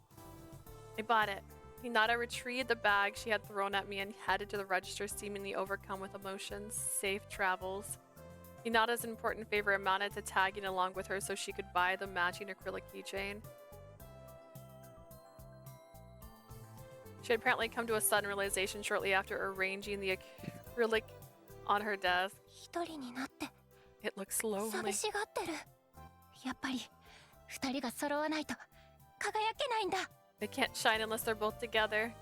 I bought it. Hinata retrieved the bag she had thrown at me and headed to the register, seemingly overcome with emotions. Safe travels. Hinata's important favor amounted to tagging along with her so she could buy the matching acrylic keychain. She had apparently come to a sudden realization shortly after arranging the acrylic on her desk. 一人になって It looks lonely. 寂しがってる。やっぱり二人が揃わないと輝けないんだ。 They can't shine unless they're both together.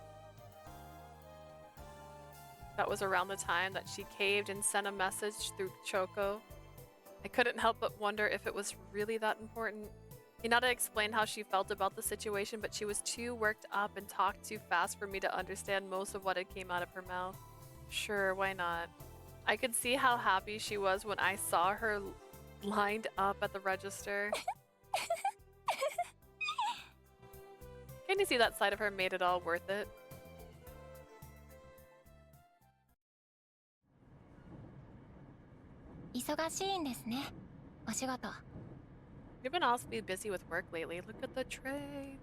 That was around the time that she caved and sent a message through Choco. I couldn't help but wonder if it was really that important. Hinata explained how she felt about the situation, but she was too worked up and talked too fast for me to understand most of what had came out of her mouth. Sure, why not? I could see how happy she was when I saw her lined up at the register. Getting to see that side of her made it all worth it. You've been awfully busy with work lately. Look at the train.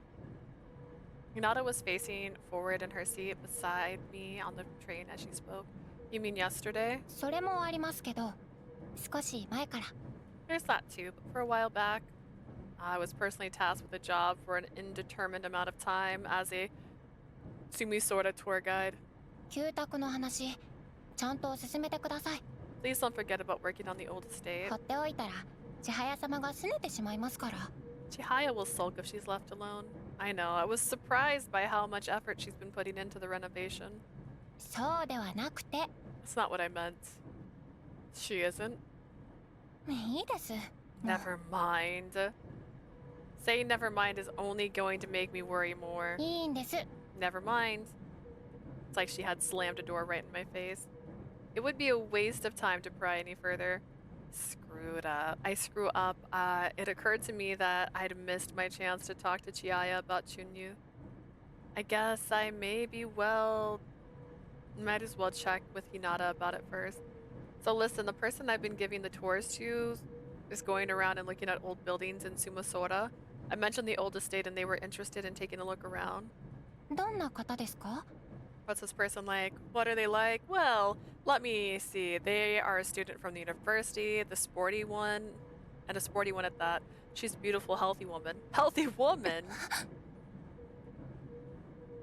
Hinata was facing forward in her seat beside me on the train as she spoke. You mean yesterday? それもありますけど、少し前から。 There's that too, but for a while back, I was personally tasked with a job for an indeterminate amount of time as a Sumisora tour guide. 旧宅の話、ちゃんと進めてください。 Please don't forget about working on the old estate. 放っておいたら、千早様が拗ねてしまいますから。 Chihaya will sulk if she's left alone. I know, I was surprised by how much effort she's been putting into the renovation. そうではなくて。 That's not what I meant. She isn't. いいです。 Never mind. Saying never mind is only going to make me worry more. いいんです。 Never mind. It's like she had slammed a door right in my face. It would be a waste of time to pry any further. Screwed up. I screw up. It occurred to me that I'd missed my chance to talk to Chiaya about Chunyu. I guess I might as well check with Hinata about it first. So listen, the person I've been giving the tours to is going around and looking at old buildings in Sumasora. I mentioned the old estate and they were interested in taking a look around. どんな方ですか？ What's this person like? What are they like? Well, let me see. They are a student from the university, the sporty one, and a sporty one at that. She's a beautiful, healthy woman. Healthy woman?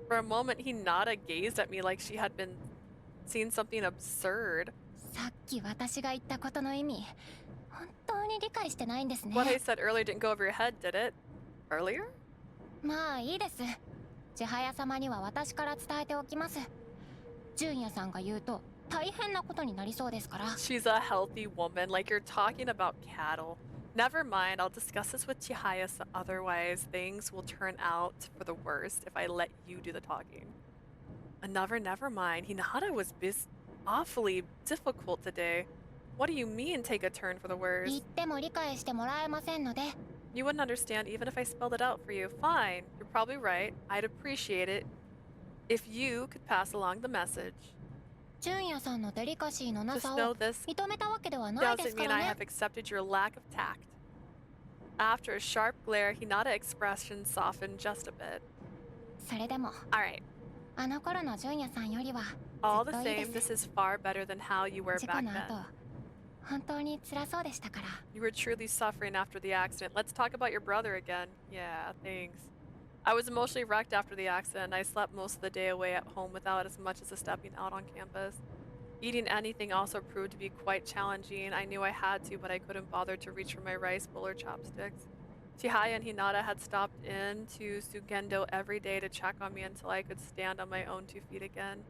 For a moment, Hinata gazed at me like she had been seeing something absurd. さっき私が言ったことの意味、本当に理解してないんですね。 What I said earlier didn't go over your head, did it? Earlier? まあいいです。千早様には私から伝えておきます。純也さんが言うと大変なことになりそうですから。 She's a healthy woman, like you're talking about cattle. Never mind, I'll discuss this with Chihaya, otherwise things will turn out for the worst if I let you do the talking. Never mind. Hinata was awfully difficult today. What do you mean, take a turn for the 言 worst? っても理解してもらえませんので。 You wouldn't understand even if I spelled it out for you. Fine, you're probably right. I'd appreciate it if you could pass along the message. 純也さんのデリカシーのな Just さ know を this 認めたわけではないで doesn't すか mean ら I ね。 have accepted your lack of tact. After a sharp glare, Hinata expression softened just a bit. それでも、 Alright, あの頃の純也さんよりは all ず the っといい same, で this す。 is far better than how you were 事故 back の後、 then. 本当に辛そうでしたから。 You were truly suffering after the accident. Let's talk about your brother again. Yeah, thanks. I was emotionally wrecked after the accident. I slept most of the day away at home without as much as a stepping out on campus. Eating anything also proved to be quite challenging. I knew I had to, but I couldn't bother to reach for my rice bowl or chopsticks. Chihaya and Hinata had stopped in to Sugendo every day to check on me until I could stand on my own 2 feet again.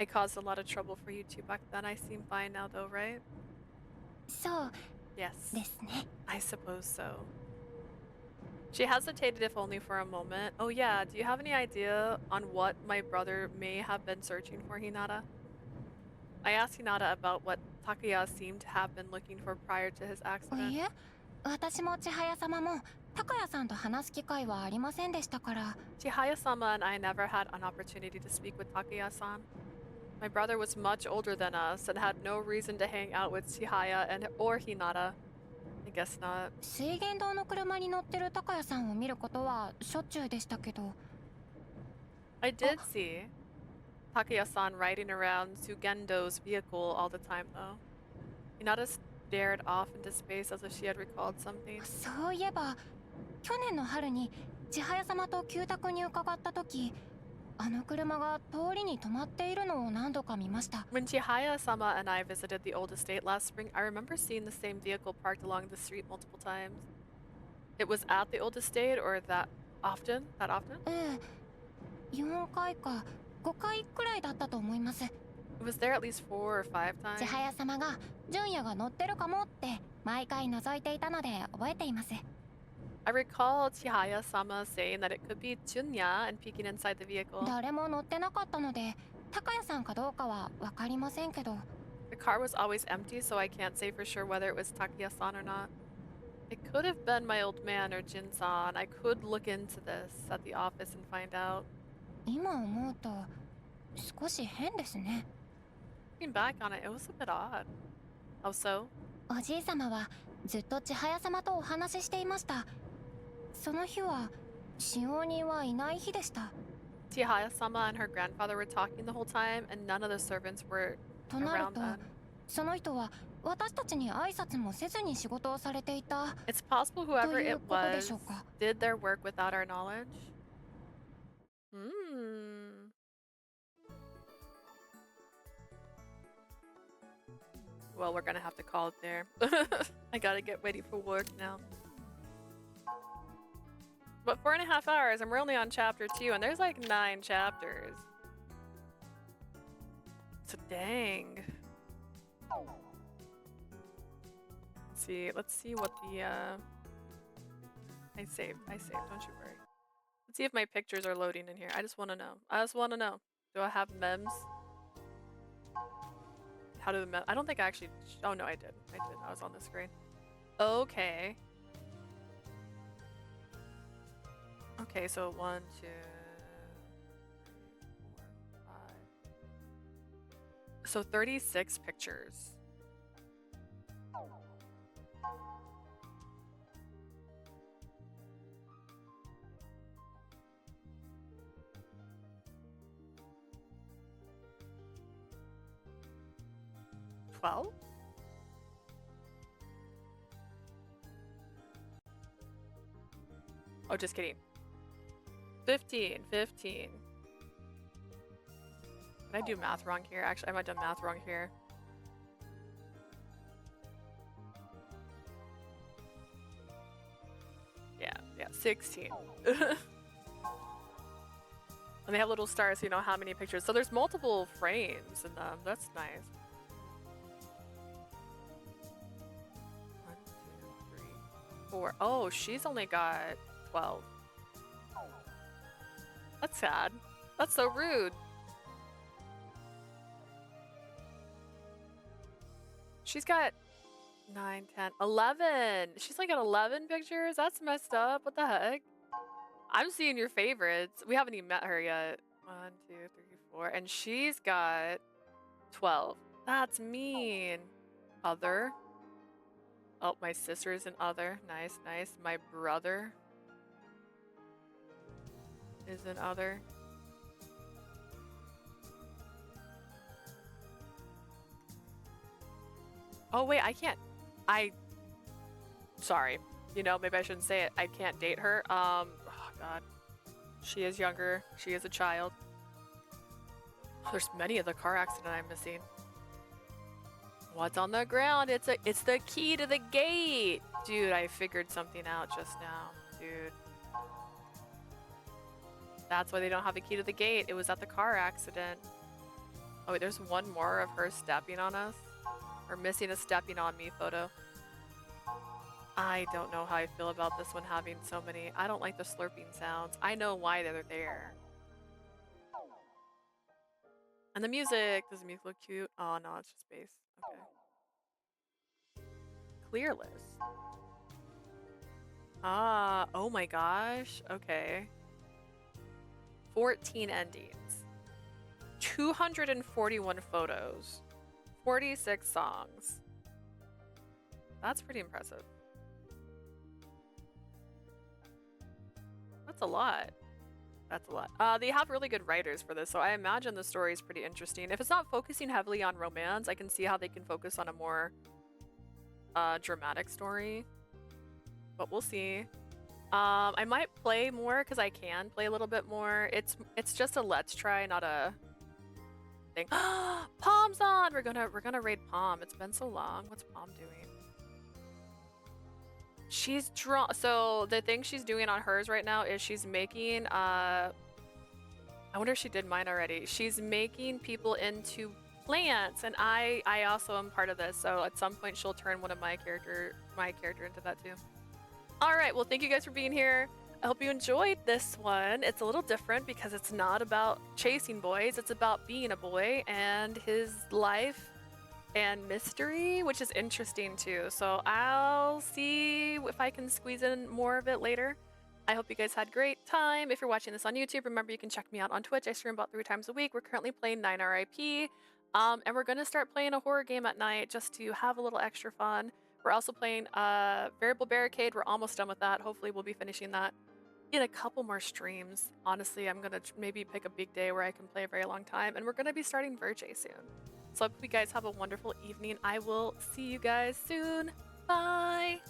I caused a lot of trouble for you two back then. I seem fine now though, right? そう Yes. ですね。 I suppose so. She hesitated if only for a moment. Oh yeah, do you have any idea on what my brother may have been searching for, Hinata? I asked Hinata about what Takuya seemed to have been looking for prior to his い accident. え、私も千早様も高谷さんと話す機会はありませんでしたから。 Chihaya-sama and I never had an opportunity to speak with Takuya-san. My brother was much older than us and had no reason to hang out with Chihaya or Hinata. I guess not. 水源堂の車に乗ってる高谷さんを見ることはしょっちゅうでしたけど。 I did see Takuya-san riding around Sugendo's vehicle all the time, though. Hinata stared off into space as if she had recalled something. そういえば、去年の春に千早様と旧宅に伺った時、あの車が通りに止まっているのを何度か見ました。 When Chihaya-sama and I visited the old estate last spring, I remember seeing the same vehicle parked along the street multiple times. It was at the old estate or that often? ええ、4回か5回くらいだったと思います。 It was there at least 4 or 5 times. 千早様が純也が乗ってるかもって毎回覗いていたので覚えています。 I recall Chihaya-sama saying that it could be Junya and peeking inside the vehicle. 誰も乗ってなかったので、高谷さんかどうかはわかりませんけど。 The car was always empty, so I can't say for sure whether it was Takuya-san or not. It could have been my old man or Jin-san. I could look into this at the office and find out. 今思うと少し変ですね。 Looking back on it, it was a bit odd. How so? おじい様はずっと千早様とお話ししていました。その日は使用人はいない日でした。Chihaya-sama and her grandfather were talking the whole time, and none of the servants were となる around と、 then. その人は私たちに挨拶もせずに仕事をされていた It's possible と whoever いう it ことでし was ょうか。 did their work without our knowledge. Hmm. Well, we're gonna have to call it there. I gotta get ready for work now. But 4.5 hours, and we're only on chapter 2, and there's like 9 chapters. So dang. Let's see what the I saved, don't you worry. Let's see if my pictures are loading in here. I just wanna know. Do I have memes? How do the memes? I don't think I actually, oh no, I did. I was on the screen. Okay. Okay, so 1, 2, 3, 4, 5. So 36 pictures. $12? Oh, just kidding. 15. Did I do math wrong here? Actually, I might have done math wrong here. Yeah, 16. And they have little stars so you know how many pictures. So there's multiple frames in them. That's nice. 1, 2, 3, 4. Oh, she's only got 12. That's sad. That's so rude. She's got 9, 10, 11. She's like got 11 pictures? That's messed up. What the heck? I'm seeing your favorites. We haven't even met her yet. 1, 2, 3, 4. And she's got 12. That's mean. Other. Oh, my sister's an other. Nice. My brother is an other. Oh wait, I can't. Sorry. You know, maybe I shouldn't say it. I can't date her. Oh god. She is younger. She is a child. There's many of the car accident I'm missing. What's on the ground? It's the key to the gate. Dude, I figured something out just now. Dude. That's why they don't have a key to the gate. It was at the car accident. Oh wait, there's one more of her stepping on us. Or missing a stepping on me photo. I don't know how I feel about this one having so many. I don't like the slurping sounds. I know why they're there. And the music. Does the music look cute? Oh no, it's just bass. Okay. Clear list. Ah, oh my gosh. Okay. 14 endings. 241 photos. 46 songs. That's pretty impressive. That's a lot. That's a lot. They have really good writers for this, so I imagine the story is pretty interesting. If it's not focusing heavily on romance, I can see how they can focus on a more dramatic story. But we'll see. I might play more because I can play a little bit more. It's just a let's try, not a thing. Palm's on. We're gonna raid Palm. It's been so long. What's Palm doing? She's drawn. So the thing she's doing on hers right now is she's making. I wonder if she did mine already. She's making people into plants, and I also am part of this. So at some point she'll turn one of my character into that too. All right. Well, thank you guys for being here. I hope you enjoyed this one. It's a little different because it's not about chasing boys. It's about being a boy and his life and mystery, which is interesting too. So I'll see if I can squeeze in more of it later. I hope you guys had a great time. If you're watching this on YouTube, remember you can check me out on Twitch. I stream about 3 times a week. We're currently playing 9RIP. And we're going to start playing a horror game at night just to have a little extra fun. We're also playing Variable Barricade. We're almost done with that. Hopefully we'll be finishing that in a couple more streams. Honestly, I'm gonna maybe pick a big day where I can play a very long time, and we're gonna be starting Verge soon. So I hope you guys have a wonderful evening. I will see you guys soon. Bye!